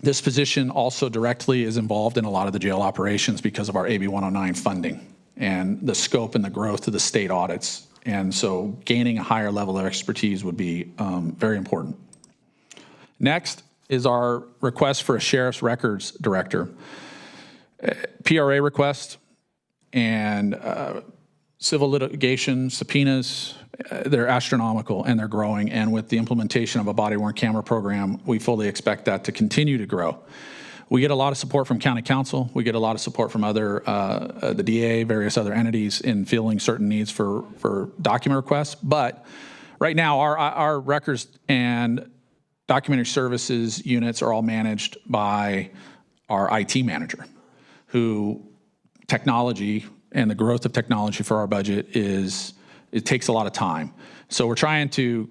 This position also directly is involved in a lot of the jail operations because of our AB 109 funding and the scope and the growth of the state audits. And so gaining a higher level of expertise would be very important. Next is our request for a sheriff's records director. PRA request and civil litigation subpoenas, they're astronomical and they're growing. And with the implementation of a body-worn camera program, we fully expect that to continue to grow. We get a lot of support from county council. We get a lot of support from other, the DA, various other entities in filling certain needs for document requests. But right now, our records and documentary services units are all managed by our IT manager, who technology and the growth of technology for our budget it takes a lot of time. So we're trying to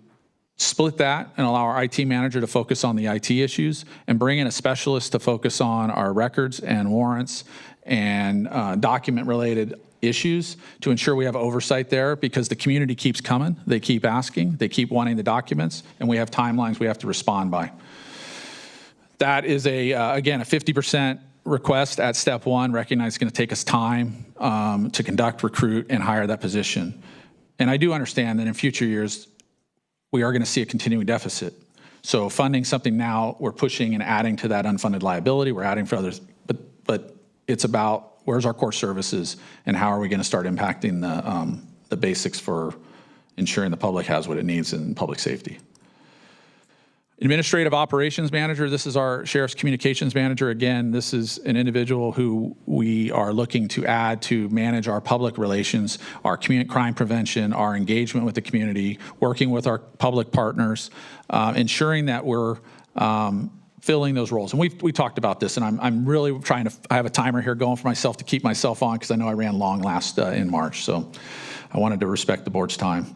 split that and allow our IT manager to focus on the IT issues and bring in a specialist to focus on our records and warrants and document-related issues to ensure we have oversight there, because the community keeps coming, they keep asking, they keep wanting the documents, and we have timelines we have to respond by. That is again, a 50% request at step one. Recognize it's going to take us time to conduct, recruit, and hire that position. And I do understand that in future years, we are going to see a continuing deficit. So funding something now, we're pushing and adding to that unfunded liability. We're adding for others, but it's about where's our core services and how are we going to start impacting the basics for ensuring the public has what it needs in public safety. Administrative operations manager, this is our sheriff's communications manager. Again, this is an individual who we are looking to add to manage our public relations, our community crime prevention, our engagement with the community, working with our public partners, ensuring that we're filling those roles. And we talked about this, and I'm really trying to, I have a timer here going for myself to keep myself on because I know I ran long last in March. So I wanted to respect the board's time.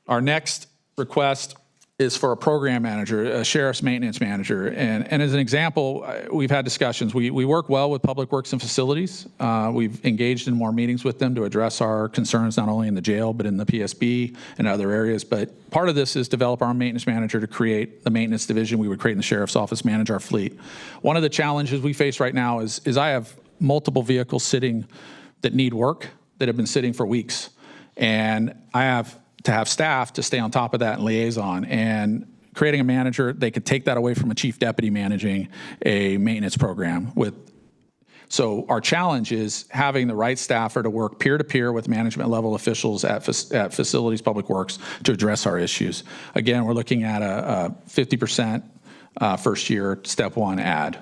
Our next request is for a program manager, a sheriff's maintenance manager. And as an example, we've had discussions. We work well with Public Works and Facilities. We've engaged in more meetings with them to address our concerns, not only in the jail, but in the PSB and other areas. But part of this is develop our maintenance manager to create the maintenance division we would create in the sheriff's office, manage our fleet. One of the challenges we face right now is I have multiple vehicles sitting that need work that have been sitting for weeks. And I have to have staff to stay on top of that and liaison. And creating a manager, they could take that away from a chief deputy managing a maintenance program. So our challenge is having the right staffer to work peer-to-peer with management level officials at facilities, public works, to address our issues. Again, we're looking at a 50% first year step one add.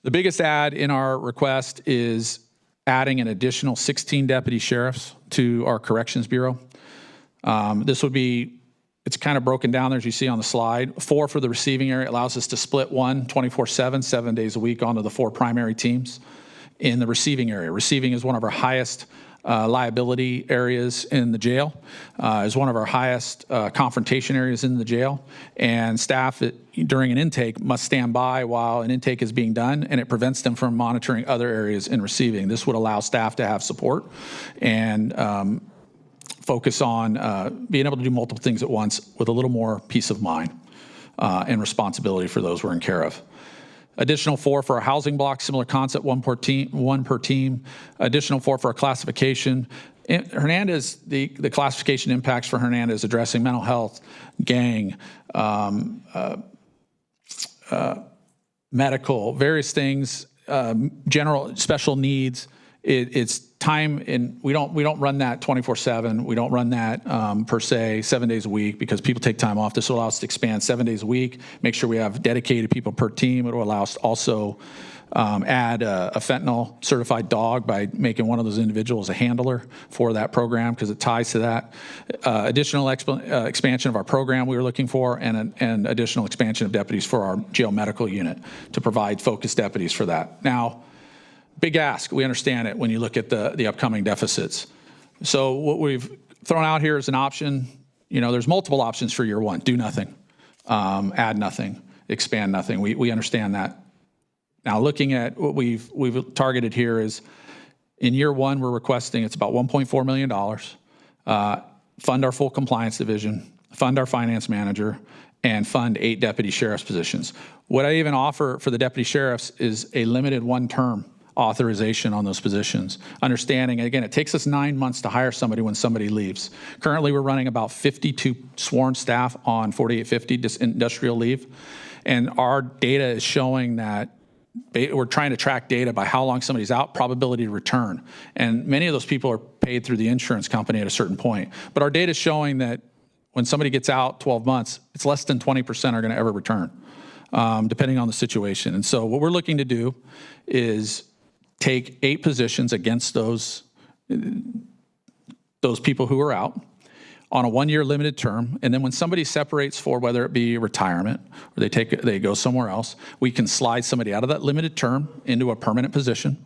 The biggest add in our request is adding an additional 16 deputy sheriffs to our corrections bureau. This would be, it's kind of broken down there as you see on the slide. 4 for the receiving area allows us to split 1 24/7, 7 days a week onto the 4 primary teams in the receiving area. Receiving is one of our highest liability areas in the jail, is one of our highest confrontation areas in the jail, and staff during an intake must stand by while an intake is being done, and it prevents them from monitoring other areas in receiving. This would allow staff to have support and focus on being able to do multiple things at once with a little more peace of mind and responsibility for those we're in care of. Additional 4 for our housing block, similar concept, 1 per team. Additional 4 for our classification. Hernandez, the classification impacts for Hernandez addressing mental health, gang, medical, various things, general special needs. It's time, and we don't run that 24/7. We don't run that per se 7 days a week because people take time off. This will allow us to expand 7 days a week, make sure we have dedicated people per team. It will allow us to also add a fentanyl certified dog by making one of those individuals a handler for that program because it ties to that. Additional expansion of our program we were looking for, and additional expansion of deputies for our jail medical unit to provide focused deputies for that. Now, big ask. We understand it when you look at the upcoming deficits. So what we've thrown out here is an option. You know, there's multiple options for year one. Do nothing, add nothing, expand nothing. We understand that. Now, looking at what we've targeted here is in year one, we're requesting it's about $1.4 million, fund our full compliance division, fund our finance manager, and fund 8 deputy sheriff's positions. What I even offer for the deputy sheriffs is a limited one-term authorization on those positions. Understanding, again, it takes us 9 months to hire somebody when somebody leaves. Currently, we're running about 52 sworn staff on 4850 industrial leave. And our data is showing that we're trying to track data by how long somebody's out, probability to return. And many of those people are paid through the insurance company at a certain point. But our data is showing that when somebody gets out 12 months, it's less than 20% are going to ever return, depending on the situation. And so what we're looking to do is take 8 positions against those people who are out on a 1-year limited term, and then when somebody separates for whether it be retirement or they go somewhere else, we can slide somebody out of that limited term into a permanent position,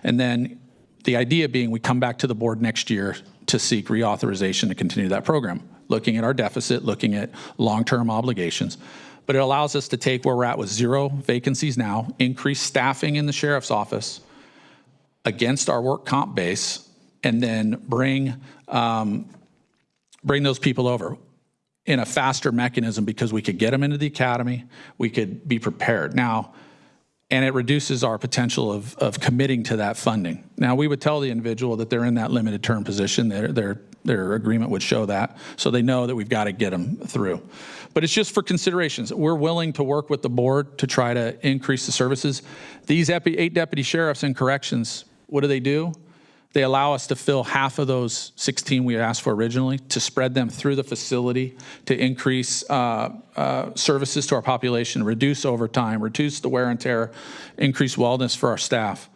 and then the idea being we come back to the board next year to seek reauthorization to continue that program, looking at our deficit, looking at long-term obligations. But it allows us to take where we're at with 0 vacancies now, increase staffing in the sheriff's office against our work comp base, and then bring those people over in a faster mechanism because we could get them into the academy, we could be prepared. Now, and it reduces our potential of committing to that funding. Now, we would tell the individual that they're in that limited term position, their agreement would show that, so they know that we've got to get them through. But it's just for considerations. We're willing to work with the board to try to increase the services. These 8 deputy sheriffs in corrections, what do? They allow us to fill half of those 16 we asked for originally, to spread them through the facility, to increase services to our population, reduce overtime, reduce the wear and tear, increase wellness for our staff.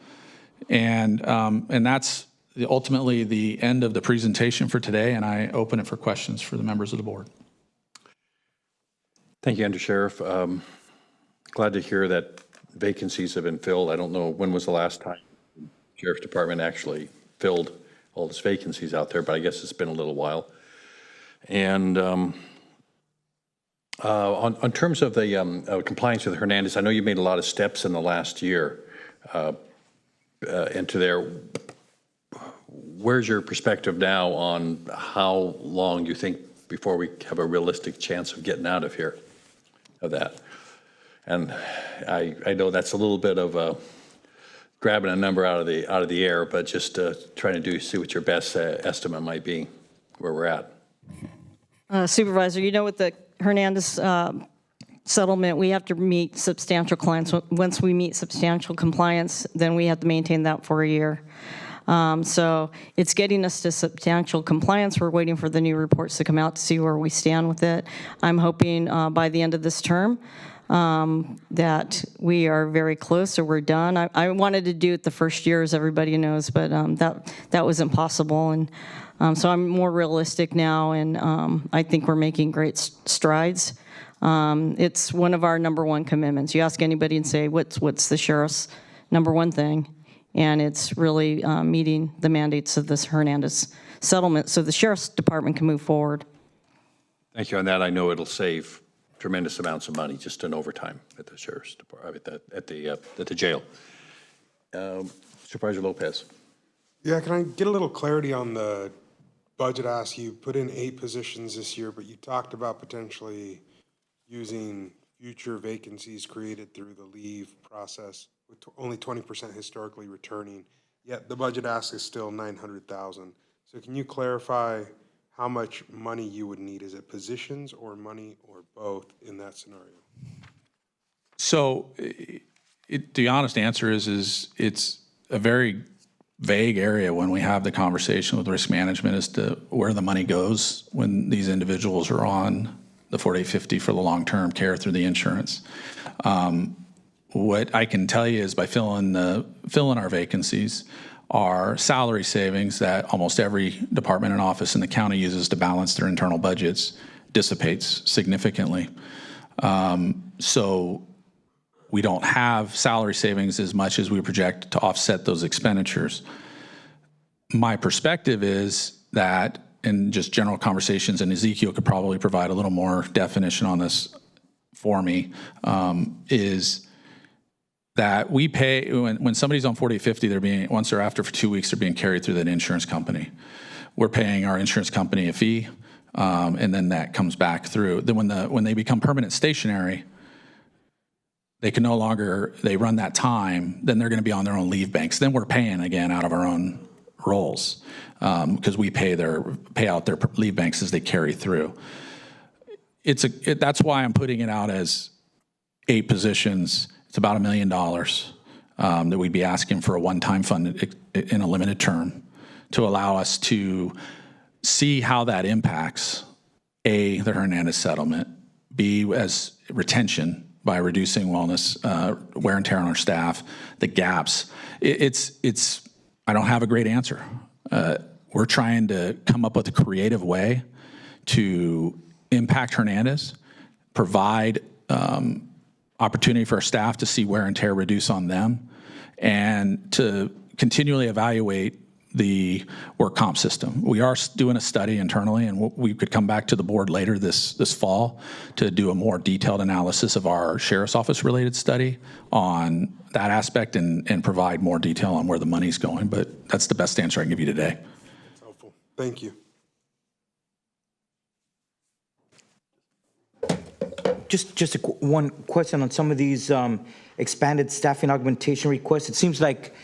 And that's ultimately the end of the presentation for today, and I open it for questions for the members of the board. Thank you, Undersheriff. Glad to hear that vacancies have been filled. I don't know when was the last time the Sheriff's Department actually filled all these vacancies out there, but I guess it's been a little while. And on terms of the compliance with Hernandez, I know you made a lot of steps in the last year into there. Where's your perspective now on how long you think before we have a realistic chance of getting out of here, of that? And I know that's a little bit of grabbing a number out of the air, but just trying to see what your best estimate might be where we're at. Supervisor, you know, with the Hernandez settlement, we have to meet substantial compliance. Once we meet substantial compliance, then we have to maintain that for a year. So it's getting us to substantial compliance. We're waiting for the new reports to come out to see where we stand with it. I'm hoping by the end of this term that we are very close, so we're done. I wanted to do it the first year, as everybody knows, but that was impossible. And so I'm more realistic now, and I think we're making great strides. It's one of our number one commitments. You ask anybody and say, what's the sheriff's number one thing? And it's really meeting the mandates of this Hernandez settlement so the sheriff's department can move forward. Thank you on that. I know it'll save tremendous amounts of money just in overtime at the sheriff's department, at the jail. Supervisor Lopez. Yeah, can I get a little clarity on the budget ask? You put in 8 positions this year, but you talked about potentially using future vacancies created through the leave process, with only 20% historically returning, yet the budget ask is still $900,000. So can you clarify how much money you would need? Is it positions or money or both in that scenario? So the honest answer is it's a very vague area when we have the conversation with risk management as to where the money goes when these individuals are on the 4850 for the long-term care through the insurance. What I can tell you is by filling our vacancies, our salary savings that almost every department and office in the county uses to balance their internal budgets dissipates significantly. So we don't have salary savings as much as we project to offset those expenditures. My perspective is that, in just general conversations, and Ezekiel could probably provide a little more definition on this for me, is that we pay, when somebody's on 4850, once they're after for 2 weeks, they're being carried through that insurance company. We're paying our insurance company a fee, and then that comes back through. Then when they become permanent stationary, they can no longer, they run that time, then they're gonna be on their own leave banks. Then we're paying again out of our own rolls, because we pay out their leave banks as they carry through. That's why I'm putting it out as 8 positions. It's about $1 million that we'd be asking for a one-time fund in a limited term to allow us to see how that impacts A, the Hernandez settlement, B, as retention by reducing wellness, wear and tear on our staff, the gaps. I don't have a great answer. We're trying to come up with a creative way to impact Hernandez, provide opportunity for our staff to see wear and tear reduce on them, and to continually evaluate the work comp system. We are doing a study internally, and we could come back to the board later this fall to do a more detailed analysis of our sheriff's office related study on that aspect and provide more detail on where the money's going. But that's the best answer I can give you today. That's helpful. Thank you. Just one question on some of these expanded staffing augmentation requests. It seems like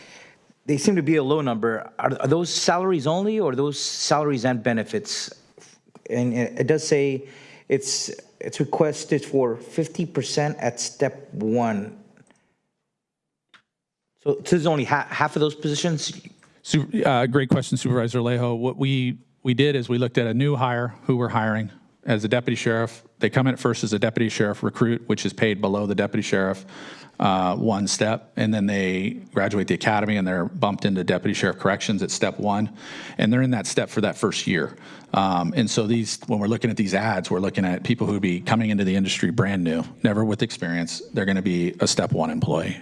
they seem to be a low number. Are those salaries only, or are those salaries and benefits? And it does say it's requested for 50% at step 1. So this is only half of those positions? Great question, Supervisor Alejo. What we did is we looked at a new hire who we're hiring as a deputy sheriff. They come in at first as a deputy sheriff recruit, which is paid below the deputy sheriff 1 step, and then they graduate the academy and they're bumped into deputy sheriff corrections at step 1, and they're in that step for that first year. And so when we're looking at these ads, we're looking at people who would be coming into the industry brand new, never with experience. They're going to be a step 1 employee.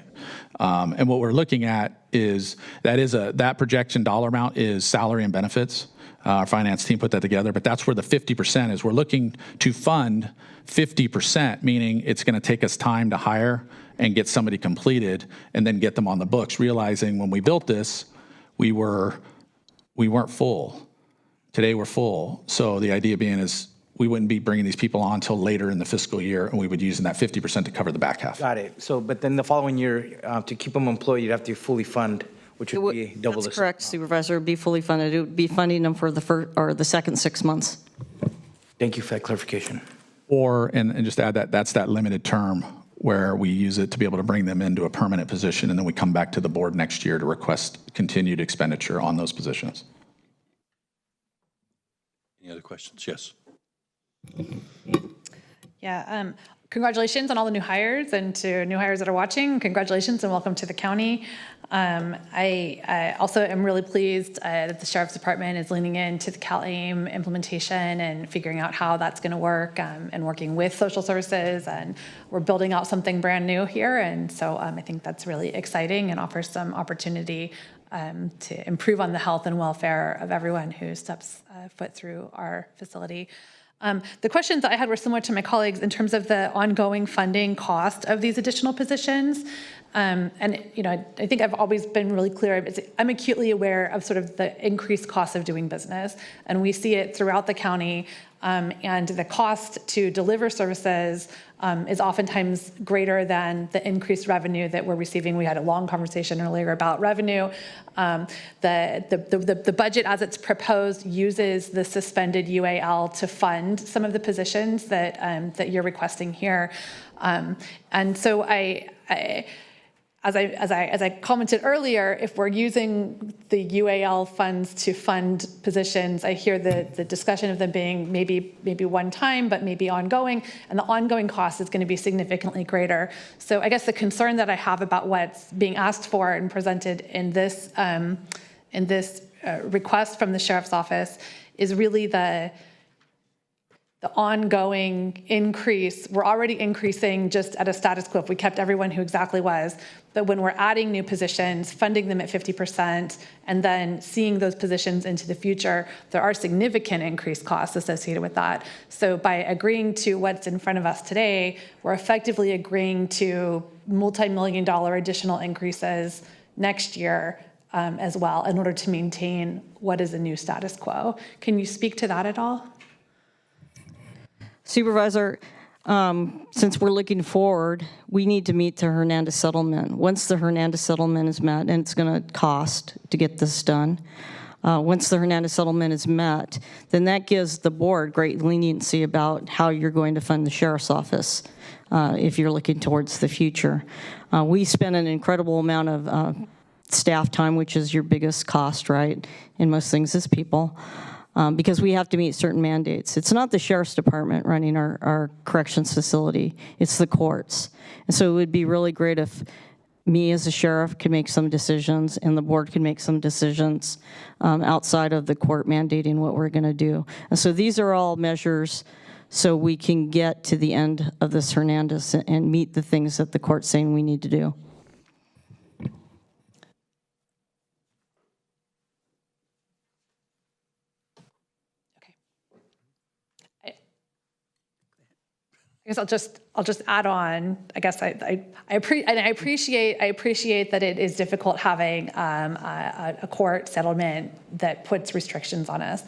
And what we're looking at is that projection dollar amount is salary and benefits. Our finance team put that together, but that's where the 50% is. We're looking to fund 50%, meaning it's going to take us time to hire and get somebody completed and then get them on the books, realizing when we built this, we weren't full. Today we're full. So the idea being is we wouldn't be bringing these people on until later in the fiscal year, and we would use that 50% to cover the back half. Got it. So, but then the following year, to keep them employed, you'd have to fully fund, which would be double That's correct, Supervisor. It would be fully funded. It would be funding them for the first or the second 6 months. Thank you for that clarification. Or, and just add that, that's that limited term where we use it to be able to bring them into a permanent position, and then we come back to the board next year to request continued expenditure on those positions. Any other questions? Yes. Yeah, congratulations on all the new hires, and to new hires that are watching, congratulations and welcome to the county. I also am really pleased that the Sheriff's Department is leaning into the CalAIM implementation and figuring out how that's going to work, and working with social services, and we're building out something brand new here, and so I think that's really exciting and offers some opportunity to improve on the health and welfare of everyone who steps foot through our facility. The questions I had were similar to my colleagues in terms of the ongoing funding cost of these additional positions. And I think I've always been really clear. I'm acutely aware of sort of the increased cost of doing business, and we see it throughout the county. And the cost to deliver services is oftentimes greater than the increased revenue that we're receiving. We had a long conversation earlier about revenue. The budget as it's proposed uses the suspended UAL to fund some of the positions that you're requesting here. And so as I commented earlier, if we're using the UAL funds to fund positions, I hear the discussion of them being maybe one time, but maybe ongoing, and the ongoing cost is going to be significantly greater. So I guess the concern that I have about what's being asked for and presented in this request from the Sheriff's Office is really the ongoing increase. We're already increasing just at a status quo if we kept everyone who exactly was. But when we're adding new positions, funding them at 50%, and then seeing those positions into the future, there are significant increased costs associated with that. So by agreeing to what's in front of us today, we're effectively agreeing to multi-million-dollar additional increases next year as well in order to maintain what is a new status quo. Can you speak to that at all? Supervisor, since we're looking forward, we need to meet the Hernandez settlement. Once the Hernandez settlement is met, and it's going to cost to get this done, once the Hernandez settlement is met, then that gives the board great leniency about how you're going to fund the Sheriff's Office if you're looking towards the future. We spend an incredible amount of staff time, which is your biggest cost, right, in most things is people. Because we have to meet certain mandates. It's not the Sheriff's Department running our corrections facility, it's the courts. And so it would be really great if me as a sheriff could make some decisions and the board could make some decisions outside of the court mandating what we're gonna do. And so these are all measures so we can get to the end of this Hernandez and meet the things that the court's saying we need to do. I guess I'll just add on. I guess I appreciate that it is difficult having a court settlement that puts restrictions on us.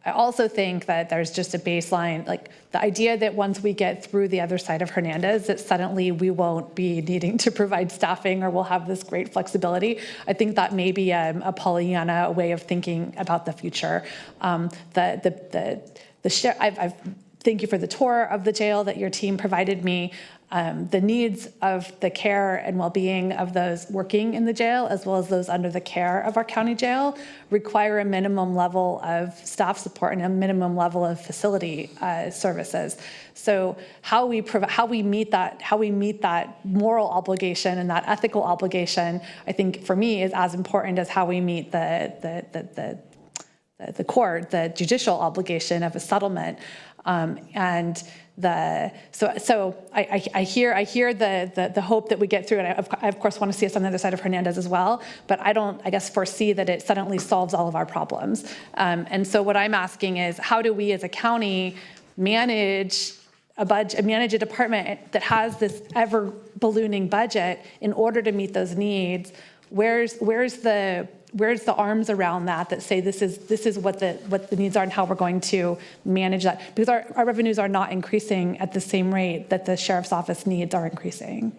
I also think that there's just a baseline, like the idea that once we get through the other side of Hernandez, that suddenly we won't be needing to provide staffing or we'll have this great flexibility. I think that may be a Pollyanna way of thinking about the future. Thank you for the tour of the jail that your team provided me. The needs of the care and well-being of those working in the jail, as well as those under the care of our county jail, require a minimum level of staff support and a minimum level of facility services. So how we meet that moral obligation and that ethical obligation, I think for me is as important as how we meet the judicial obligation of a settlement. And so I hear the hope that we get through it. I of course want to see us on the other side of Hernandez as well, but I don't, I guess, foresee that it suddenly solves all of our problems. And so what I'm asking is, how do we as a county manage a department that has this ever ballooning budget in order to meet those needs? Where's the arms around that say this is what the needs are and how we're going to manage that? Because our revenues are not increasing at the same rate that the sheriff's office needs are increasing.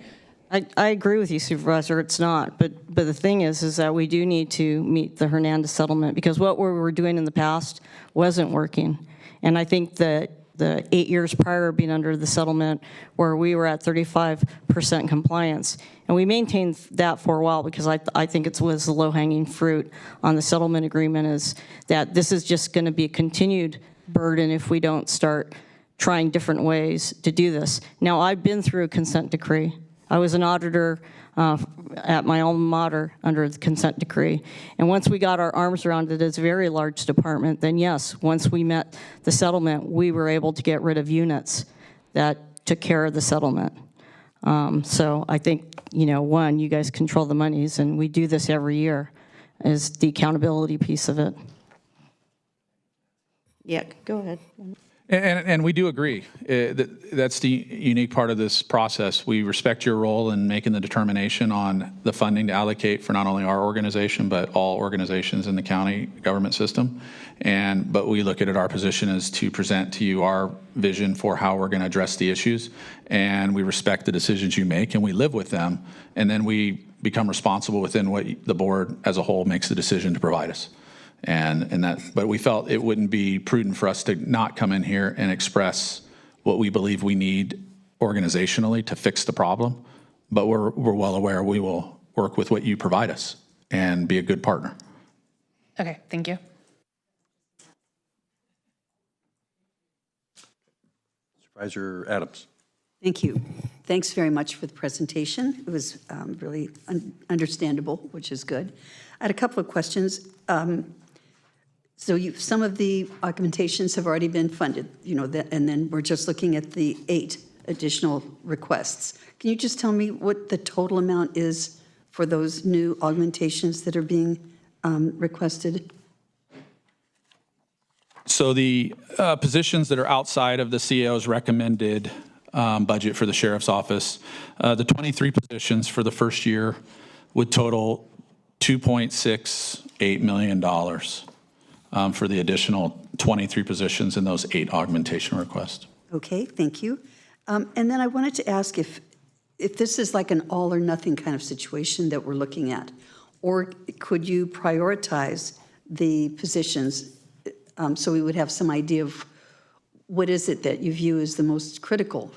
I agree with you, Supervisor, it's not. But the thing is that we do need to meet the Hernandez settlement, because what we were doing in the past wasn't working. And I think that the 8 years prior being under the settlement, where we were at 35% compliance. And we maintained that for a while because I think it was the low-hanging fruit on the settlement agreement, is that this is just going to be a continued burden if we don't start trying different ways to do this. Now, I've been through a consent decree. I was an auditor at my alma mater under the consent decree. And once we got our arms around it as a very large department, then yes, once we met the settlement, we were able to get rid of units that took care of the settlement. So I think, one, you guys control the monies, and we do this every year, is the accountability piece of it. Yeah, go ahead. And we do agree. That's the unique part of this process. We respect your role in making the determination on the funding to allocate for not only our organization, but all organizations in the county government system. But we look at it, our position is to present to you our vision for how we're going to address the issues. And we respect the decisions you make, and we live with them. And then we become responsible within what the board as a whole makes the decision to provide us. But we felt it wouldn't be prudent for us to not come in here and express what we believe we need organizationally to fix the problem. But we're well aware we will work with what you provide us and be a good partner. Okay, thank you. Supervisor Adams. Thank you. Thanks very much for the presentation. It was really understandable, which is good. I had a couple of questions. So some of the augmentations have already been funded, and then we're just looking at the 8 additional requests. Can you just tell me what the total amount is for those new augmentations that are being requested? So the positions that are outside of the CAO's recommended budget for the sheriff's office, the 23 positions for the first year would total $2.68 million for the additional 23 positions in those 8 augmentation requests. Okay, thank you. And then I wanted to ask if this is like an all or nothing kind of situation that we're looking at, or could you prioritize the positions so we would have some idea of what is it that you view as the most critical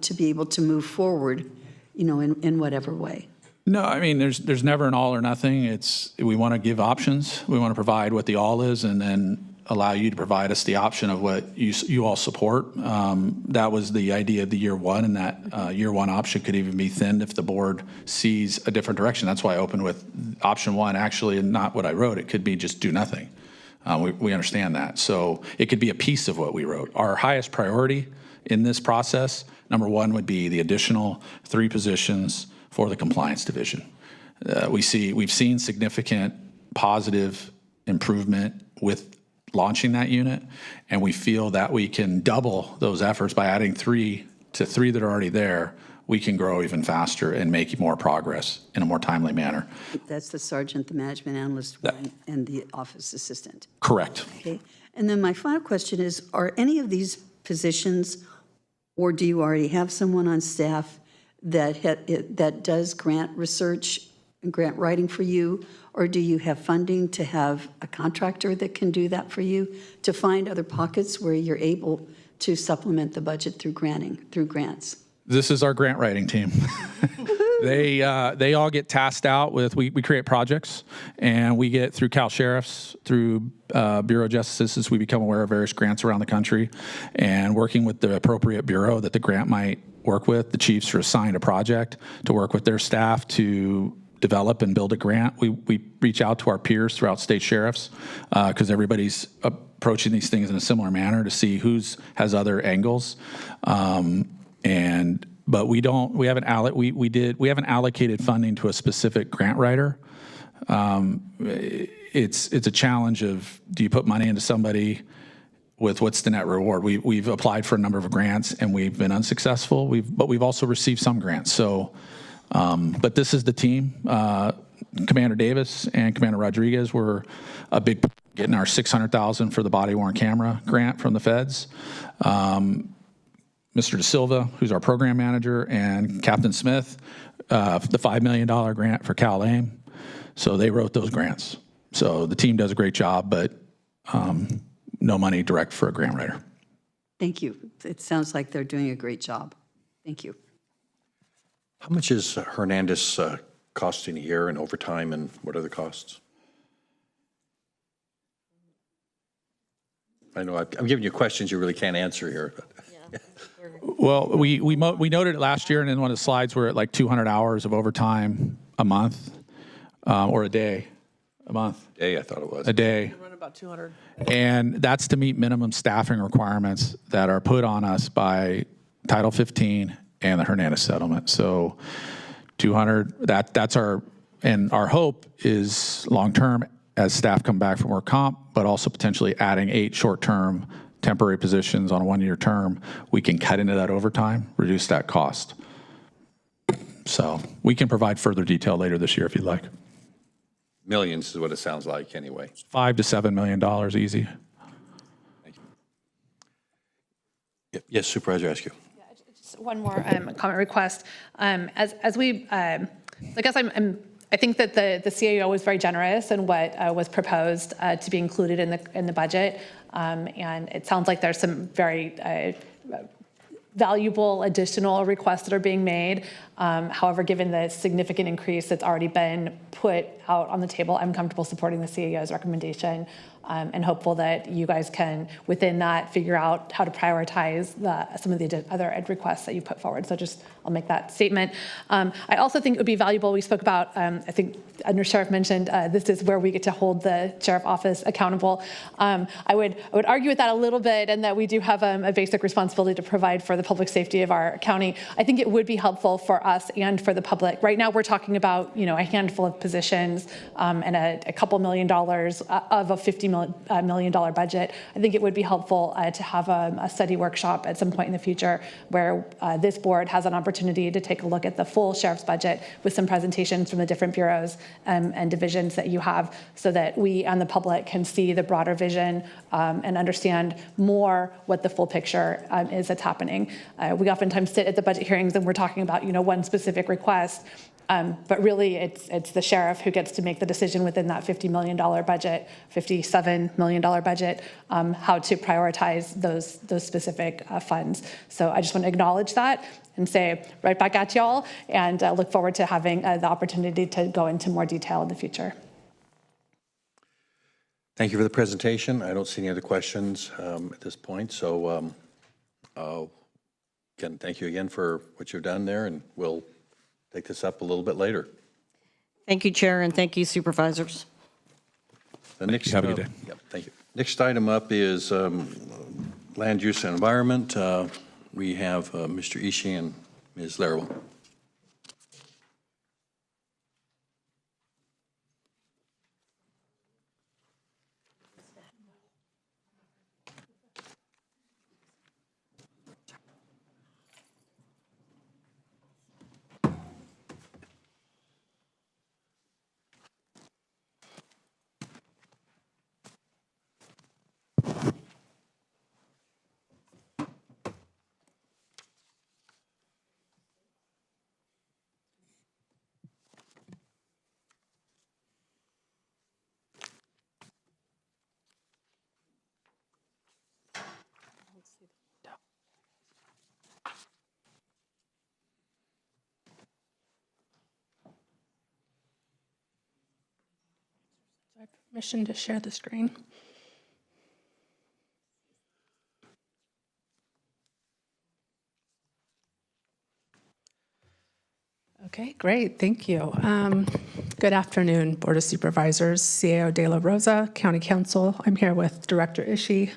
to be able to move forward, in whatever way? No, I mean, there's never an all or nothing. We want to give options. We want to provide what the all is, and then allow you to provide us the option of what you all support. That was the idea of the year one, and that year one option could even be thinned if the board sees a different direction. That's why I opened with option one, actually, and not what I wrote. It could be just do nothing. We understand that. So it could be a piece of what we wrote. Our highest priority in this process, number one, would be the additional 3 positions for the compliance division. We've seen significant positive improvement with launching that unit, and we feel that we can double those efforts by adding 3 to 3 that are already there. We can grow even faster and make more progress in a more timely manner. That's the sergeant, the management analyst, and the office assistant. Correct. Okay. And then my final question is, are any of these positions, or do you already have someone on staff that does grant research and grant writing for you, or do you have funding to have a contractor that can do that for you, to find other pockets where you're able to supplement the budget through grants? This is our grant writing team. They all get tasked out with, we create projects, and we get through Cal Sheriffs, through Bureau of Justice Assistance, we become aware of various grants around the country, and working with the appropriate bureau that the grant might work with, the chiefs are assigned a project to work with their staff to develop and build a grant, we reach out to our peers throughout state sheriffs because everybody's approaching these things in a similar manner to see who's has other angles. But we haven't allocated funding to a specific grant writer. It's a challenge of, do you put money into somebody with what's the net reward? We've applied for a number of grants and we've been unsuccessful. But we've also received some grants. So, but this is the team. Commander Davis and Commander Rodriguez were a big getting our $600,000 for the body-worn camera grant from the feds. Mr. De Silva, who's our program manager, and Captain Smith, the $5 million grant for Cal-AIM. So they wrote those grants. So the team does a great job, but no money direct for a grant writer. Thank you. It sounds like they're doing a great job. Thank you. How much is Hernandez costing a year in overtime, and what are the costs? I know I'm giving you questions you really can't answer here. Well, we noted it last year, and in one of the slides we're at like 200 hours of overtime a month, or a day, a month. Day, I thought it was. A day. Run about 200. And that's to meet minimum staffing requirements that are put on us by Title 15 and the Hernandez settlement. So 200, that's our hope is long-term as staff come back from work comp, but also potentially adding 8 short-term temporary positions on a 1-year term, we can cut into that overtime, reduce that cost. So we can provide further detail later this year if you'd like. Millions is what it sounds like anyway. $5 to $7 million easy. Thank you. Yes, Supervisor Askew. Yeah, just one more comment request. As we, I guess I think that the CAO was very generous in what was proposed to be included in the budget, and it sounds like there's some very valuable additional requests that are being made. However, given the significant increase that's already been put out on the table, I'm comfortable supporting the CAO's recommendation and hopeful that you guys can, within that, figure out how to prioritize some of the other ed requests that you put forward. So I'll make that statement. I also think it would be valuable, we spoke about, I think Under Sheriff mentioned, this is where we get to hold the sheriff office accountable. I would argue with that a little bit, and that we do have a basic responsibility to provide for the public safety of our county. I think it would be helpful for us and for the public. Right now, we're talking about a handful of positions and a couple $1 million of a $50 million budget. I think it would be helpful to have a study workshop at some point in the future where this board has an opportunity to take a look at the full sheriff's budget with some presentations from the different bureaus and divisions that you have, so that we and the public can see the broader vision and understand more what the full picture is that's happening. We oftentimes sit at the budget hearings and we're talking about one specific request, but really it's the sheriff who gets to make the decision within that $50 million budget, $57 million budget, how to prioritize those specific funds. So I just want to acknowledge that and say right back at y'all, and look forward to having the opportunity to go into more detail in the future. Thank you for the presentation. I don't see any other questions at this point. So again, thank you again for what you've done there, and we'll take this up a little bit later. Thank you, Chair, and thank you, Supervisors. The next, have a good day. Yep, thank you. Next item up is land use and environment. We have Mr. Ishii and Ms. Laravel. I have permission to share the screen. Okay, great. Thank you. Good afternoon, Board of Supervisors, CAO De La Rosa, County Council. I'm here with Director Ishii.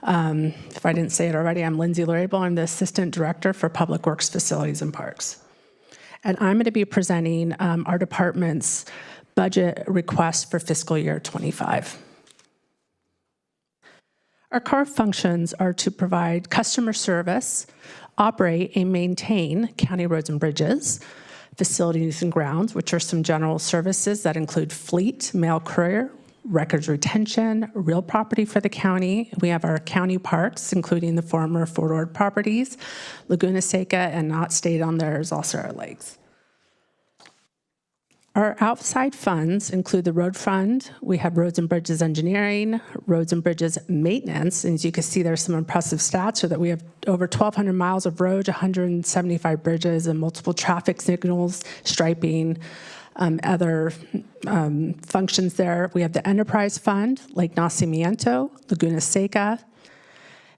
If I didn't say it already, I'm Lindsay Larable. I'm the Assistant Director for Public Works Facilities and Parks. And I'm going to be presenting our department's budget request for fiscal year 25. Our core functions are to provide customer service, operate and maintain county roads and bridges, facilities and grounds, which are some general services that include fleet, mail courier, records retention, real property for the county. We have our county parks, including the former Fort Ord properties, Laguna Seca, and not stated on there is also our lakes. Our outside funds include the road fund. We have roads and bridges engineering, roads and bridges maintenance. And as you can see, there's some impressive stats so that we have over 1,200 miles of road, 175 bridges, and multiple traffic signals, striping, other functions there. We have the enterprise fund, Lake Nacimiento, Laguna Seca,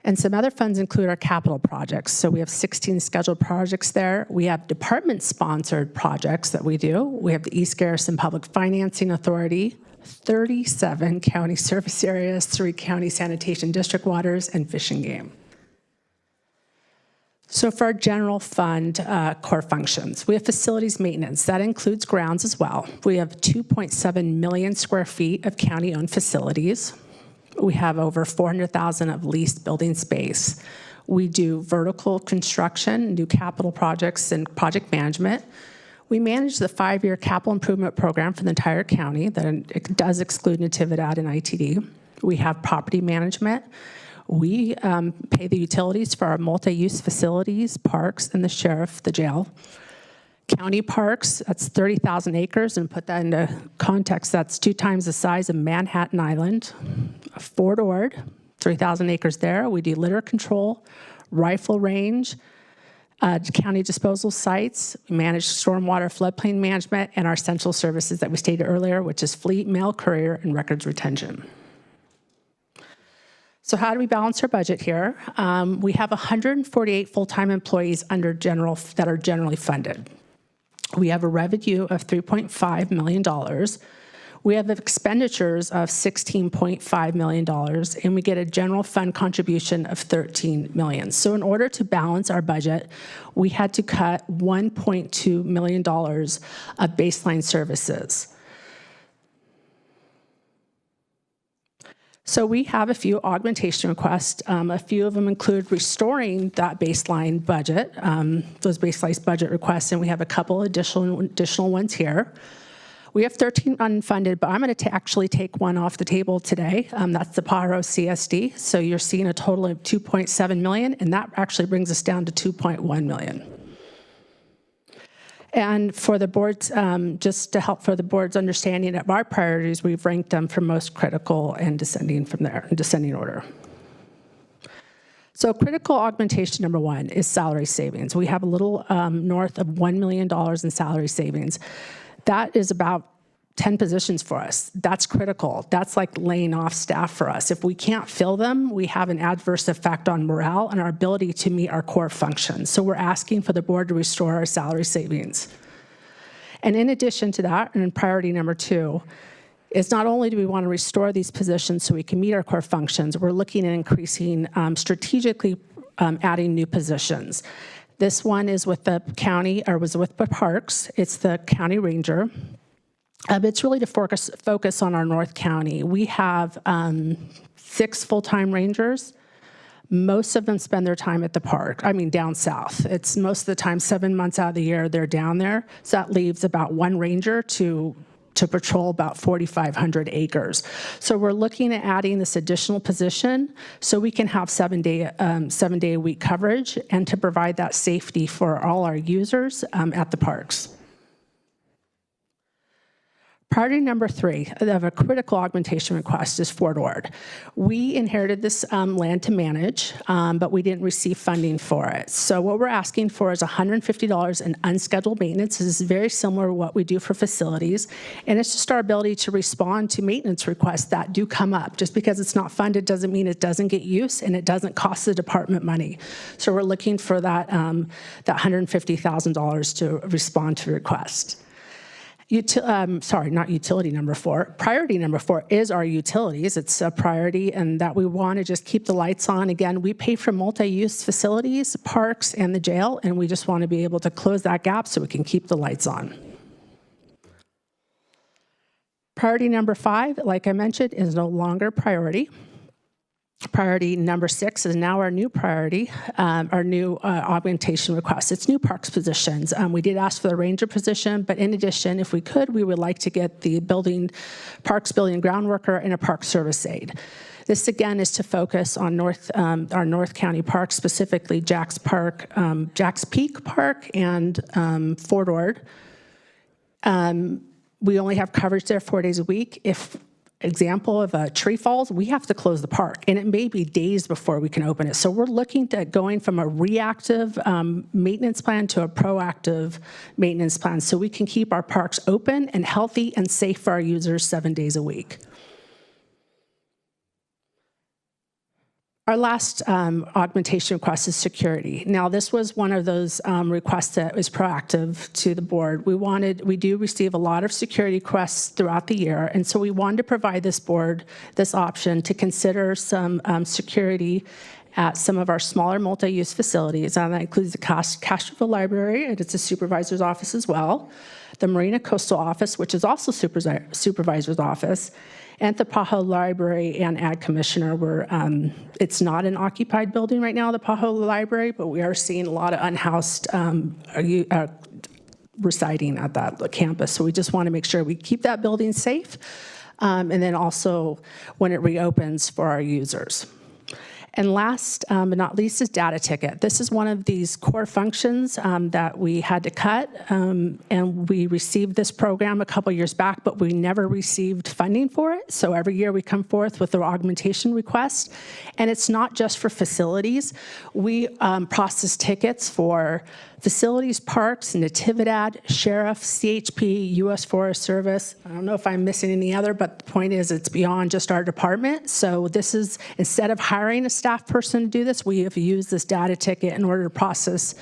and some other funds include our capital projects. So we have 16 scheduled projects there. We have department-sponsored projects that we do. We have the East Garrison Public Financing Authority, 37 county service areas, 3 county sanitation district waters, and fish and game. So for our general fund core functions, we have facilities maintenance. That includes grounds as well. We have 2.7 million square feet of county-owned facilities. We have over 400,000 of leased building space. We do vertical construction, do capital projects, and project management. We manage the 5-year capital improvement program for the entire county. That it does exclude Natividad and ITD. We have property management. We pay the utilities for our multi-use facilities, parks, and the sheriff, the jail. County parks, that's 30,000 acres, and put that into context, that's 2 times the size of Manhattan Island. Fort Ord, 3,000 acres there. We do litter control, rifle range, county disposal sites. We manage stormwater floodplain management and our essential services that we stated earlier, which is fleet, mail courier, and records retention. So how do we balance our budget here? We have 148 full-time employees under that are generally funded. We have a revenue of $3.5 million. We have expenditures of $16.5 million, and we get a general fund contribution of $13 million. So in order to balance our budget, we had to cut $1.2 million of baseline services. So we have a few augmentation requests. A few of them include restoring that baseline budget, those baseline budget requests, and we have a couple additional ones here. We have 13 unfunded, but I'm going to actually take one off the table today. That's the Pajaro CSD. So you're seeing a total of $2.7 million, and that actually brings us down to $2.1 million. And for the board's, just to help for the board's understanding of our priorities, we've ranked them from most critical and descending from there, in descending order. So critical augmentation number 1 is salary savings. We have a little north of $1 million in salary savings. That is about 10 positions for us. That's critical. That's like laying off staff for us. If we can't fill them, we have an adverse effect on morale and our ability to meet our core functions. So we're asking for the board to restore our salary savings. And in addition to that, and priority number 2, is not only do we want to restore these positions so we can meet our core functions, we're looking at increasing, strategically adding new positions. This one is with the county, or was with the parks. It's the county ranger. It's really to focus on our North County. We have 6 full-time rangers. Most of them spend their time at the park, down south. It's most of the time 7 months out of the year they're down there. So that leaves about 1 ranger to patrol about 4,500 acres. So we're looking at adding this additional position so we can have 7-day-a-week coverage and to provide that safety for all our users at the parks. Priority number 3 of a critical augmentation request is Fort Ord. We inherited this land to manage, but we didn't receive funding for it. So what we're asking for is $150 in unscheduled maintenance. This is very similar to what we do for facilities, and it's just our ability to respond to maintenance requests that do come up. Just because it's not funded doesn't mean it doesn't get use, and it doesn't cost the department money. So we're looking for that $150,000 to respond to requests. Not utility number 4. Priority number 4 is our utilities. It's a priority, and that we want to just keep the lights on. Again, we pay for multi-use facilities, parks, and the jail, and we just want to be able to close that gap so we can keep the lights on. Priority number 5, like I mentioned, is no longer priority. Priority number 6 is now our new priority, our new augmentation request. It's new parks positions. We did ask for the ranger position, but in addition, if we could, we would like to get the parks building ground worker and a park service aide. This again is to focus on our North County parks, specifically Jack's Peak Park and Fort Ord. We only have coverage there 4 days a week. If example of a tree falls, we have to close the park, and it may be days before we can open it. So we're looking at going from a reactive maintenance plan to a proactive maintenance plan so we can keep our parks open and healthy and safe for our users 7 days a week. Our last augmentation request is security. Now, this was one of those requests that was proactive to the board. We do receive a lot of security requests throughout the year, and so we wanted to provide this board this option to consider some security at some of our smaller multi-use facilities, and that includes the Castroville Library, and it's a supervisor's office as well, the Marina Coastal Office, which is also supervisor's office, and the Pajo Library and Ad Commissioner. It's not an occupied building right now, the Pajo Library, but we are seeing a lot of unhoused residing at that campus. So we just want to make sure we keep that building safe, and then also when it reopens for our users. And last but not least is data ticket. This is one of these core functions that we had to cut, and we received this program a couple years back, but we never received funding for it. So every year we come forth with the augmentation request, and it's not just for facilities. We process tickets for facilities, parks, Natividad, Sheriff, CHP, U.S. Forest Service. I don't know if I'm missing any other, but the point is it's beyond just our department. So this is, instead of hiring a staff person to do this, we have used this data ticket in order to process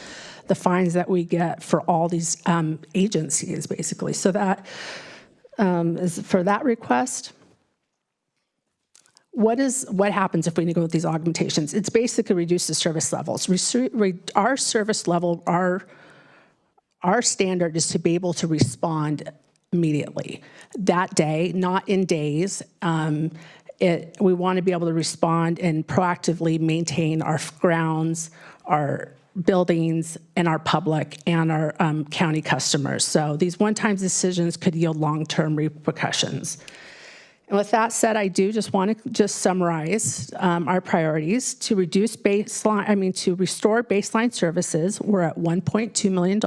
the fines that we get for all these agencies, basically. So that is for that request. What happens if we go with these augmentations? It's basically reduces service levels. Our service level, our standard is to be able to respond immediately that day, not in days. We want to be able to respond and proactively maintain our grounds, our buildings, and our public and our county customers. So these one-time decisions could yield long-term repercussions. And with that said, I do just want to summarize our priorities. To restore baseline services, we're at $1.2 million,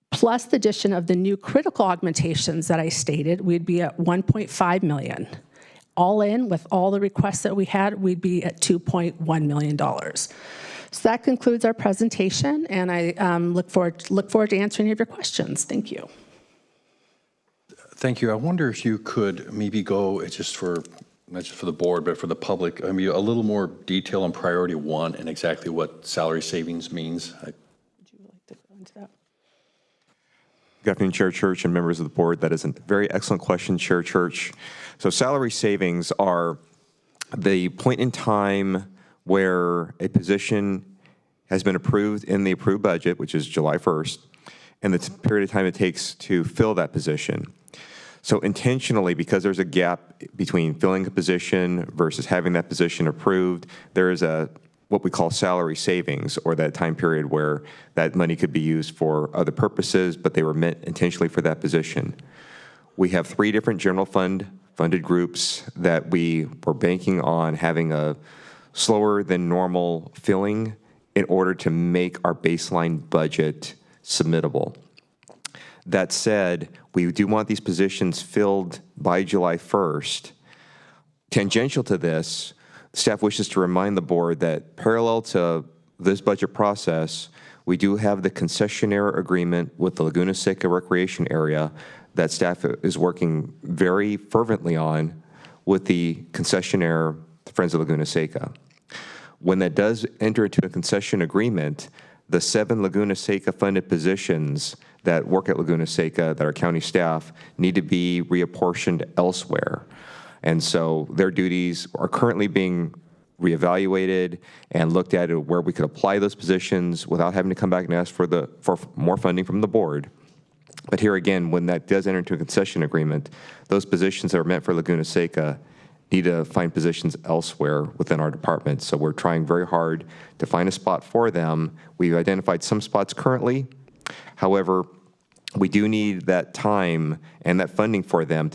plus the addition of the new critical augmentations that I stated, we'd be at $1.5 million. All in, with all the requests that we had, we'd be at $2.1 million. So that concludes our presentation, and I look forward to answering any of your questions. Thank you. Thank you. I wonder if you could maybe go, not just for the board, but for the public, a little more detail on priority 1 and exactly what salary savings means. Would you like to go into that? Good afternoon, Chair Church and members of the board. That is a very excellent question, Chair Church. So salary savings are the point in time where a position has been approved in the approved budget, which is July 1st, and the period of time it takes to fill that position. So intentionally, because there's a gap between filling a position versus having that position approved, there is what we call salary savings, or that time period where that money could be used for other purposes, but they were meant intentionally for that position. We have 3 different general funded groups that we were banking on having a slower than normal filling in order to make our baseline budget submittable. That said, we do want these positions filled by July 1st. Tangential to this, staff wishes to remind the board that parallel to this budget process, we do have the concessionaire agreement with the Laguna Seca Recreation Area that staff is working very fervently on with the concessionaire, the Friends of Laguna Seca. When that does enter into a concession agreement, the 7 Laguna Seca funded positions that work at Laguna Seca that are county staff need to be reapportioned elsewhere. And so their duties are currently being reevaluated and looked at where we could apply those positions without having to come back and ask for more funding from the board. But here again, when that does enter into a concession agreement, those positions that are meant for Laguna Seca need to find positions elsewhere within our department. So we're trying very hard to find a spot for them. We've identified some spots currently. However, we do need that time and that funding for them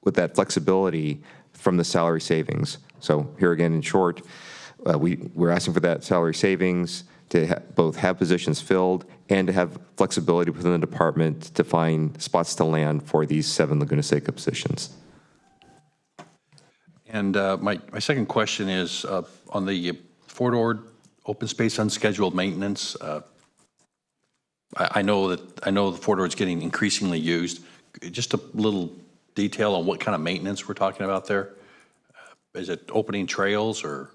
with that flexibility from the salary savings. So here again, in short, we're asking for that salary savings to both have positions filled and to have flexibility within the department to find spots to land for these 7 Laguna Seca positions. And my second question is on the Fort Ord open space unscheduled maintenance. I know the Fort Ord's getting increasingly used. Just a little detail on what kind of maintenance we're talking about there. Is it opening trails or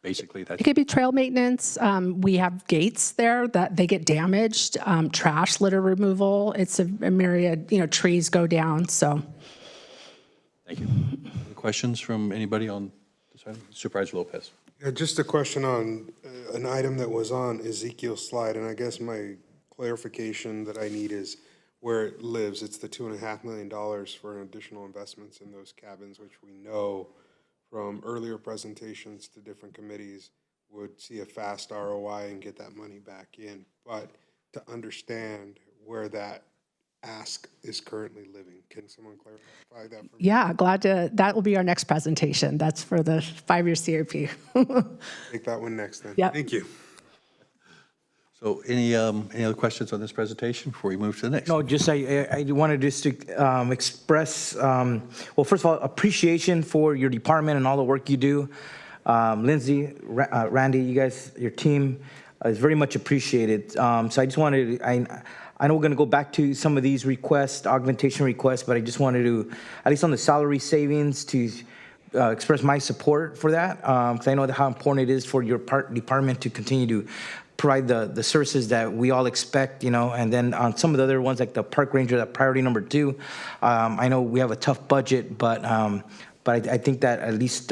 basically that? It could be trail maintenance. We have gates there that they get damaged, trash litter removal. It's a myriad, trees go down, so. Thank you. Any questions from anybody on this item? Supervisor Lopez. Yeah, just a question on an item that was on Ezekiel's slide, and I guess my clarification that I need is where it lives. It's the $2.5 million for an additional investments in those cabins, which we know from earlier presentations to different committees would see a fast ROI and get that money back in. But to understand where that ask is currently living, can someone clarify that for me? Yeah, glad to. That will be our next presentation. That's for the 5-year CRP. Take that one next then. Yeah. Thank you. So any other questions on this presentation before we move to the next? No, just I wanted just to express, well, first of all, appreciation for your department and all the work you do. Lindsay, Randy, you guys, your team is very much appreciated. So I just wanted to, I know we're going to go back to some of these requests, augmentation requests, but I just wanted to, at least on the salary savings, to express my support for that, because I know how important it is for your department to continue to provide the services that we all expect, and then on some of the other ones like the park ranger, that priority number 2, I know we have a tough budget, but I think that at least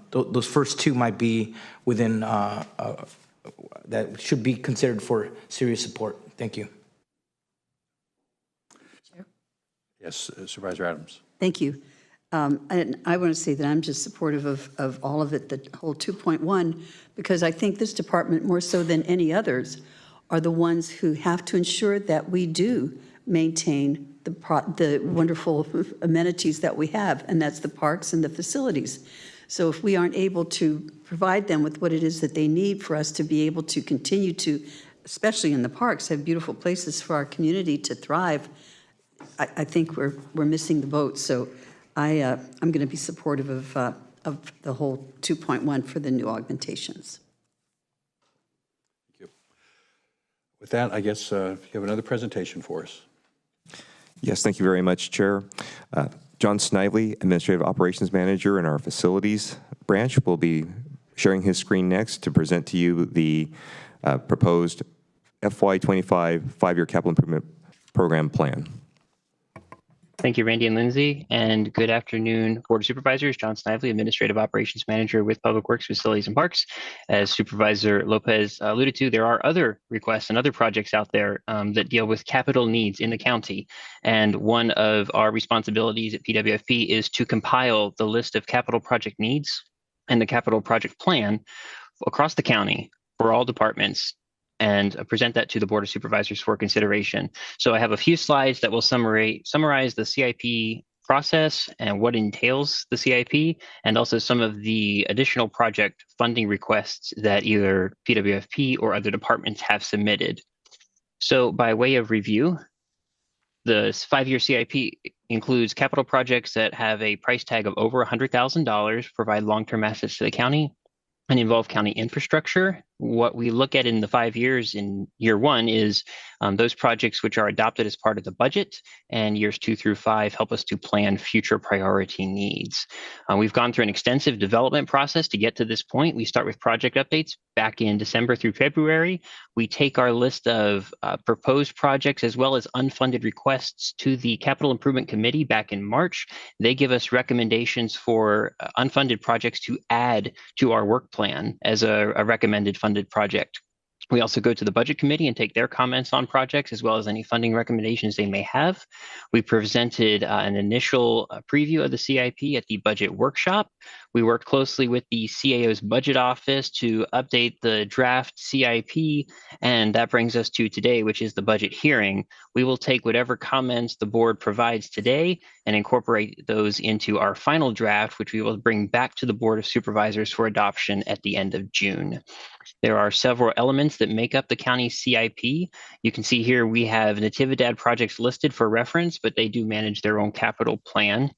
those first 2 might be within, that should be considered for serious support. Thank you. Yes, Supervisor Adams. Thank you. And I want to say that I'm just supportive of all of it, the whole 2.1, because I think this department, more so than any others, are the ones who have to ensure that we do maintain the wonderful amenities that we have, and that's the parks and the facilities. So if we aren't able to provide them with what it is that they need for us to be able to continue to, especially in the parks, have beautiful places for our community to thrive, I think we're missing the boat. So I'm going to be supportive of the whole 2.1 for the new augmentations. Thank you. With that, I guess you have another presentation for us. Yes, thank you very much, Chair. John Snively, Administrative Operations Manager in our Facilities branch, will be sharing his screen next to present to you the proposed FY25 5-year capital improvement program plan. Thank you, Randy and Lindsay, and good afternoon, Board of Supervisors. John Snively, Administrative Operations Manager with Public Works, Facilities, and Parks. As Supervisor Lopez alluded to, there are other requests and other projects out there that deal with capital needs in the county. And one of our responsibilities at PWFP is to compile the list of capital project needs and the capital project plan across the county for all departments, and present that to the Board of Supervisors for consideration. So I have a few slides that will summarize the CIP process and what entails the CIP, and also some of the additional project funding requests that either PWFP or other departments have submitted. So by way of review, The 5-year CIP includes capital projects that have a price tag of over $100,000, provide long-term assets to the county, and involve county infrastructure. What we look at in the 5 years in year one is those projects which are adopted as part of the budget, and years 2 through 5 help us to plan future priority needs. We've gone through an extensive development process to get to this point. We start with project updates back in December through February. We take our list of proposed projects as well as unfunded requests to the Capital Improvement Committee back in March. They give us recommendations for unfunded projects to add to our work plan as a recommended funded project. We also go to the Budget Committee and take their comments on projects as well as any funding recommendations they may have. We presented an initial preview of the CIP at the budget workshop. We worked closely with the CAO's budget office to update the draft CIP, and that brings us to today, which is the budget hearing. We will take whatever comments the board provides today and incorporate those into our final draft, which we will bring back to the Board of Supervisors for adoption at the end of June. There are several elements that make up the county CIP. You can see here we have Natividad projects listed for reference, but they do manage their own capital plan.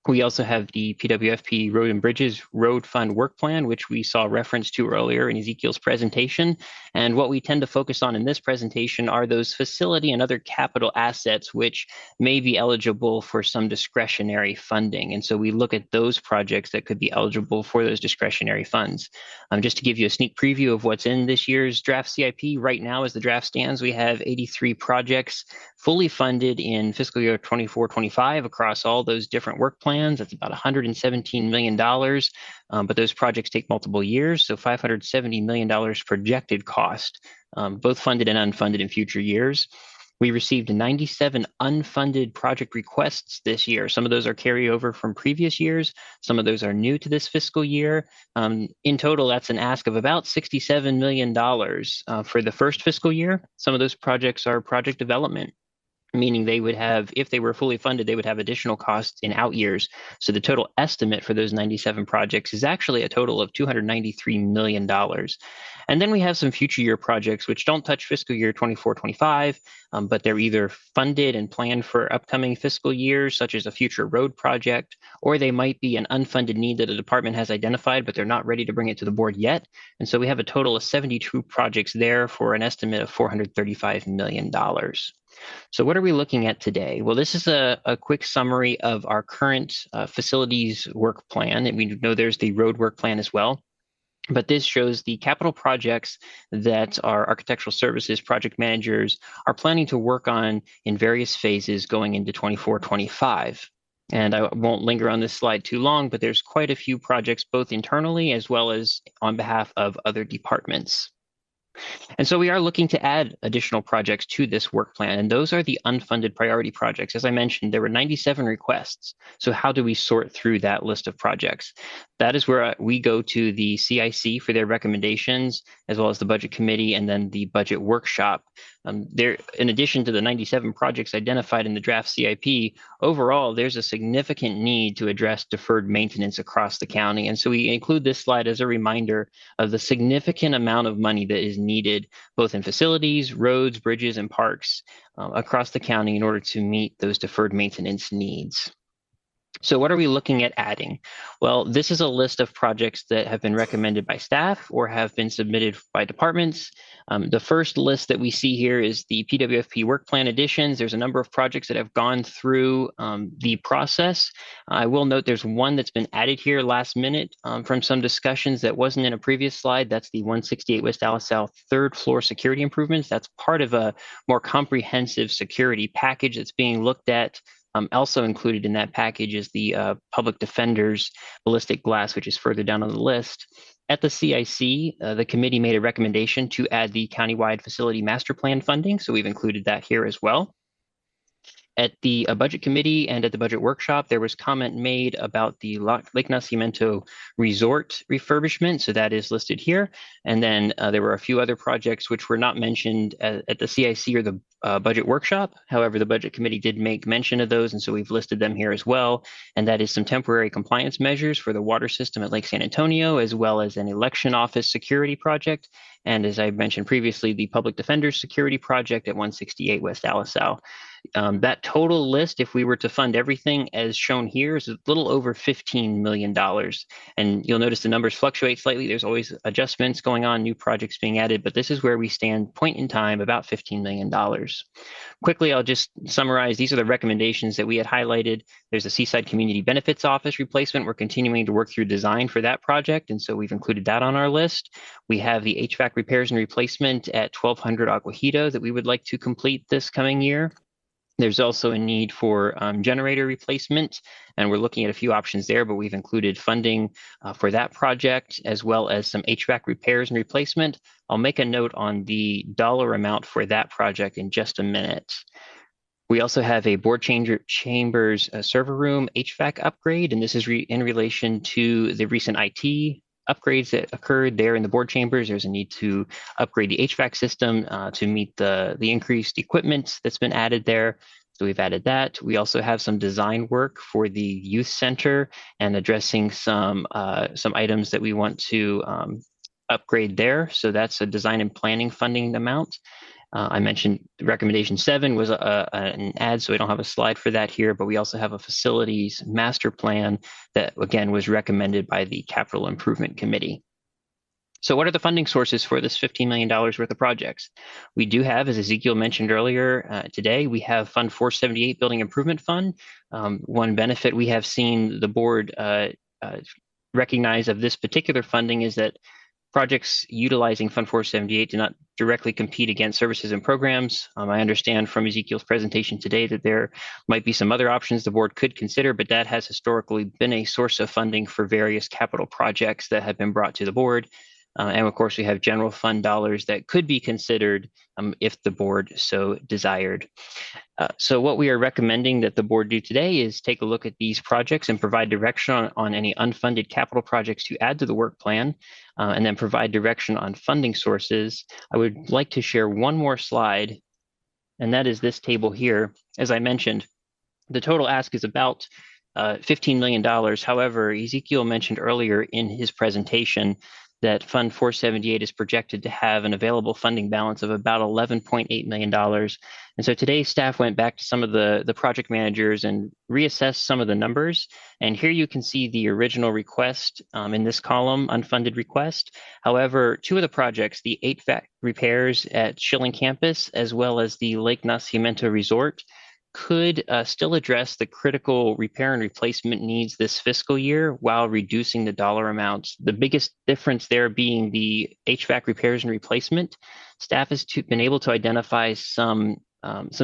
We also have the PWFP Road and Bridges Road Fund Work Plan, which we saw reference to earlier in Ezekiel's presentation. And what we tend to focus on in this presentation are those facility and other capital assets which may be eligible for some discretionary funding. And so we look at those projects that could be eligible for those discretionary funds. Just to give you a sneak preview of what's in this year's draft CIP, right now as the draft stands, we have 83 projects fully funded in fiscal year 24-25 across all those different work plans. That's about $117 million, but those projects take multiple years, so $570 million projected cost, both funded and unfunded in future years. We received 97 unfunded project requests this year. Some of those are carryover from previous years. Some of those are new to this fiscal year. In total, that's an ask of about $67 million for the first fiscal year. Some of those projects are project development, meaning they would have, if they were fully funded, they would have additional costs in out years. So the total estimate for those 97 projects is actually a total of $293 million. And then we have some future year projects which don't touch fiscal year 24-25, but they're either funded and planned for upcoming fiscal years, such as a future road project, or they might be an unfunded need that a department has identified, but they're not ready to bring it to the board yet. And so we have a total of 72 projects there for an estimate of $435 million. So what are we looking at today? Well, this is a quick summary of our current facilities work plan. And we know there's the road work plan as well. But this shows the capital projects that our architectural services project managers are planning to work on in various phases going into 24-25. And I won't linger on this slide too long, but there's quite a few projects both internally as well as on behalf of other departments. And so we are looking to add additional projects to this work plan, and those are the unfunded priority projects. As I mentioned, there were 97 requests. So how do we sort through that list of projects? That is where we go to the CIC for their recommendations, as well as the Budget Committee and then the Budget Workshop. In addition to the 97 projects identified in the draft CIP, overall, there's a significant need to address deferred maintenance across the county. And so we include this slide as a reminder of the significant amount of money that is needed both in facilities, roads, bridges, and parks across the county in order to meet those deferred maintenance needs. So what are we looking at adding? Well, this is a list of projects that have been recommended by staff or have been submitted by departments. The first list that we see here is the PWFP work plan additions. There's a number of projects that have gone through the process. I will note there's one that's been added here last minute from some discussions that wasn't in a previous slide. That's the 168 West Dallas South third floor security improvements. That's part of a more comprehensive security package that's being looked at. Also included in that package is the public defender's ballistic glass, which is further down on the list. At the CIC, the committee made a recommendation to add the countywide facility master plan funding, so we've included that here as well. At the Budget Committee and at the Budget Workshop, there was comment made about the Lake Nacimiento Resort refurbishment, so that is listed here. And then there were a few other projects which were not mentioned at the CIC or the Budget Workshop. However, the Budget Committee did make mention of those, and so we've listed them here as well. And that is some temporary compliance measures for the water system at Lake San Antonio, as well as an election office security project and as I mentioned previously, the Public Defender's Security Project at 168 West Alisal. That total list, if we were to fund everything as shown here, is a little over $15 million. And you'll notice the numbers fluctuate slightly. There's always adjustments going on, new projects being added, but this is where we stand, point in time, about $15 million. Quickly, I'll just summarize. These are the recommendations that we had highlighted. There's a Seaside Community Benefits Office replacement. We're continuing to work through design for that project, and so we've included that on our list. We have the HVAC repairs and replacement at 1200 Aguajito that we would like to complete this coming year. There's also a need for generator replacement, and we're looking at a few options there, but we've included funding for that project, as well as some HVAC repairs and replacement. I'll make a note on the dollar amount for that project in just a minute. We also have a board chambers server room HVAC upgrade, and this is in relation to the recent IT upgrades that occurred there in the board chambers. There's a need to upgrade the HVAC system to meet the increased equipment that's been added there. So we've added that. We also have some design work for the youth center and addressing some items that we want to upgrade there. So that's a design and planning funding amount. I mentioned recommendation 7 was an add, so we don't have a slide for that here, but we also have a facilities master plan that, again, was recommended by the Capital Improvement Committee. So what are the funding sources for this $15 million worth of projects? We do have, as Ezekiel mentioned earlier today, we have Fund 478 Building Improvement Fund. One benefit we have seen the board recognize of this particular funding is that projects utilizing Fund 478 do not directly compete against services and programs. I understand from Ezekiel's presentation today that there might be some other options the board could consider, but that has historically been a source of funding for various capital projects that have been brought to the board. And of course, we have general fund dollars that could be considered if the board so desired. So what we are recommending that the board do today is take a look at these projects and provide direction on any unfunded capital projects to add to the work plan, and then provide direction on funding sources. I would like to share one more slide, and that is this table here. As I mentioned, the total ask is about $15 million. However, Ezekiel mentioned earlier in his presentation that Fund 478 is projected to have an available funding balance of about $11.8 million. And so today staff went back to some of the project managers and reassessed some of the numbers. And here you can see the original request in this column, unfunded request. However, 2 of the projects, the HVAC repairs at Schilling Campus, as well as the Lake Nacimiento Resort, could still address the critical repair and replacement needs this fiscal year while reducing the dollar amounts. The biggest difference there being the HVAC repairs and replacement. Staff has been able to identify some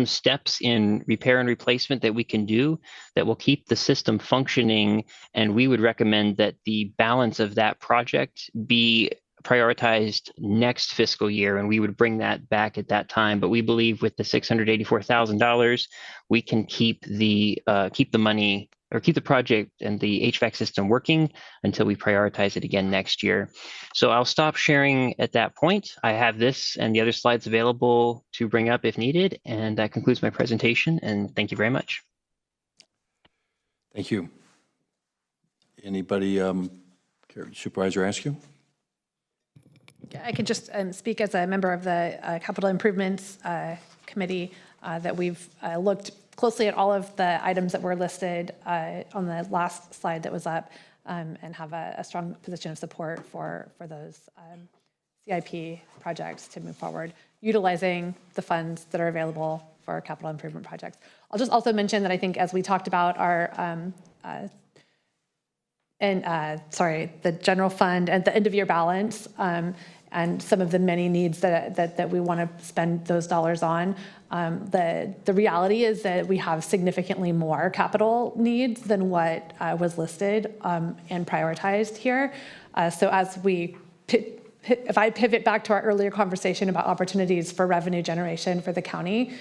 steps in repair and replacement that we can do that will keep the system functioning, and we would recommend that the balance of that project be prioritized next fiscal year, and we would bring that back at that time. But we believe with the $684,000, we can keep the money, or keep the project and the HVAC system working until we prioritize it again next year. So I'll stop sharing at that point. I have this and the other slides available to bring up if needed, and that concludes my presentation, and thank you very much. Thank you. Anybody, Supervisor Askew? I could just speak as a member of the Capital Improvements Committee that we've looked closely at all of the items that were listed on the last slide that was up, and have a strong position of support for those CIP projects to move forward, utilizing the funds that are available for capital improvement projects. I'll just also mention that I think as we talked about our the general fund and the end of year balance, and some of the many needs that we want to spend those dollars on. The reality is that we have significantly more capital needs than what was listed and prioritized here. So as we, if I pivot back to our earlier conversation about opportunities for revenue generation for the county,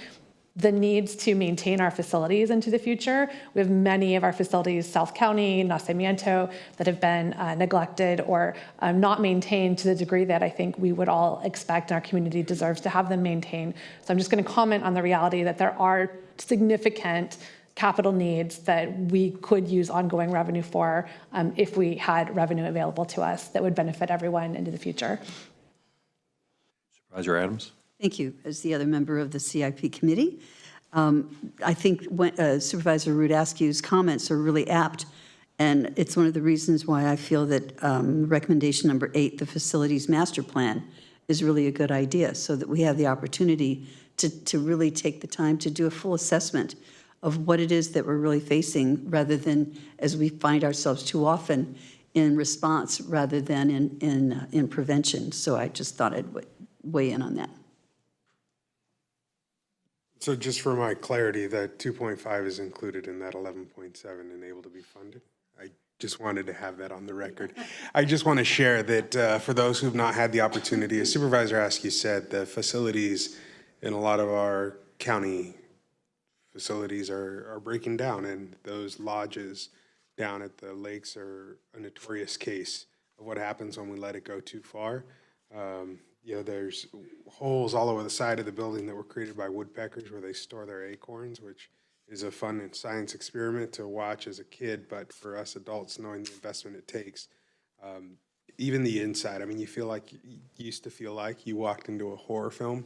the needs to maintain our facilities into the future. We have many of our facilities, South County, Nacimiento, that have been neglected or not maintained to the degree that I think we would all expect and our community deserves to have them maintained. So I'm just going to comment on the reality that there are significant capital needs that we could use ongoing revenue for if we had revenue available to us that would benefit everyone into the future. Supervisor Adams? Thank you. As the other member of the CIP committee, I think Supervisor Rudaskew's comments are really apt, and it's one of the reasons why I feel that recommendation number 8, the facilities master plan, is really a good idea, so that we have the opportunity to really take the time to do a full assessment of what it is that we're really facing, rather than, as we find ourselves too often, in response rather than in prevention. So I just thought I'd weigh in on that. So just for my clarity, that 2.5 is included in that 11.7 and able to be funded? I just wanted to have that on the record. I just want to share that for those who've not had the opportunity, as Supervisor Askew said, the facilities in a lot of our county facilities are breaking down, and those lodges down at the lakes are a notorious case of what happens when we let it go too far. You know, there's holes all over the side of the building that were created by woodpeckers where they store their acorns, which is a fun science experiment to watch as a kid, but for us adults, knowing the investment it takes, even the inside, I mean, you used to feel like you walked into a horror film,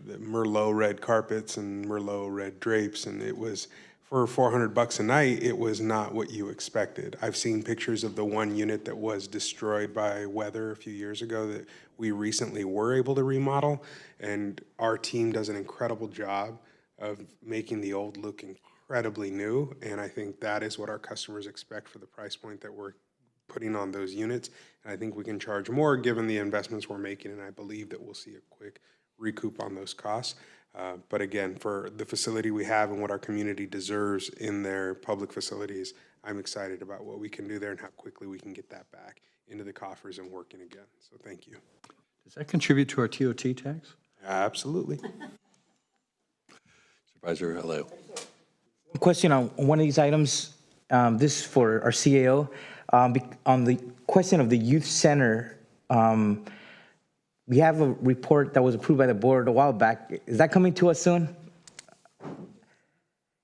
the Merlot red carpets and Merlot red drapes, and it was, for $400 a night, it was not what you expected. I've seen pictures of the one unit that was destroyed by weather a few years ago that we recently were able to remodel, and our team does an incredible job of making the old look incredibly new, and I think that is what our customers expect for the price point that we're putting on those units. And I think we can charge more given the investments we're making, and I believe that we'll see a quick recoup on those costs. But again, for the facility we have and what our community deserves in their public facilities, I'm excited about what we can do there and how quickly we can get that back into the coffers and working again. So thank you. Does that contribute to our TOT tax? Absolutely. Supervisor Hello. Question on one of these items, this is for our CAO. On the question of the youth center, we have a report that was approved by the board a while back. Is that coming to us soon?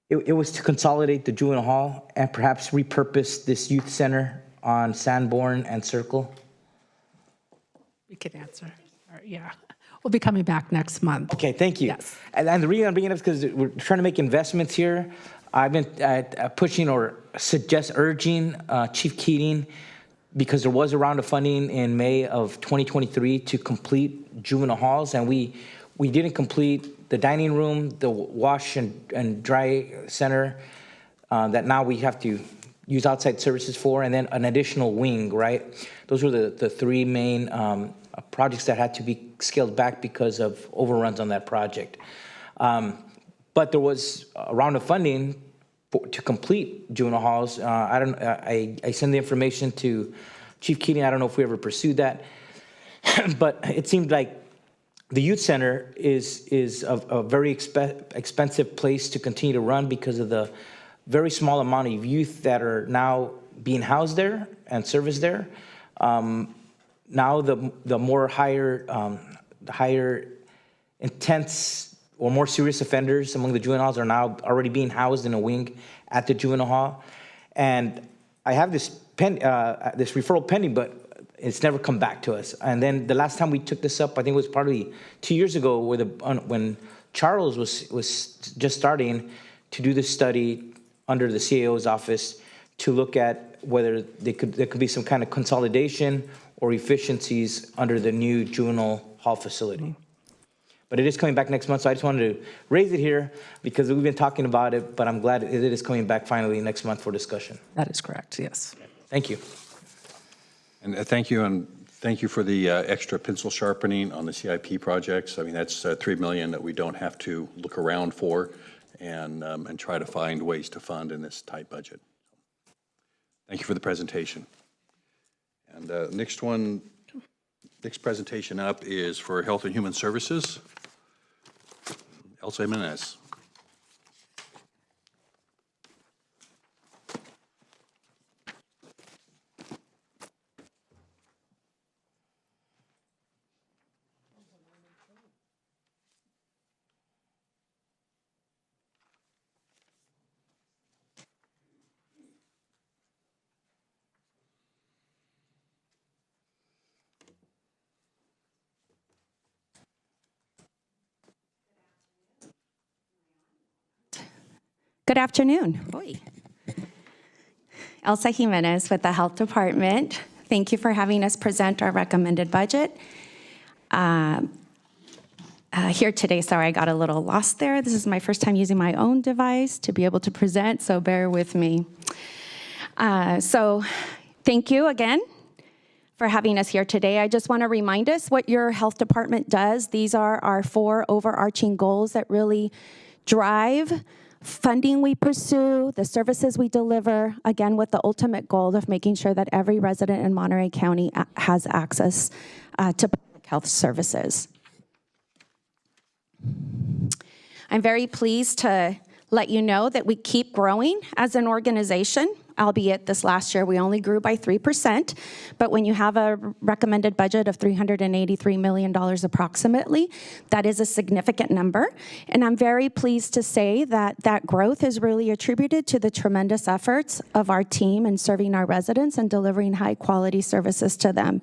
It was to consolidate the juvenile hall and perhaps repurpose this youth center on Sanborn and Circle. We can answer. Yeah. We'll be coming back next month. Okay, thank you. Yes. And the reason I'm bringing it up is because we're trying to make investments here. I've been pushing or urging Chief Keating, because there was a round of funding in May of 2023 to complete juvenile halls, and we didn't complete the dining room, the wash and dry center that now we have to use outside services for, and then an additional wing, right? Those were the three main projects that had to be scaled back because of overruns on that project. But there was a round of funding to complete juvenile halls. I sent the information to Chief Keating. I don't know if we ever pursued that, but it seemed like the youth center is a very expensive place to continue to run because of the very small amount of youth that are now being housed there and serviced there. Now the more higher intense or more serious offenders among the juveniles are now already being housed in a wing at the juvenile hall. And I have this referral pending, but it's never come back to us. And then the last time we took this up, I think it was probably 2 years ago, when Charles was just starting to do this study under the CAO's office to look at whether there could be some kind of consolidation or efficiencies under the new juvenile hall facility. But it is coming back next month, so I just wanted to raise it here because we've been talking about it, but I'm glad it is coming back finally next month for discussion. That is correct, yes. Thank you. And thank you for the extra pencil sharpening on the CIP projects. I mean, that's $3 million that we don't have to look around for and try to find ways to fund in this tight budget. Thank you for the presentation. And next presentation up is for Health and Human Services. Elsa Jimenez. Good afternoon. Elsa Jimenez with the Health Department. Thank you for having us present our recommended budget. Here today, sorry, I got a little lost there. This is my first time using my own device to be able to present, so bear with me. So thank you again for having us here today. I just want to remind us what your health department does. These are our 4 overarching goals that really drive funding we pursue, the services we deliver, again, with the ultimate goal of making sure that every resident in Monterey County has access to public health services. I'm very pleased to let you know that we keep growing as an organization, albeit this last year we only grew by 3%, but when you have a recommended budget of $383 million approximately, that is a significant number. And I'm very pleased to say that that growth is really attributed to the tremendous efforts of our team in serving our residents and delivering high quality services to them.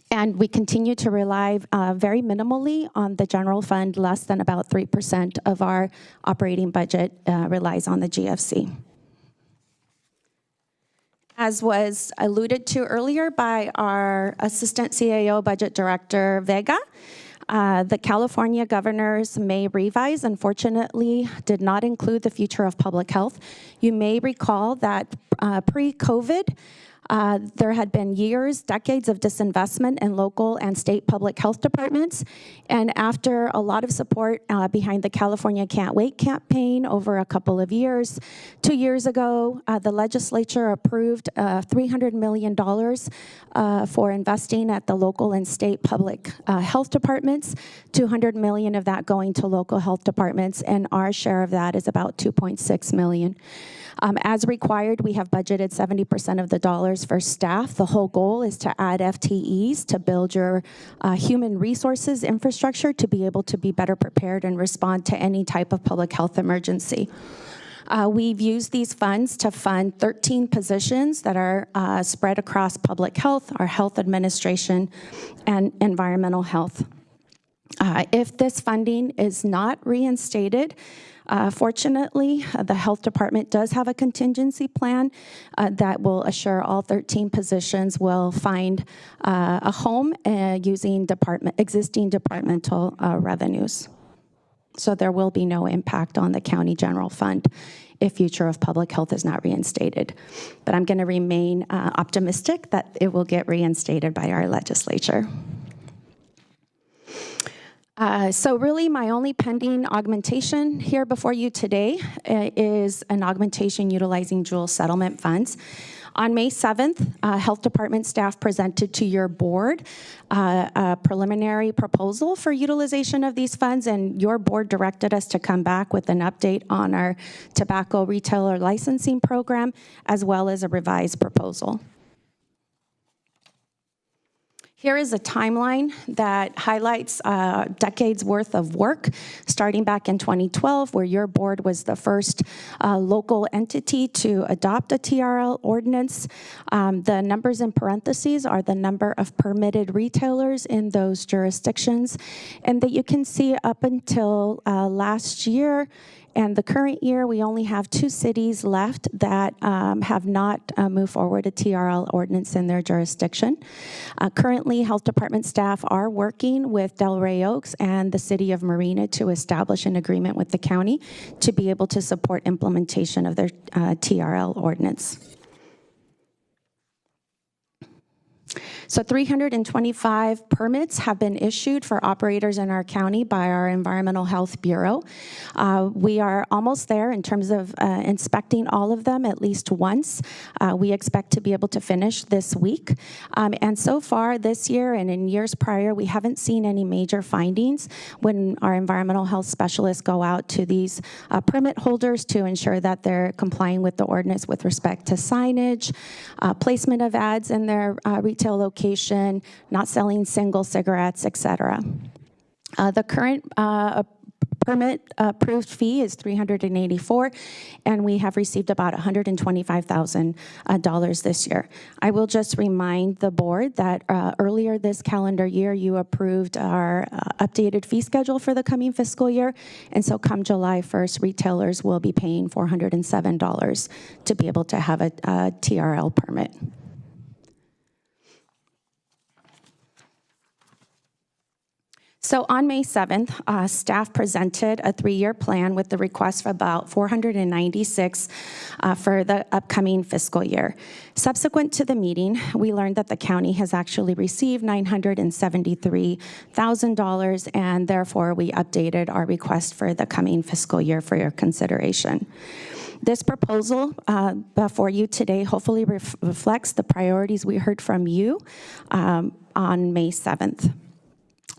And we continue to rely very minimally on the general fund. Less than about 3% of our operating budget relies on the GFC. As was alluded to earlier by our Assistant CAO Budget Director, Vega, the California governors may revise, unfortunately, did not include the future of public health. You may recall that pre-COVID, there had been years, decades of disinvestment in local and state public health departments. And after a lot of support behind the California Can't Wait campaign over a couple of years, 2 years ago, the legislature approved $300 million for investing at the local and state public health departments, $200 million of that going to local health departments, and our share of that is about $2.6 million. As required, we have budgeted 70% of the dollars for staff. The whole goal is to add FTEs to build your human resources infrastructure to be able to be better prepared and respond to any type of public health emergency. We've used these funds to fund 13 positions that are spread across public health, our health administration, and environmental health. If this funding is not reinstated, fortunately, the health department does have a contingency plan that will assure all 13 positions will find a home using existing departmental revenues. So there will be no impact on the county general fund if future of public health is not reinstated. But I'm going to remain optimistic that it will get reinstated by our legislature. So really my only pending augmentation here before you today is an augmentation utilizing dual settlement funds. On May 7th, Health Department staff presented to your board a preliminary proposal for utilization of these funds, and your board directed us to come back with an update on our tobacco retailer licensing program, as well as a revised proposal. Here is a timeline that highlights decades worth of work, starting back in 2012, where your board was the first local entity to adopt a TRL ordinance. The numbers in parentheses are the number of permitted retailers in those jurisdictions, and that you can see up until last year and the current year, we only have 2 cities left that have not moved forward a TRL ordinance in their jurisdiction. Currently, Health Department staff are working with Delray Oaks and the City of Marina to establish an agreement with the county to be able to support implementation of their TRL ordinance. So 325 permits have been issued for operators in our county by our Environmental Health Bureau. We are almost there in terms of inspecting all of them at least once. We expect to be able to finish this week. And so far this year and in years prior, we haven't seen any major findings when our environmental health specialists go out to these permit holders to ensure that they're complying with the ordinance with respect to signage, placement of ads in their retail location, not selling single cigarettes, etc. The current permit approved fee is $384, and we have received about $125,000 this year. I will just remind the board that earlier this calendar year, you approved our updated fee schedule for the coming fiscal year, and so come July 1st, retailers will be paying $407 to be able to have a TRL permit. So on May 7th, staff presented a 3-year plan with the request for about $496 for the upcoming fiscal year. Subsequent to the meeting, we learned that the county has actually received $973,000, and therefore we updated our request for the coming fiscal year for your consideration. This proposal before you today hopefully reflects the priorities we heard from you on May 7th.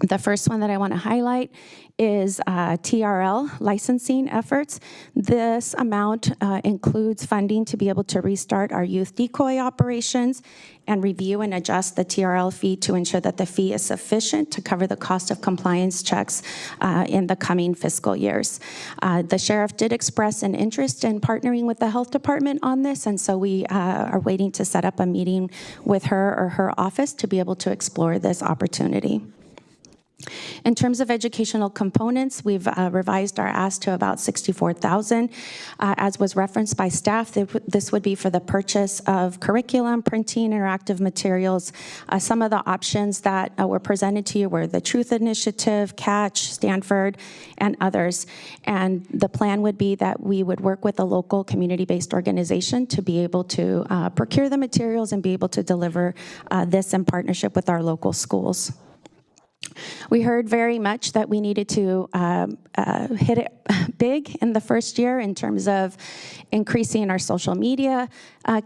The first one that I want to highlight is TRL licensing efforts. This amount includes funding to be able to restart our youth decoy operations and review and adjust the TRL fee to ensure that the fee is sufficient to cover the cost of compliance checks in the coming fiscal years. The sheriff did express an interest in partnering with the health department on this, and so we are waiting to set up a meeting with her or her office to be able to explore this opportunity. In terms of educational components, we've revised our ask to about $64,000. As was referenced by staff, this would be for the purchase of curriculum, printing, interactive materials. Some of the options that were presented to you were the Truth Initiative, Catch, Stanford, and others. And the plan would be that we would work with a local community-based organization to be able to procure the materials and be able to deliver this in partnership with our local schools. We heard very much that we needed to hit it big in the first year in terms of increasing our social media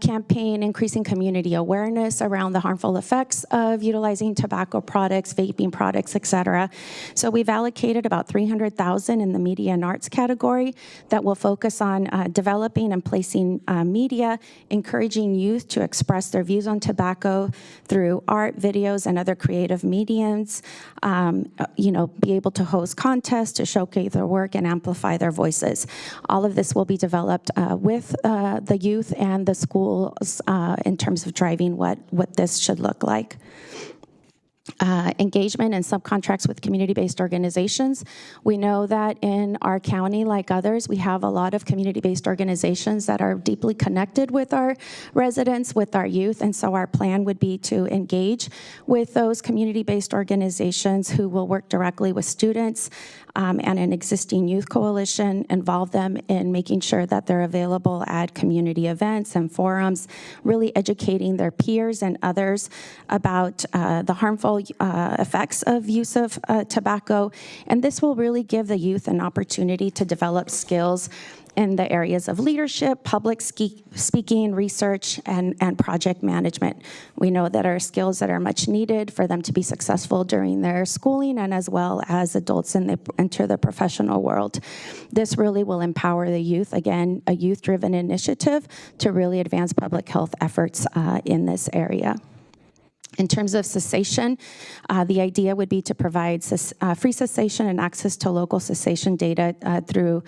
campaign, increasing community awareness around the harmful effects of utilizing tobacco products, vaping products, et cetera. So we've allocated about $300,000 in the media and arts category that will focus on developing and placing media, encouraging youth to express their views on tobacco through art, videos, and other creative mediums. Be able to host contests to showcase their work and amplify their voices. All of this will be developed with the youth and the schools in terms of driving what this should look like. Engagement and subcontracts with community-based organizations. We know that in our county, like others, we have a lot of community-based organizations that are deeply connected with our residents, with our youth, and so our plan would be to engage with those community-based organizations who will work directly with students and an existing youth coalition, involve them in making sure that they're available at community events and forums, really educating their peers and others about the harmful effects of use of tobacco. And this will really give the youth an opportunity to develop skills in the areas of leadership, public speaking, research, and project management. We know that are skills that are much needed for them to be successful during their schooling and as well as adults and they enter the professional world. This really will empower the youth, again, a youth-driven initiative to really advance public health efforts in this area. In terms of cessation, the idea would be to provide free cessation and access to local cessation data through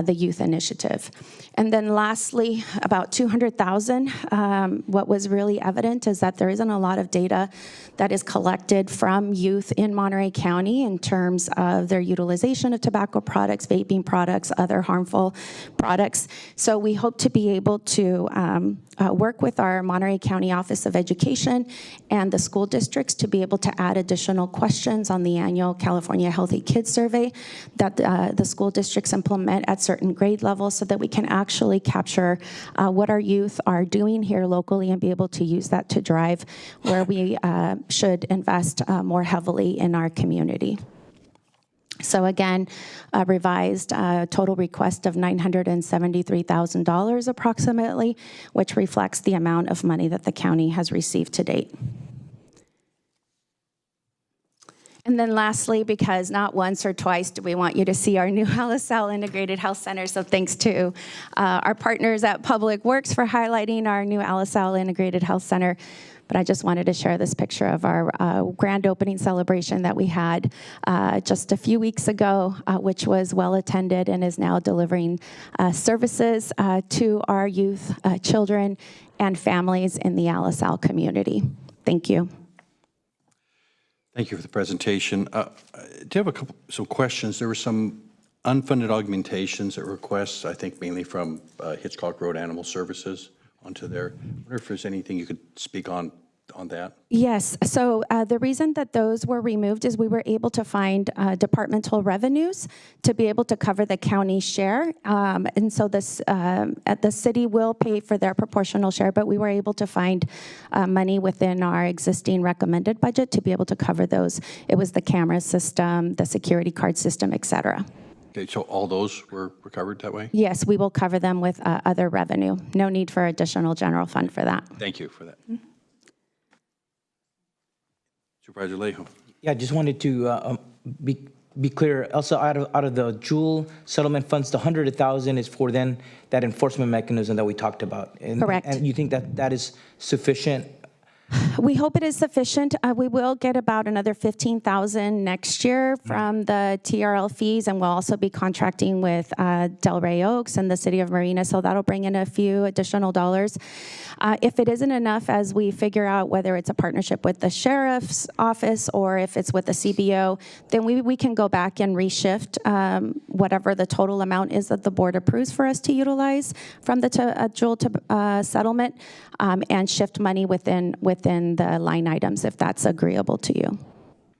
the youth initiative. And then lastly, about $200,000. What was really evident is that there isn't a lot of data that is collected from youth in Monterey County in terms of their utilization of tobacco products, vaping products, other harmful products. So we hope to be able to work with our Monterey County Office of Education and the school districts to be able to add additional questions on the annual California Healthy Kids Survey that the school districts implement at certain grade levels so that we can actually capture what our youth are doing here locally and be able to use that to drive where we should invest more heavily in our community. So again, a revised total request of $973,000 approximately, which reflects the amount of money that the county has received to date. And then lastly, because not once or twice do we want you to see our new LaSalle Integrated Health Center, so thanks to our partners at Public Works for highlighting our new LaSalle Integrated Health Center. but I just wanted to share this picture of our grand opening celebration that we had just a few weeks ago, which was well attended and is now delivering services to our youth, children, and families in the Alisal community. Thank you. Thank you for the presentation. Do you have some questions? There were some unfunded augmentations at requests, I think mainly from Hitchcock Road Animal Services onto there. I wonder if there's anything you could speak on that. Yes, so the reason that those were removed is we were able to find departmental revenues to be able to cover the county share. And so this, the city will pay for their proportional share, but we were able to find money within our existing recommended budget to be able to cover those. It was the camera system, the security card system, et cetera. Okay, so all those were recovered that way? Yes, we will cover them with other revenue. No need for additional general fund for that. Thank you for that. Supervisor Lejo. Yeah, I just wanted to be clear. Also, out of the Jewel settlement funds, the 100,000 is for then that enforcement mechanism that we talked about. Correct. And you think that that is sufficient? We hope it is sufficient. We will get about another $15,000 next year from the TRL fees, and we'll also be contracting with Delray Oaks and the City of Marina, so that'll bring in a few additional dollars. If it isn't enough, as we figure out whether it's a partnership with the Sheriff's Office or if it's with the CBO, then we can go back and reshift whatever the total amount is that the board approves for us to utilize from the Jewel settlement, and shift money within the line items if that's agreeable to you.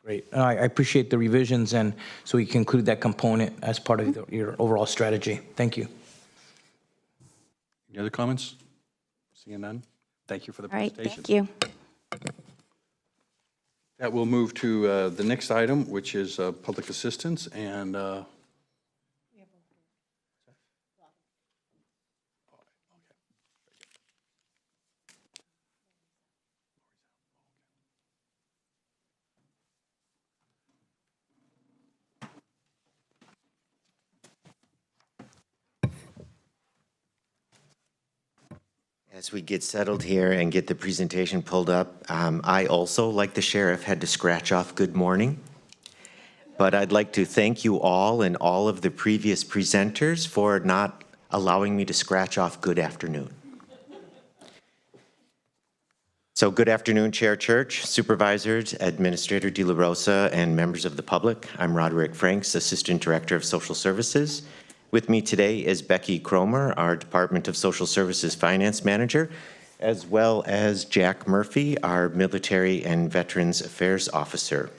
Great. I appreciate the revisions, and so we can include that component as part of your overall strategy. Thank you. Any other comments? Seeing none. Thank you for the All right, presentation. thank you. That will move to the next item, which is public assistance, and As we get settled here and get the presentation pulled up, I also, like the sheriff, had to scratch off good morning. But I'd like to thank you all and all of the previous presenters for not allowing me to scratch off good afternoon. So good afternoon, Chair Church, Supervisors, Administrator De La Rosa, and members of the public. I'm Roderick Franks, Assistant Director of Social Services. With me today is Becky Cromer, our Department of Social Services Finance Manager, as well as Jack Murphy, our Military and Veterans Affairs Officer.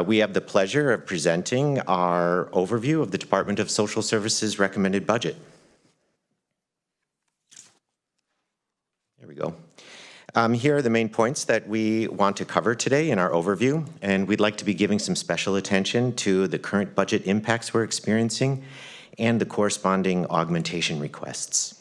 We have the pleasure of presenting our overview of the Department of Social Services recommended budget. There we go. Here are the main points that we want to cover today in our overview, and we'd like to be giving some special attention to the current budget impacts we're experiencing and the corresponding augmentation requests.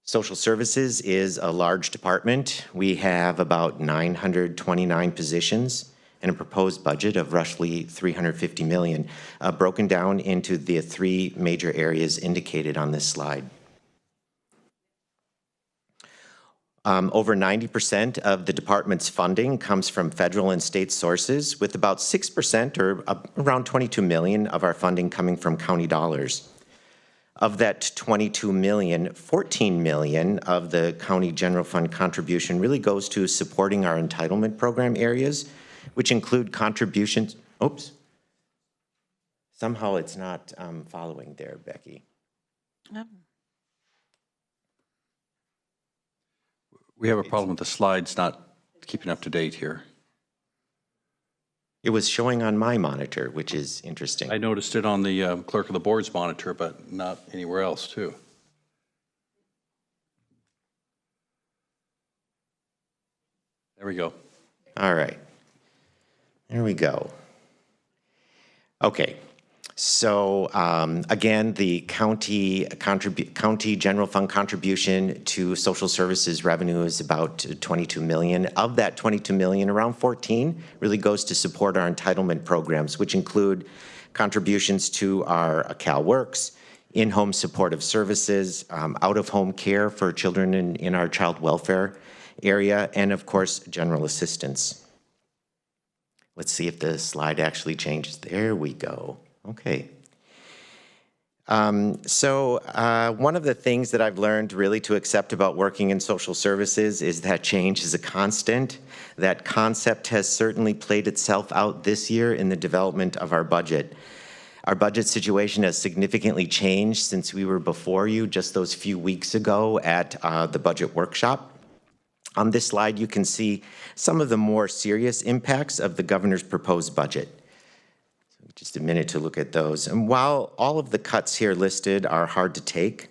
Social Services is a large department. We have about 929 positions and a proposed budget of roughly $350 million, broken down into the three major areas indicated on this slide. Over 90% of the department's funding comes from federal and state sources, with about 6% or around $22 million of our funding coming from county dollars. Of that $22 million, $14 million of the county general fund contribution really goes to supporting our entitlement program areas, which include contributions. Oops. Somehow it's not following there, Becky. Oh. we have a problem with the slides not keeping up to date here. It was showing on my monitor, which is interesting. I noticed it on the clerk of the board's monitor, but not anywhere else, too. There we go. All right. There we go. Okay. So again, the county general fund contribution to social services revenue is about $22 million. Of that $22 million, around 14 really goes to support our entitlement programs, which include contributions to our CalWorks, in-home supportive services, out-of-home care for children in our child welfare, area, and of course, general assistance. Let's see if the slide actually changes. There we go. Okay. One of the things that I've learned really to accept about working in social services is that change is a constant. That concept has certainly played itself out this year in the development of our budget. Our budget situation has significantly changed since we were before you just those few weeks ago at the budget workshop. On this slide, you can see some of the more serious impacts of the governor's proposed budget. Just a minute to look at those. And while all of the cuts here listed are hard to take,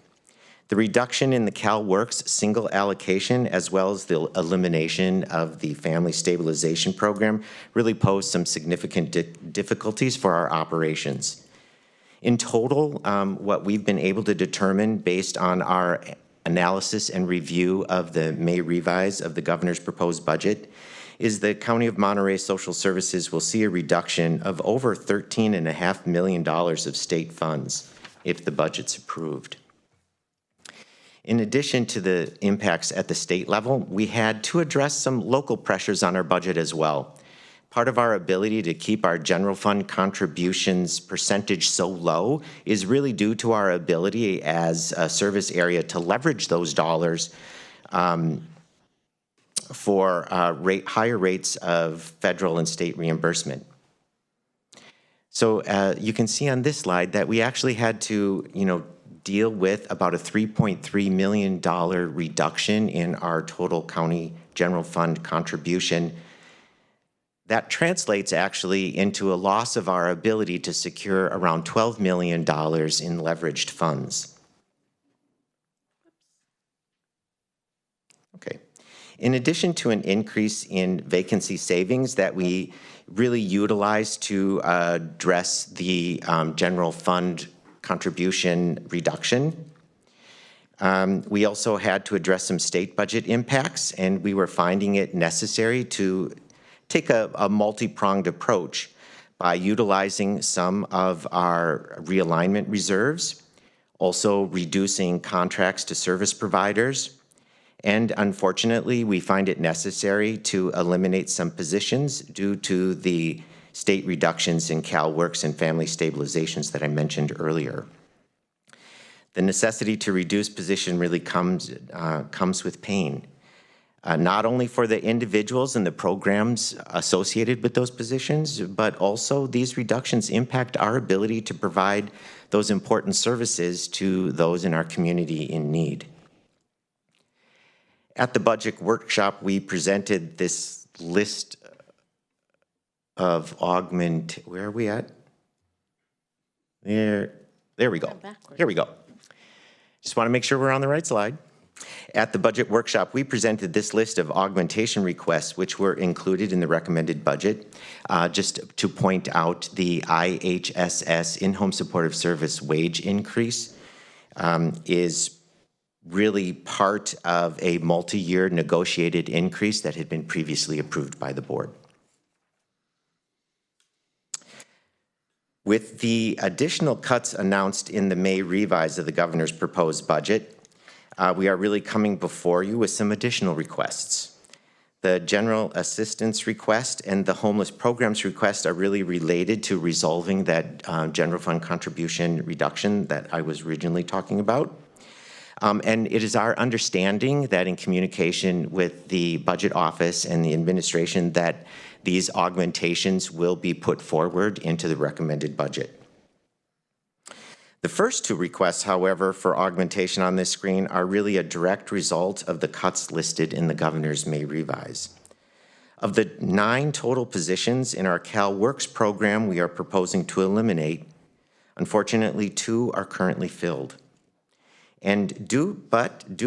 the reduction in the CalWORKS single allocation as well as the elimination of the Family Stabilization Program really pose some significant difficulties for our operations. In total, what we've been able to determine based on our analysis and review of the May revise of the governor's proposed budget is the County of Monterey Social Services will see a reduction of over $13.5 million of state funds if the budget's approved. In addition to the impacts at the state level, we had to address some local pressures on our budget as well. Part of our ability to keep our general fund contributions percentage so low is really due to our ability as a service area to leverage those dollars for higher rates of federal and state reimbursement. So you can see on this slide that we actually had to, deal with about a $3.3 million reduction in our total county general fund contribution. That translates actually into a loss of our ability to secure around $12 million in leveraged funds. Okay. In addition to an increase in vacancy savings that we really utilize to address the general fund contribution reduction, we also had to address some state budget impacts, and we were finding it necessary to take a multi-pronged approach by utilizing some of our realignment reserves, also reducing contracts to service providers, and unfortunately, we find it necessary to eliminate some positions due to the state reductions in CalWORKS and family stabilizations that I mentioned earlier. The necessity to reduce position really comes with pain, not only for the individuals and the programs associated with those positions, but also these reductions impact our ability to provide those important services to those in our community in need. At the budget workshop, we presented this list of where are we at? There we go. Here we go. Just want to make sure we're on the right slide. At the budget workshop, we presented this list of augmentation requests, which were included in the recommended budget. Just to point out, the IHSS, in-home supportive service wage increase, is really part of a multi-year negotiated increase that had been previously approved by the board. With the additional cuts announced in the May revise of the governor's proposed budget, we are really coming before you with some additional requests. The general assistance request and the homeless programs request are really related to resolving that general fund contribution reduction that I was originally talking about. And it is our understanding that in communication with the budget office and the administration that these augmentations will be put forward into the recommended budget. The first two requests, however, for augmentation on this screen are really a direct result of the cuts listed in the governor's May revise. Of the 9 total positions in our CalWORKS program we are proposing to eliminate, unfortunately 2 are currently filled. And due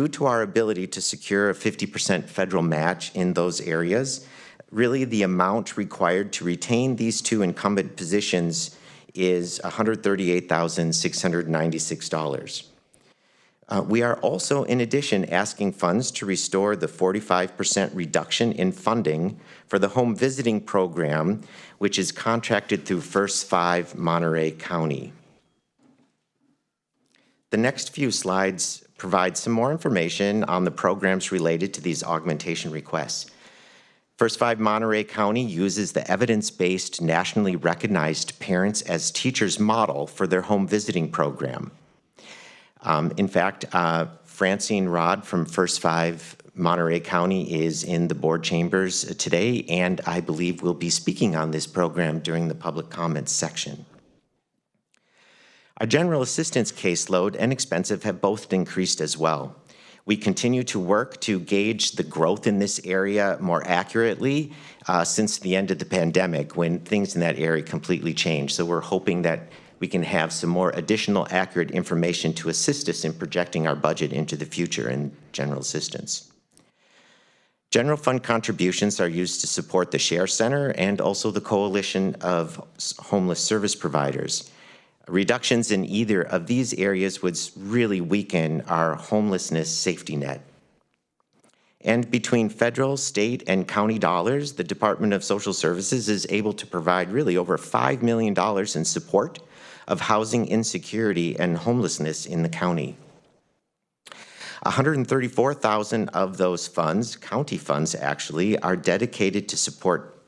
to our ability to secure a 50% federal match in those areas, really the amount required to retain these 2 incumbent positions is $138,696. We are also, in addition, asking funds to restore the 45% reduction in funding for the home visiting program, which is contracted through First 5 Monterey County. The next few slides provide some more information on the programs related to these augmentation requests. First Five Monterey County uses the evidence-based, nationally recognized Parents as Teachers model for their home visiting program. In fact, Francine Rod from First Five Monterey County is in the board chambers today, and I believe will be speaking on this program during the public comments section. Our general assistance caseload and expensive have both increased as well. We continue to work to gauge the growth in this area more accurately since the end of the pandemic, when things in that area completely changed. So we're hoping that we can have some more additional accurate information to assist us in projecting our budget into the future in general assistance. General fund contributions are used to support the Share Center and also the Coalition of Homeless Service Providers. Reductions in either of these areas would really weaken our homelessness safety net. And between federal, state, and county dollars, the Department of Social Services is able to provide really over $5 million in support of housing insecurity and homelessness in the county. 134,000 of those funds, county funds actually, are dedicated to support,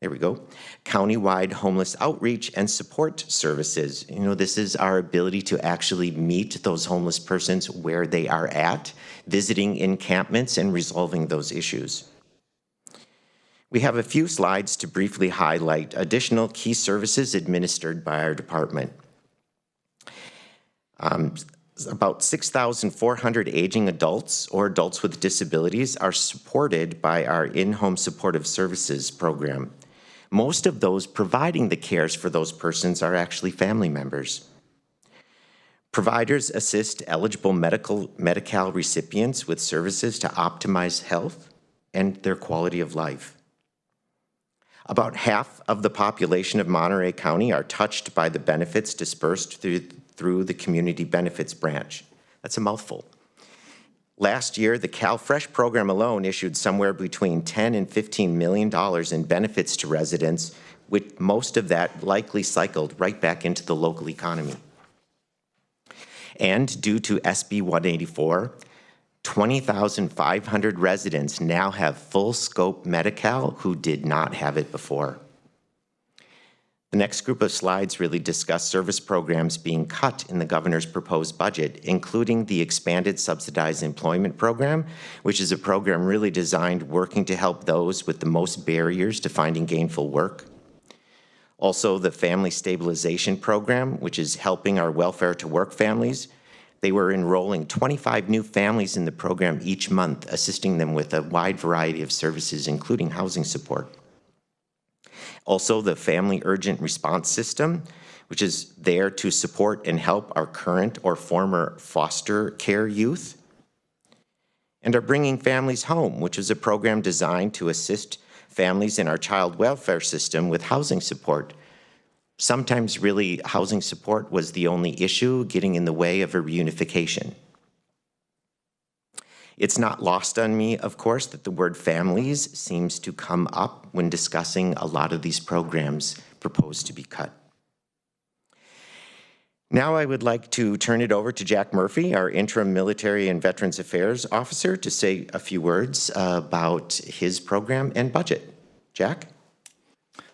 there we go, countywide homeless outreach and support services. You know, this is our ability to actually meet those homeless persons where they are at, visiting encampments and resolving those issues. We have a few slides to briefly highlight additional key services administered by our department. About 6,400 aging adults or adults with disabilities are supported by our in-home supportive services program. Most of those providing the cares for those persons are actually family members. Providers assist eligible Medi-Cal recipients with services to optimize health and their quality of life. About half of the population of Monterey County are touched by the benefits dispersed through the Community Benefits Branch. That's a mouthful. Last year, the CalFresh program alone issued somewhere between $10 and $15 million in benefits to residents, with most of that likely cycled right back into the local economy. And due to SB 184, 20,500 residents now have full scope Medi-Cal who did not have it before. The next group of slides really discuss service programs being cut in the governor's proposed budget, including the expanded subsidized employment program, which is a program really designed working to help those with the most barriers to finding gainful work. Also, the family stabilization program, which is helping our welfare to work families. They were enrolling 25 new families in the program each month, assisting them with a wide variety of services, including housing support. Also, the Family Urgent Response System, which is there to support and help our current or former foster care youth. And our Bringing Families Home, which is a program designed to assist families in our child welfare system with housing support. Sometimes really housing support was the only issue getting in the way of a reunification. It's not lost on me, of course, that the word families seems to come up when discussing a lot of these programs proposed to be cut. Now I would like to turn it over to Jack Murphy, our interim military and veterans affairs officer, to say a few words about his program and budget. Jack?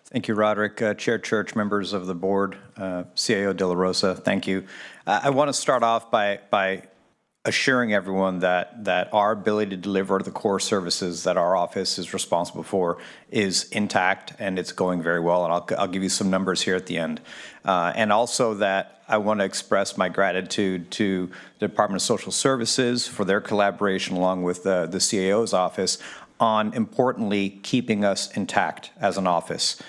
Thank you, Roderick. Chair Church, members of the board, CIO De La Rosa, thank you. I want to start off by assuring everyone that our ability to deliver the core services that our office is responsible for is intact and it's going very well. And I'll give you some numbers here at the end. And also that I want to express my gratitude to the Department of Social Services for their collaboration along with the CAO's office on, importantly, keeping us intact as an office.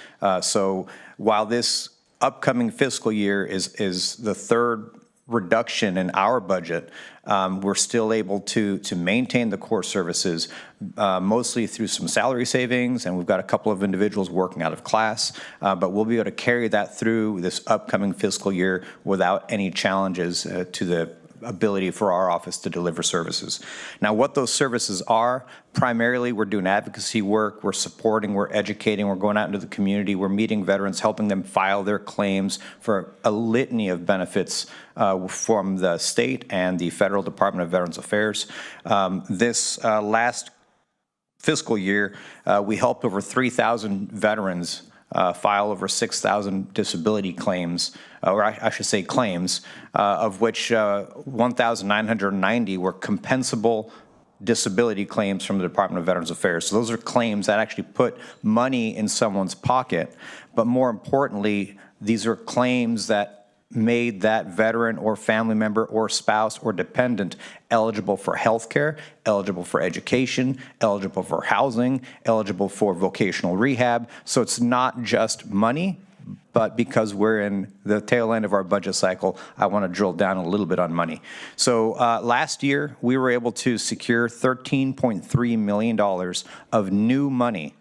So while this upcoming fiscal year is the third reduction in our budget, we're still able to maintain the core services, mostly through some salary savings, and we've got a couple of individuals working out of class, but we'll be able to carry that through this upcoming fiscal year without any challenges to the ability for our office to deliver services. Now, what those services are, primarily we're doing advocacy work, we're supporting, we're educating, we're going out into the community, we're meeting veterans, helping them file their claims for a litany of benefits from the state and the Federal Department of Veterans Affairs. This last fiscal year, we helped over 3,000 veterans file over 6,000 disability claims, or I should say claims, of which 1,990 were compensable disability claims from the Department of Veterans Affairs. So those are claims that actually put money in someone's pocket, but more importantly, these are claims that made that veteran or family member or spouse or dependent eligible for health care, eligible for education, eligible for housing, eligible for vocational rehab. So it's not just money, but because we're in the tail end of our budget cycle, I want to drill down a little bit on money. So last year, we were able to secure $13.3 million of new money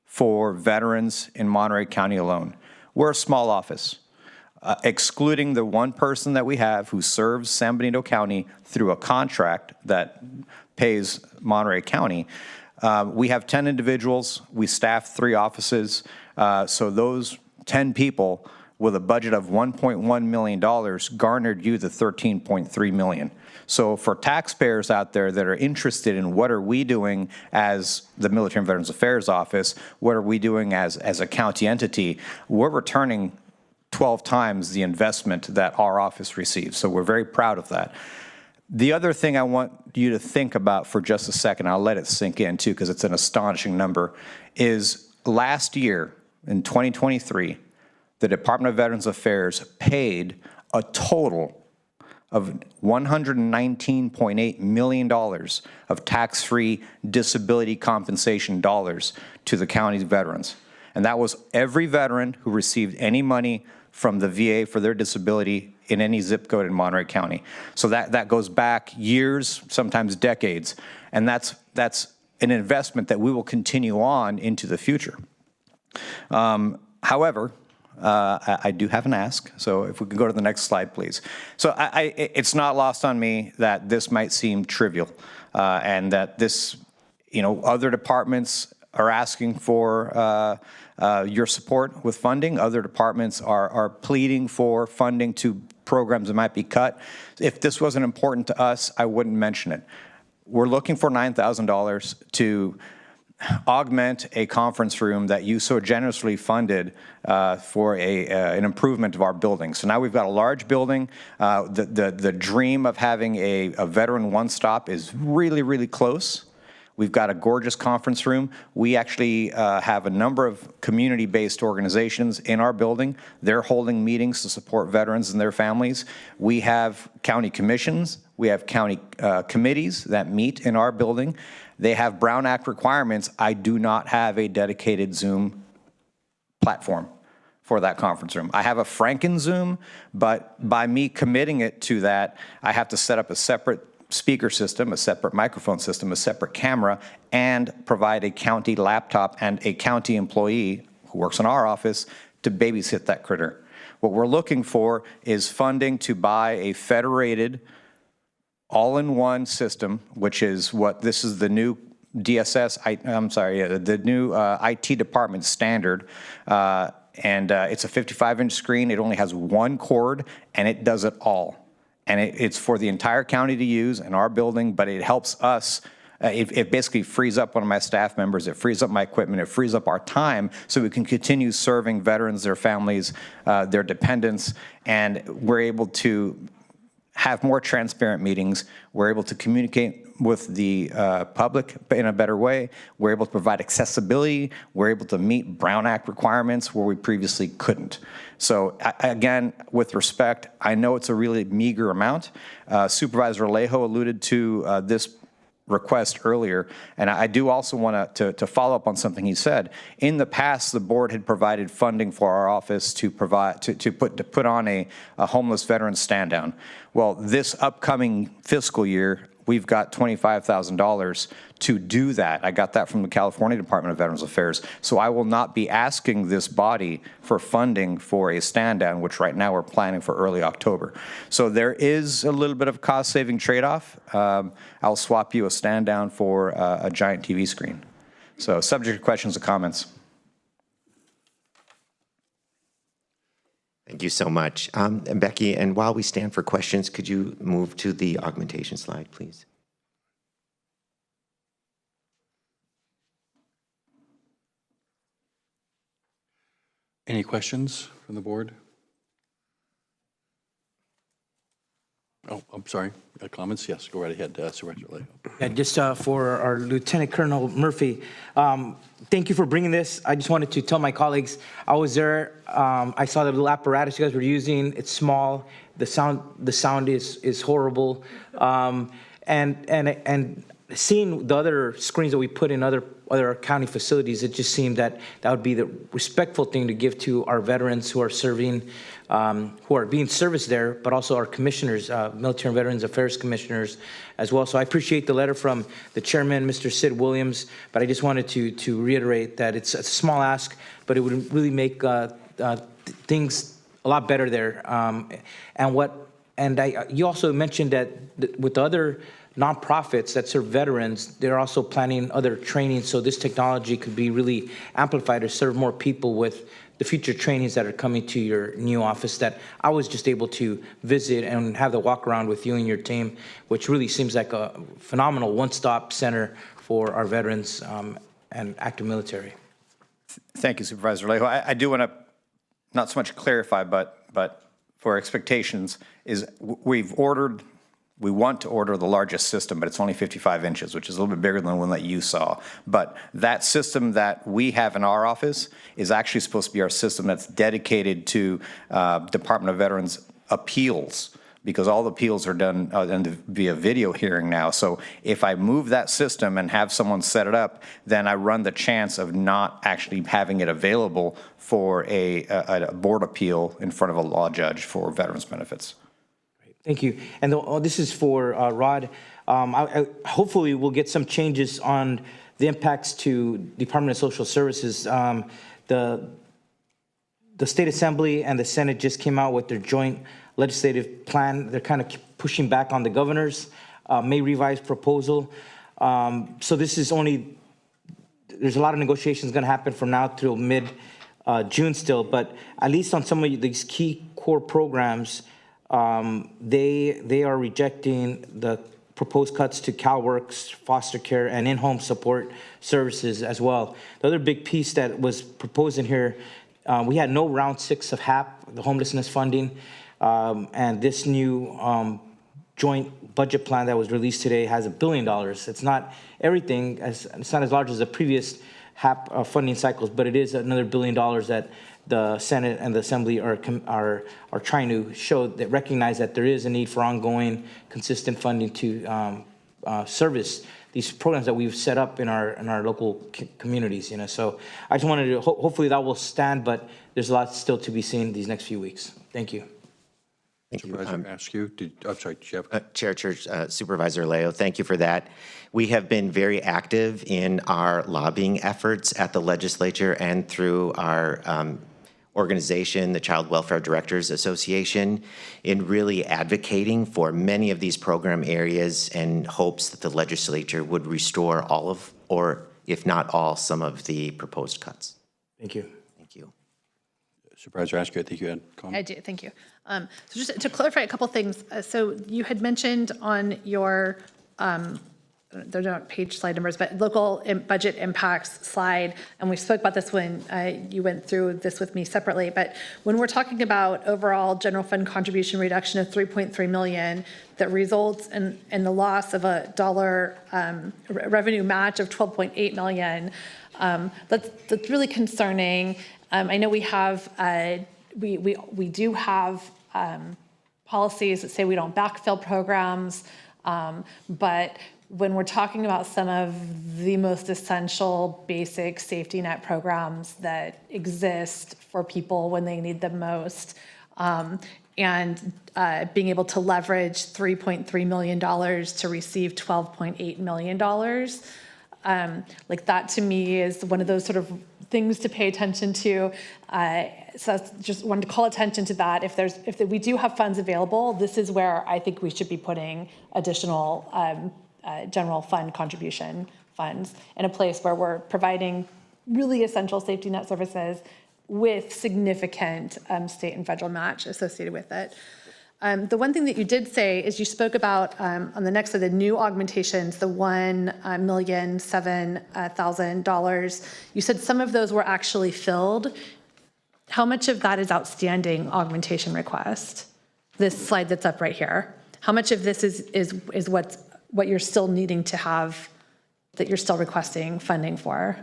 for veterans in Monterey County alone. We're a small office. Excluding the one person that we have who serves San Benito County through a contract that pays Monterey County, we have 10 individuals. We staff 3 offices. So those 10 people with a budget of $1.1 million garnered you the $13.3 million. So for taxpayers out there that are interested in what are we doing as the Military and Veterans Affairs Office, what are we doing as a county entity, we're returning 12 times the investment that our office receives. So we're very proud of that. The other thing I want you to think about for just a second, I'll let it sink in too because it's an astonishing number, is last year in 2023, the Department of Veterans Affairs paid a total of $119.8 million of tax-free disability compensation dollars to the county's veterans. And that was every veteran who received any money from the VA for their disability in any zip code in Monterey County. So that goes back years, sometimes decades, and that's an investment that we will continue on into the future. However, I do have an ask, so if we can go to the next slide, please. So it's not lost on me that this might seem trivial, and that this, other departments are asking for your support with funding. Other departments are pleading for funding to programs that might be cut. If this wasn't important to us, I wouldn't mention it. We're looking for $9,000 to augment a conference room that you so generously funded for an improvement of our building. So now we've got a large building. The dream of having a veteran one-stop is really, really close. We've got a gorgeous conference room. We actually have a number of community-based organizations in our building. They're holding meetings to support veterans and their families. We have county commissions. We have county committees that meet in our building. They have Brown Act requirements. I do not have a dedicated Zoom platform for that conference room. I have a Franken Zoom, but by me committing it to that, I have to set up a separate speaker system, a separate microphone system, a separate camera, and provide a county laptop and a county employee who works in our office to babysit that critter. What we're looking for is funding to buy a federated all-in-one system, which is this is the new DSS, the new IT department standard, and it's a 55-inch screen. It only has one cord, and it does it all. And it's for the entire county to use in our building, but it helps us. It basically frees up one of my staff members. It frees up my equipment. It frees up our time so we can continue serving veterans, their families, their dependents, and we're able to have more transparent meetings. We're able to communicate with the public in a better way. We're able to provide accessibility. We're able to meet Brown Act requirements where we previously couldn't. So again, with respect, I know it's a really meager amount. Supervisor Alejo alluded to this request earlier, and I do also want to follow up on something he said. In the past, the board had provided funding for our office to put on a homeless veteran stand down. Well, this upcoming fiscal year, we've got $25,000 to do that. I got that from the California Department of Veterans Affairs. So I will not be asking this body for funding for a stand-down, which right now we're planning for early October. So there is a little bit of cost-saving trade-off. I'll swap you a stand-down for a giant TV screen. So subject to questions or comments. Thank you so much. And Becky, and while we stand for questions, could you move to the augmentation slide, please? Any questions from the board? Oh, I'm sorry. Comments? Yes, go right ahead, Supervisor Leo. Yeah, just for our Lieutenant Colonel Murphy, thank you for bringing this. I just wanted to tell my colleagues, I was there, I saw the little apparatus you guys were using. It's small. The sound is horrible. And seeing the other screens that we put in other county facilities, it just seemed that that would be the respectful thing to give to our veterans who are serving, who are being serviced there, but also our commissioners, Military and Veterans Affairs commissioners as well. So I appreciate the letter from the chairman, Mr. Sid Williams, but I just wanted to reiterate that it's a small ask, but it would really make things a lot better there. You also mentioned that with the other nonprofits that serve veterans, they're also planning other training, so this technology could be really amplified to serve more people with the future trainings that are coming to your new office that I was just able to visit and have the walk around with you and your team, which really seems like a phenomenal one-stop center for our veterans and active military. Thank you, Supervisor Alejo. I do want to not so much clarify, but for expectations is we want to order the largest system, but it's only 55 inches, which is a little bit bigger than the one that you saw. But that system that we have in our office is actually supposed to be our system that's dedicated to Department of Veterans appeals, because all the appeals are done via video hearing now. So if I move that system and have someone set it up, then I run the chance of not actually having it available for a board appeal in front of a law judge for veterans benefits. Thank you. And this is for Rod. Hopefully we'll get some changes on the impacts to Department of Social Services. The State Assembly and the Senate just came out with their joint legislative plan. They're kind of pushing back on the governor's May revised proposal. So this is there's a lot of negotiations going to happen from now till mid-June still, but at least on some of these key core programs, they are rejecting the proposed cuts to CalWorks, foster care, and in-home support services as well. The other big piece that was proposed in here, we had no round 6 of HAP, the homelessness funding, and this new joint budget plan that was released today has $1 billion. It's not everything, it's not as large as the previous HAP funding cycles, but it is another $1 billion that the Senate and the Assembly are trying to show that recognize that there is a need for ongoing, consistent funding to service these programs that we've set up in our local communities. So I just wanted to hopefully that will stand, but there's a lot still to be seen these next few weeks. Thank you. Thank you. Supervisor, ask you. I'm sorry, Jeff. Chair Church, Supervisor Leo, thank you for that. We have been very active in our lobbying efforts at the legislature and through our organization, the Child Welfare Directors Association, in really advocating for many of these program areas in hopes that the legislature would restore all of, or if not all, some of the proposed cuts. Thank you. Thank you. Supervisor Askew, I think you had a comment. I do, thank you. So just to clarify a couple things. So you had mentioned on your, they're not page slide numbers, but local budget impacts slide, and we spoke about this when you went through this with me separately, but when we're talking about overall general fund contribution reduction of $3.3 million that results in the loss of a dollar revenue match of $12.8 million, that's really concerning. I know we have, we do have policies that say we don't backfill programs, but when we're talking about some of the most essential basic safety net programs that exist for people when they need them most, and being able to leverage $3.3 million to receive $12.8 million. Like that to me is one of those sort of things to pay attention to. So just wanted to call attention to that. If we do have funds available, this is where I think we should be putting additional general fund contribution funds in a place where we're providing really essential safety net services with significant state and federal match associated with it. The one thing that you did say is you spoke about on the next of the new augmentations, the $1,007,000. You said some of those were actually filled. How much of that is outstanding augmentation request? This slide that's up right here. How much of this is what you're still needing to have, that you're still requesting funding for?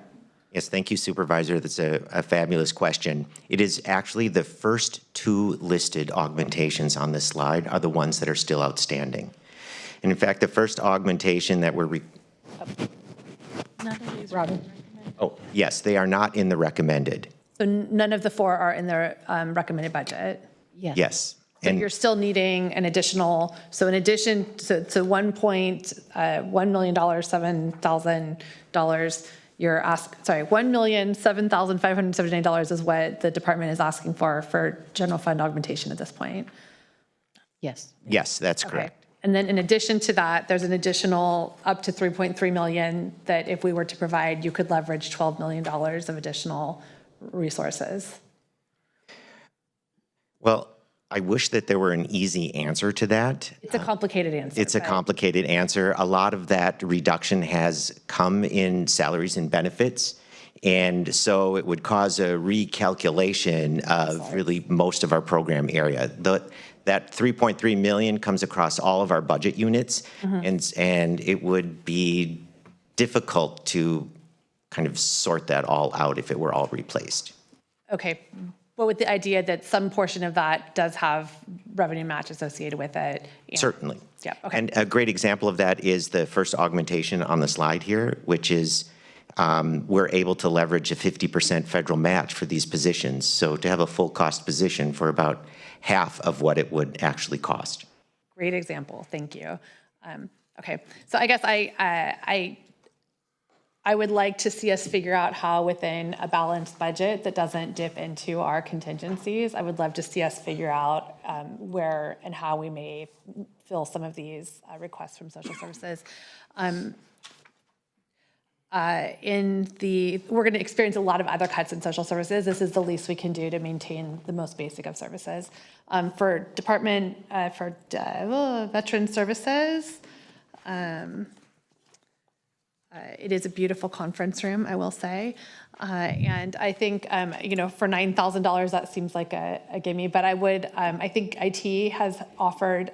Yes, thank you, Supervisor. That's a fabulous question. It is actually the first two listed augmentations on this slide are the ones that are still outstanding. And in fact, the first augmentation that we're Robin. oh, yes, they are not in the recommended. So none of the four are in the recommended budget? Yes. Yes. So you're still needing an additional, so in addition to $1,700,000, you're asking, sorry, $1,007,579 is what the department is asking for general fund augmentation at this point. Yes. Yes, that's correct. Okay. And then in addition to that, there's an additional up to $3.3 million that if we were to provide, you could leverage $12 million of additional resources. Well, I wish that there were an easy answer to that. It's a complicated answer. It's a complicated answer. A lot of that reduction has come in salaries and benefits. And so it would cause a recalculation of really most of our program area. That 3.3 million comes across all of our budget units, and it would be difficult to kind of sort that all out if it were all replaced. Okay, but with the idea that some portion of that does have revenue match associated with it. Certainly. Yeah, okay. And a great example of that is the first augmentation on the slide here, which is we're able to leverage a 50% federal match for these positions. So to have a full cost position for about half of what it would actually cost. Great example, thank you. Okay, so I guess I would like to see us figure out how within a balanced budget that doesn't dip into our contingencies, I would love to see us figure out where and how we may fill some of these requests from social services. We're going to experience a lot of other cuts in social services. This is the least we can do to maintain the most basic of services. For Veteran Services, it is a beautiful conference room, I will say. And I think, for $9,000, that seems like a gimme, but I think IT has offered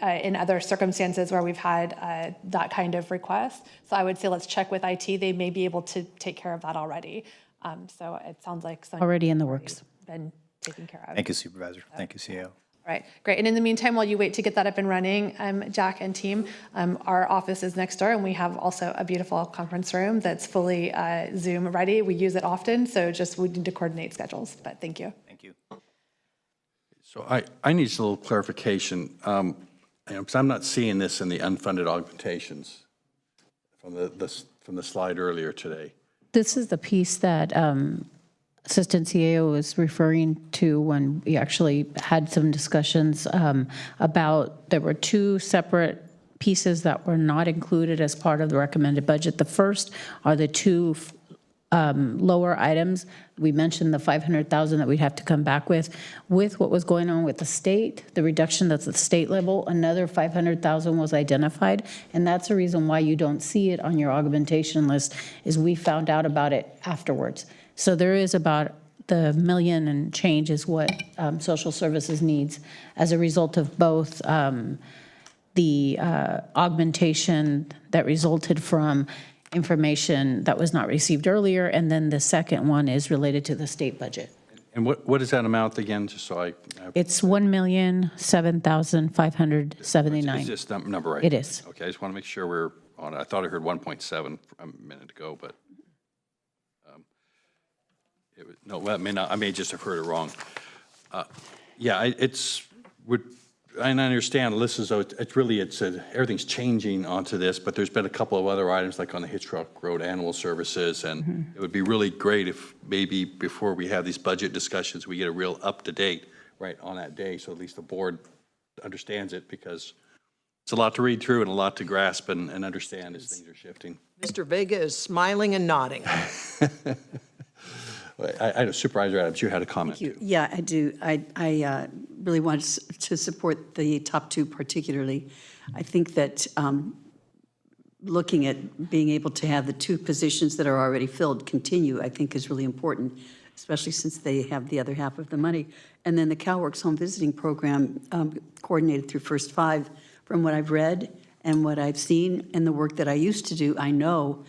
in other circumstances where we've had that kind of request. So I would say let's check with IT. They may be able to take care of that already. So it sounds like something Already in the works. been taken care of. Thank you, Supervisor. Thank you, CEO. Right, great. And in the meantime, while you wait to get that up and running, Jack and team, our office is next door, and we have also a beautiful conference room that's fully Zoom ready. We use it often, so we need to coordinate schedules, but thank you. Thank you. So I need a little clarification, because I'm not seeing this in the unfunded augmentations from the slide earlier today. This is the piece that Assistant CAO was referring to when we actually had some discussions about there were two separate pieces that were not included as part of the recommended budget. The first are the two lower items. We mentioned the $500,000 that we'd have to come back with what was going on with the state, the reduction that's at the state level. Another $500,000 was identified, and that's the reason why you don't see it on your augmentation list. Is we found out about it afterwards. So there is about the million and change is what social services needs as a result of both the augmentation that resulted from information that was not received earlier, and then the second one is related to the state budget. And what is that amount again, just so I... It's $1,007,579. Is this number right? It is. Okay, I just want to make sure we're on it. I thought I heard 1.7 a minute ago, but... no, I may just have heard it wrong. Yeah, it's And I understand, Alyssa, so everything's changing onto this, but there's been a couple of other items like on the Hitchcock Road Animal Services, and it would be really great if maybe before we have these budget discussions, we get a real up-to-date right on that day, so at least the board understands it, because it's a lot to read through and a lot to grasp and understand as things are shifting. Mr. Vega is smiling and nodding. I know Supervisor Adams, you had a comment too. Yeah, I do. I really want to support the top two particularly. I think that looking at being able to have the two positions that are already filled continue, I think is really important, especially since they have the other half of the money. And then the CalWorks Home Visiting Program coordinated through First Five, from what I've read and what I've seen and the work that I used to do, I know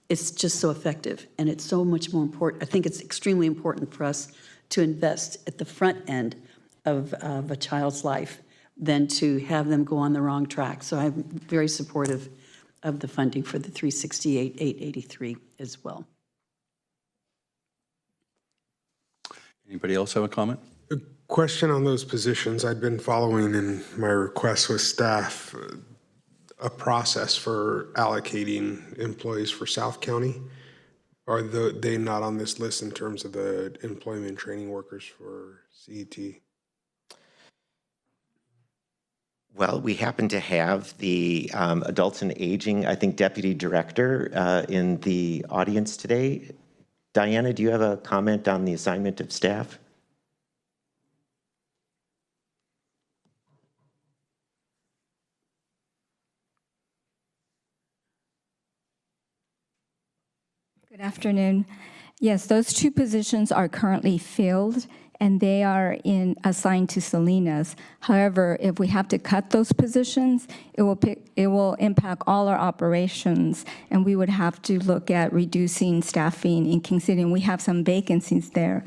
it's just so effective, and it's so much more important. I think it's extremely important for us to invest at the front end of a child's life than to have them go on the wrong track. So I'm very supportive of the funding for the 368,883 as well. Anybody else have a comment? A question on those positions. I'd been following in my requests with staff a process for allocating employees for South County. Are they not on this list in terms of the employment training workers for CET? Well, we happen to have the Adults and Aging, I think, Deputy Director in the audience today. Diana, do you have a comment on the assignment of staff? Good afternoon. Yes, those two positions are currently filled, and they are assigned to Salinas. However, if we have to cut those positions, it will impact all our operations, and we would have to look at reducing staffing in King City. And we have some vacancies there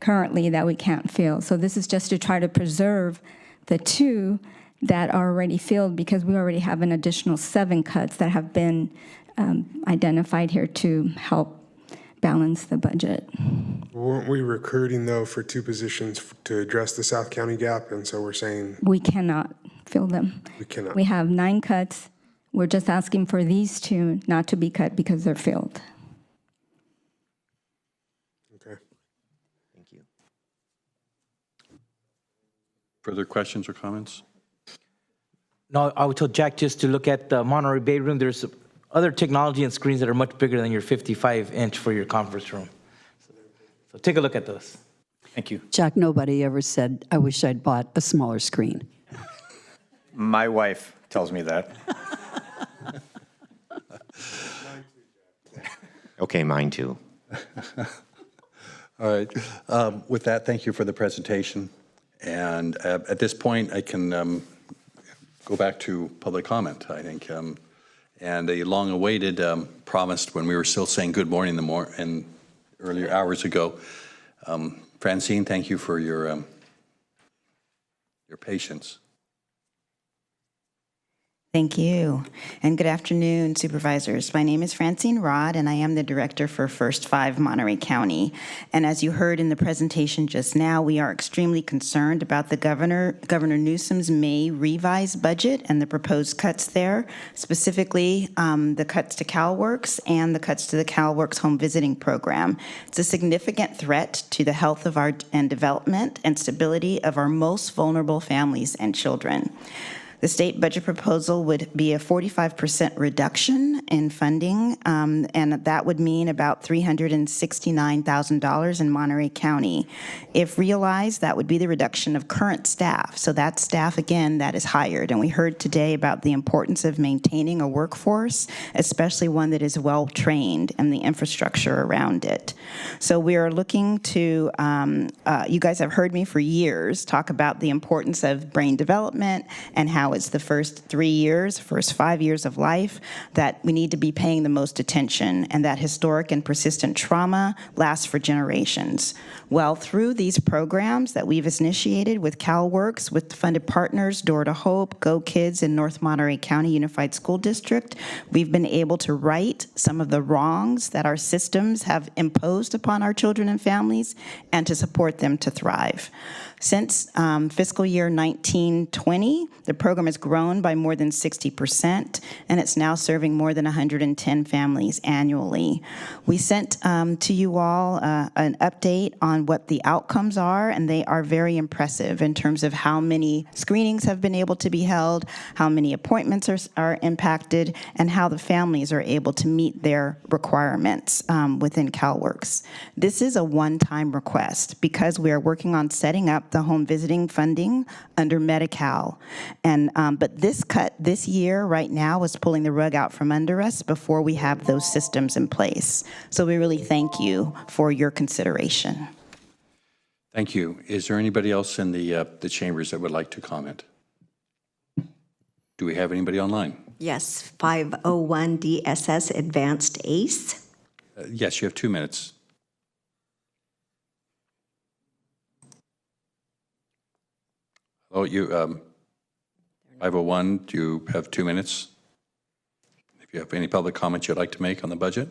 currently that we can't fill. So this is just to try to preserve the two that are already filled, because we already have an additional 7 cuts that have been identified here to help balance the budget. Weren't we recruiting, though, for 2 positions to address the South County gap? And so we're saying We cannot fill them. we cannot. We have 9 cuts. We're just asking for these 2 not to be cut because they're filled. Okay. Thank you. Further questions or comments? No, I would tell Jack just to look at the Monterey Bay room. There's other technology and screens that are much bigger than your 55-inch for your conference room. So take a look at those. Thank you. Jack, nobody ever said, I wish I'd bought a smaller screen. My wife tells me that. Okay, mine too. All right. With that, thank you for the presentation. And at this point, I can go back to public comment, I think. And a long-awaited, promised when we were still saying good morning in earlier hours ago. Francine, thank you for your patience. Thank you. And good afternoon, Supervisors. My name is Francine Rod, and I am the Director for First Five Monterey County. And as you heard in the presentation just now, we are extremely concerned about the Governor Newsom's May revised budget and the proposed cuts there, specifically the cuts to CalWorks and the cuts to the CalWorks Home Visiting Program. It's a significant threat to the health of and development and stability of our most vulnerable families and children. The state budget proposal would be a 45% reduction in funding, and that would mean about $369,000 in Monterey County. If realized, that would be the reduction of current staff. So that's staff, again, that is hired. And we heard today about the importance of maintaining a workforce, especially one that is well-trained, and the infrastructure around it. So we are looking to, you guys have heard me for years talk about the importance of brain development and how it's the first 3 years, first 5 years of life that we need to be paying the most attention, and that historic and persistent trauma lasts for generations. Well, through these programs that we've initiated with CalWorks, with funded partners, Door to Hope, Go Kids, and North Monterey County Unified School District, we've been able to right some of the wrongs that our systems have imposed upon our children and families, and to support them to thrive. Since fiscal year 1920, the program has grown by more than 60%, and it's now serving more than 110 families annually. We sent to you all an update on what the outcomes are, and they are very impressive in terms of how many screenings have been able to be held, how many appointments are impacted, and how the families are able to meet their requirements within CalWORKs. This is a one-time request because we are working on setting up the home visiting funding under Medi-Cal. And but this cut this year right now is pulling the rug out from under us before we have those systems in place. So we really thank you for your consideration. Thank you. Is there anybody else in the chambers that would like to comment? Do we have anybody online? Yes, 501 DSS Advanced ACE. Yes, you have 2 minutes. Oh, you, 501, do you have 2 minutes? If you have any public comments you'd like to make on the budget?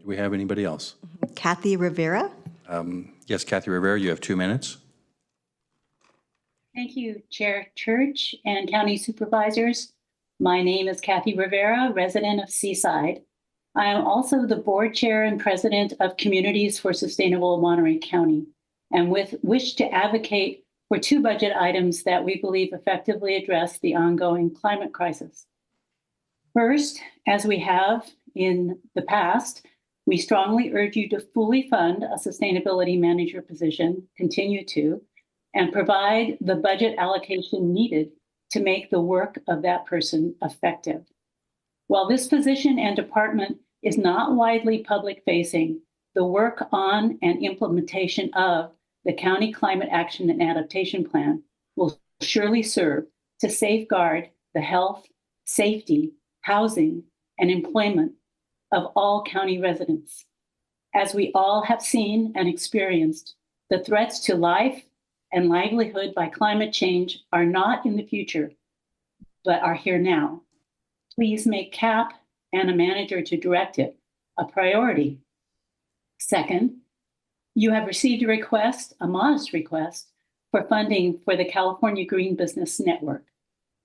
Do we have anybody else? Kathy Rivera. Yes, Kathy Rivera, you have 2 minutes. Thank you, Chair Church and County Supervisors. My name is Kathy Rivera, resident of Seaside. I am also the board chair and president of Communities for Sustainable Monterey County, and wish to advocate for 2 budget items that we believe effectively address the ongoing climate crisis. First, as we have in the past, we strongly urge you to fully fund a sustainability manager position, continue to, and provide the budget allocation needed to make the work of that person effective. While this position and department is not widely public-facing, the work on and implementation of the County Climate Action and Adaptation Plan will surely serve to safeguard the health, safety, housing, and employment of all county residents. As we all have seen and experienced, the threats to life and livelihood by climate change are not in the future, but are here now. Please make CAP and a manager to direct it a priority. Second, you have received a request, a modest request, for funding for the California Green Business Network.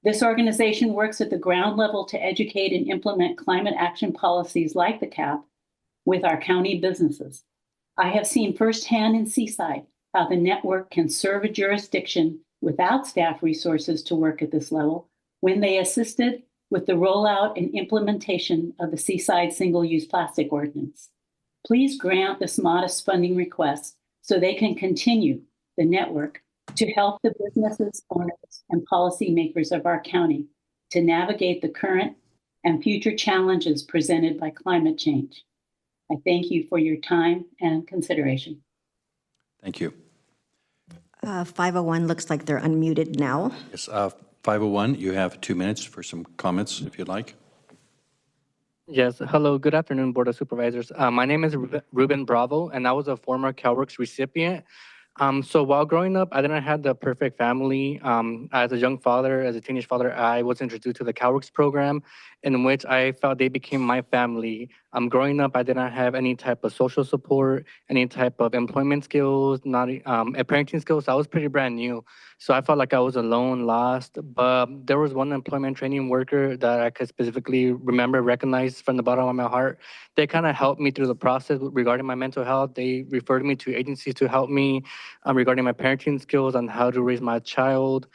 This organization works at the ground level to educate and implement climate action policies like the CAP with our county businesses. I have seen firsthand in Seaside how the network can serve a jurisdiction without staff resources to work at this level when they assisted with the rollout and implementation of the Seaside Single-Use Plastic Ordinance. Please grant this modest funding request so they can continue the network to help the businesses, owners, and policymakers of our county to navigate the current and future challenges presented by climate change. I thank you for your time and consideration. Thank you. 501 looks like they're unmuted now. Yes, 501, you have 2 minutes for some comments if you'd like. Yes, hello, good afternoon, Board of Supervisors. My name is Ruben Bravo, and I was a former CalWORKs recipient. So while growing up, I didn't have the perfect family. As a young father, as a teenage father, I was introduced to the CalWORKs program, in which I felt they became my family. Growing up, I did not have any type of social support, any type of employment skills, not parenting skills. I was pretty brand new. So I felt like I was alone, lost. But there was one employment training worker that I could specifically remember, recognize from the bottom of my heart. They kind of helped me through the process regarding my mental health. They referred me to agencies to help me regarding my parenting skills on how to raise my child.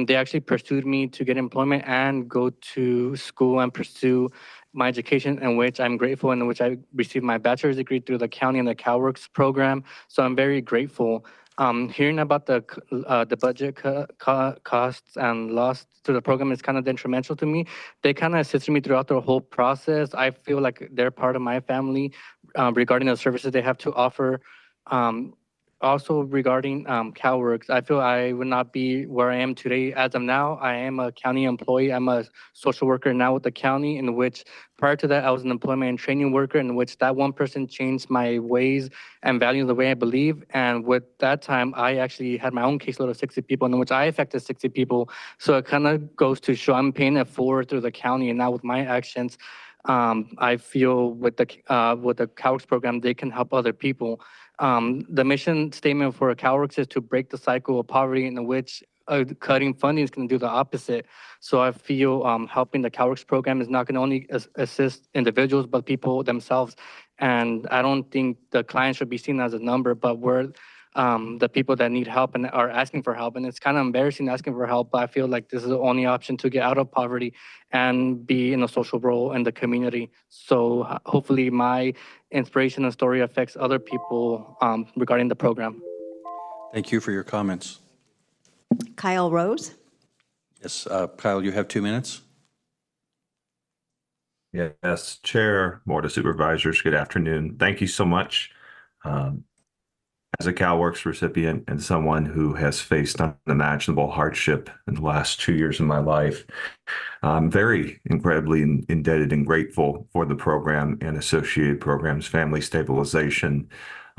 They actually pursued me to get employment and go to school and pursue my education, in which I'm grateful, in which I received my bachelor's degree through the county and the CalWORKs program. So I'm very grateful. Hearing about the budget costs and loss to the program is kind of detrimental to me. They kind of assisted me throughout the whole process. I feel like they're part of my family regarding the services they have to offer. Also regarding CalWORKs, I feel I would not be where I am today. As of now, I am a county employee. I'm a social worker now with the county, in which prior to that, I was an employment and training worker, in which that one person changed my ways and values the way I believe. And with that time, I actually had my own caseload of 60 people, in which I affected 60 people. So it kind of goes to show I'm paying it forward through the county, and now with my actions, I feel with the CalWORKs program, they can help other people. The mission statement for CalWorks is to break the cycle of poverty, in which cutting funding is going to do the opposite. So I feel helping the CalWorks program is not going to only assist individuals, but people themselves. And I don't think the client should be seen as a number, but we're the people that need help and are asking for help. And it's kind of embarrassing asking for help, but I feel like this is the only option to get out of poverty and be in a social role in the community. So hopefully my inspiration and story affects other people regarding the program. Thank you for your comments. Kyle Rose. Yes, Kyle, you have 2 minutes. Yes, Chair, Board of Supervisors, good afternoon. Thank you so much. As a CalWorks recipient and someone who has faced unimaginable hardship in the last 2 years of my life, I'm very incredibly indebted and grateful for the program and associated programs, family stabilization.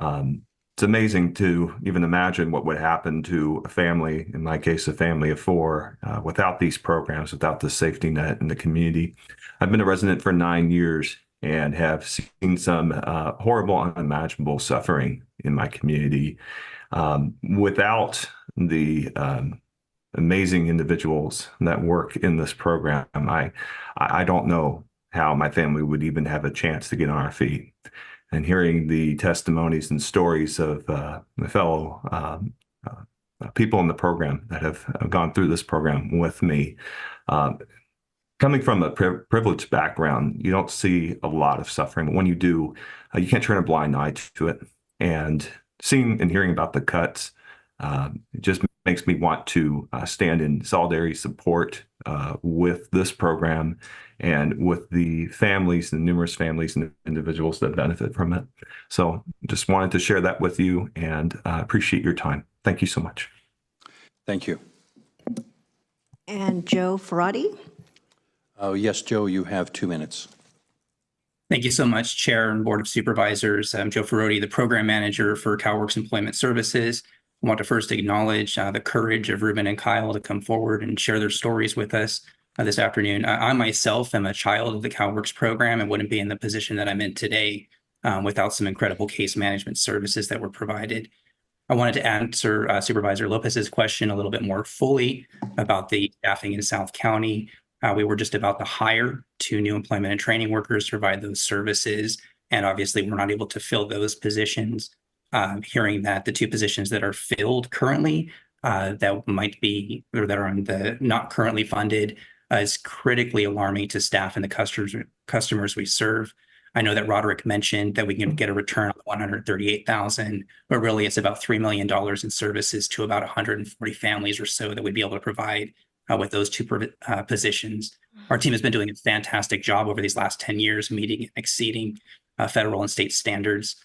It's amazing to even imagine what would happen to a family, in my case, a family of four, without these programs, without the safety net in the community. I've been a resident for 9 years and have seen some horrible, unimaginable suffering in my community. Without the amazing individuals that work in this program, I don't know how my family would even have a chance to get on our feet. And hearing the testimonies and stories of my fellow people in the program that have gone through this program with me, coming from a privileged background, you don't see a lot of suffering. But when you do, you can't turn a blind eye to it. And seeing and hearing about the cuts, it just makes me want to stand in solidarity support with this program and with the families, the numerous families and individuals that benefit from it. So just wanted to share that with you and appreciate your time. Thank you so much. Thank you. And Joe Ferrati. Yes, Joe, you have 2 minutes. Thank you so much, Chair and Board of Supervisors. I'm Joe Ferroti, the Program Manager for CalWorks Employment Services. I want to first acknowledge the courage of Ruben and Kyle to come forward and share their stories with us this afternoon. I myself am a child of the CalWorks program and wouldn't be in the position that I'm in today without some incredible case management services that were provided. I wanted to answer Supervisor Lopez's question a little bit more fully about the staffing in South County. We were just about to hire 2 new employment and training workers to provide those services. And obviously, we're not able to fill those positions. Hearing that the 2 positions that are filled currently that might be, or that are on the not currently funded, is critically alarming to staff and the customers we serve. I know that Roderick mentioned that we can get a return on $138,000, but really it's about $3 million in services to about 140 families or so that we'd be able to provide with those 2 positions. Our team has been doing a fantastic job over these last 10 years, meeting and exceeding federal and state standards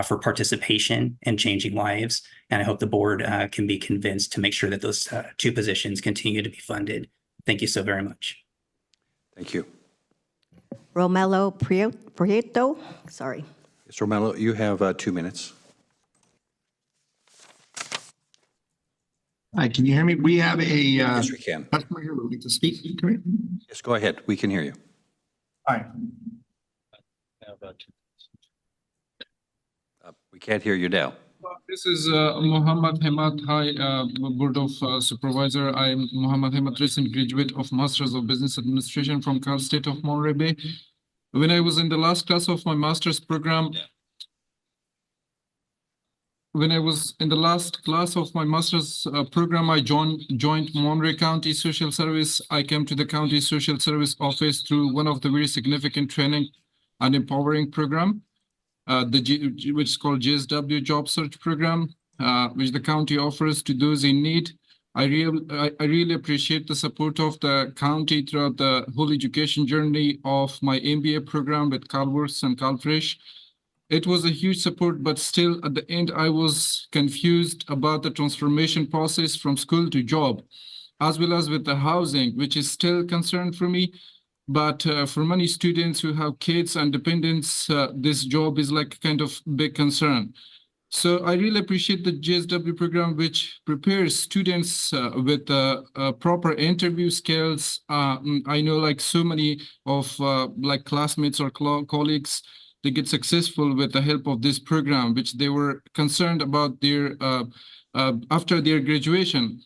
for participation and changing lives. And I hope the board can be convinced to make sure that those 2 positions continue to be funded. Thank you so very much. Thank you. Romello Prieto. Sorry. Yes, Romello, you have 2 minutes. Hi, can you hear me? We have a Yes, we can. customer here who would like to speak. Come here. Yes, go ahead. We can hear you. Hi. We can't hear you now. This is Mohammad Hemat. Hi, Board of Supervisor. I'm Mohammad Hemat, recent graduate of Masters of Business Administration from Cal State of Monterey Bay. When I was in the last class of my master's program, I joined Monterey County Social Service. I came to the County Social Service Office through one of the very significant training and empowering program, which is called GSW Job Search Program, which the county offers to those in need. I really appreciate the support of the county throughout the whole education journey of my MBA program with CalWorks and CalFresh. It was a huge support, but still at the end, I was confused about the transformation process from school to job, as well as with the housing, which is still a concern for me. But for many students who have kids and dependents, this job is like kind of big concern. So I really appreciate the GSW program, which prepares students with proper interview skills. I know like so many of like classmates or colleagues they get successful with the help of this program, which they were concerned about their after their graduation,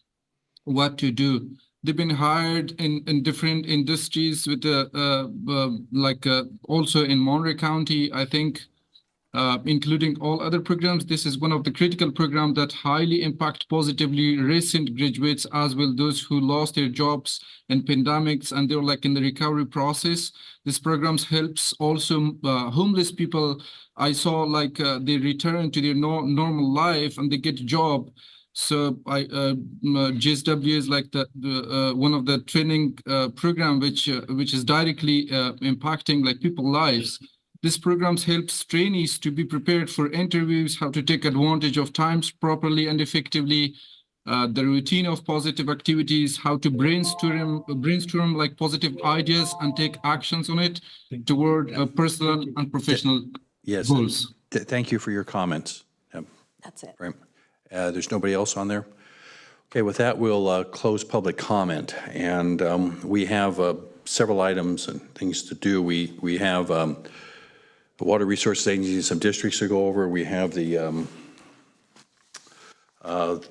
what to do. They've been hired in different industries with also in Monterey County, I think, including all other programs. This is one of the critical programs that highly impact positively recent graduates as well those who lost their jobs in pandemics and they're like in the recovery process. This program helps also homeless people. I saw like they return to their normal life and they get a job. So GSW is like the one of the training program which is directly impacting like people's lives. This program helps trainees to be prepared for interviews, how to take advantage of times properly and effectively, the routine of positive activities, how to brainstorm like positive ideas and take actions on it toward personal and professional goals. Thank you for your comments. That's it. Right. There's nobody else on there? Okay, with that, we'll close public comment. And we have several items and things to do. We have the Water Resources Agency, some districts to go over. We have the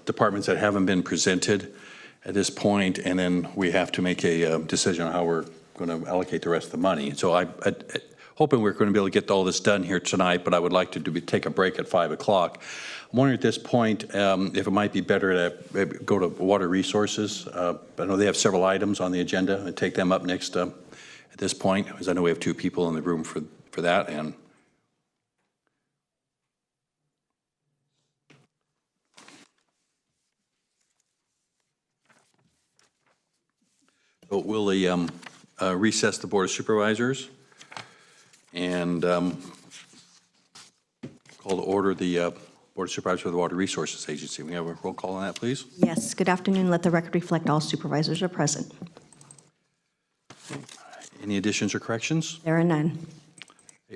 departments that haven't been presented at this point, and then we have to make a decision on how we're going to allocate the rest of the money. So I'm hoping we're going to be able to get all this done here tonight, but I would like to take a break at 5 o'clock. I'm wondering at this point if it might be better to go to Water Resources. I know they have several items on the agenda, and take them up next at this point, because I know we have 2 people in the room for that. And so we'll recess the Board of Supervisors and call to order the Board of Supervisors of the Water Resources Agency. We have a roll call on that, please. Yes, good afternoon. Let the record reflect all supervisors are present. Any additions or corrections? There are none.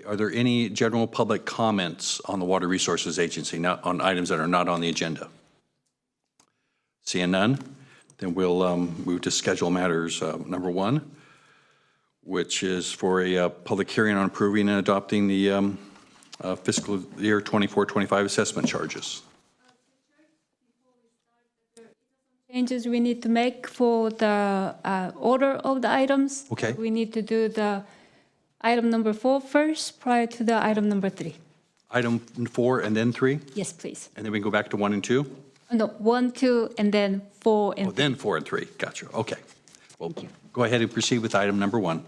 Are there any general public comments on the Water Resources Agency, not on items that are not on the agenda? Seeing none, then we'll move to schedule matters number 1, which is for a public hearing on approving and adopting the fiscal year 24-25 assessment charges. Changes we need to make for the order of the items. Okay. We need to do the item number 4 first prior to the item number 3. Item 4 and then 3? Yes, please. And then we can go back to 1 and 2? No, 1, 2, and then 4 and Oh, then 4 and 3. Gotcha. Okay. Well, go ahead and proceed with item number 1.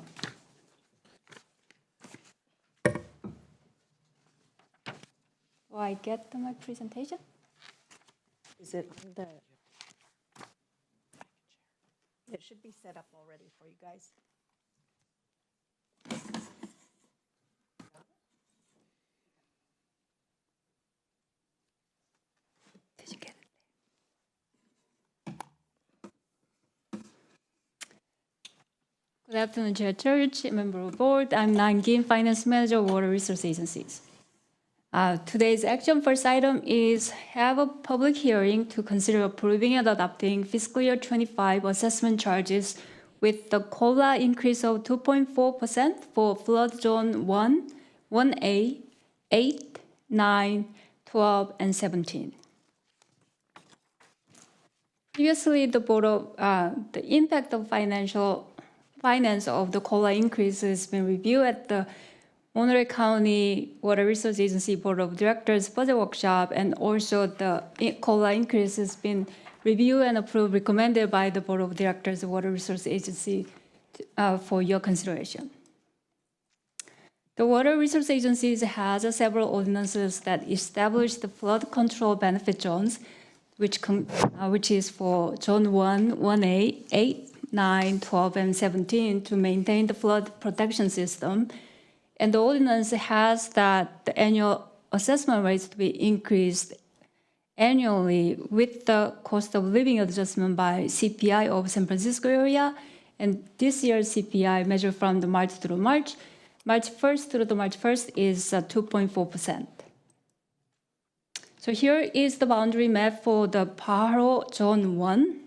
Will I get my presentation? Is it on the? It should be set up already for you guys. Did you get it? Good afternoon, Chair Church, member of the board. I'm Nan Kim, Finance Manager of Water Resource Agencies. Today's action first item is have a public hearing to consider approving and adopting fiscal year 25 assessment charges with the COLA increase of 2.4% for flood zone 1, 1A, 8, 9, 12, and 17. Previously, the board of the impact of finance of the COLA increase has been reviewed at the Monterey County Water Resource Agency Board of Directors budget workshop, and also the COLA increase has been reviewed and approved, recommended by the Board of Directors of Water Resource Agency for your consideration. The Water Resource Agency has several ordinances that establish the flood control benefit zones, which is for Zone 1, 1A, 8, 9, 12, and 17 to maintain the flood protection system. And the ordinance has that the annual assessment rates to be increased annually with the cost of living adjustment by CPI of San Francisco area. And this year's CPI measured from the March through March 1st through the March 1st is 2.4%. So here is the boundary map for the Paro Zone 1.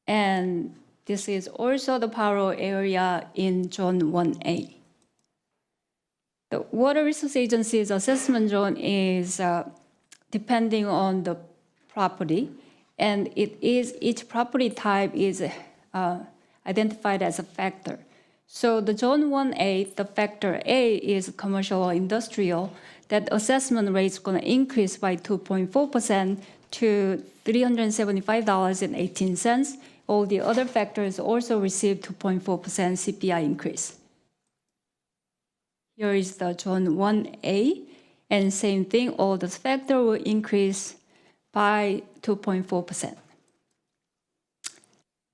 And this is also the Paro area in Zone 1A. The Water Resource Agency's assessment zone is depending on the property, and each property type is identified as a factor. So the Zone 1A, the factor A is commercial or industrial. That assessment rate is going to increase by 2.4% to $375.18. All the other factors also received 2.4% CPI increase. Here is the Zone 1A, and same thing, all those factors will increase by 2.4%.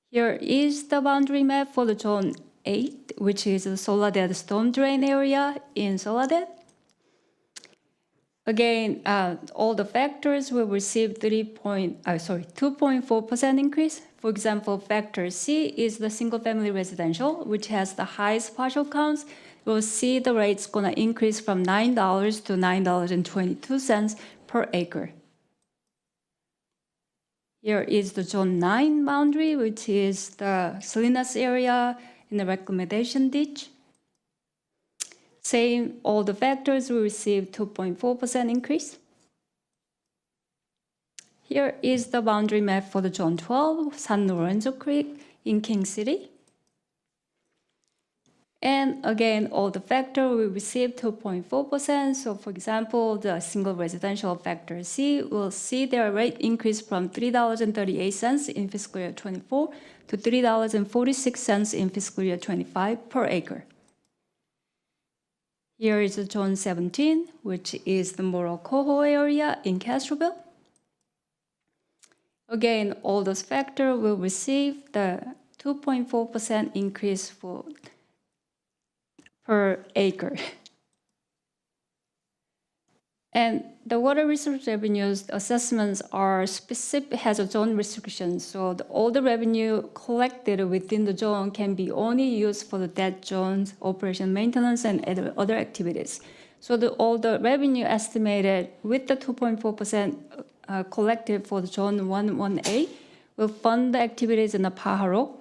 Here is the boundary map for the Zone 8, which is the Soledad storm drain area in Soledad. Again, all the factors will receive 2.4% increase. For example, factor C is the single-family residential, which has the highest partial counts. We'll see the rates going to increase from $9 to $9.22 per acre. Here is the Zone 9 boundary, which is the Salinas area in the reclamation ditch. Same, all the factors will receive 2.4% increase. Here is the boundary map for the Zone 12, San Lorenzo Creek in King City. And again, all the factors will receive 2.4%. So for example, the single residential factor C will see their rate increase from $3.38 in fiscal year 24 to $3.46 in fiscal year 25 per acre. Here is the Zone 17, which is the Morro Coho area in Castroville. Again, all those factors will receive the 2.4% increase per acre. And the water resource revenues assessments are specific, has a zone restriction. So all the revenue collected within the zone can be only used for the debt zones, operation maintenance, and other activities. So all the revenue estimated with the 2.4% collected for the Zone 1A will fund the activities in the Pajaro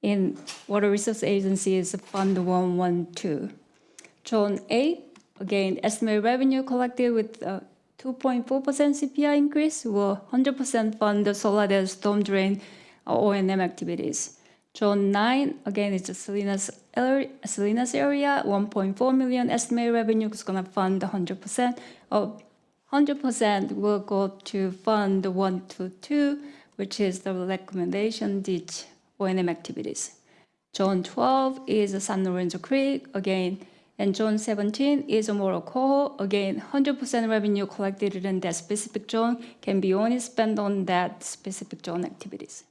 in Water Resource Agency's Fund 112. Zone 8, again, estimated revenue collected with 2.4% CPI increase will 100% fund the Soledad storm drain O&M activities. Zone 9, again, it's the Salinas area, 1.4 million estimated revenue is going to fund 100%. 100% will go to fund the 122, which is the recommendation ditch O&M activities. Zone 12 is San Lorenzo Creek, again, and Zone 17 is Morro Coho. Again, 100% revenue collected in that specific zone can be only spent on that specific zone activities.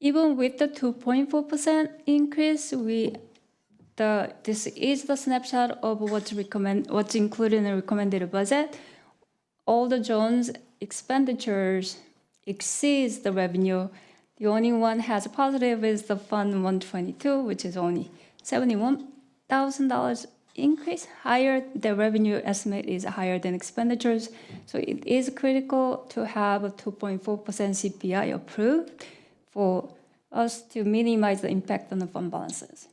Even with the 2.4% increase, this is the snapshot of what's included in the recommended budget. All the zones expenditures exceeds the revenue. The only one has a positive is the Fund 122, which is only $71,000 increase. Higher, the revenue estimate is higher than expenditures. So it is critical to have a 2.4% CPI approved for us to minimize the impact on the fund balances.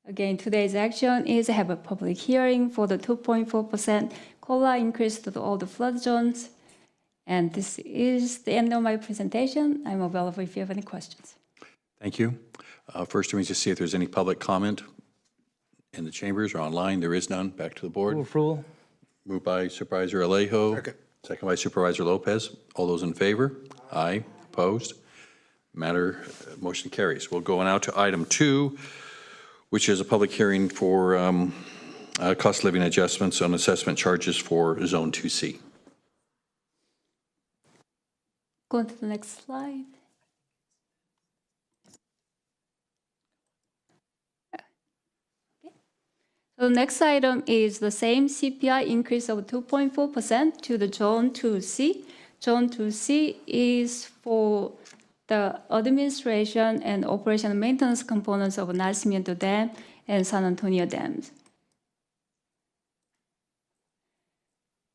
Again, today's action is to have a public hearing for the 2.4% COLA increase to all the flood zones. And this is the end of my presentation. I'm available if you have any questions. Thank you. First, let me just see if there's any public comment in the chambers or online. There is none. Back to the board. Approval. Moved by Supervisor Alejo. Second by Supervisor Lopez. All those in favor? Aye. Opposed? Motion carries. We'll go now to item 2, which is a public hearing for cost living adjustments on assessment charges for Zone 2C. Go on to the next slide. Okay. So the next item is the same CPI increase of 2.4% to the Zone 2C. Zone 2C is for the administration and operation and maintenance components of Nacimiento Dam and San Antonio dams.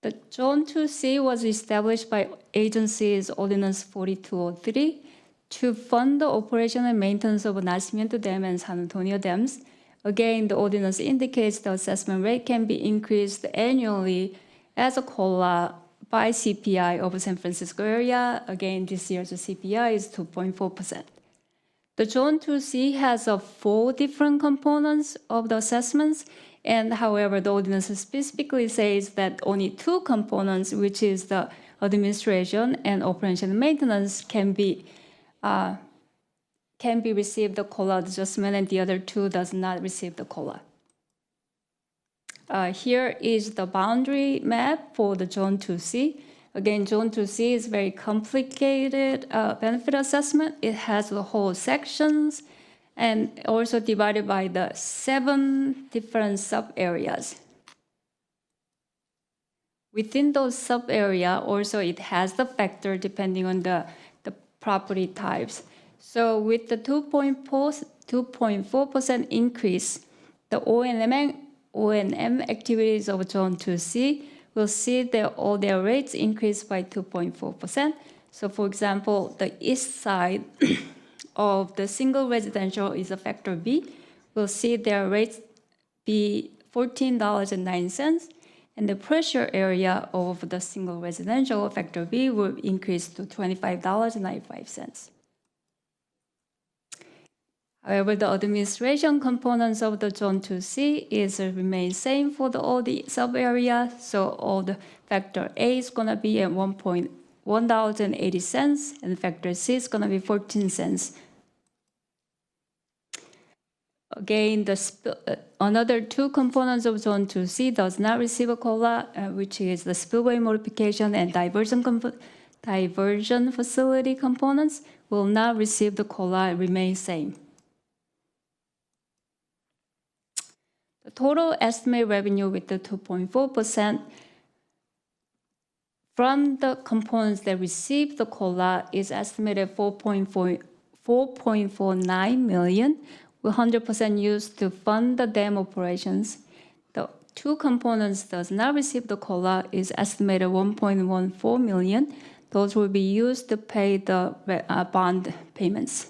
The Zone 2C was established by agency's Ordinance 4203 to fund the operation and maintenance of Nacimiento Dam and San Antonio dams. Again, the ordinance indicates the assessment rate can be increased annually as a COLA by CPI of San Francisco area. Again, this year's CPI is 2.4%. The Zone 2C has 4 different components of the assessments, and however, the ordinance specifically says that only 2 components, which is the administration and operation and maintenance, can be received the COLA adjustment, and the other 2 does not receive the COLA. Here is the boundary map for the Zone 2C. Again, Zone 2C is very complicated benefit assessment. It has the whole sections and also divided by the 7 different sub-areas. Within those sub-area, also it has the factor depending on the property types. So with the 2.4% increase, the O&M activities of Zone 2C will see all their rates increase by 2.4%. So for example, the east side of the single residential is a factor B. We'll see their rates be $14.09, and the pressure area of the single residential factor B will increase to $25.95. However, the administration components of the Zone 2C remain same for all the sub-areas. So all the factor A is going to be at $1.80, and factor C is going to be 14 cents. Again, another 2 components of Zone 2C does not receive a COLA, which is the spillway modification and diversion facility components will not receive the COLA, remain same. The total estimated revenue with the 2.4% from the components that receive the COLA is estimated 4.49 million, with 100% used to fund the dam operations. The 2 components does not receive the COLA is estimated 1.14 million. Those will be used to pay the bond payments.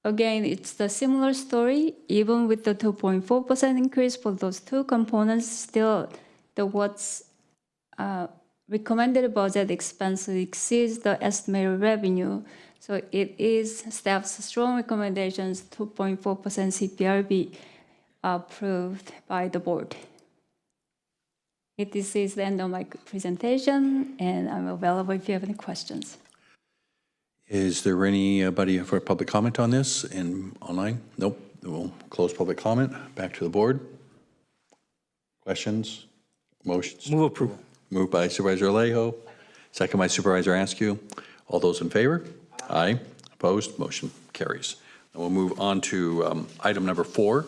Again, it's the similar story. Even with the 2.4% increase for those 2 components, still what's recommended budget expense exceeds the estimated revenue. So it is staff's strong recommendations 2.4% CPR be approved by the board. This is the end of my presentation, and I'm available if you have any questions. Is there anybody for public comment on this online? Nope. We'll close public comment. Back to the board. Questions? Motions? Move approval. Moved by Supervisor Alejo, second by Supervisor Askew. All those in favor? Aye. Opposed? Motion carries. And we'll move on to item number 4,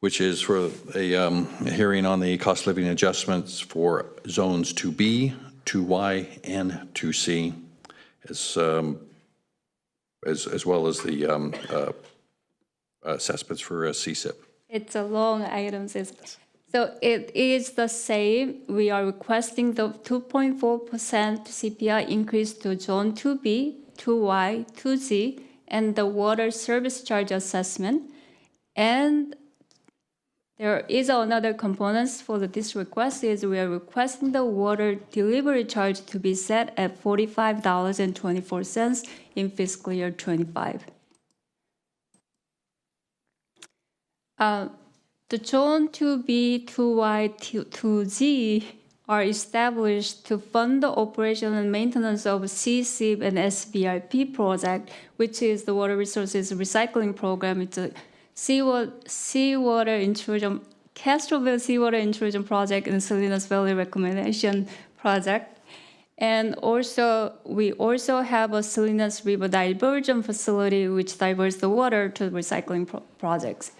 which is for a hearing on the cost of living adjustments for zones 2B, 2Y, and 2C. As well as the assessments for CSIP. It's a long item. So it is the same. We are requesting the 2.4% CPI increase to Zone 2B, 2Y, 2Z, and the water service charge assessment. And there is another component for this request is we are requesting the water delivery charge to be set at $45.24 in fiscal year 25. The Zone 2B, 2Y, 2Z are established to fund the operation and maintenance of CSIP and SBRP project, which is the water resources recycling program. It's a seawater intrusion, Castroville seawater intrusion project and Salinas Valley reclamation project. And also, we also have a Salinas River diversion facility which diverts the water to recycling projects.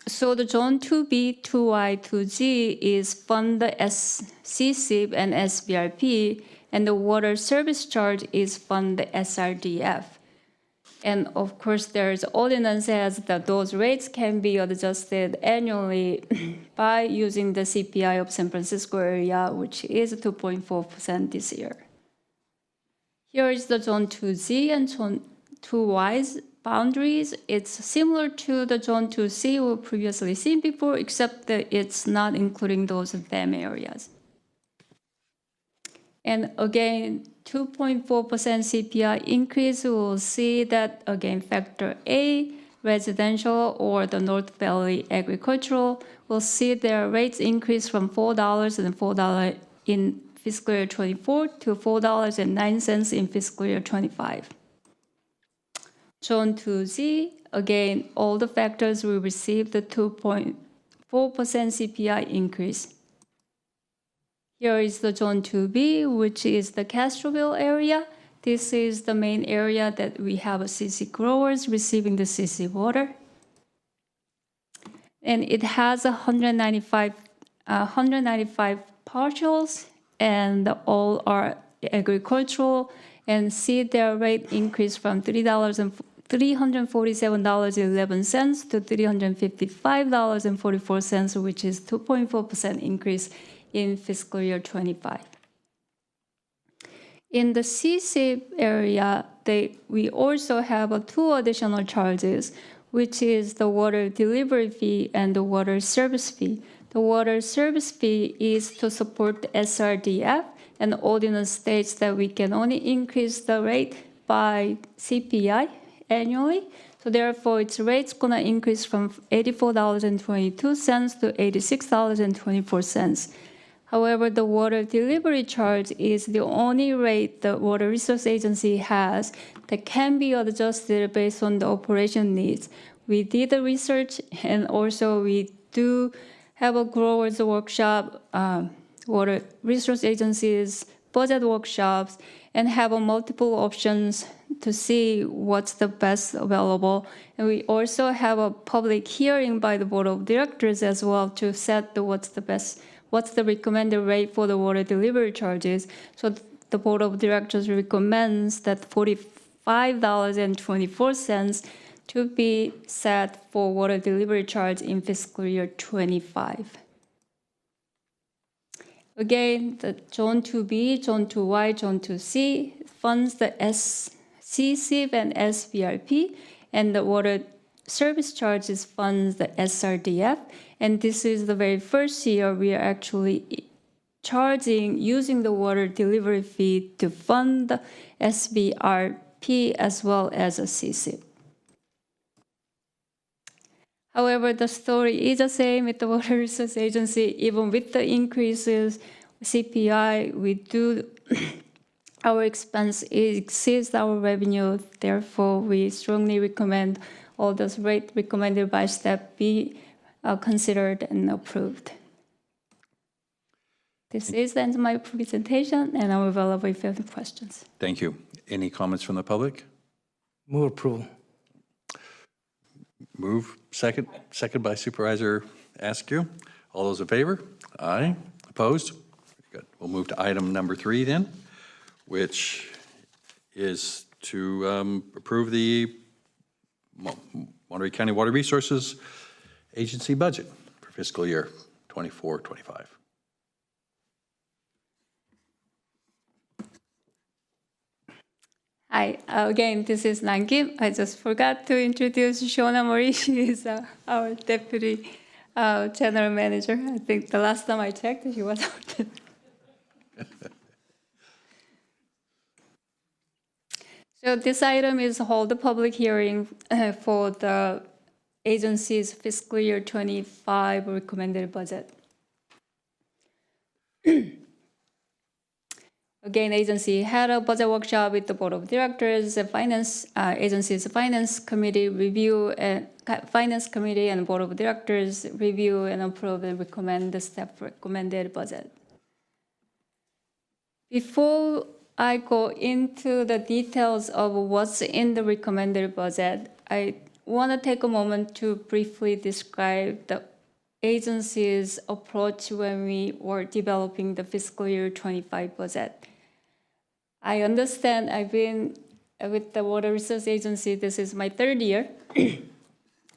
So the Zone 2B, 2Y, 2G is fund the CSIP and SBRP, and the water service charge is fund the SRDF. And of course, there's ordinance says that those rates can be adjusted annually by using the CPI of San Francisco area, which is 2.4% this year. Here is the Zone 2Z and Zone 2Y's boundaries, it's similar to the Zone 2C we previously seen before, except that it's not including those dam areas. And again, 2.4% CPI increase, we'll see that again, factor A, residential or the North Valley agricultural, will see their rates increase from $4 and $4 in fiscal year 24 to $4.09 in fiscal year 25. Zone 2Z, again, all the factors will receive the 2.4% CPI increase. Here is the Zone 2B, which is the Castroville area. This is the main area that we have CC growers receiving the CC water. And it has 195 partials, and all are agricultural, and see their rate increase from $347.11 to $355.44, which is 2.4% increase in fiscal year 25. In the CC area, we also have two additional charges, which is the water delivery fee and the water service fee. The water service fee is to support the SRDF, and the ordinance states that we can only increase the rate by CPI annually. So therefore, its rate's gonna increase from $84.22 to $86.24. However, the water delivery charge is the only rate the Water Resource Agency has that can be adjusted based on the operation needs. We did the research, and also we do have a growers workshop, Water Resource Agency's budget workshops, and have multiple options to see what's the best available. And we also have a public hearing by the Board of Directors as well to set what's the recommended rate for the water delivery charges. So the Board of Directors recommends that $45.24 to be set for water delivery charge in fiscal year 25. Again, the Zone 2B, Zone 2Y, Zone 2C funds the CCIP and SVRP, and the water service charges funds the SRDF. And this is the very first year we are actually using the water delivery fee to fund the SVRP as well as a CCIP. However, the story is the same with the Water Resource Agency. Even with the increases, CPI, our expense exceeds our revenue. Therefore, we strongly recommend all those rates recommended by staff be considered and approved. This is the end of my presentation, and I'm available if you have any questions. Thank you. Any comments from the public? Move approval. Move. Second by Supervisor Askew. All those in favor? Aye. Opposed? Good. We'll move to item number 3 then, which is to approve the Monterey County Water Resources Agency budget for fiscal year 24-25. Hi, again, this is Nangim. I just forgot to introduce Shona Mori. She is our Deputy General Manager. I think the last time I checked, she was out. So this item is hold a public hearing for the agency's fiscal year 25 recommended budget. Again, agency had a budget workshop with the Board of Directors, the agency's finance committee review, and finance committee and Board of Directors review and approve and recommend the staff recommended budget. Before I go into the details of what's in the recommended budget, I want to take a moment to briefly describe the agency's approach when we were developing the fiscal year 25 budget. I understand I've been with the Water Resource Agency, this is my 3rd year,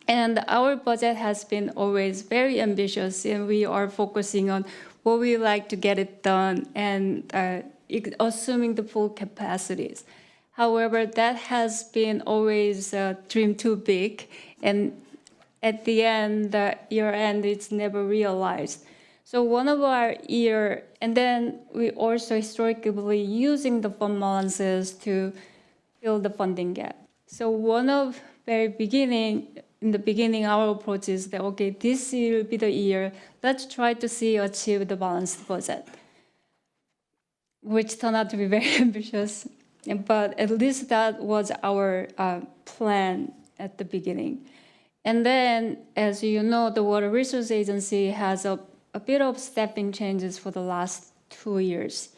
and our budget has been always very ambitious, and we are focusing on what we like to get it done and assuming the full capacities. However, that has been always a dream too big, and at the end, the year end, it's never realized. So one of our year, and then we also historically using the fund balances to fill the funding gap. So one of very beginning, in the beginning, our approach is that, okay, this year will be the year, let's try to see achieve the balanced budget, which turned out to be very ambitious. But at least that was our plan at the beginning. And then, as you know, the Water Resource Agency has a bit of staffing changes for the last 2 years.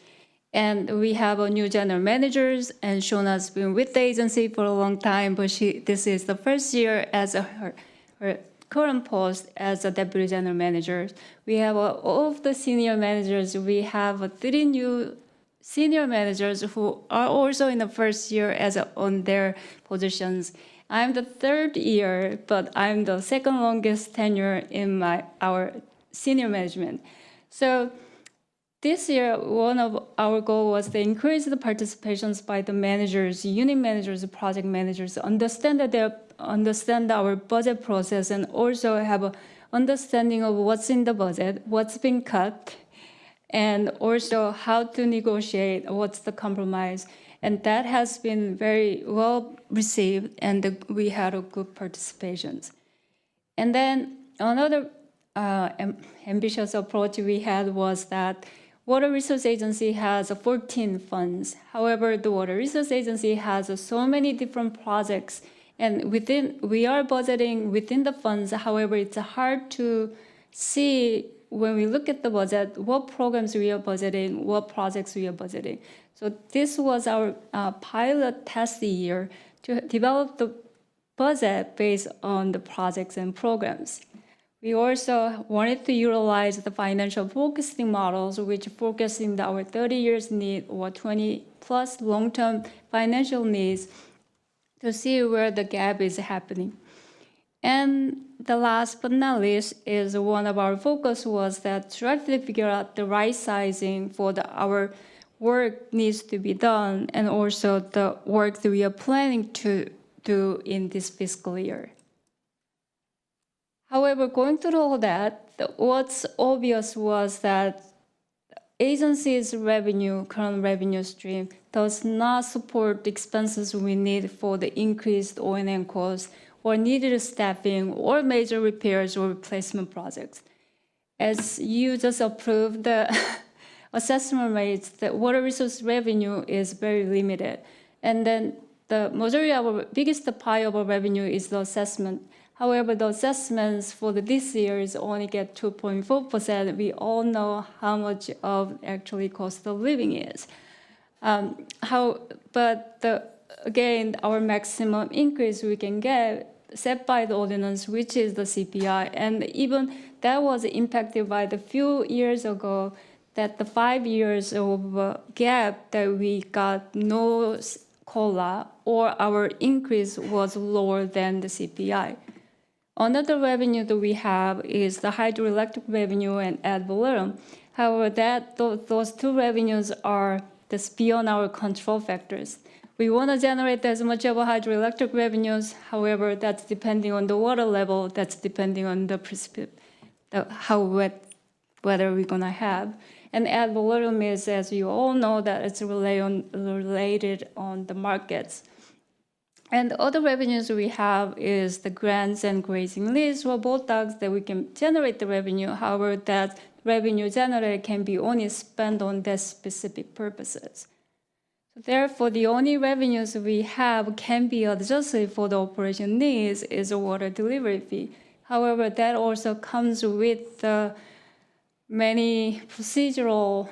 And we have a new general managers, and Shona's been with the agency for a long time, but this is the first year as her current post as a deputy general manager. We have all of the senior managers. We have 3 new senior managers who are also in the first year on their positions. I'm the 3rd year, but I'm the 2nd longest tenure in our senior management. So this year, one of our goals was to increase the participations by the managers, unit managers, project managers, understand our budget process, and also have an understanding of what's in the budget, what's been cut, and also how to negotiate, what's the compromise. And that has been very well received, and we had a good participations. And then another ambitious approach we had was that Water Resource Agency has 14 funds. However, the Water Resource Agency has so many different projects, and we are budgeting within the funds. However, it's hard to see when we look at the budget what programs we are budgeting, what projects we are budgeting. So this was our pilot test year to develop the budget based on the projects and programs. We also wanted to utilize the financial focusing models, which focus in our 30 years need or 20 plus long-term financial needs to see where the gap is happening. And the last but not least is one of our focus was that try to figure out the right sizing for our work needs to be done, and also the work that we are planning to do in this fiscal year. However, going through all that, what's obvious was that agency's current revenue stream, does not support the expenses we need for the increased O&M costs or needed staffing or major repairs or replacement projects. As you just approved the assessment rates, the water resource revenue is very limited. And then the majority of our biggest pie of our revenue is the assessment. However, the assessments for this year is only get 2.4%. We all know how much of actually cost of living is. Again, our maximum increase we can get set by the ordinance, which is the CPI, and even that was impacted by the few years ago that the 5 years of gap that we got no COLA or our increase was lower than the CPI. Another revenue that we have is the hydroelectric revenue and ad valorem. However, those two revenues are just beyond our control factors. We want to generate as much of a hydroelectric revenues. However, that's depending on the water level. That's depending on how wet weather we're gonna have. And ad valorem is, as you all know, that it's related on the markets. And the other revenues we have is the grants and grazing lease or boat docks that we can generate the revenue. However, that revenue generated can be only spent on their specific purposes. Therefore, the only revenues we have can be adjusted for the operation needs is a water delivery fee. However, that also comes with many procedural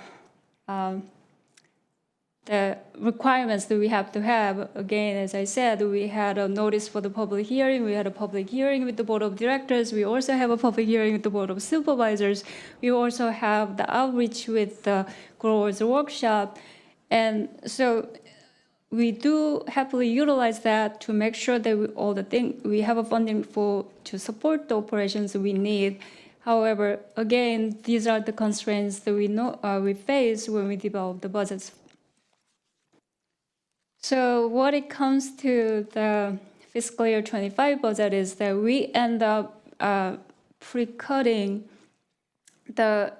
the requirements that we have to have. Again, as I said, we had a notice for the public hearing. We had a public hearing with the board of directors. We also have a public hearing with the board of supervisors. We also have the outreach with the growers workshop. And so we do happily utilize that to make sure that we have a funding to support the operations we need. However, again, these are the constraints that we face when we develop the budgets. So what it comes to the fiscal year 25 budget is that we end up pre-cutting the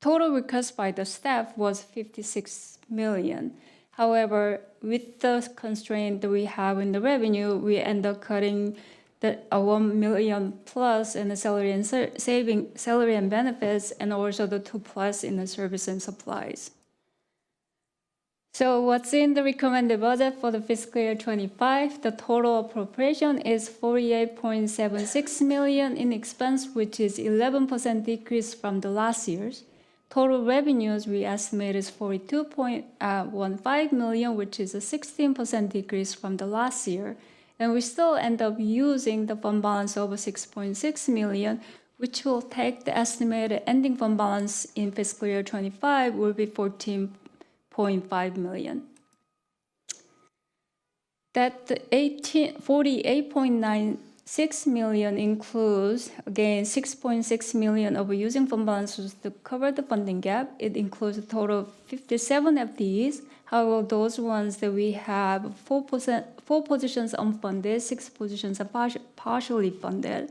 total request by the staff was 56 million. However, with the constraint that we have in the revenue, we end up cutting the 1 million plus in the salary and salary and benefits, and also the 2 plus in the service and supplies. So what's in the recommended budget for the fiscal year 25? The total appropriation is 48.76 million in expense, which is 11% decrease from the last year's. Total revenues we estimate is 42.15 million, which is a 16% decrease from the last year. And we still end up using the fund balance over 6.6 million, which will take the estimated ending fund balance in fiscal year 25 will be 14.5 million. That 48.96 million includes, again, 6.6 million of using fund balances to cover the funding gap. It includes a total of 57 FTEs. However, those ones that we have 4 positions unfunded, 6 positions are partially funded.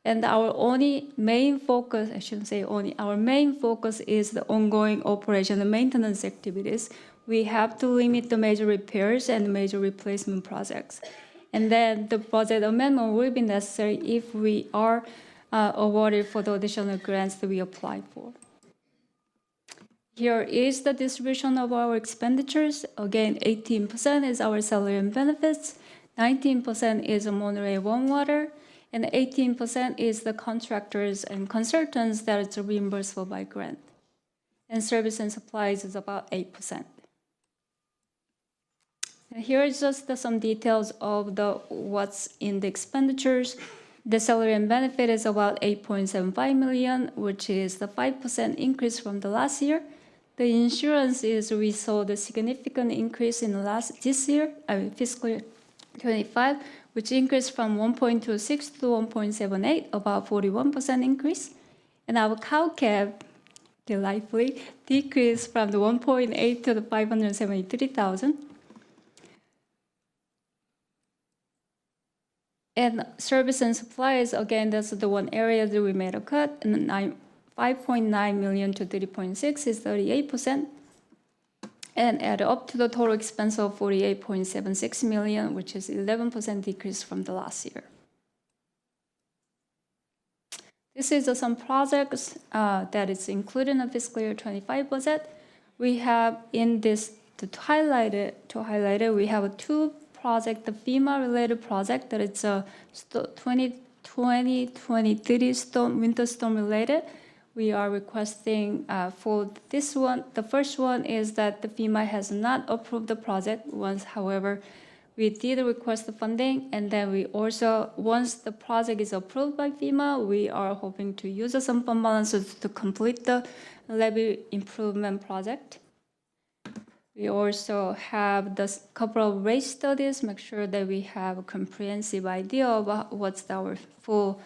And our only main focus, I shouldn't say only, our main focus is the ongoing operation and maintenance activities. We have to limit the major repairs and major replacement projects. And then the budget amendment will be necessary if we are awarded for the additional grants that we apply for. Here is the distribution of our expenditures. Again, 18% is our salary and benefits, 19% is Monterey One Water, and 18% is the contractors and consultants that is reimbursable by grant. And service and supplies is about 8%. And here is just some details of what's in the expenditures. The salary and benefit is about 8.75 million, which is the 5% increase from the last year. The insurance is we saw the significant increase in this year, fiscal year 25, which increased from 1.26 to 1.78, about 41% increase. And our cow cap, delightfully, decreased from the 1.8 to the 573,000. And service and supplies, again, that's the one area that we made a cut, and 5.9 million to 30.6 is 38%. And add up to the total expense of 48.76 million, which is 11% decrease from the last year. This is some projects that is included in the fiscal year 25 budget. We have in this, to highlight it, we have 2 projects, the FEMA-related project that it's a 2023 winter storm related. We are requesting for this one. The first one is that the FEMA has not approved the project once. However, we did request the funding, and then we also, once the project is approved by FEMA, we are hoping to use some fund balances to complete the levee improvement project. We also have the couple of rate studies, make sure that we have a comprehensive idea about what's our full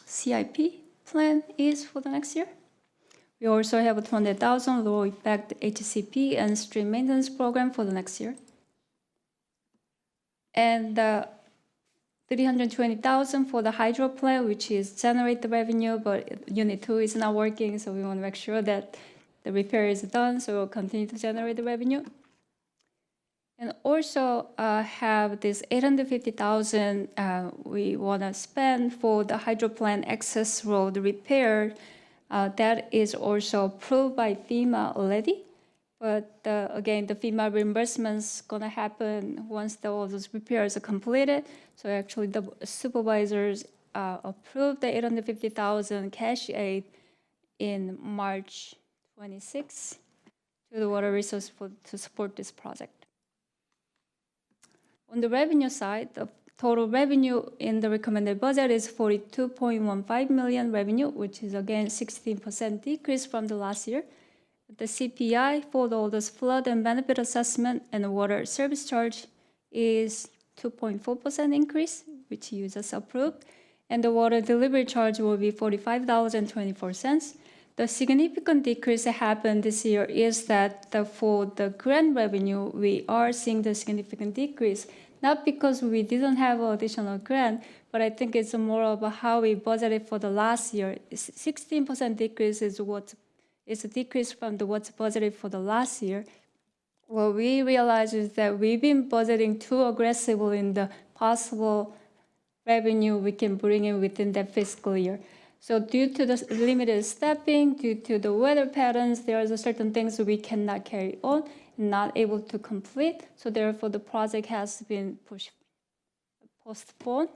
CIP plan is for the next year. We also have a 200,000 low effect HCP and stream maintenance program for the next year. And 320,000 for the hydro plant, which is generate the revenue, but unit 2 is not working, so we want to make sure that the repair is done, so we'll continue to generate the revenue. And also have this 850,000 we want to spend for the hydro plant access road repair. That is also approved by FEMA already. But again, the FEMA reimbursement is going to happen once all those repairs are completed. So actually the supervisors approved the 850,000 cash aid in March 26 to the water resource to support this project. On the revenue side, the total revenue in the recommended budget is 42.15 million revenue, which is again 16% decrease from the last year. The CPI for all this flood and benefit assessment and the water service charge is 2.4% increase, which you just approved. And the water delivery charge will be $45.24. the significant decrease that happened this year is that for the grant revenue, we are seeing the significant decrease, not because we didn't have additional grant, but I think it's more of how we budgeted for the last year. 16% decrease is a decrease from what's budgeted for the last year. What we realize is that we've been budgeting too aggressively in the possible revenue we can bring in within that fiscal year. So due to the limited staffing, due to the weather patterns, there are certain things we cannot carry on, not able to complete. So therefore, the project has been postponed,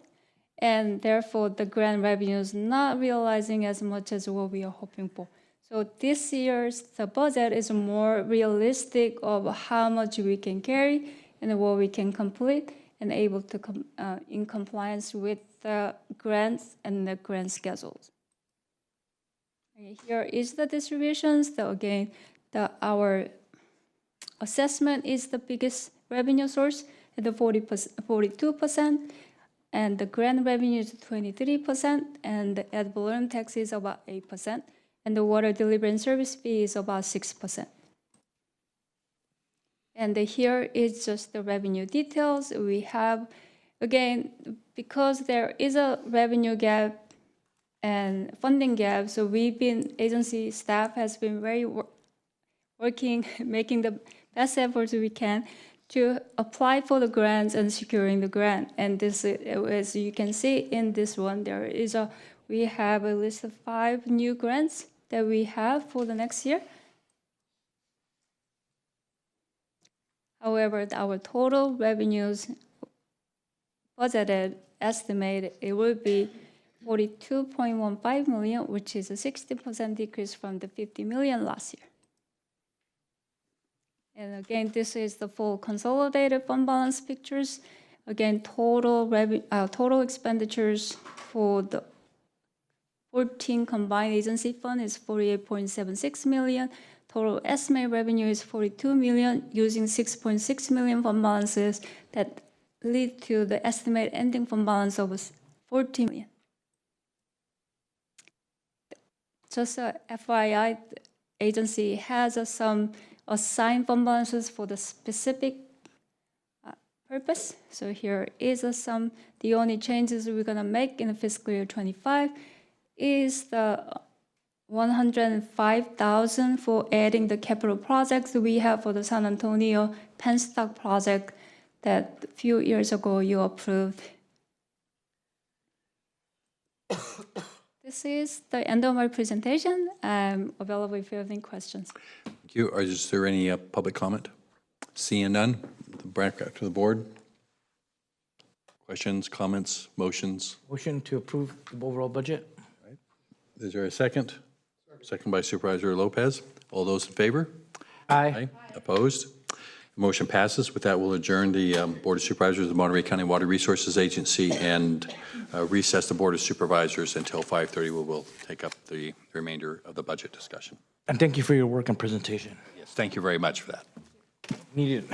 and therefore the grant revenue is not realizing as much as what we are hoping for. So this year's the budget is more realistic of how much we can carry and what we can complete and able to in compliance with the grants and the grant schedules. Here is the distributions. Again, our assessment is the biggest revenue source at the 42%, and the grant revenue is 23%, and the ad valorem tax is about 8%, and the water delivery and service fee is about 6%. And here is just the revenue details. We have, again, because there is a revenue gap and funding gap, so agency staff has been very working, making the best efforts we can to apply for the grants and securing the grant. And this, as you can see in this one, we have a list of 5 new grants that we have for the next year. However, our total revenues budgeted estimate, it will be 42.15 million, which is a 60% decrease from the 50 million last year. And again, this is the full consolidated fund balance pictures. Again, total expenditures for the 14 combined agency fund is 48.76 million. Total estimated revenue is 42 million, using 6.6 million fund balances that lead to the estimated ending fund balance of 14 million. Just a FYI, the agency has some assigned fund balances for the specific purpose. So here is the only changes we're gonna make in the fiscal year 25 is the 105,000 for adding the capital projects we have for the San Antonio Penstock project that a few years ago you approved. This is the end of my presentation. I'm available if you have any questions. Thank you. Is there any public comment? Seeing none, back to the board. Questions, comments, motions? Motion to approve the overall budget. Right. Is there a second? Second by Supervisor Lopez. All those in favor? Aye. Opposed? Motion passes. With that, we'll adjourn the Board of Supervisors of the Monterey County Water Resources Agency and recess the Board of Supervisors until 5:30. We will take up the remainder of the budget discussion. And thank you for your work and presentation. Yes, thank you very much for that. Needed.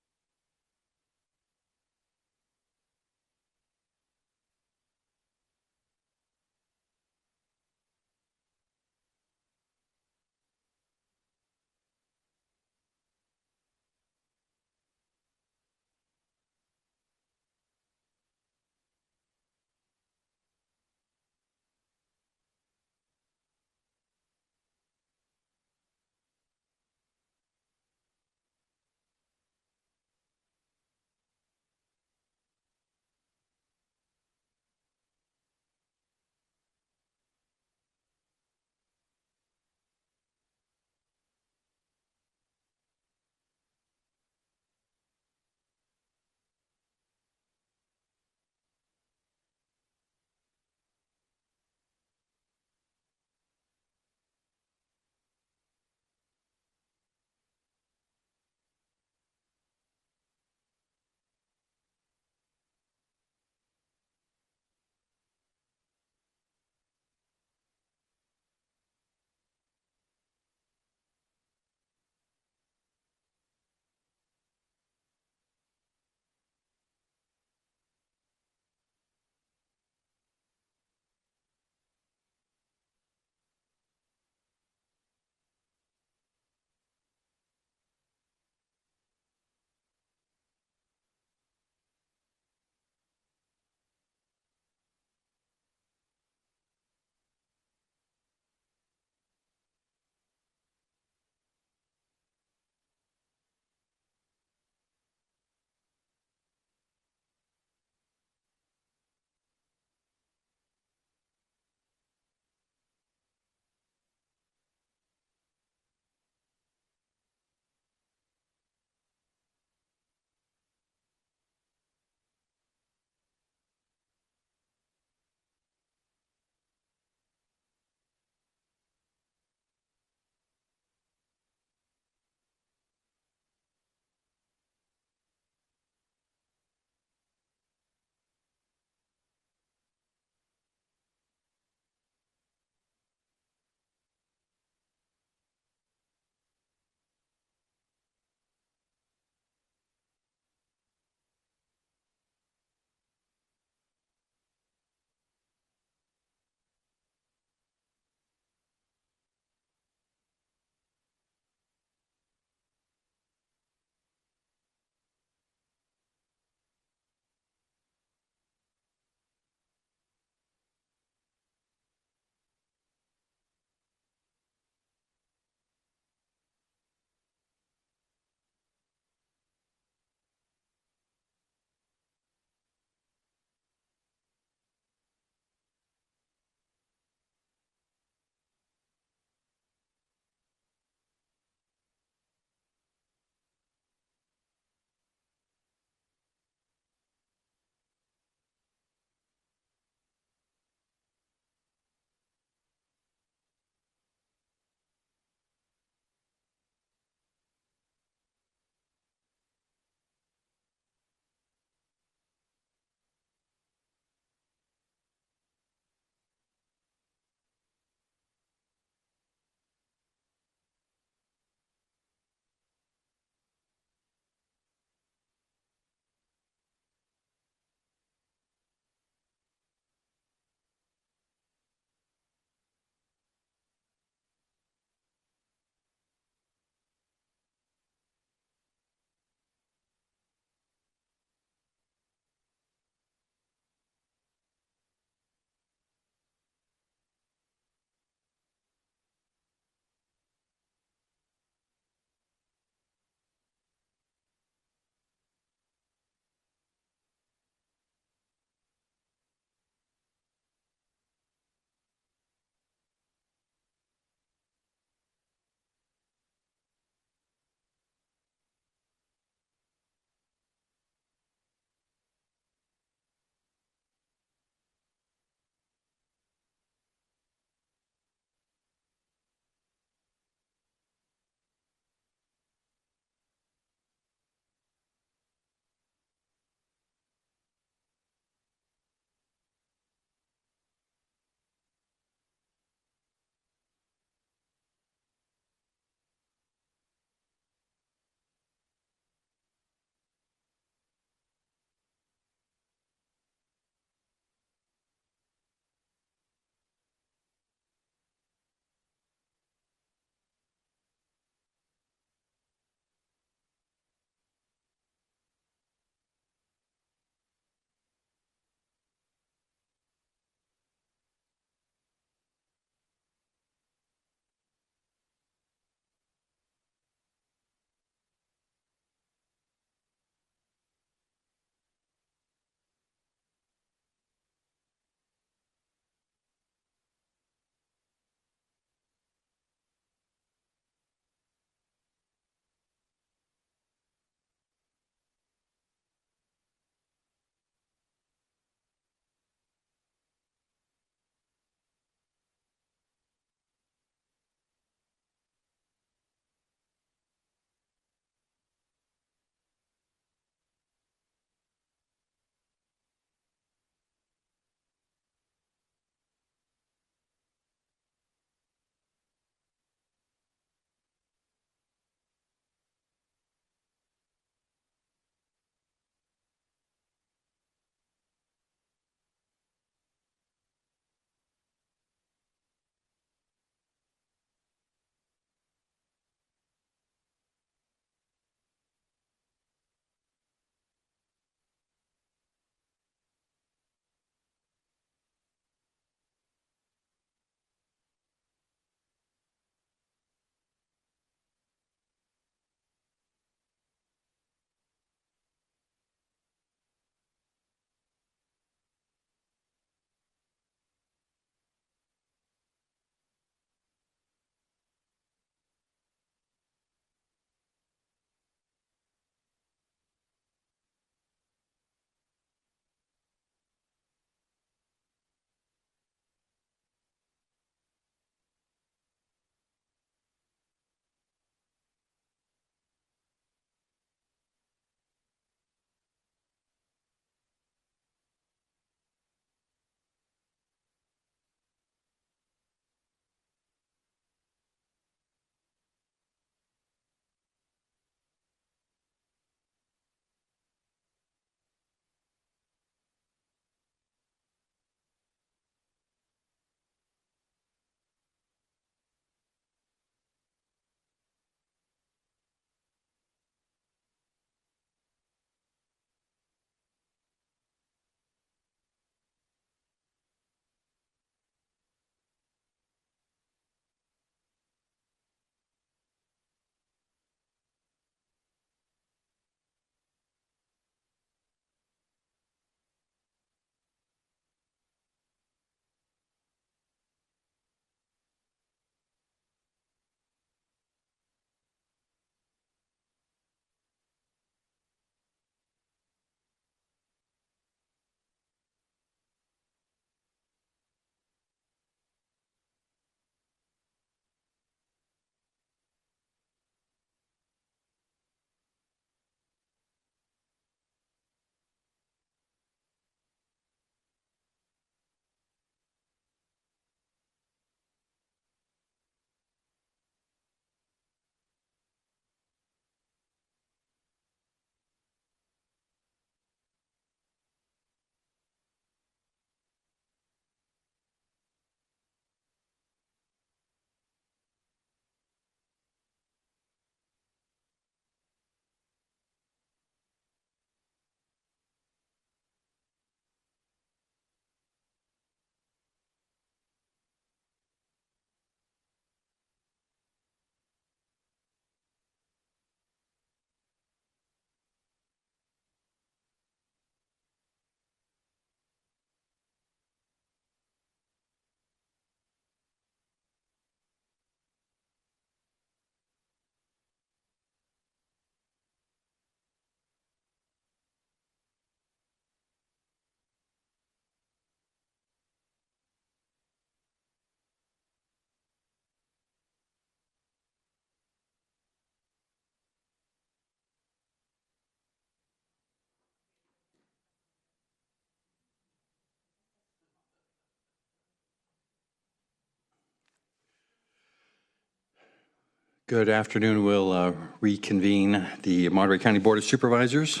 Good afternoon. We'll reconvene the Monterey County Board of Supervisors.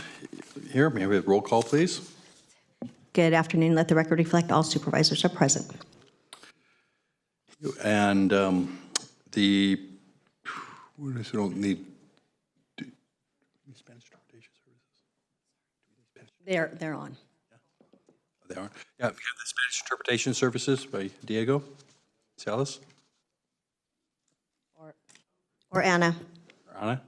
Here, may we have a roll call, please? Good afternoon. Let the record reflect all supervisors are present. And what is it? Don't need Spanish interpretation services. They're on. They are. Yeah, we have the Spanish interpretation services by Diego Salas. Or Anna. Anna.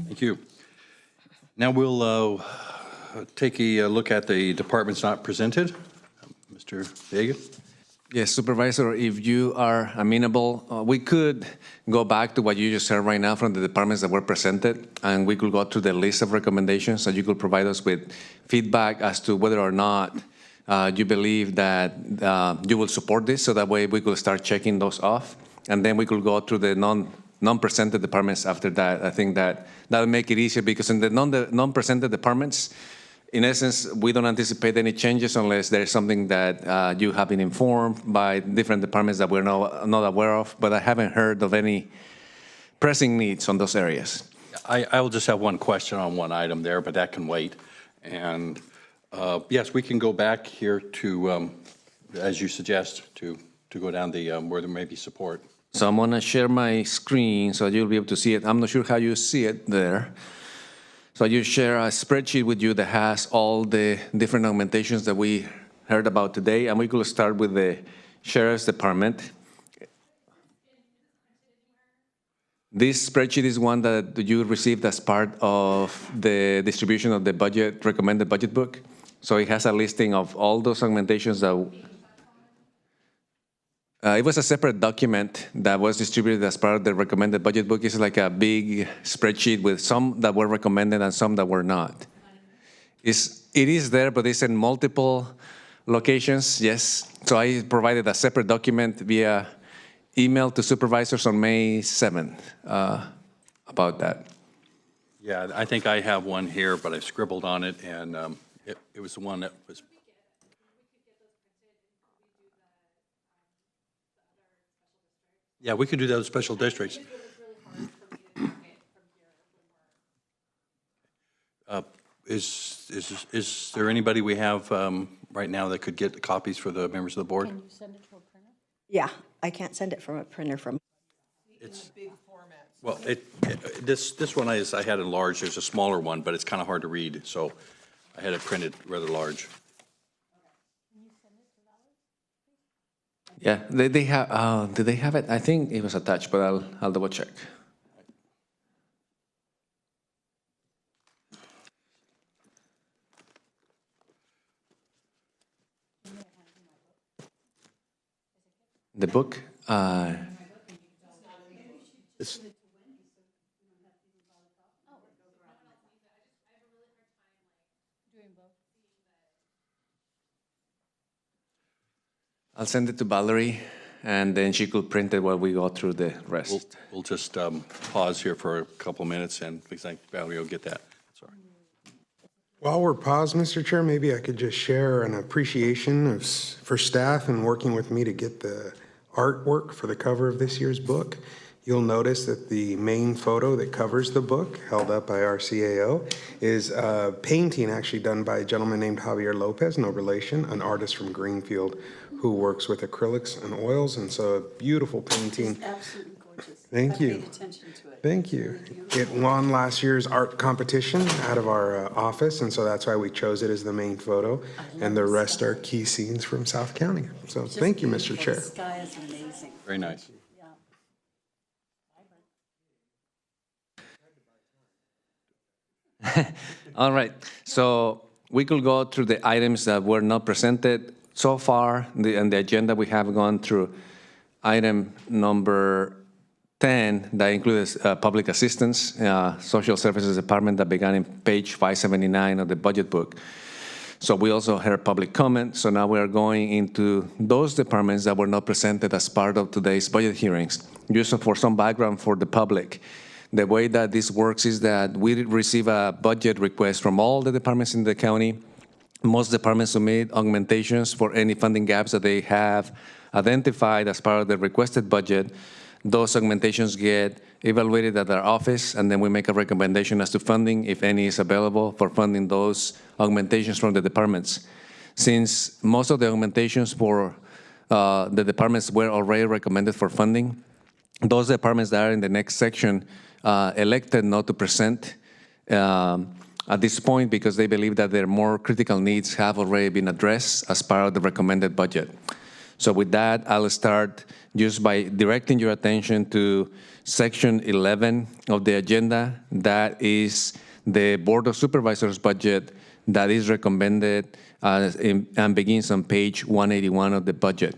Thank you. Now we'll take a look at the departments not presented. Mr. Vega. Yes, Supervisor, if you are amenable, we could go back to what you just said right now from the departments that were presented, and we could go through the list of recommendations so you could provide us with feedback as to whether or not you believe that you will support this, so that way we could start checking those off, and then we could go through the non-presented departments after that. I think that will make it easier, because in the non-presented departments, in essence, we don't anticipate any changes unless there's something that you have been informed by different departments that we're not aware of, but I haven't heard of any pressing needs on those areas. I will just have one question on one item there, but that can wait. And yes, we can go back here to, as you suggest, to go down the where there may be support. So I'm going to share my screen so you'll be able to see it. I'm not sure how you see it there. So you share a spreadsheet with you that has all the different augmentations that we heard about today, and we could start with the Sheriff's Department. This spreadsheet is one that you received as part of the distribution of the budget, recommended budget book. So it has a listing of all those augmentations that it was a separate document that was distributed as part of the recommended budget book. It's like a big spreadsheet with some that were recommended and some that were not. It is there, but it's in multiple locations, yes. So I provided a separate document via email to supervisors on May 7th about that. Yeah, I think I have one here, but I scribbled on it, and it was the one that was. Yeah, we could do those special districts. Is there anybody we have right now that could get copies for the members of the board? Can you send it to a printer? Yeah, I can't send it from a printer from. It's big format. Well, this one I had enlarged. There's a smaller one, but it's kind of hard to read, so I had it printed rather large. Yeah, they have. Did they have it? I think it was attached, but I'll double check. The book. I'll send it to Valerie, and then she could print it while we go through the rest. We'll just pause here for a couple minutes, and I think Valerie will get that. Sorry. While we're paused, Mr. Chair, maybe I could just share an appreciation for staff and working with me to get the artwork for the cover of this year's book. You'll notice that the main photo that covers the book, held up by our CAO, is a painting actually done by a gentleman named Javier Lopez, no relation, an artist from Greenfield who works with acrylics and oils, and so a beautiful painting. Absolutely gorgeous. Thank you. Thank you. It won last year's art competition out of our office, and so that's why we chose it as the main photo, and the rest are key scenes from South County. So thank you, Mr. Chair. The sky is amazing. Very nice. All right, so we could go through the items that were not presented so far. On the agenda, we have gone through item number 10, that includes public assistance, social services department, that began in page 579 of the budget book. So we also heard public comment. So now we are going into those departments that were not presented as part of today's budget hearings. Just for some background for the public, the way that this works is that we receive a budget request from all the departments in the county. Most departments submit augmentations for any funding gaps that they have identified as part of the requested budget. Those augmentations get evaluated at our office, and then we make a recommendation as to funding, if any is available, for funding those augmentations from the departments. Since most of the augmentations for the departments were already recommended for funding, those departments that are in the next section elected not to present at this point because they believe that their more critical needs have already been addressed as part of the recommended budget. So with that, I'll start just by directing your attention to section 11 of the agenda. That is the Board of Supervisors budget that is recommended and begins on page 181 of the budget.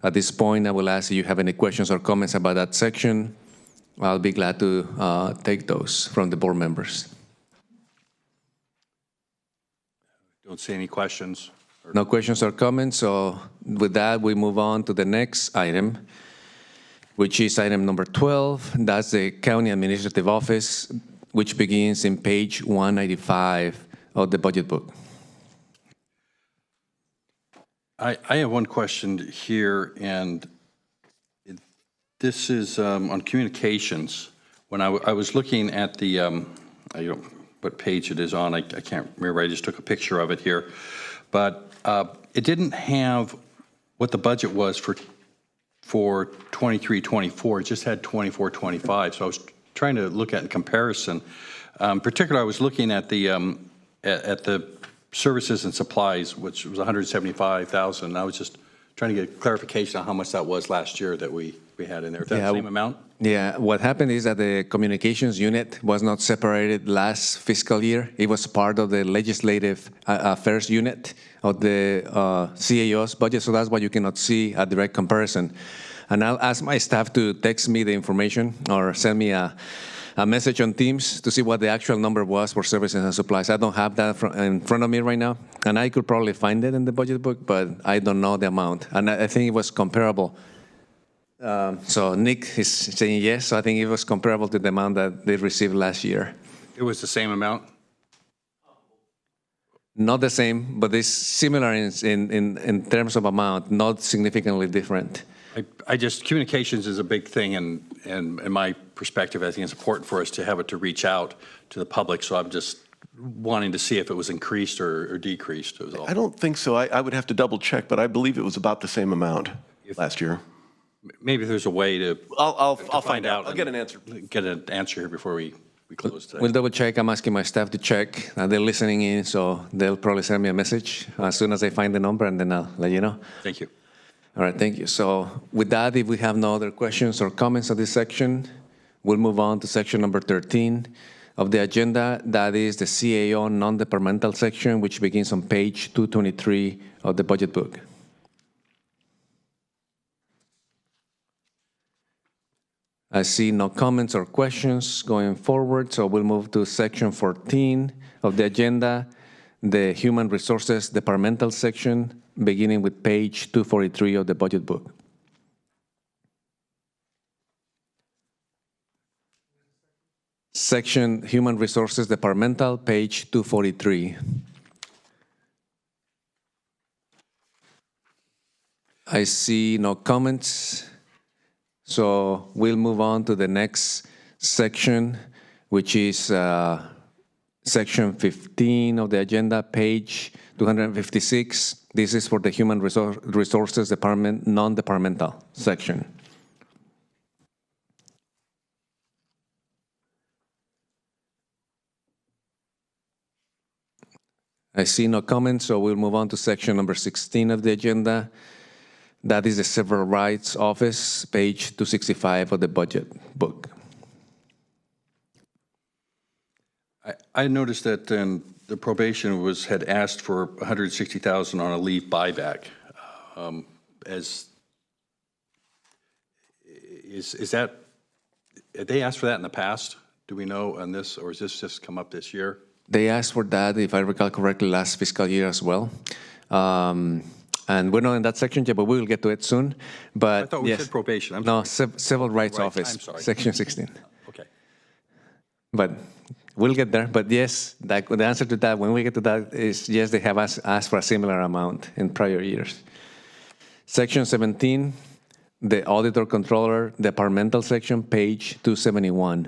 At this point, I will ask if you have any questions or comments about that section. I'll be glad to take those from the board members. Don't see any questions. No questions or comments, so with that, we move on to the next item, which is item number 12. That's the County Administrative Office, which begins in page 195 of the budget book. I have one question here, and this is on communications. When I was looking at the, I don't know what page it is on, I can't remember, I just took a picture of it here, but it didn't have what the budget was for 23-24. It just had 24-25. So I was trying to look at in comparison. Particularly, I was looking at the services and supplies, which was 175,000. And I was just trying to get clarification on how much that was last year that we had in there. Is that the same amount? Yeah, what happened is that the communications unit was not separated last fiscal year. It was part of the legislative affairs unit of the CAO's budget, so that's why you cannot see a direct comparison. And I'll ask my staff to text me the information or send me a message on Teams to see what the actual number was for services and supplies. I don't have that in front of me right now, and I could probably find it in the budget book, but I don't know the amount. And I think it was comparable. So Nick is saying yes, so I think it was comparable to the amount that they received last year. It was the same amount? Not the same, but it's similar in terms of amount, not significantly different. I just, communications is a big thing, and in my perspective, I think it's important for us to have it to reach out to the public, so I'm just wanting to see if it was increased or decreased. It was all. I don't think so. I would have to double check, but I believe it was about the same amount last year. Maybe there's a way to. I'll find out. I'll get an answer. Get an answer here before we close today. We'll double check. I'm asking my staff to check. They're listening in, so they'll probably send me a message as soon as I find the number, and then I'll let you know. Thank you. All right, thank you. So with that, if we have no other questions or comments on this section, we'll move on to section number 13 of the agenda. That is the CAO non-departmental section, which begins on page 223 of the budget book. I see no comments or questions going forward, so we'll move to section 14 of the agenda, the Human Resources Departmental section, beginning with page 243 of the budget book. Section Human Resources Departmental, page 243. I see no comments. So we'll move on to the next section, which is section 15 of the agenda, page 256. This is for the Human Resources Department, non-departmental section. I see no comments, so we'll move on to section number 16 of the agenda. That is the Civil Rights Office, page 265 of the budget book. I noticed that the probation had asked for $160,000 on a leave buyback. Is that, did they ask for that in the past? Do we know on this, or is this just come up this year? They asked for that, if I recall correctly, last fiscal year as well. And we're not in that section yet, but we will get to it soon. But I thought we yes. said probation. I'm No, sorry. Civil Rights Right, Office, I'm sorry. section 16. Okay. But we'll get there. But yes, the answer to that, when we get to that, is yes, they have asked for a similar amount in prior years. Section 17, the Auditor Controller Departmental section, page 271.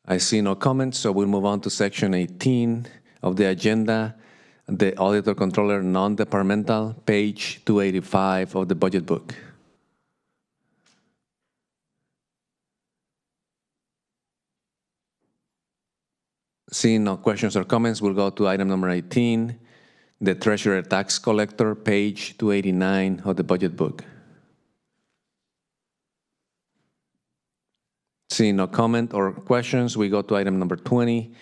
I see no comments, so we'll move on to section 18 of the agenda, the Auditor Controller Non-Departmental, page 285 of the budget book. Seeing no questions or comments, we'll go to item number 18, the Treasurer Tax Collector, page 289 of the budget book. Seeing no comment or questions, we go to item number 20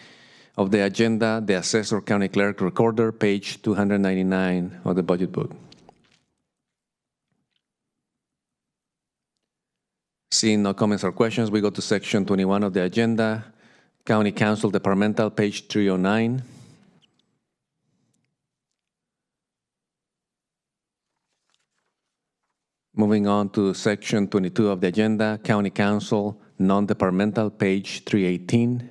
of the agenda, the Assessor County Clerk Recorder, page 299 of the budget book. Seeing no comments or questions, we go to section 21 of the agenda, County Council Departmental, page 309. Moving on to section 22 of the agenda, County Council Non-Departmental, page 318.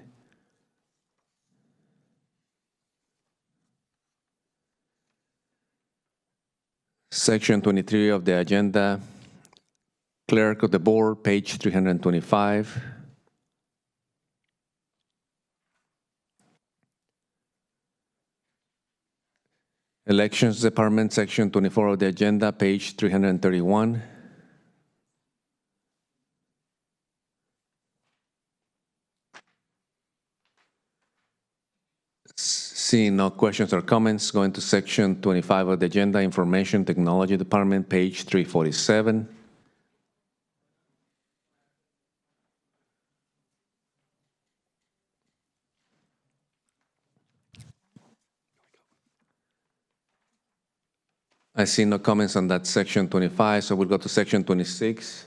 Section 23 of the agenda, Clerk of the Board, page 325. Elections Department, section 24 of the agenda, page 331. Seeing no questions or comments, going to section 25 of the agenda, Information Technology Department, page 347. I see no comments on that section 25, so we'll go to section 26.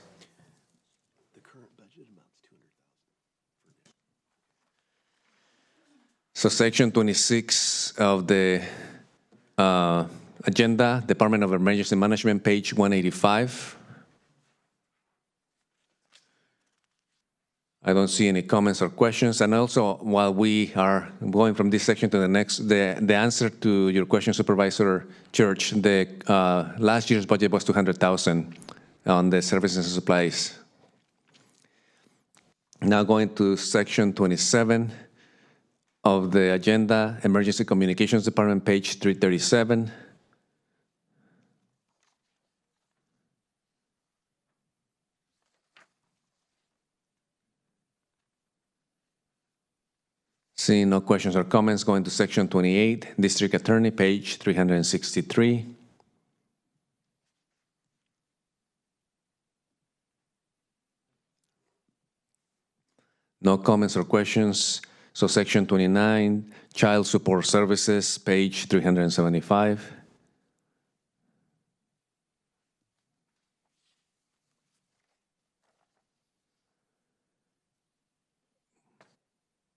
So section 26 of the agenda, Department of Emergency Management, page 185. I don't see any comments or questions. And also, while we are going from this section to the next, the answer to your question, Supervisor Church, the last year's budget was $200,000 on the services and supplies. Now going to section 27 of the agenda, Emergency Communications Department, page 337. Seeing no questions or comments, going to section 28, District Attorney, page 363. No comments or questions. So section 29, Child Support Services, page 375.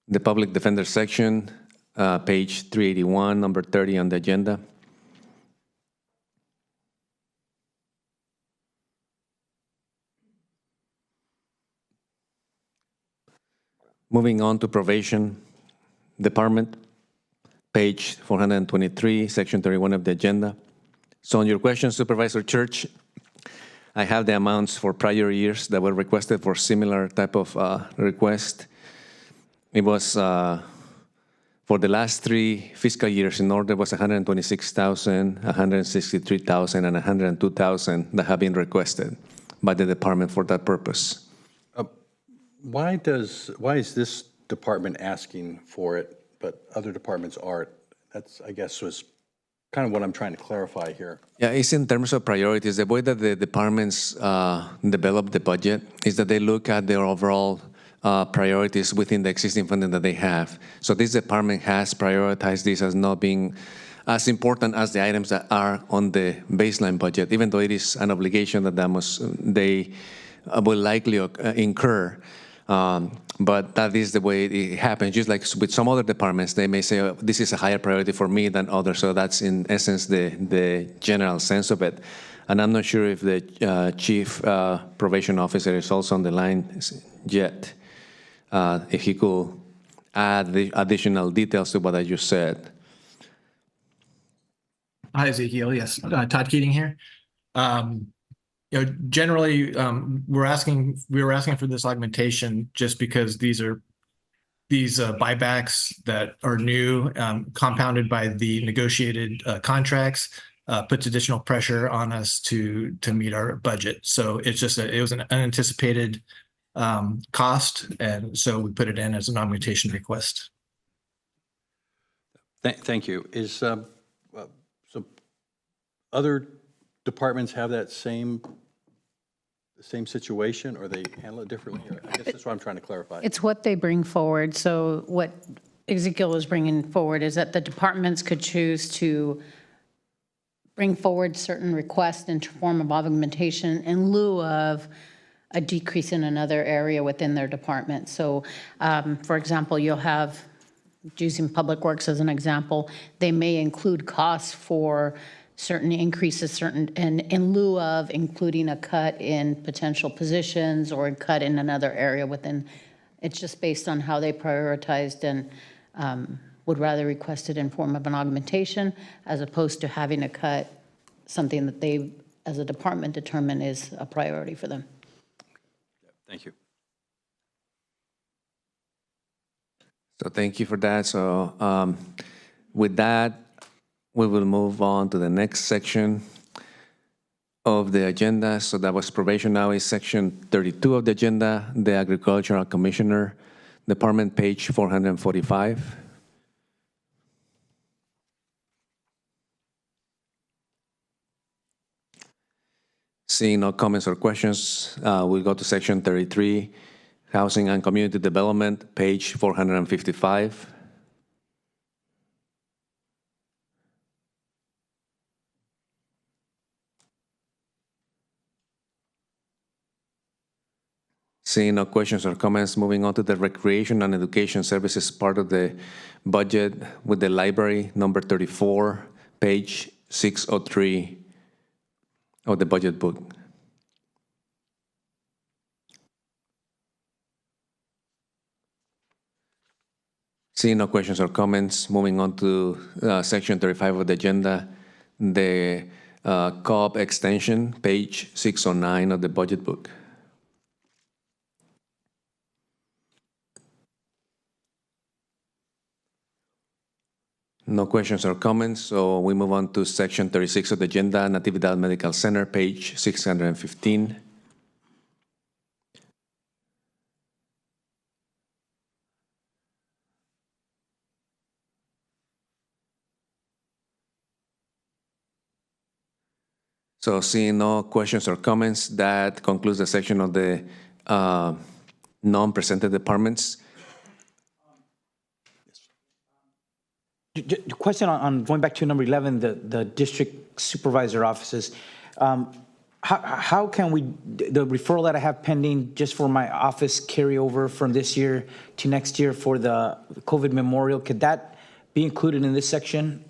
The Public Defender section, page 381, number 30 on the agenda. Moving on to Probation Department, page 423, section 31 of the agenda. So on your question, Supervisor Church, I have the amounts for prior years that were requested for similar type of request. It was for the last 3 fiscal years in order was $126,000, $163,000, and $102,000 that have been requested by the department for that purpose. Why is this department asking for it, but other departments aren't? That's, I guess, was kind of what I'm trying to clarify here. Yeah, it's in terms of priorities. The way that the departments develop the budget is that they look at their overall priorities within the existing funding that they have. So this department has prioritized this as not being as important as the items that are on the baseline budget, even though it is an obligation that they will likely incur. But that is the way it happens. Just like with some other departments, they may say, oh, this is a higher priority for me than others. So that's in essence the general sense of it. And I'm not sure if the chief probation officer is also on the line yet. If he could add the additional details to what I just said. Hi, Ezekiel. Yes, Todd Keating here. Generally, we were asking for this augmentation just because these buybacks that are new, compounded by the negotiated contracts, puts additional pressure on us to meet our budget. So it's just it was an unanticipated cost, and so we put it in as an augmentation request. Thank you. So other departments have that same situation, or they handle it differently? I guess that's what I'm trying to clarify. It's what they bring forward. So what Ezekiel is bringing forward is that the departments could choose to bring forward certain requests in form of augmentation in lieu of a decrease in another area within their department. So, for example, you'll have, using Public Works as an example, they may include costs for certain increases, and in lieu of including a cut in potential positions or a cut in another area within. It's just based on how they prioritized and would rather request it in form of an augmentation as opposed to having to cut something that they, as a department, determine is a priority for them. Thank you. So thank you for that. So with that, we will move on to the next section of the agenda. So that was probation. Now is section 32 of the agenda, the Agricultural Commissioner Department, page 445. Seeing no comments or questions, we'll go to section 33, Housing and Community Development, page 455. Seeing no questions or comments, moving on to the Recreation and Education Services part of the budget with the library, number 34, page 603 of the budget book. Seeing no questions or comments, moving on to section 35 of the agenda, the COB extension, page 609 of the budget book. No questions or comments, so we move on to section 36 of the agenda, Natividad Medical Center, page 615. So seeing no questions or comments, that concludes the section of the non-presented departments. Question on going back to number 11, the district supervisor offices. How can we, the referral that I have pending just for my office carryover from this year to next year for the COVID memorial, could that be included in this section?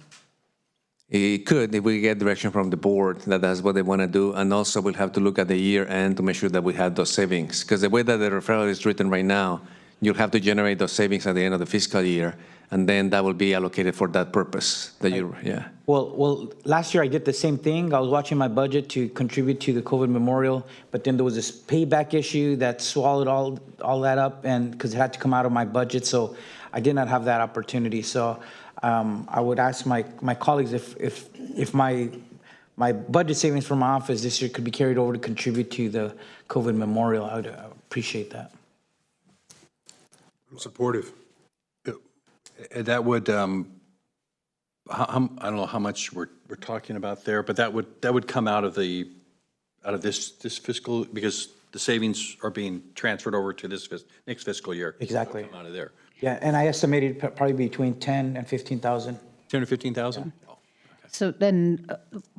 It could, if we get direction from the board that that's what they want to do. And also we'll have to look at the year end to make sure that we have those savings. Because the way that the referral is written right now, you'll have to generate those savings at the end of the fiscal year. And then that will be allocated for that purpose that yeah. Well, last year I did the same thing. I was watching my budget to contribute to the COVID memorial, but then there was this payback issue that swallowed all that up, and because it had to come out of my budget, so I did not have that opportunity. So I would ask my colleagues if my budget savings from my office this year could be carried over to contribute to the COVID memorial. I would appreciate that. I'm supportive. That would, I don't know how much we're talking about there, but that would come out of this fiscal, because the savings are being transferred over to this next fiscal year. Exactly. Come out of there. Yeah, and I estimated probably between 10 and 15,000. 10 or 15,000? So then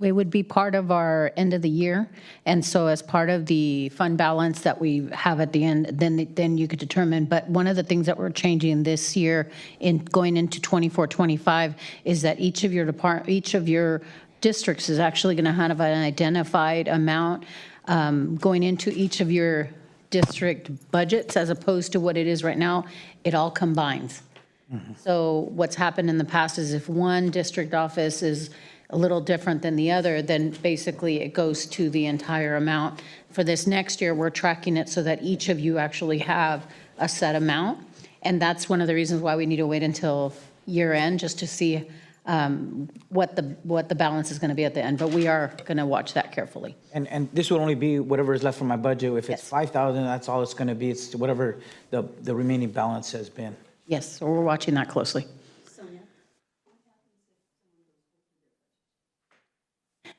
it would be part of our end of the year. And so as part of the fund balance that we have at the end, then you could determine. But one of the things that we're changing this year in going into 24-25 is that each of your districts is actually going to have an identified amount going into each of your district budgets, as opposed to what it is right now. It all combines. So what's happened in the past is if one district office is a little different than the other, then basically it goes to the entire amount. For this next year, we're tracking it so that each of you actually have a set amount. And that's one of the reasons why we need to wait until year end, just to see what the balance is going to be at the end. But we are going to watch that carefully. And this would only be whatever is left from my budget. If it's 5,000, that's all it's going to be. It's whatever the remaining balance has been. Yes, so we're watching that closely.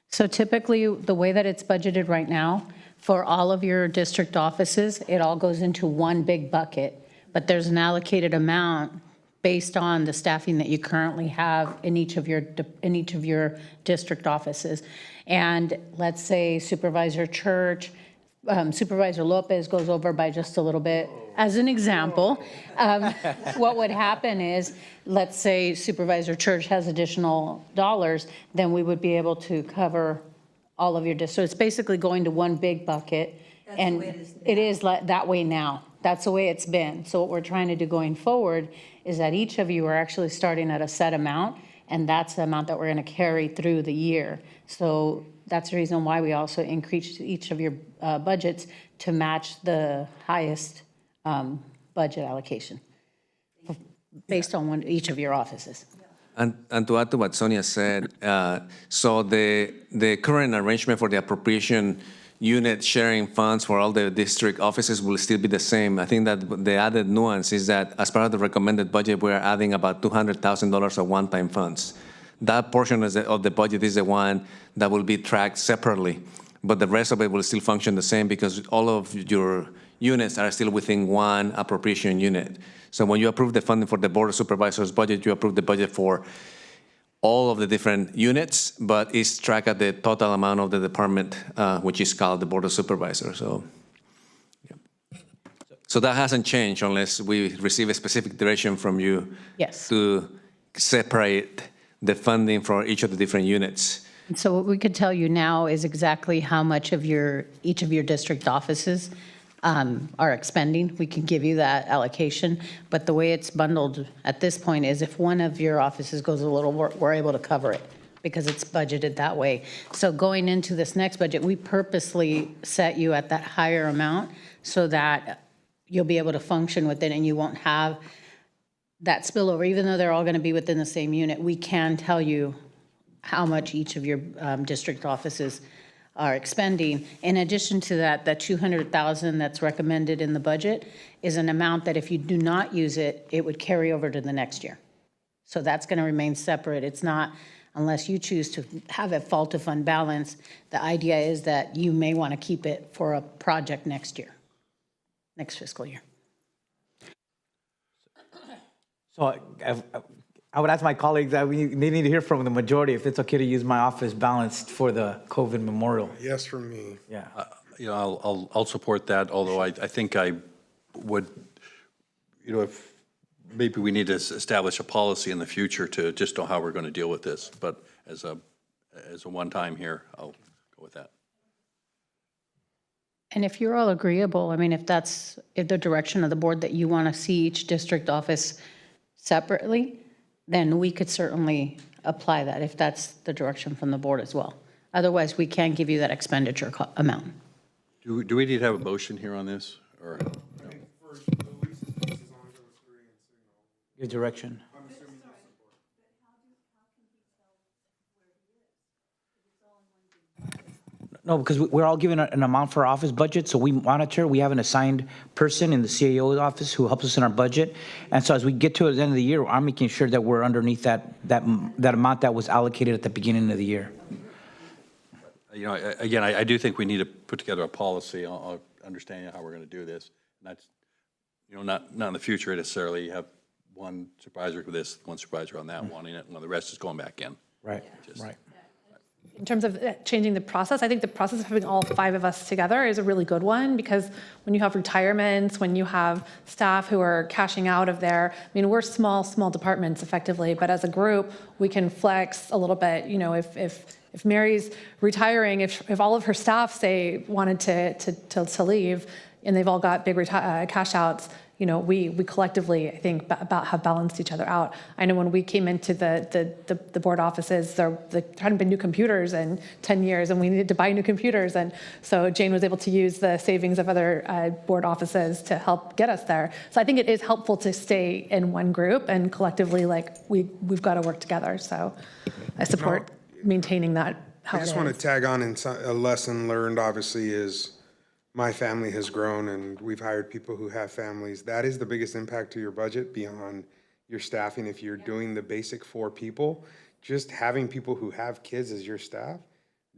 So typically, the way that it's budgeted right now, for all of your district offices, it all goes into one big bucket, but there's an allocated amount based on the staffing that you currently have in each of your district offices. And let's say Supervisor Church, Supervisor Lopez goes over by just a little bit. As an example, what would happen is, let's say Supervisor Church has additional dollars, then we would be able to cover all of your districts. So it's basically going to one big bucket. And it is that way now. That's the way it's been. So what we're trying to do going forward is that each of you are actually starting at a set amount, and that's the amount that we're going to carry through the year. So that's the reason why we also increased each of your budgets to match the highest budget allocation based on each of your offices. And to add to what Sonia said, so the current arrangement for the appropriation unit sharing funds for all the district offices will still be the same. I think that the added nuance is that as part of the recommended budget, we're adding about $200,000 of one-time funds. That portion of the budget is the one that will be tracked separately, but the rest of it will still function the same because all of your units are still within one appropriation unit. So when you approve the funding for the Board of Supervisors budget, you approve the budget for all of the different units, but it's tracked at the total amount of the department, which is called the Board of Supervisors. So, yeah. So that hasn't changed unless we receive a specific direction from you to separate the funding for each of the different units. And so what we could tell you now is exactly how much of each of your district offices are expending. We can give you that allocation, but the way it's bundled at this point is if one of your offices goes a little, we're able to cover it because it's budgeted that way. So going into this next budget, we purposely set you at that higher amount so that you'll be able to function with it and you won't have that spillover. Even though they're all going to be within the same unit, we can tell you how much each of your district offices are expending. In addition to that, the $200,000 that's recommended in the budget is an amount that if you do not use it, it would carry over to the next year. So that's going to remain separate. It's not, unless you choose to have it fall to fund balance, the idea is that you may want to keep it for a project next year, next fiscal year. So I would ask my colleagues that they need to hear from the majority if it's okay to use my office balanced for the COVID memorial. Yes, for me. Yeah. I'll support that, although I think I would, if maybe we need to establish a policy in the future to just know how we're going to deal with this. But as a one-time here, I'll go with that. And if you're all agreeable, I mean, if that's the direction of the board that you want to see each district office separately, then we could certainly apply that if that's the direction from the board as well. Otherwise, we can give you that expenditure amount. Do we need to have a motion here on this? Or no? Your direction. No, because we're all given an amount for our office budget, so we monitor. We have an assigned person in the CAO's office who helps us in our budget. And so as we get to the end of the year, I'm making sure that we're underneath that amount that was allocated at the beginning of the year. You know, again, I do think we need to put together a policy on understanding how we're going to do this. And that's, you know, not in the future necessarily. You have one supervisor with this, one supervisor on that, wanting it, and the rest is going back in. Right, right. In terms of changing the process, I think the process of having all 5 of us together is a really good one, because when you have retirements, when you have staff who are cashing out of there, I mean, we're small departments effectively, but as a group, we can flex a little bit. You know, if Mary's retiring, if all of her staff, say, wanted to leave, and they've all got big cash outs, you know, we collectively, I think, have balanced each other out. I know when we came into the board offices, there hadn't been new computers in 10 years, and we needed to buy new computers. And so Jane was able to use the savings of other board offices to help get us there. So I think it is helpful to stay in one group and collectively, like, we've got to work together. So I support maintaining that. I just want to tag on, and a lesson learned, obviously, is my family has grown, and we've hired people who have families. That is the biggest impact to your budget beyond your staffing. If you're doing the basic 4 people, just having people who have kids as your staff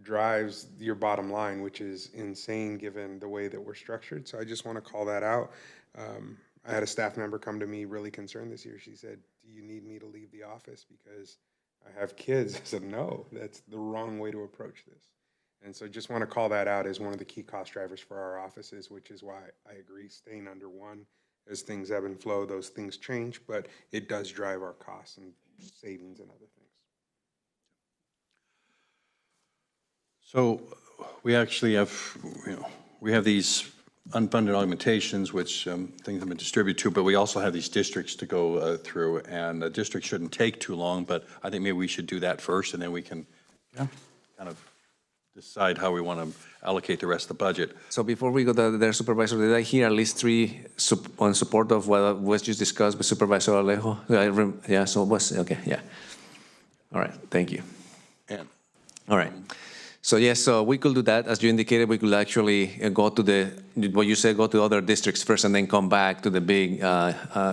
drives your bottom line, which is insane given the way that we're structured. So I just want to call that out. I had a staff member come to me really concerned this year. She said, "Do you need me to leave the office because I have kids?" I said, "No, that's the wrong way to approach this." And so just want to call that out as one of the key cost drivers for our offices, which is why I agree staying under 1. As things ebb and flow, those things change, but it does drive our costs and savings and other things. So we actually have, you know, we have these unfunded augmentations, which things have been distributed to, but we also have these districts to go through, and the district shouldn't take too long, but I think maybe we should do that first, and then we can kind of decide how we want to allocate the rest of the budget. So before we go there, Supervisor, did I hear at least 3 on support of what was just discussed with Supervisor Alejo? Yeah, so it was, okay, yeah. All right, thank you. And all right. So yes, so we could do that. As you indicated, we could actually go to what you said, go to other districts first and then come back to the big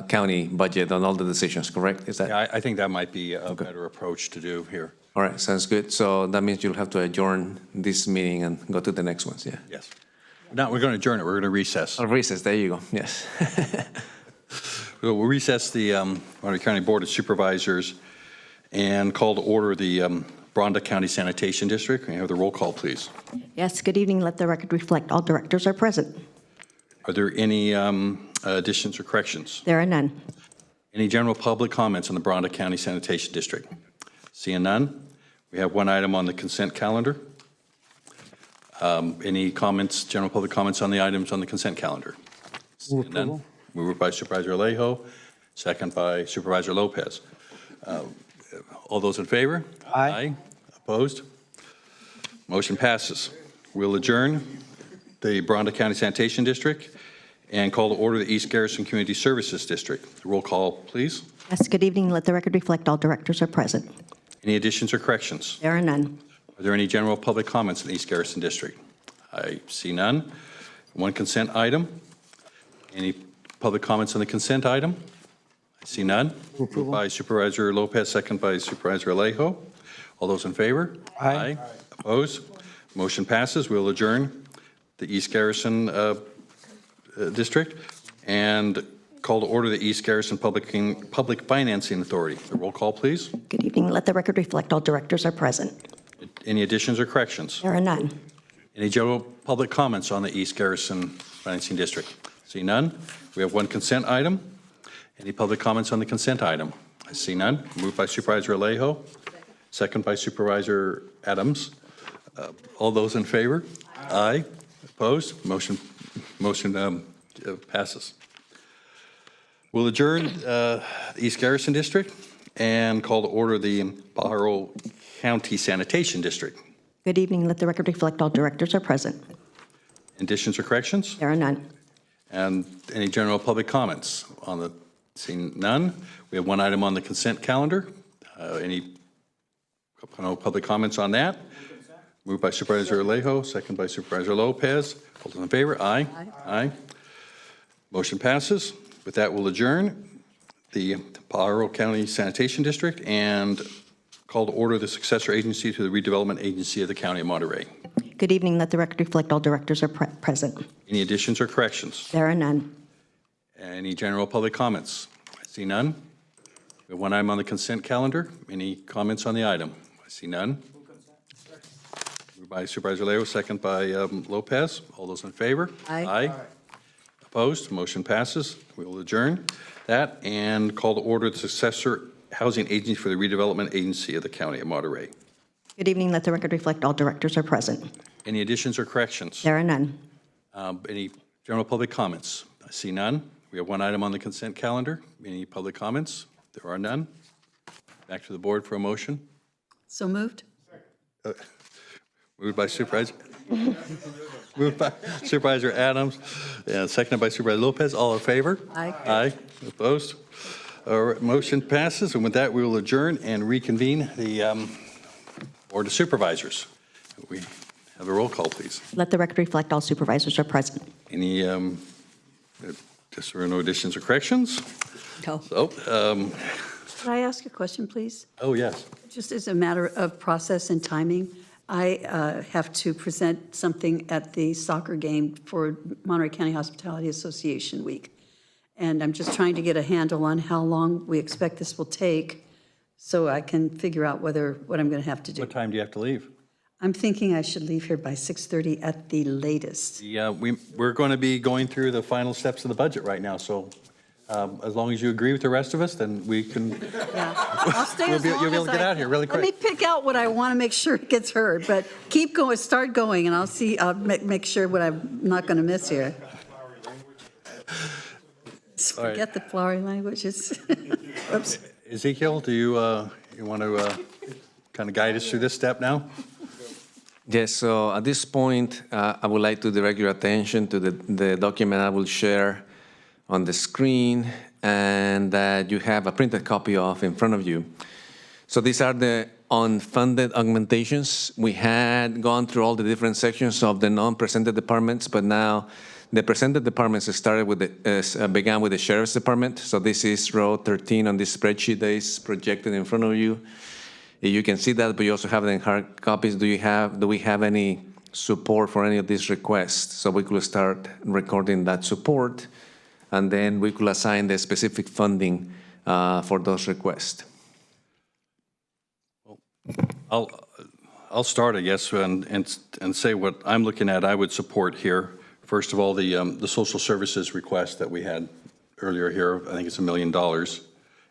county budget on all the decisions, correct? Is that? Yeah, I think that might be a better approach to do here. All right, sounds good. So that means you'll have to adjourn this meeting and go to the next ones, yeah? Yes. No, we're going to adjourn it. We're going to recess. Oh, recess, there you go, yes. We'll recess the Monterey County Board of Supervisors and call to order the Bronda County Sanitation District. Can you have the roll call, please? Yes, good evening. Let the record reflect all directors are present. Are there any additions or corrections? There are none. Any general public comments on the Bronda County Sanitation District? Seeing none, we have one item on the consent calendar. Any comments, general public comments on the items on the consent calendar? Seeing none. Moved by Supervisor Alejo, second by Supervisor Lopez. All those in favor? Aye. Opposed? Motion passes. We'll adjourn the Bronda County Sanitation District and call to order the East Garrison Community Services District. Roll call, please. Yes, good evening. Let the record reflect all directors are present. Any additions or corrections? There are none. Are there any general public comments in the East Garrison District? I see none. One consent item. Any public comments on the consent item? I see none. Moved by Supervisor Lopez, second by Supervisor Alejo. All those in favor? Aye. Opposed? Motion passes. We'll adjourn the East Garrison District and call to order the East Garrison Public Financing Authority. The roll call, please. Good evening. Let the record reflect all directors are present. Any additions or corrections? There are none. Any general public comments on the East Garrison Financing District? See none. We have one consent item. Any public comments on the consent item? I see none. Moved by Supervisor Alejo, second by Supervisor Adams. All those in favor? Aye. Opposed? Motion passes. We'll adjourn the East Garrison District and call to order the Pajaro County Sanitation District. Good evening. Let the record reflect all directors are present. Additions or corrections? There are none. And any general public comments on the, seeing none? We have one item on the consent calendar. Any public comments on that? Moved by Supervisor Alejo, second by Supervisor Lopez. All those in favor? Aye. Aye. Motion passes. With that, we'll adjourn the Pajaro County Sanitation District and call to order the successor agency to the redevelopment agency of the County of Monterey. Good evening. Let the record reflect all directors are present. Any additions or corrections? There are none. Any general public comments? I see none. We have one item on the consent calendar. Any comments on the item? I see none. Moved by Supervisor Leo, second by Lopez. All those in favor? Aye. Opposed? Motion passes. We will adjourn that and call to order the successor housing agency for the redevelopment agency of the County of Monterey. Good evening. Let the record reflect all directors are present. Any additions or corrections? There are none. Any general public comments? I see none. We have one item on the consent calendar. Any public comments? There are none. Back to the board for a motion. So moved? Moved by Supervisor. Moved by Supervisor Adams, and seconded by Supervisor Lopez. All in favor? Aye. Aye. Opposed? All right, motion passes, and with that, we will adjourn and reconvene the Board of Supervisors. We have a roll call, please. Let the record reflect all supervisors are present. Any, just there are no additions or corrections? No. So, Can I ask a question, please? oh, yes. Just as a matter of process and timing, I have to present something at the soccer game for Monterey County Hospitality Association Week. And I'm just trying to get a handle on how long we expect this will take so I can figure out what I'm going to have to do. What time do you have to leave? I'm thinking I should leave here by 6:30 at the latest. Yeah, we're going to be going through the final steps of the budget right now, so as long as you agree with the rest of us, then we can, Yeah, I'll stay as long you'll be able as to get I- out here really Let me quick. pick out what I want to make sure it gets heard, but keep going, start going, and I'll see, I'll make sure what I'm not going to miss here. All right. Forget the flowery languages. Oops. Ezekiel, do you want to kind of guide us through this step now? Yes, so at this point, I would like to direct your attention to the document I will share on the screen and that you have a printed copy of in front of you. So these are the unfunded augmentations. We had gone through all the different sections of the non-presented departments, but now the presented departments began with the Sheriff's Department. So this is row 13 on this spreadsheet that is projected in front of you. You can see that, but you also have it in hard copies. Do we have any support for any of these requests? So we could start recording that support, and then we could assign the specific funding for those requests. I'll start, I guess, and say what I'm looking at. I would support here. First of all, the social services request that we had earlier here. I think it's $1 million.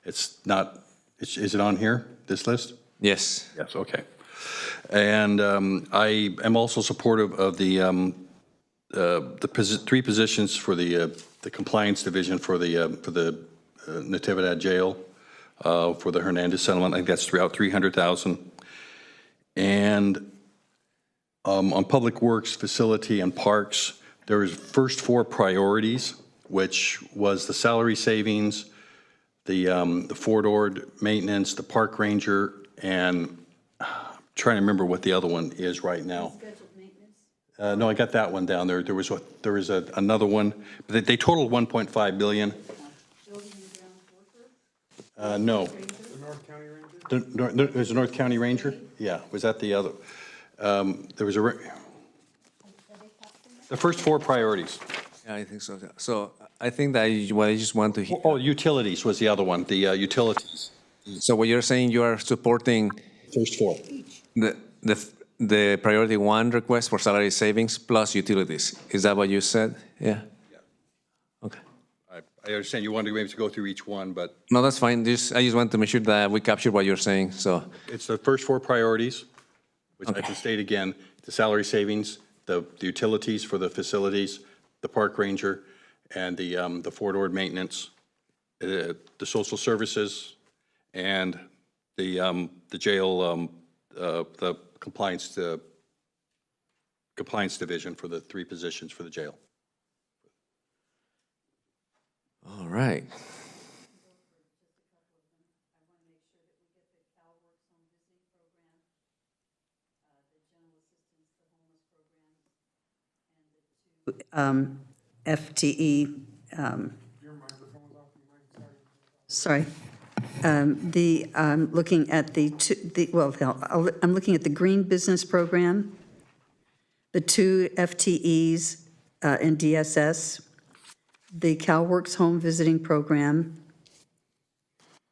It's not. Is it on here? This list? Yes. Yes. Okay. And I am also supportive of the three positions for the compliance division for the Natividad Jail for the Hernandez settlement. I think that's throughout $300,000. And on Public Works, Facility, and Parks, there was first four priorities, which was the salary savings, the forward maintenance, the park ranger, and I'm trying to remember what the other one is right now. No, I got that one down there. There was another one. But they totaled 1.5 billion. No. There's a North County Ranger? Yeah, was that the other? There was the first four priorities. Yeah, I think so. So I think that what I just want to hear. Oh, utilities was the other one, the utilities. So what you're saying, you are supporting First four. the priority one request for salary savings plus utilities. Is that what you said? Yeah. Okay. I understand you wanted to be able to go through each one, but No, that's fine. I just want to make sure that we capture what you're saying. So it's the first four priorities, which I can state again, the salary savings, the utilities for the facilities, the park ranger, and the forward maintenance, the social services, and the jail, the compliance division for the three positions for the jail. all right. FTE, sorry. Looking at I'm looking at the Green Business Program, the 2 FTEs in DSS, the CalWorks Home Visiting Program,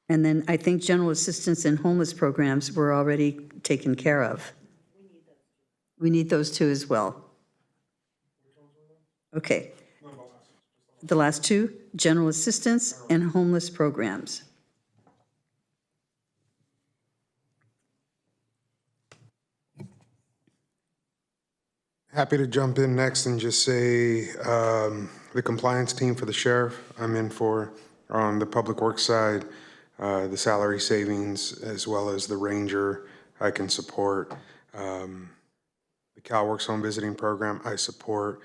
and then I think general assistance and homeless programs were already taken care of. We need those 2 as well. Okay. The last 2, general assistance and homeless programs. Happy to jump in next and just say the compliance team for the sheriff, I'm in for. On the public works side, the salary savings as well as the ranger, I can support. The CalWorks Home Visiting Program, I support.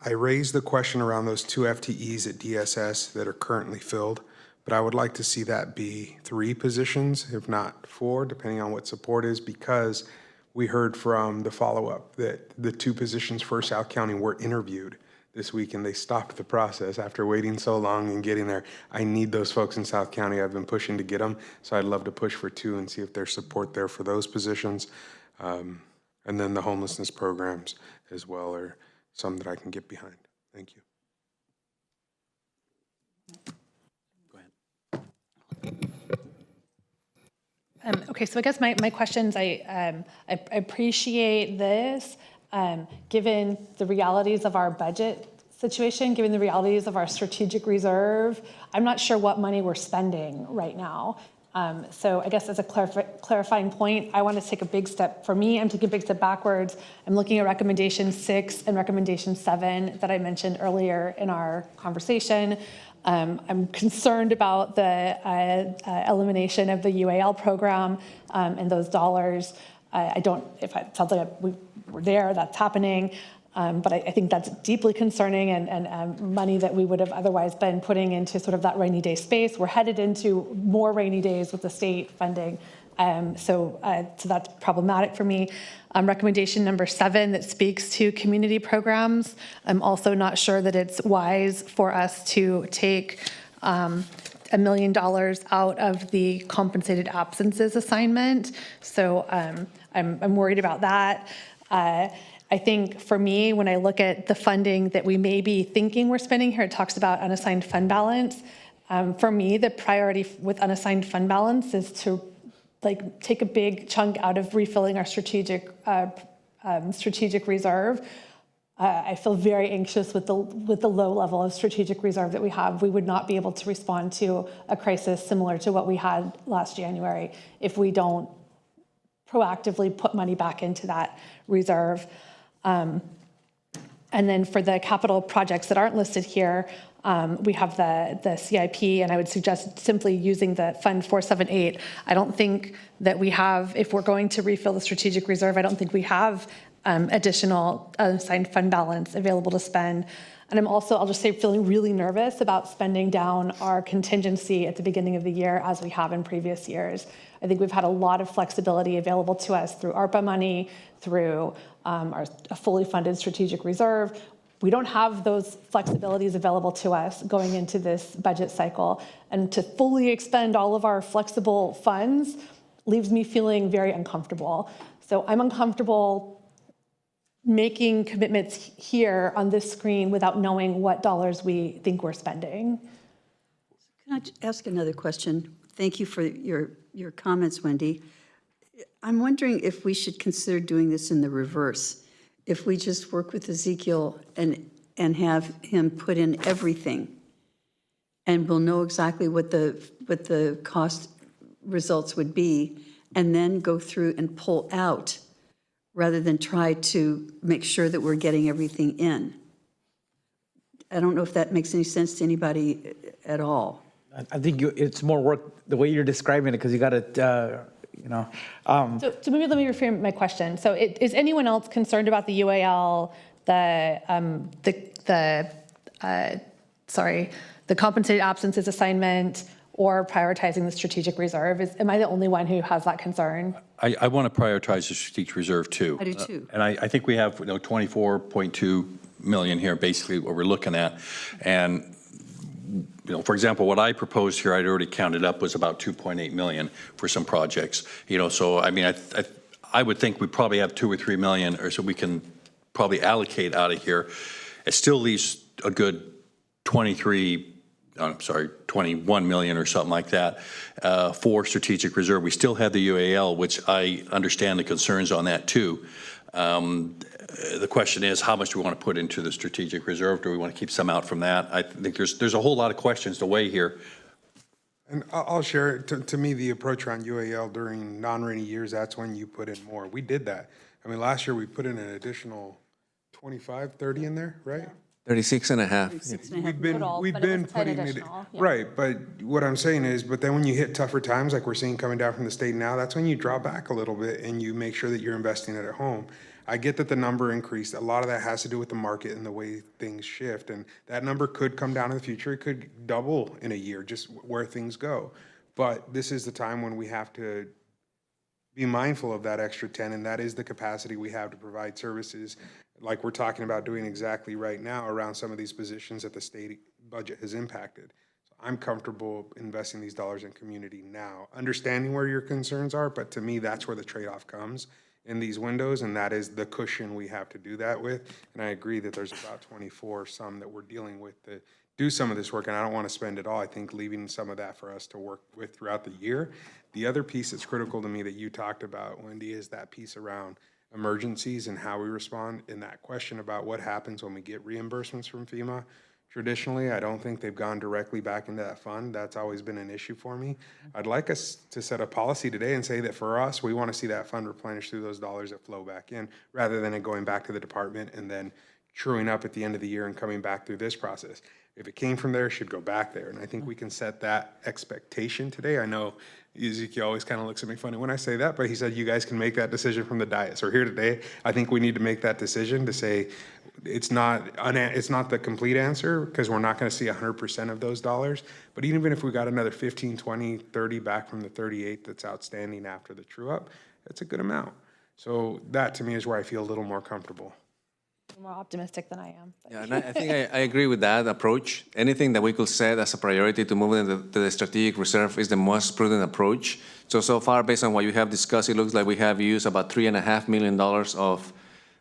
I raised the question around those 2 FTEs at DSS that are currently filled, but I would like to see that be 3 positions, if not 4, depending on what support is, because we heard from the follow-up that the 2 positions for South County were interviewed this week and they stopped the process after waiting so long and getting there. I need those folks in South County. I've been pushing to get them, so I'd love to push for 2 and see if there's support there for those positions. And then the homelessness programs as well are some that I can get behind. Thank you. Okay, so I guess my questions, I appreciate this, given the realities of our budget situation, given the realities of our strategic reserve. I'm not sure what money we're spending right now. So I guess as a clarifying point, I want to take a big step. For me, I'm taking a big step backwards. I'm looking at recommendation 6 and recommendation 7 that I mentioned earlier in our conversation. I'm concerned about the elimination of the UAL program and those dollars. It sounds like we're there, that's happening. But I think that's deeply concerning and money that we would have otherwise been putting into sort of that rainy day space. We're headed into more rainy days with the state funding. So that's problematic for me. Recommendation number 7 that speaks to community programs. I'm also not sure that it's wise for us to take $1 million out of the compensated absences assignment. So I'm worried about that. I think for me, when I look at the funding that we may be thinking we're spending here, it talks about unassigned fund balance. For me, the priority with unassigned fund balance is to take a big chunk out of refilling our strategic reserve. I feel very anxious with the low level of strategic reserve that we have. We would not be able to respond to a crisis similar to what we had last January if we don't proactively put money back into that reserve. And then for the capital projects that aren't listed here, we have the CIP, and I would suggest simply using the Fund 478. I don't think that we have, if we're going to refill the strategic reserve, I don't think we have additional unassigned fund balance available to spend. And I'm also, I'll just say, feeling really nervous about spending down our contingency at the beginning of the year as we have in previous years. I think we've had a lot of flexibility available to us through ARPA money, through our fully funded strategic reserve. We don't have those flexibilities available to us going into this budget cycle. And to fully expend all of our flexible funds leaves me feeling very uncomfortable. So I'm uncomfortable making commitments here on this screen without knowing what dollars we think we're spending. Can I ask another question? Thank you for your comments, Wendy. I'm wondering if we should consider doing this in the reverse. If we just work with Ezekiel and have him put in everything, and we'll know exactly what the cost results would be, and then go through and pull out, rather than try to make sure that we're getting everything in. I don't know if that makes any sense to anybody at all. I think it's more work the way you're describing it, because you got to, So maybe let me reframe my question. So is anyone else concerned about the UAL, the compensated absences assignment, or prioritizing the strategic reserve? Am I the only one who has that concern? I want to prioritize the strategic reserve too. I do too. And I think we have $24.2 million here, basically what we're looking at. And, for example, what I proposed here, I'd already counted up, was about 2.8 million for some projects. So, I mean, I would think we probably have 2 or 3 million or so we can probably allocate out of here. It still leaves a good 21 million or something like that for strategic reserve. We still have the UAL, which I understand the concerns on that too. The question is, how much do we want to put into the strategic reserve? Do we want to keep some out from that? I think there's a whole lot of questions to weigh here. And I'll share, to me, the approach around UAL during non-rainy years, that's when you put in more. We did that. I mean, last year we put in an additional 25, 30 in there, right? 36 and a half. We've been putting it, right, but what I'm saying is, but then when you hit tougher times, like we're seeing coming down from the state now, that's when you draw back a little bit and you make sure that you're investing it at home. I get that the number increased. A lot of that has to do with the market and the way things shift, and that number could come down in the future. It could double in a year, just where things go. But this is the time when we have to be mindful of that extra 10, and that is the capacity we have to provide services like we're talking about doing exactly right now around some of these positions that the state budget has impacted. So I'm comfortable investing these dollars in community now, understanding where your concerns are, but to me, that's where the trade-off comes in these windows, and that is the cushion we have to do that with. And I agree that there's about 24 some that we're dealing with to do some of this work, and I don't want to spend it all. I think leaving some of that for us to work with throughout the year. The other piece that's critical to me that you talked about, Wendy, is that piece around emergencies and how we respond, in that question about what happens when we get reimbursements from FEMA. Traditionally, I don't think they've gone directly back into that fund. That's always been an issue for me. I'd like us to set a policy today and say that for us, we want to see that fund replenished through those dollars that flow back in, rather than it going back to the department and then truing up at the end of the year and coming back through this process. If it came from there, it should go back there. And I think we can set that expectation today. I know Ezekiel always kind of looks at me funny when I say that, but he said you guys can make that decision from the dais. So here today, I think we need to make that decision to say it's not the complete answer, because we're not going to see 100% of those dollars. But even if we got another 15, 20, 30 back from the 38 that's outstanding after the true up, that's a good amount. So that to me is where I feel a little more comfortable. More optimistic than I am. Yeah, and I think I agree with that approach. Anything that we could set as a priority to move into the strategic reserve is the most prudent approach. So far, based on what you have discussed, it looks like we have used about $3.5 million of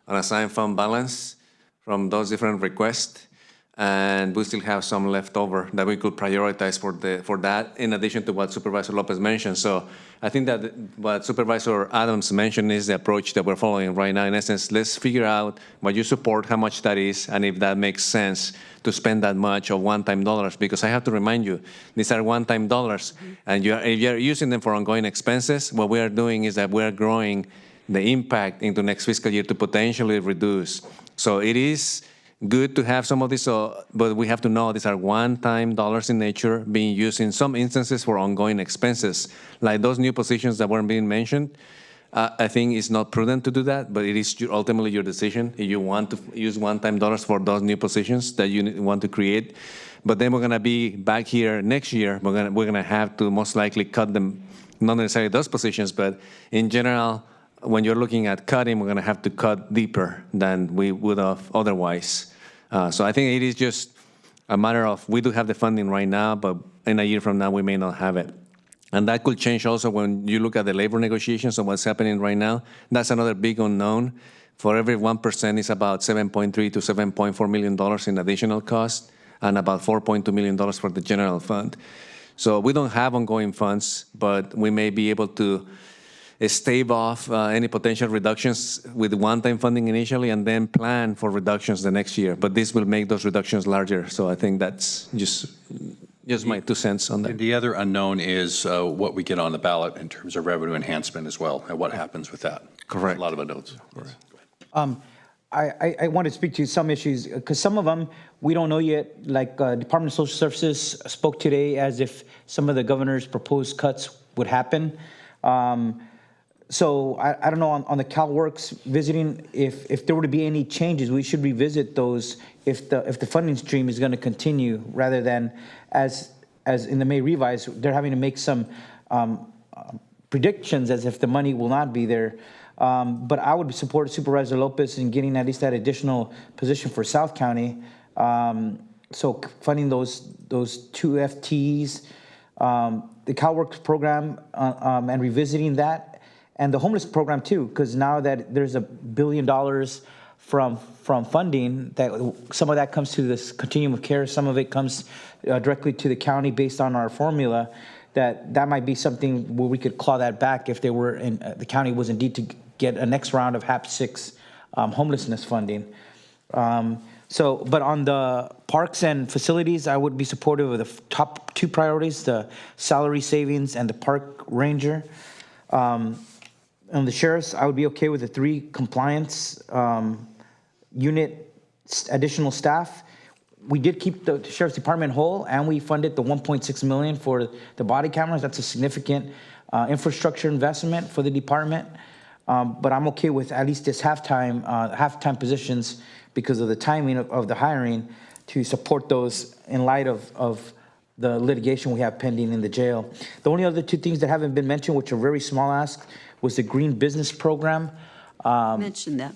unassigned fund balance from those different requests, and we still have some left over that we could prioritize for that, in addition to what Supervisor Lopez mentioned. So I think that what Supervisor Adams mentioned is the approach that we're following right now. In essence, let's figure out what you support, how much that is, and if that makes sense to spend that much of one-time dollars. Because I have to remind you, these are one-time dollars, and if you're using them for ongoing expenses, what we are doing is that we are growing the impact into next fiscal year to potentially reduce. So it is good to have some of this, but we have to know these are one-time dollars in nature, being used in some instances for ongoing expenses. Like those new positions that weren't being mentioned, I think it's not prudent to do that, but it is ultimately your decision if you want to use one-time dollars for those new positions that you want to create. But then we're going to be back here next year. We're going to have to most likely cut them, not necessarily those positions, but in general, when you're looking at cutting, we're going to have to cut deeper than we would have otherwise. So I think it is just a matter of, we do have the funding right now, but in a year from now, we may not have it. And that could change also when you look at the labor negotiations and what's happening right now. That's another big unknown. For every 1%, it's about $7.3 to $7.4 million in additional cost, and about $4.2 million for the general fund. So we don't have ongoing funds, but we may be able to stave off any potential reductions with one-time funding initially, and then plan for reductions the next year. But this will make those reductions larger. So I think that's just my 2 cents on that. The other unknown is what we get on the ballot in terms of revenue enhancement as well, and what happens with that. Correct. A lot of unknowns. Correct. I want to speak to some issues, because some of them we don't know yet. Like Department of Social Services spoke today as if some of the governor's proposed cuts would happen. So I don't know on the CalWorks visiting, if there were to be any changes, we should revisit those if the funding stream is going to continue, rather than as in the May revise, they're having to make some predictions as if the money will not be there. But I would support Supervisor Lopez in getting at least that additional position for South County. So funding those two FTEs, the CalWorks program, and revisiting that, and the homeless program too, because now that there's $1 billion from funding, that some of that comes to this continuum of care, some of it comes directly to the county based on our formula. That might be something where we could claw that back if they were in the county was indeed to get a next round of HAP 6 homelessness funding. But on the parks and facilities, I would be supportive of the top two priorities, the salary savings and the park ranger. On the sheriff's, I would be okay with the 3 compliance unit additional staff. We did keep the sheriff's department whole, and we funded the $1.6 million for the body cameras. That's a significant infrastructure investment for the department. But I'm okay with at least this half-time positions because of the timing of the hiring to support those in light of the litigation we have pending in the jail. The only other 2 things that haven't been mentioned, which are very small asks, was the Green Business Program. Mention that.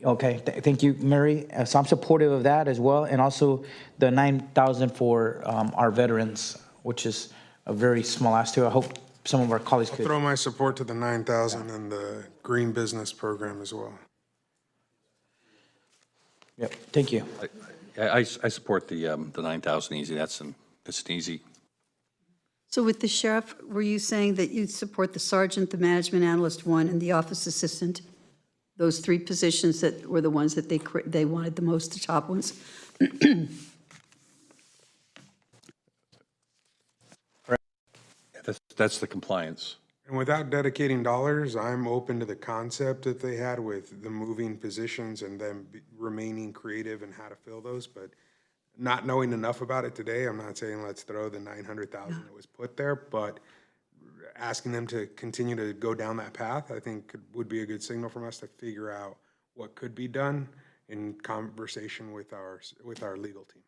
Okay, thank you, Mary. So I'm supportive of that as well, and also the $9,000 for our veterans, which is a very small ask too. I hope some of our colleagues could Throw my support to the 9,000 and the Green Business Program as well. Yep, thank you. I support the 9,000 easy. That's an easy. So with the sheriff, were you saying that you'd support the sergeant, the management analyst 1, and the office assistant? Those 3 positions that were the ones that they wanted the most, the top ones? That's the compliance. And without dedicating dollars, I'm open to the concept that they had with the moving positions and them remaining creative in how to fill those. But not knowing enough about it today, I'm not saying let's throw the 900,000 that was put there, but asking them to continue to go down that path, I think would be a good signal from us to figure out what could be done in conversation with our legal team.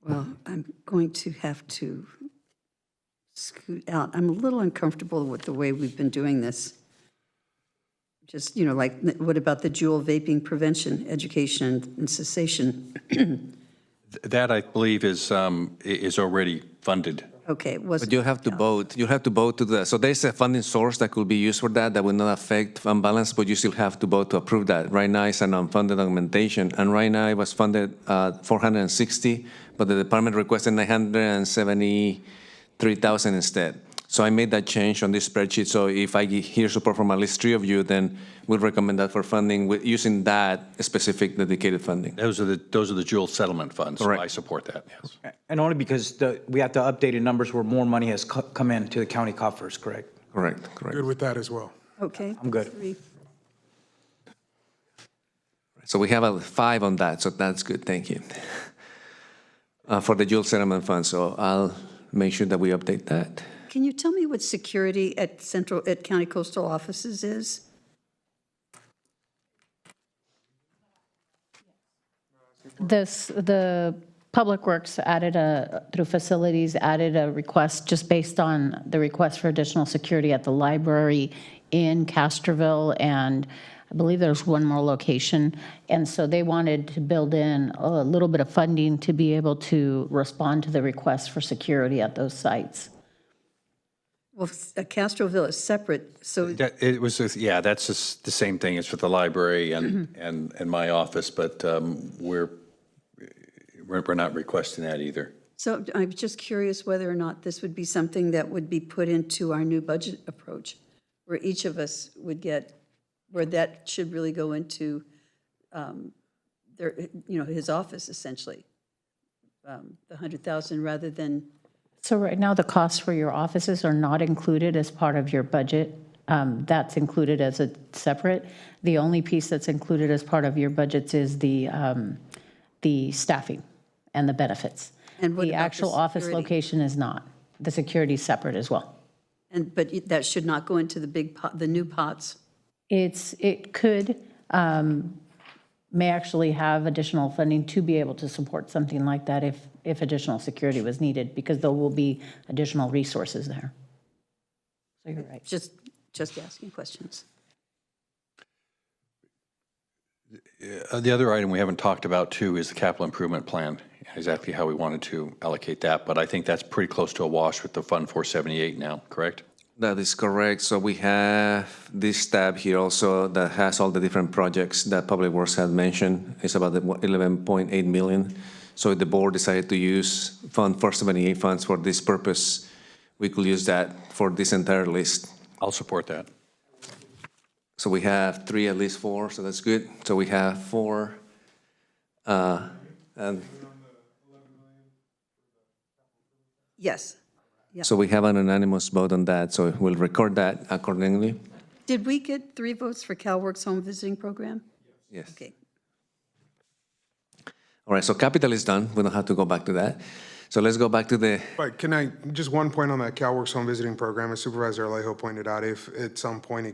Well, I'm going to have to scoot out. I'm a little uncomfortable with the way we've been doing this. Just, like, what about the dual vaping prevention, education, and cessation? That, I believe, is already funded. Okay, But you have to vote. You have to vote to the. So there's a funding source that could be used for that will not affect fund balance, but you still have to vote to approve that. Right now, it's an unfunded augmentation, and right now it was funded 460, but the department requested 973,000 instead. So I made that change on this spreadsheet. So if I hear support from at least 3 of you, then we'll recommend that for funding using that specific dedicated funding. Those are the dual settlement funds. Correct. So I support that, yes. And only because we have to update numbers where more money has come in to the county coffers, correct? Correct. Good with that as well. Okay. I'm good. 3. So we have a 5 on that, so that's good. Thank you. For the dual settlement fund, so I'll make sure that we update that. Can you tell me what security at county coastal offices is? The Public Works through facilities added a request just based on the request for additional security at the library in Castroville, and I believe there's one more location. And so they wanted to build in a little bit of funding to be able to respond to the request for security at those sites. Well, Castroville is separate, so That's just the same thing as for the library and my office, but we're not requesting that either. So I'm just curious whether or not this would be something that would be put into our new budget approach, where each of us would get, where that should really go into his office, essentially, the 100,000 rather than. So right now, the costs for your offices are not included as part of your budget. That's included as a separate. The only piece that's included as part of your budgets is the staffing and the benefits. And what the about actual the office security? location is not. The security is separate as well. But that should not go into the new pots. It could, may actually have additional funding to be able to support something like that if additional security was needed, because there will be additional resources there. So you're right. Just asking questions. The other item we haven't talked about too is the capital improvement plan, exactly how we wanted to allocate that. But I think that's pretty close to a wash with the Fund 478 now, correct? That is correct. So we have this tab here also that has all the different projects that Public Works had mentioned. It's about 11.8 million. So if the board decided to use Fund 478 funds for this purpose, we could use that for this entire list. I'll support that. So we have three, at least four, so that's good. So we have four. And Yes. Yeah. so we have an unanimous vote on that, so we'll record that accordingly. Did we get 3 votes for CalWorks home visiting program? Yes. Okay. All right, so capital is done. We don't have to go back to that. So let's go back to the, But can I, just one point on that CalWorks home visiting program, as Supervisor Alejo pointed out, if at some point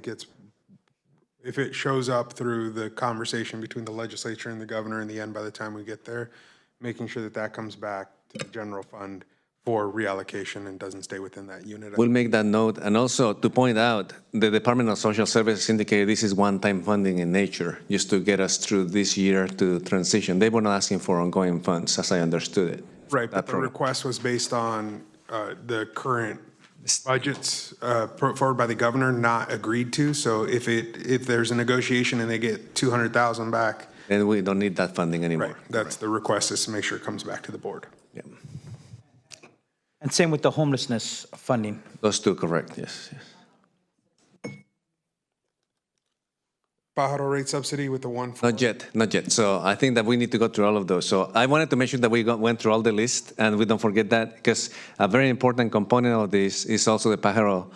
if it shows up through the conversation between the legislature and the governor in the end, by the time we get there, making sure that that comes back to the general fund for reallocation and doesn't stay within that unit. we'll make that note. And also to point out, the Department of Social Services indicated this is one-time funding in nature, just to get us through this year to transition. They were not asking for ongoing funds, as I understood it. Right, but the request was based on the current budgets forward by the governor, not agreed to. So if there's a negotiation and they get 200,000 back, then we don't need that funding anymore. right, that's the request, is to make sure it comes back to the board. Yeah. And same with the homelessness funding. Those two, correct, yes. Pájaro rate subsidy with the one. Not yet. So I think that we need to go through all of those. So I wanted to make sure that we went through all the list and we don't forget that, because a very important component of this is also the Pájaro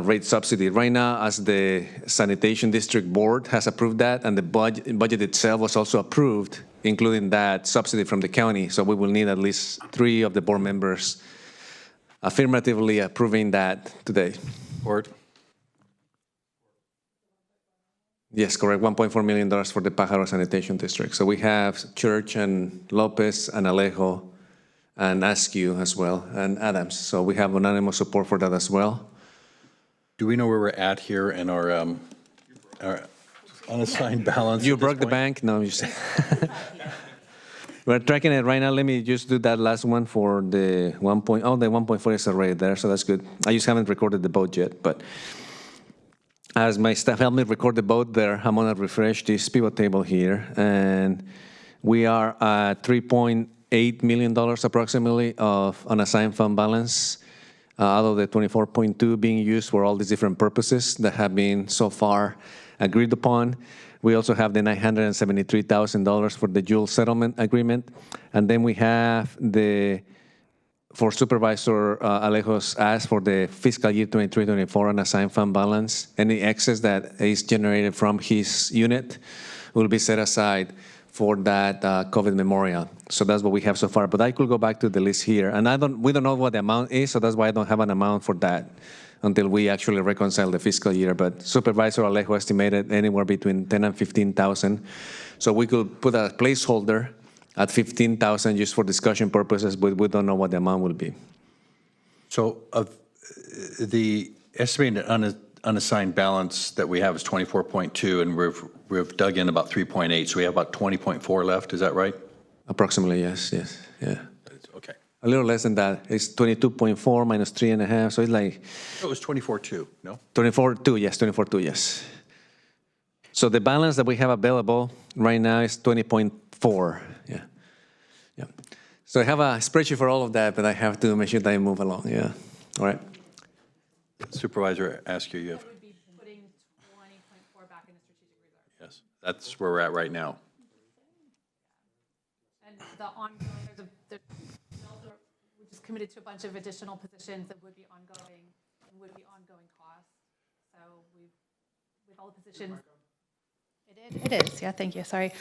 rate subsidy. Right now, as the Sanitation District Board has approved that, and the budget itself was also approved, including that subsidy from the county. So we will need at least 3 of the board members affirmatively approving that today. Board? Yes, correct. $1.4 million for the Pájaro Sanitation District. So we have Church and Lopez and Alejo and Askew as well, and Adams. So we have unanimous support for that as well. Do we know where we're at here in our unassigned balance? You broke the bank? No, you said. We're tracking it right now. Let me just do that last one for the 1.4 is already there, so that's good. I just haven't recorded the vote yet, but as my staff helped me record the vote there, I'm gonna refresh this pivot table here, and we are at $3.8 million approximately of unassigned fund balance, out of the 24.2 being used for all these different purposes that have been so far agreed upon. We also have the $973,000 for the dual settlement agreement, and then we have for Supervisor Alejo's ask for the fiscal year 23-24 unassigned fund balance. Any excess that is generated from his unit will be set aside for that COVID memorial. So that's what we have so far. But I could go back to the list here, and we don't know what the amount is, so that's why I don't have an amount for that until we actually reconcile the fiscal year. But Supervisor Alejo estimated anywhere between 10 and 15,000. So we could put a placeholder at 15,000 just for discussion purposes, but we don't know what the amount will be. So the estimated unassigned balance that we have is 24.2, and we've dug in about 3.8, so we have about 20.4 left, is that right? Approximately, yes, yeah. Okay. A little less than that. It's 22.4 minus 3.5, so it's like... It was 24.2, no? 24.2, yes, 24.2, yes. So the balance that we have available right now is 20.4, yeah. So I have a spreadsheet for all of that, but I have to make sure that I move along, yeah. All right. Supervisor Askew, you have... Would be putting 20.4 back in the strategic reserve. Yes, that's where we're at right now. And the ongoing, we just committed to a bunch of additional positions that would be ongoing and would be ongoing costs. So with all the positions. It is, yeah, thank you, sorry.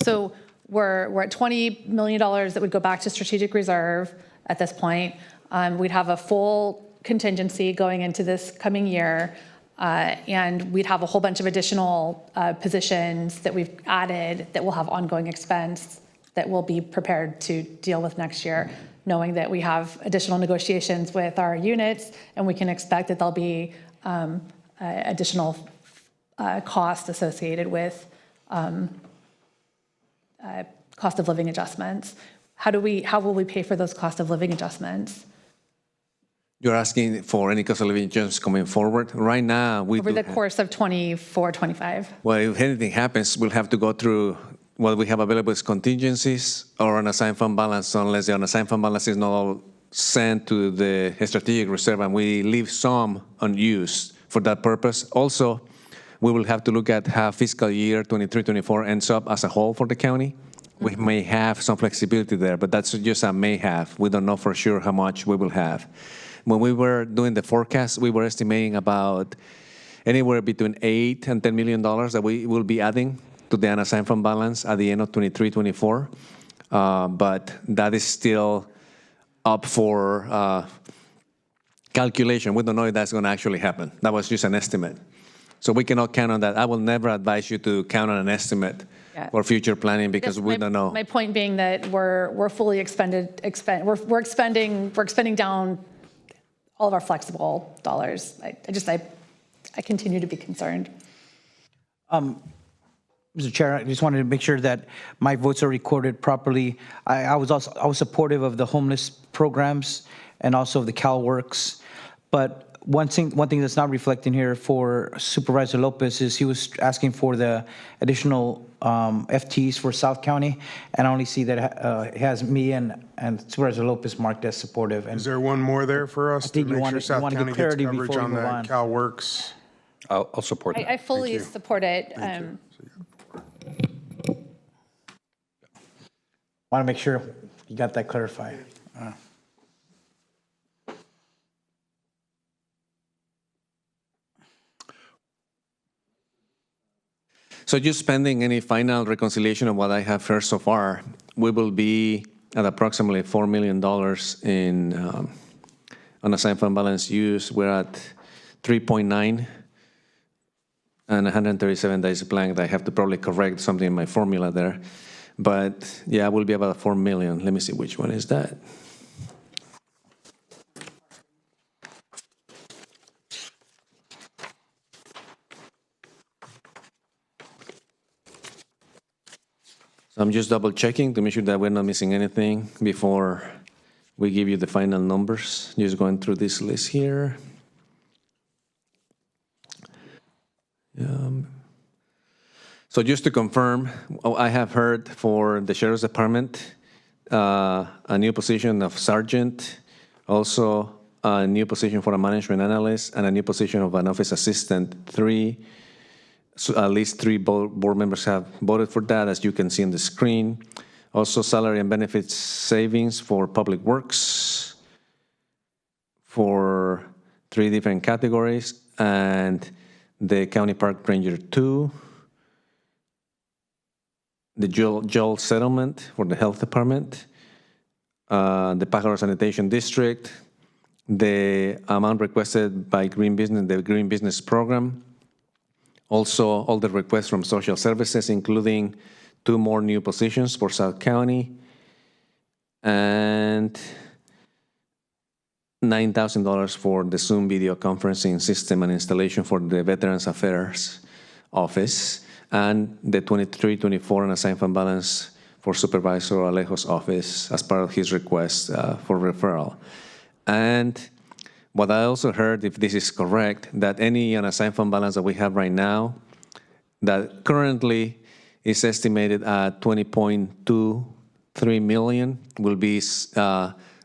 So we're at $20 million that would go back to strategic reserve at this point. We'd have a full contingency going into this coming year. And we'd have a whole bunch of additional positions that we've added that will have ongoing expense that we'll be prepared to deal with next year, knowing that we have additional negotiations with our units, and we can expect that there'll be additional cost associated with cost of living adjustments. How will we pay for those cost of living adjustments? You're asking for any cost of living adjustments coming forward? Right now, we Over the course of 24, 25? Well, if anything happens, we'll have to go through what we have available as contingencies or unassigned fund balance, unless the unassigned fund balance is not all sent to the strategic reserve and we leave some unused for that purpose. Also, we will have to look at how fiscal year 23-24 ends up as a whole for the county. We may have some flexibility there, but that's just a may have. We don't know for sure how much we will have. When we were doing the forecast, we were estimating about anywhere between $8 and $10 million that we will be adding to the unassigned fund balance at the end of 23-24. But that is still up for calculation. We don't know if that's going to actually happen. That was just an estimate. So we cannot count on that. I will never advise you to count on an estimate for future planning because we don't know. My point being that we're fully expended. We're expending down all of our flexible dollars. I continue to be concerned. Mr. Chair, I just wanted to make sure that my votes are recorded properly. I was supportive of the homeless programs and also of the CalWorks, but one thing that's not reflecting here for Supervisor Lopez is he was asking for the additional FTEs for South County, and I only see that it has me and Supervisor Lopez marked as supportive. And Is there one more there for us to make sure South County gets clarity coverage before we on move that on. CalWorks? I'll support that. I fully support it. Want to make sure you got that clarified. So just pending any final reconciliation of what I have heard so far, we will be at approximately $4 million in unassigned fund balance use. We're at 3.9 and 137 days blank. I have to probably correct something in my formula there. But yeah, we'll be about 4 million. Let me see which one is that. So I'm just double checking to make sure that we're not missing anything before we give you the final numbers. Just going through this list here. So just to confirm, I have heard for the Sheriff's Department, a new position of sergeant, also a new position for a management analyst, and a new position of an office assistant. At least three board members have voted for that, as you can see on the screen. Also, salary and benefits savings for public works for 3 different categories, and the county park ranger 2, the jail settlement for the health department, the Pajaro Sanitation District, the amount requested by the Green Business Program, also all the requests from social services, including 2 more new positions for South County, and $9,000 for the Zoom video conferencing system and installation for the Veterans Affairs Office, and the 23-24 unassigned fund balance for Supervisor Alejo's office as part of his request for referral. And what I also heard, if this is correct, that any unassigned fund balance that we have right now, that currently is estimated at $20.23 million, will be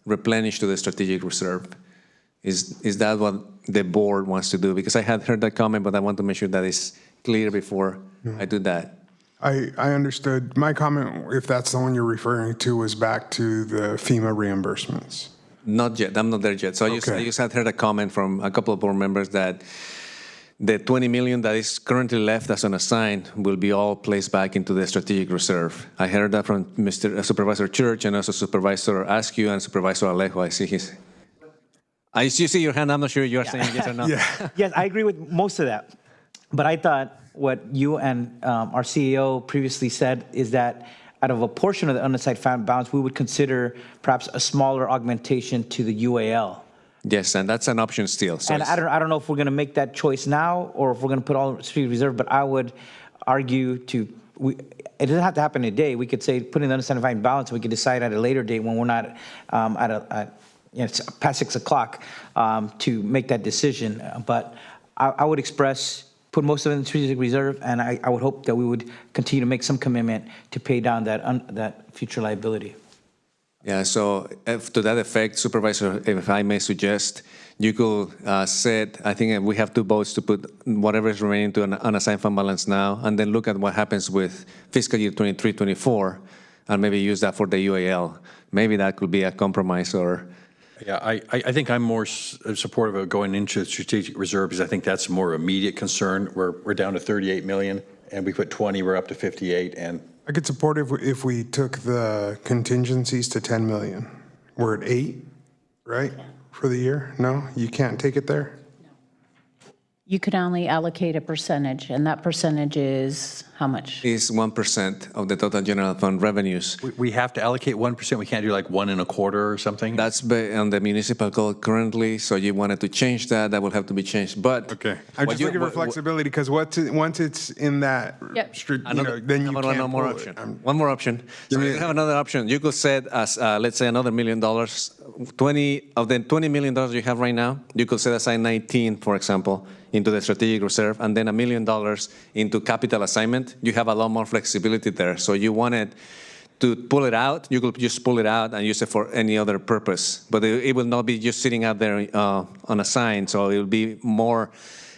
replenished to the strategic reserve. Is that what the board wants to do? Because I had heard that comment, but I want to make sure that is clear before I do that. I understood. My comment, if that's the one you're referring to, was back to the FEMA reimbursements. Not yet. I'm not there yet. So I just had heard a comment from a couple of board members that the $20 million that is currently left as unassigned will be all placed back into the strategic reserve. I heard that from Supervisor Church and also Supervisor Askew and Supervisor Alejo. I see his. I you see your hand. I'm not sure you're saying yes or no. Yes, I agree with most of that. But I thought what you and our CEO previously said is that out of a portion of the unassigned fund balance, we would consider perhaps a smaller augmentation to the UAL. Yes, and that's an option still. So And I don't know if we're going to make that choice now or if we're going to put all strategic reserve, but I would argue it doesn't have to happen today. We could say put in the unassigned fund balance, and we could decide at a later date when we're not it's past 6 o'clock to make that decision. But I would put most of it in strategic reserve, and I would hope that we would continue to make some commitment to pay down that future liability. Yeah, so to that effect, Supervisor, if I may suggest, you could set, I think we have 2 votes to put whatever is remaining to an unassigned fund balance now, and then look at what happens with fiscal year 23-24, and maybe use that for the UAL. Maybe that could be a compromise or... Yeah, I think I'm more supportive of going into strategic reserve because I think that's a more immediate concern. We're down to 38 million, and we put 20, we're up to 58, and... I could support if we took the contingencies to 10 million. We're at 8, right, for the year? No, you can't take it there? You could only allocate a percentage, and that percentage is how much? Is 1% of the total general fund revenues. We have to allocate 1%. We can't do like 1 1/4 or something? That's on the municipal code currently, so you wanted to change that. That will have to be changed, but... Okay. I'm just looking for flexibility because once it's in that, then you can't one more pull option. it. One more option. So you have another option. You could set as, let's say, another $1 million. 20 of the $20 million you have right now, you could set aside 19, for example, into the strategic reserve, and then $1 million into capital assignment. You have a lot more flexibility there. So you wanted to pull it out, you could just pull it out and use it for any other purpose. But it will not be just sitting out there unassigned. So it will be more,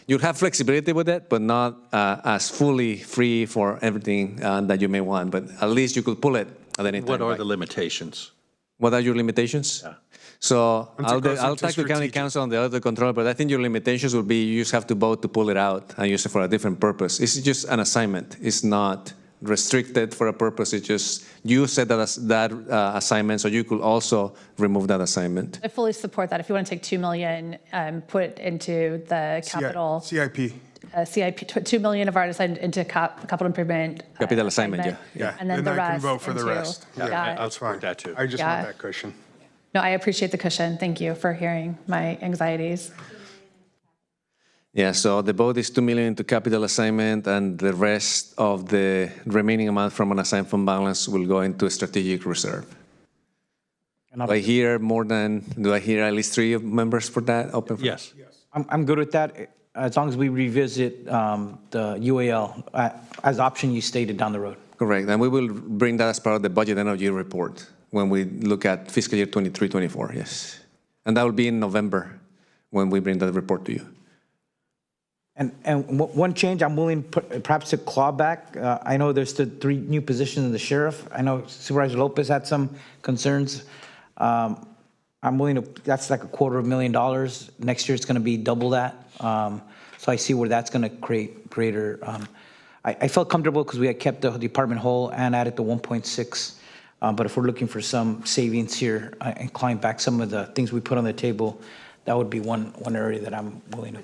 you'll have flexibility with it, but not as fully free for everything that you may want. But at least you could pull it at any time. What are the limitations? What are your limitations? Yeah. So Once it goes I'll into talk to county strategic. council on the other control, but I think your limitations will be you just have to vote to pull it out and use it for a different purpose. It's just an assignment. It's not restricted for a purpose. It's just you set that assignment, so you could also remove that assignment. I fully support that. If you want to take $2 million, put it into the capital CIP. CIP, $2 million of our assigned into capital improvement. Capital assignment, Yeah, And then the I can rest vote for the into- rest. Yeah. That's fine. that too. I just Yeah. want that cushion. No, I appreciate the cushion. Thank you for hearing my anxieties. Yeah, so the vote is $2 million into capital assignment, and the rest of the remaining amount from unassigned fund balance will go into strategic reserve. Do I hear at least 3 members for that? Open for Yes. I'm good with that, as long as we revisit the UAL as option you stated down the road. Correct, and we will bring that as part of the budget energy report when we look at fiscal year 23-24, yes. And that will be in November when we bring that report to you. And one change I'm willing perhaps to claw back. I know there's the 3 new positions in the sheriff. I know Supervisor Lopez had some concerns. I'm willing to, that's like $250,000. Next year it's going to be double that. So I see where that's going to create greater. I felt comfortable because we had kept the department whole and added the 1.6. But if we're looking for some savings here and climb back some of the things we put on the table, that would be one area that I'm willing to.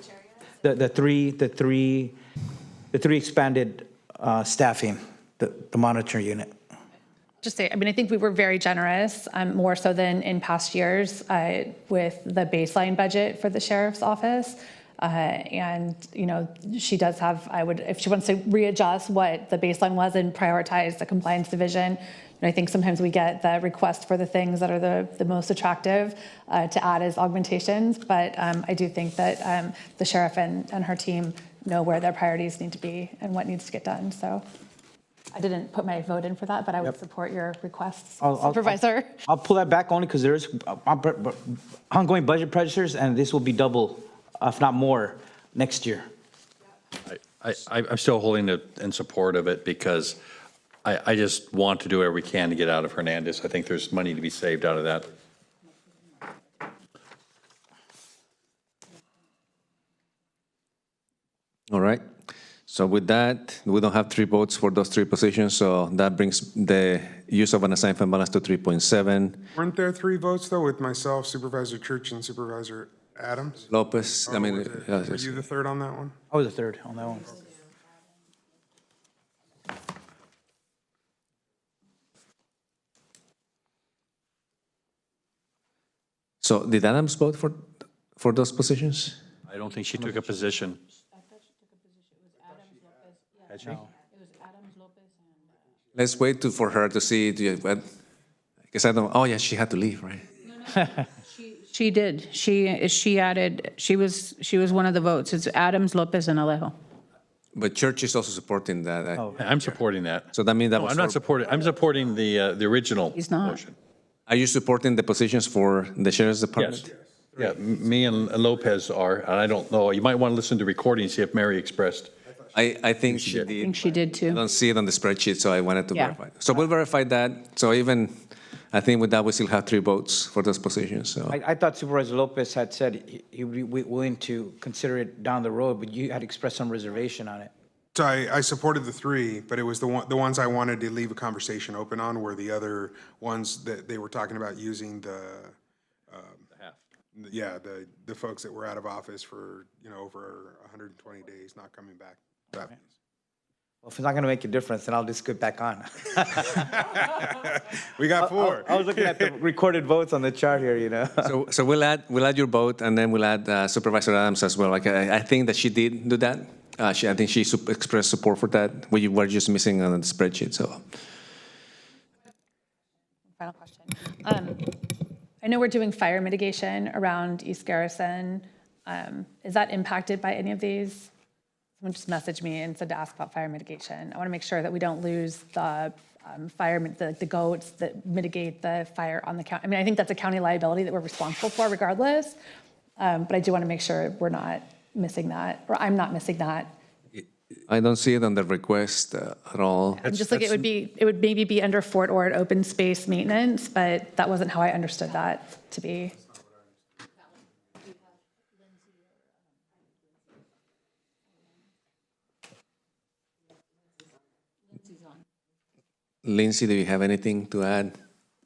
The three expanded staffing, the monitor unit. Just say, I mean, I think we were very generous, more so than in past years, with the baseline budget for the sheriff's office. And, she does have, if she wants to readjust what the baseline was and prioritize the compliance division, I think sometimes we get the request for the things that are the most attractive to add as augmentations. But I do think that the sheriff and her team know where their priorities need to be and what needs to get done. So I didn't put my vote in for that, but I would support your requests, Supervisor. I'll pull that back only because there is ongoing budget pressures, and this will be double, if not more, next year. I'm still holding it in support of it because I just want to do whatever we can to get out of Hernandez. I think there's money to be saved out of that. All right. So with that, we don't have 3 votes for those 3 positions, so that brings the use of unassigned fund balance to 3.7. Weren't there 3 votes, though, with myself, Supervisor Church, and Supervisor Adams? Lopez, I mean, Were you the third on that one? I was the third on that one. so did Adams vote for those positions? I don't think she took a position. Had she? Let's wait for her to see, because I don't, oh yeah, she had to leave, right? She did. She added, she was one of the votes. It's Adams, Lopez, and Alejo. But church is also supporting that. I'm supporting that. So that means that No, was I'm not for- supporting, I'm supporting the original He's not. motion. Are you supporting the positions for the sheriff's department? Yes. Yeah, me and Lopez are, and I don't know, you might want to listen to recording, see if Mary expressed. I think she I did. think she did I too. don't see it on the spreadsheet, so I wanted to Yeah. verify. So we'll verify that. So even, I think with that, we still have 3 votes for those positions, so. I thought Supervisor Lopez had said he would be willing to consider it down the road, but you had expressed some reservation on it. So I supported the 3, but it was the ones I wanted to leave a conversation open on were the other ones that they were talking about using the folks that were out of office for, over 120 days, not coming back. That means. Well, if it's not going to make a difference, then I'll just get back on. We got 4. I was looking at the recorded votes on the chart here, So we'll add your vote, and then we'll add Supervisor Adams as well. Like, I think that she did do that. I think she expressed support for that. We were just missing on the spreadsheet, so. Final question. I know we're doing fire mitigation around East Garrison. Is that impacted by any of these? Someone just messaged me and said to ask about fire mitigation. I want to make sure that we don't lose the the goats that mitigate the fire on the county. I mean, I think that's a county liability that we're responsible for regardless. But I do want to make sure we're not missing that, or I'm not missing that. I don't see it on the request at all. I'm just like, it would maybe be under Fort Ord open space maintenance, but that wasn't how I understood that to be. Lindsay, do you have anything to add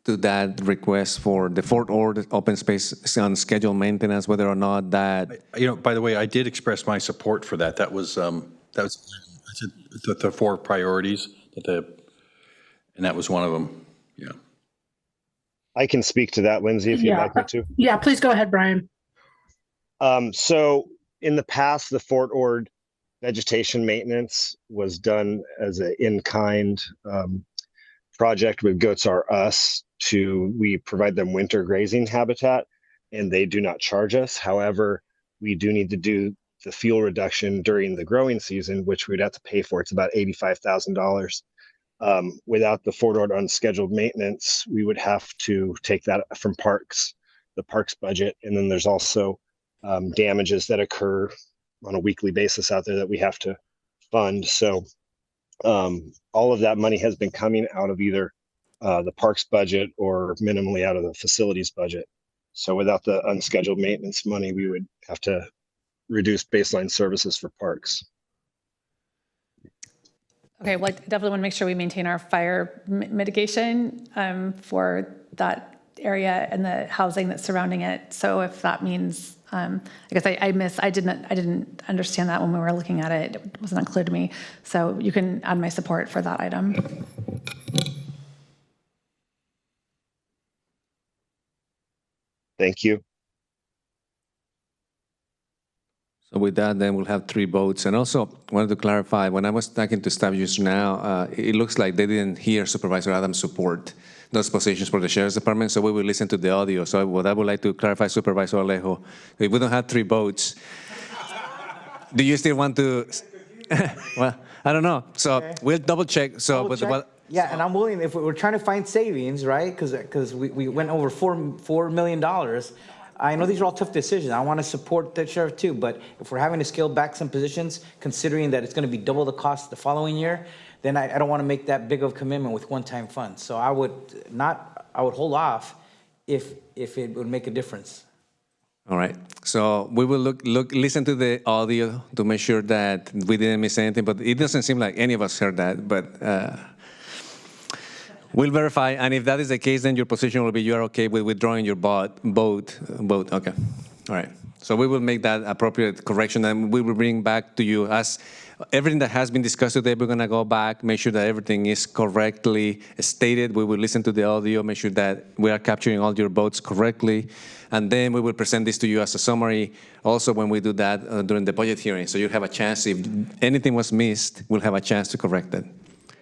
to that request for the Fort Ord open space on scheduled maintenance, whether or not that? By the way, I did express my support for that. That was the 4 priorities, and that was one of them, yeah. I can speak to that, Lindsay, if you'd like me to. Yeah, please go ahead, Brian. So in the past, the Fort Ord vegetation maintenance was done as an in-kind project with Goats R Us. We provide them winter grazing habitat, and they do not charge us. However, we do need to do the fuel reduction during the growing season, which we'd have to pay for. It's about $85,000. Without the Fort Ord unscheduled maintenance, we would have to take that from the parks budget. And then there's also damages that occur on a weekly basis out there that we have to fund. So all of that money has been coming out of either the parks budget or minimally out of the facilities budget. So without the unscheduled maintenance money, we would have to reduce baseline services for parks. Okay, well, I definitely want to make sure we maintain our fire mitigation for that area and the housing that's surrounding it. So if that means, I guess I didn't understand that when we were looking at it. It wasn't unclear to me. So you can add my support for that item. Thank you. So with that, then we'll have 3 votes. And also wanted to clarify, when I was talking to staff just now, it looks like they didn't hear Supervisor Adams support those positions for the Sheriff's Department, so we will listen to the audio. So what I would like to clarify, Supervisor Alejo, if we don't have 3 votes, do you still want to, well, I don't know. So we'll double check. So, but what? Yeah, and I'm willing, if we're trying to find savings, right? Because we went over $4 million. I know these are all tough decisions. I want to support the sheriff too, but if we're having to scale back some positions, considering that it's going to be double the cost the following year, then I don't want to make that big of a commitment with one-time funds. So I would hold off if it would make a difference. All right. So we will listen to the audio to make sure that we didn't miss anything, but it doesn't seem like any of us heard that, but we'll verify, and if that is the case, then your position will be you are okay with withdrawing your vote. Okay. All right. So we will make that appropriate correction, and we will bring back to you as everything that has been discussed today. We're going to go back, make sure that everything is correctly stated. We will listen to the audio, make sure that we are capturing all your votes correctly, and then we will present this to you as a summary also when we do that during the budget hearing. So you have a chance, if anything was missed, we'll have a chance to correct it.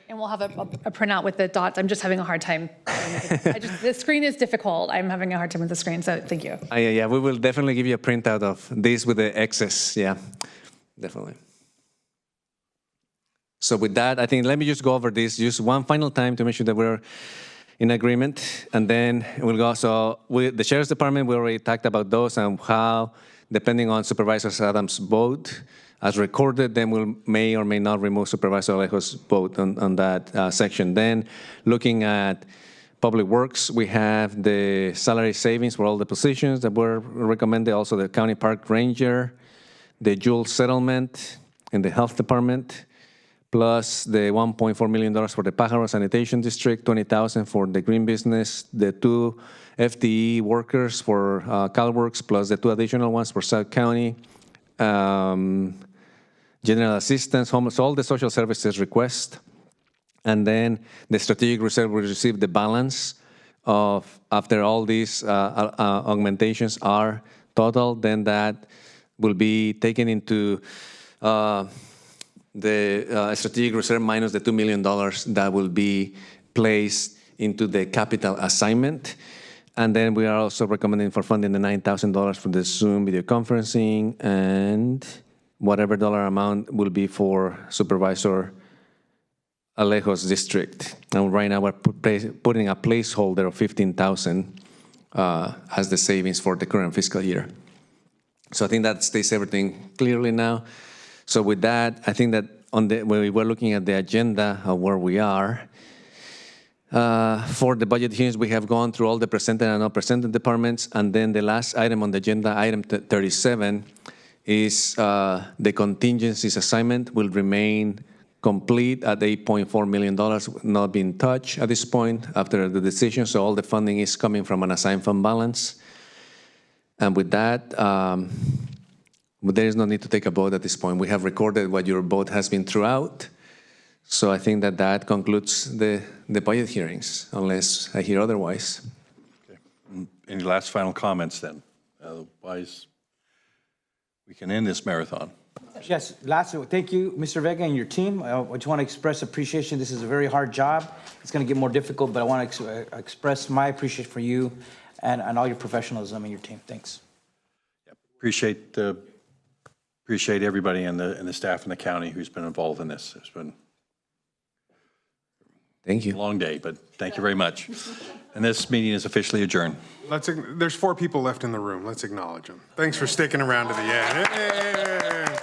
And we'll have a printout with the dots. I'm just having a hard time. The screen is difficult. I'm having a hard time with the screen, so thank you. Yeah, we will definitely give you a printout of this with the X's. Yeah, definitely. So with that, I think let me just go over this just one final time to make sure that we're in agreement, and then we'll go. So the Sheriff's Department, we already talked about those and how, depending on Supervisor Adams' vote, as recorded, then we may or may not remove Supervisor Alejo's vote on that section. Then looking at Public Works, we have the salary savings for all the positions that were recommended, also the County Park Ranger, the Jewel settlement in the Health Department, plus the $1.4 million for the Pajaro Sanitation District, $20,000 for the green business, the 2 FTE workers for CalWorks, plus the 2 additional ones for South County, general assistance, homeless, all the social services request. And then the strategic reserve will receive the balance of, after all these augmentations are total, then that will be taken into the strategic reserve minus the $2 million that will be placed into the capital assignment. And then we are also recommending for funding the $9,000 for the Zoom video conferencing, and whatever dollar amount will be for Supervisor Alejo's district. And right now we're putting a placeholder of $15,000 as the savings for the current fiscal year. So I think that states everything clearly now. So with that, I think that when we were looking at the agenda of where we are, for the budget hearings, we have gone through all the presented and not presented departments, and then the last item on the agenda, item 37, is the contingencies assignment will remain complete at $8.4 million, not being touched at this point after the decision, so all the funding is coming from an assigned fund balance. And with that, there is no need to take a vote at this point. We have recorded what your vote has been throughout, so I think that concludes the budget hearings, unless I hear otherwise. Okay. Any last final comments then? Otherwise, we can end this marathon. Yes, lastly, thank you, Mr. Vega and your team. I just want to express appreciation. This is a very hard job. It's going to get more difficult, but I want to express my appreciation for you and all your professionalism and your team. Thanks. Appreciate everybody and the staff in the county who's been involved in this. It's been thank you. A long day, but thank you very much. And this meeting is officially adjourned. There's 4 people left in the room. Let's acknowledge them. Thanks for sticking around to the end. Hey.